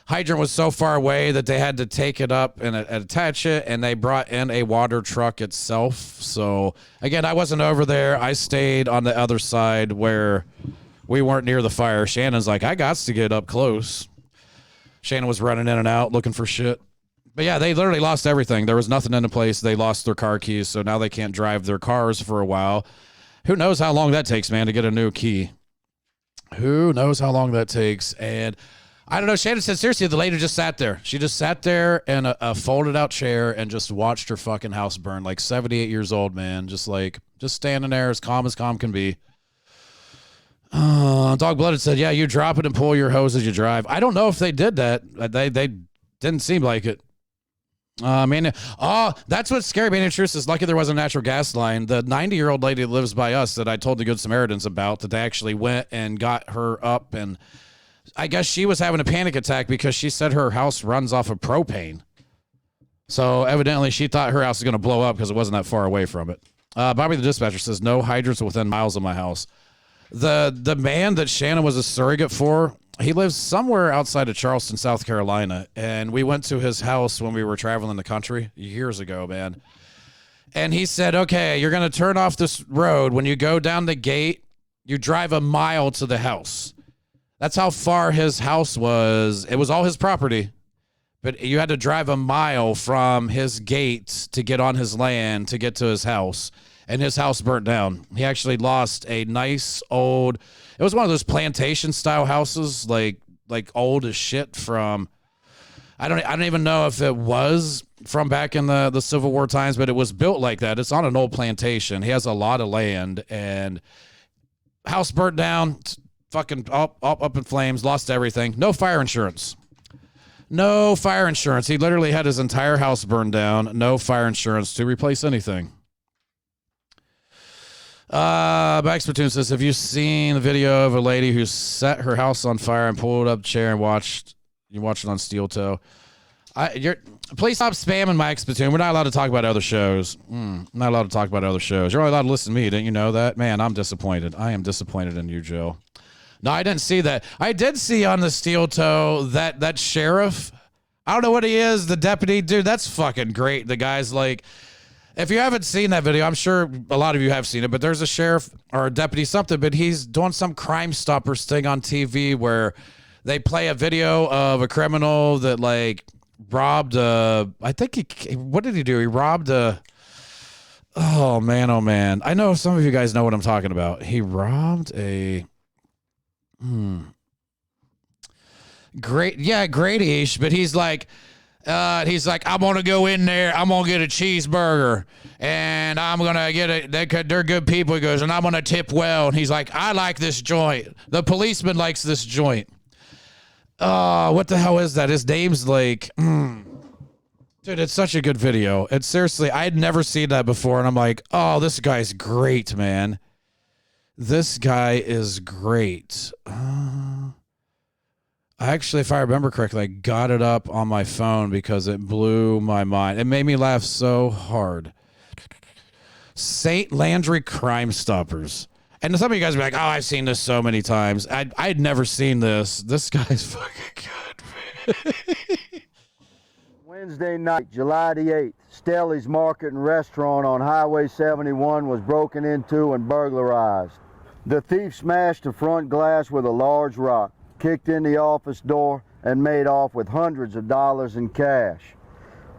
S1: hydrant was so far away that they had to take it up and attach it, and they brought in a water truck itself. So, again, I wasn't over there. I stayed on the other side where we weren't near the fire. Shannon's like, I got to get up close. Shannon was running in and out looking for shit. But, yeah, they literally lost everything. There was nothing in the place. They lost their car keys, so now they can't drive their cars for a while. Who knows how long that takes, man, to get a new key. Who knows how long that takes. And I don't know. Shannon said, seriously, the lady just sat there. She just sat there in a folded out chair and just watched her fucking house burn. Like 78 years old, man. Just standing there as calm can be. Dog Blooded said, yeah, you drop it and pull your hose as you drive. I don't know if they did that. They didn't seem like it. That's what's scary. Man, Truth is lucky there wasn't a natural gas line. The 90-year-old lady that lives by us that I told the Good Samaritans about, that they actually went and got her up, and I guess she was having a panic attack because she said her house runs off of propane. So evidently she thought her house was going to blow up because it wasn't that far away from it. Bobby the Dispatcher says, no hydrants within miles of my house. The man that Shannon was a surrogate for, he lives somewhere outside of Charleston, South Carolina. And we went to his house when we were traveling the country years ago, man. And he said, okay, you're going to turn off this road. When you go down the gate, you drive a mile to the house. That's how far his house was. It was all his property, but you had to drive a mile from his gate to get on his land to get to his house, and his house burnt down. He actually lost a nice old, it was one of those plantation style houses, like old as shit from, I don't even know if it was from back in the Civil War times, but it was built like that. It's on an old plantation. He has a lot of land, and house burnt down. Fucking up in flames, lost everything. No fire insurance. No fire insurance. He literally had his entire house burned down. No fire insurance to replace anything. Max Platoon says, have you seen the video of a lady who set her house on fire and pulled up a chair and watched it on Steel Toe? Please stop spamming Max Platoon. We're not allowed to talk about other shows. Not allowed to talk about other shows. You're only allowed to listen to me. Didn't you know that? Man, I'm disappointed. I am disappointed in you, Joe. No, I didn't see that. I did see on the Steel Toe that sheriff. I don't know what he is, the deputy. Dude, that's fucking great. The guy's like, if you haven't seen that video, I'm sure a lot of you have seen it, but there's a sheriff or a deputy something, but he's doing some Crime Stoppers thing on TV where they play a video of a criminal that robbed what did he do? He robbed oh man. I know some of you guys know what I'm talking about. He robbed a Grady-ish, but he's like, I'm gonna go in there, I'm gonna get a cheeseburger, and I'm gonna get they're good people. He goes, and I'm gonna tip well. And he's like, I like this joint. The policeman likes this joint. What the hell is that? His name's dude, it's such a good video. It's seriously, I had never seen that before, and I'm like, oh, this guy's great, man. This guy is great. Actually, if I remember correctly, I got it up on my phone because it blew my mind. It made me laugh so hard. St. Landry Crime Stoppers. And some of you guys will be like, oh, I've seen this so many times. I'd never seen this. This guy's fucking good, man.
S20: Wednesday night, July the 8th, Stelly's Market and Restaurant on Highway 71 was broken into and burglarized. The thief smashed the front glass with a large rock, kicked in the office door, and made off with hundreds of dollars in cash.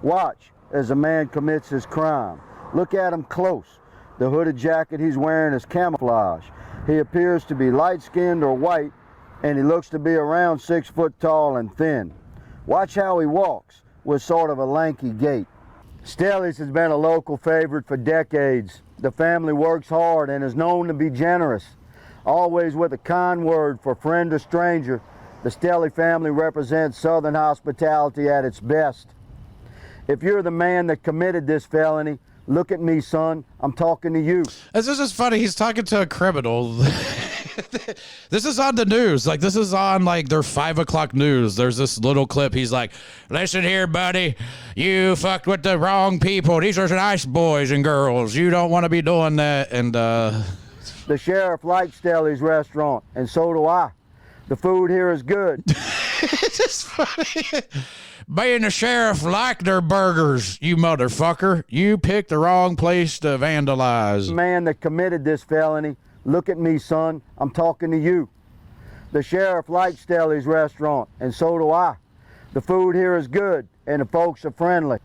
S20: Watch as a man commits his crime. Look at him close. The hooded jacket he's wearing is camouflage. He appears to be light-skinned or white, and he looks to be around 6 foot tall and thin. Watch how he walks, with sort of a lanky gait. Stelly's has been a local favorite for decades. The family works hard and is known to be generous. Always with a kind word for friend or stranger, the Stelly family represents Southern hospitality at its best. If you're the man that committed this felony, look at me, son. I'm talking to you.
S1: This is just funny. He's talking to a criminal. This is on the news. Like, this is on, like, their 5 o'clock news. There's this little clip. He's like, listen here, buddy. You fucked with the wrong people. These are nice boys and girls. You don't want to be doing that. And,
S20: The sheriff likes Stelly's restaurant, and so do I. The food here is good.
S1: It's just funny. Me and the sheriff like their burgers, you motherfucker. You picked the wrong place to vandalize.
S20: Man that committed this felony, look at me, son. I'm talking to you. The sheriff likes Stelly's restaurant, and so do I. The food here is good, and the folks are friendly.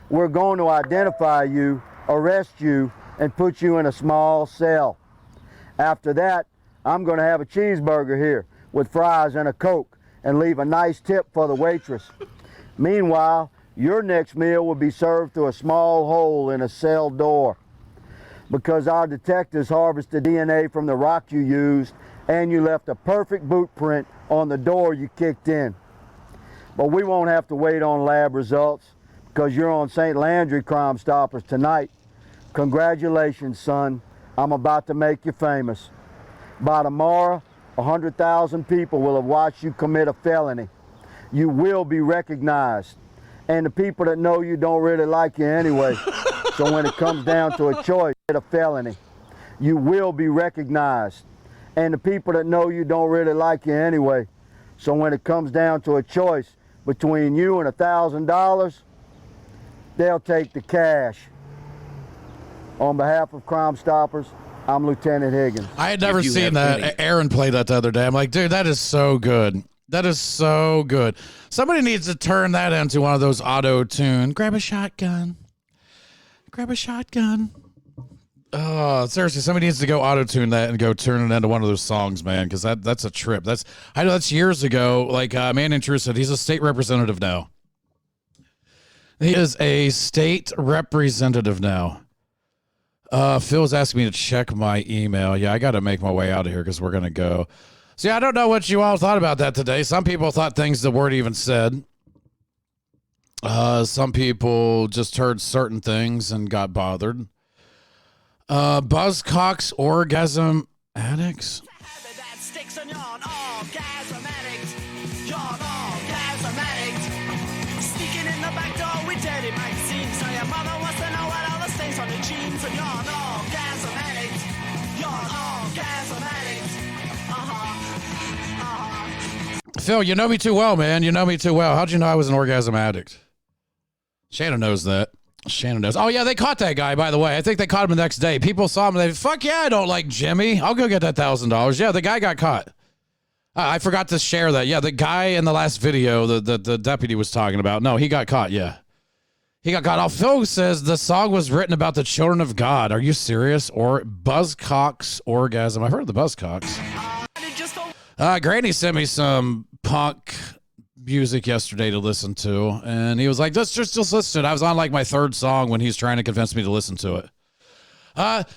S20: We're going to identify you, arrest you, and put you in a small cell. After that, I'm going to have a cheeseburger here with fries and a Coke and leave a nice tip for the waitress. Meanwhile, your next meal will be served through a small hole in a cell door. Because our detectives harvested DNA from the rock you used, and you left a perfect boot print on the door you kicked in. But we won't have to wait on lab results because you're on St. Landry Crime Stoppers tonight. Congratulations, son. I'm about to make you famous. By tomorrow, 100,000 people will have watched you commit a felony. You will be recognized. And the people that know you don't really like you anyway. So when it comes down to a choice, a felony, you will be recognized. And the people that know you don't really like you anyway. So when it comes down to a choice between you and $1,000, they'll take the cash. On behalf of Crime Stoppers, I'm Lieutenant Higgins.
S1: I had never seen that. Aaron played that the other day. I'm like, dude, that is so good. That is so good. Somebody needs to turn that into one of those auto-tune. Grab a shotgun. Grab a shotgun. Oh, seriously, somebody needs to go auto-tune that and go turn it into one of those songs, man, because that's a trip. I know that's years ago. Like Man in Truth said, he's a state representative now. He is a state representative now. Phil's asking me to check my email. Yeah, I got to make my way out of here because we're going to go. See, I don't know what you all thought about that today. Some people thought things that weren't even said. Some people just heard certain things and got bothered. Buzzcocks orgasm addicts.
S5: Sneaking in the back door with dirty magazines. So your mother wants to know what all the stains on the jeans. And you're an orgasm addict. You're an orgasm addict.
S1: Phil, you know me too well, man. You know me too well. How'd you know I was an orgasm addict? Shannon knows that. Shannon knows. Oh, yeah, they caught that guy, by the way. I think they caught him the next day. People saw him. They fuck yeah, I don't like Jimmy. I'll go get that $1,000. Yeah, the guy got caught. I forgot to share that. Yeah, the guy in the last video, the deputy was talking about. No, he got caught, yeah. He got caught. Oh, Phil says the song was written about the children of God. Are you serious? Or Buzzcocks orgasm. I've heard of the Buzzcocks. Granny sent me some punk music yesterday to listen to, and he was like, just listen to it. I was on like my third song when he's trying to convince me to listen to it.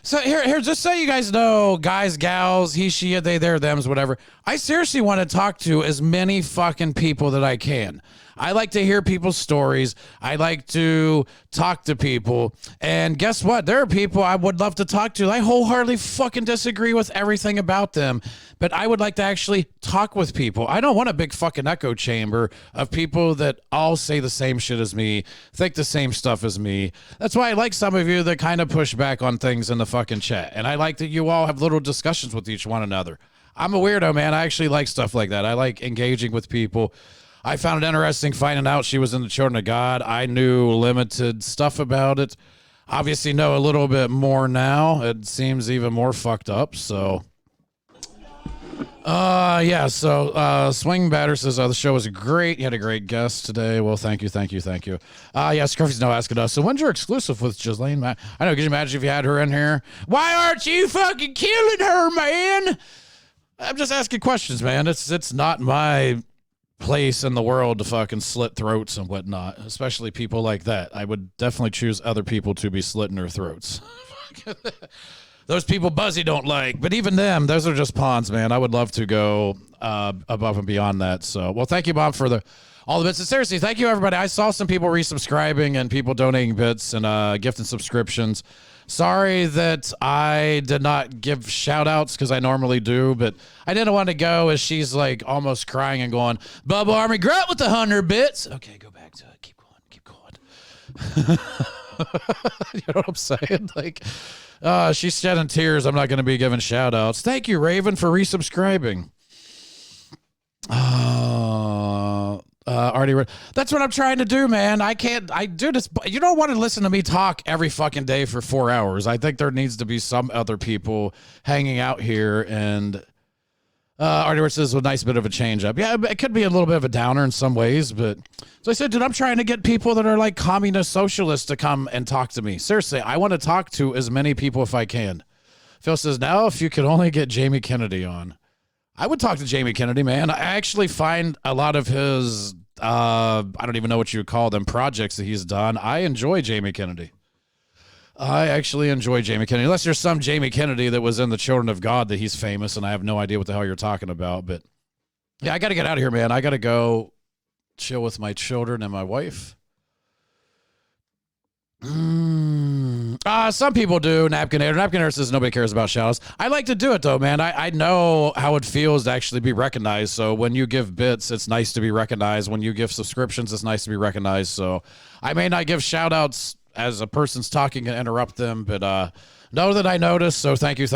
S1: So here, just so you guys know, guys, gals, he, she, they, their, thems, whatever. I seriously want to talk to as many fucking people that I can. I like to hear people's stories. I like to talk to people. And guess what? There are people I would love to talk to. I wholeheartedly fucking disagree with everything about them. But I would like to actually talk with people. I don't want a big fucking echo chamber of people that all say the same shit as me, think the same stuff as me. That's why I like some of you that kind of push back on things in the fucking chat. And I like that you all have little discussions with each one another. I'm a weirdo, man. I actually like stuff like that. I like engaging with people. I found it interesting finding out she was in the Children of God. I knew limited stuff about it. Obviously know a little bit more now. It seems even more fucked up, so... Swing Batter says, the show was great. You had a great guest today. Well, thank you. Scruffy's now asking us, so when's your exclusive with Ghislaine? I know, could you imagine if you had her in here? Why aren't you fucking killing her, man? I'm just asking questions, man. It's not my place in the world to fucking slit throats and whatnot, especially people like that. I would definitely choose other people to be slitting their throats. Those people Buzzy don't like, but even them, those are just pawns, man. I would love to go above and beyond that. So, well, thank you, Bob, for all the bits. And seriously, thank you, everybody. I saw some people resubscribing and people donating bits and gifting subscriptions. Sorry that I did not give shout-outs because I normally do, but I didn't want to go as she's like almost crying and going, Bubba Army Grunt with 100 bits. Okay, go back to it. Keep going. You know what I'm saying? Like, she's shedding tears. I'm not going to be giving shout-outs. Thank you, Raven, for resubscribing. Already, that's what I'm trying to do, man. I do this. You don't want to listen to me talk every fucking day for 4 hours. I think there needs to be some other people hanging out here. And Artie says a nice bit of a change up. Yeah, it could be a little bit of a downer in some ways, but so I said, dude, I'm trying to get people that are like communist socialists to come and talk to me. Seriously, I want to talk to as many people if I can. Phil says, now if you could only get Jamie Kennedy on. I would talk to Jamie Kennedy, man. I actually find a lot of his, I don't even know what you would call them, projects that he's done. I enjoy Jamie Kennedy. I actually enjoy Jamie Kennedy. Unless there's some Jamie Kennedy that was in the Children of God that he's famous, and I have no idea what the hell you're talking about. But, yeah, I got to get out of here, man. I got to go chill with my children and my wife. Some people do. Napkinator says nobody cares about shout-outs. I like to do it, though, man. I know how it feels to actually be recognized. So when you give bits, it's nice to be recognized. When you give subscriptions, it's nice to be recognized. So I may not give shout-outs as a person's talking and interrupt them, but know that I noticed. So thank you.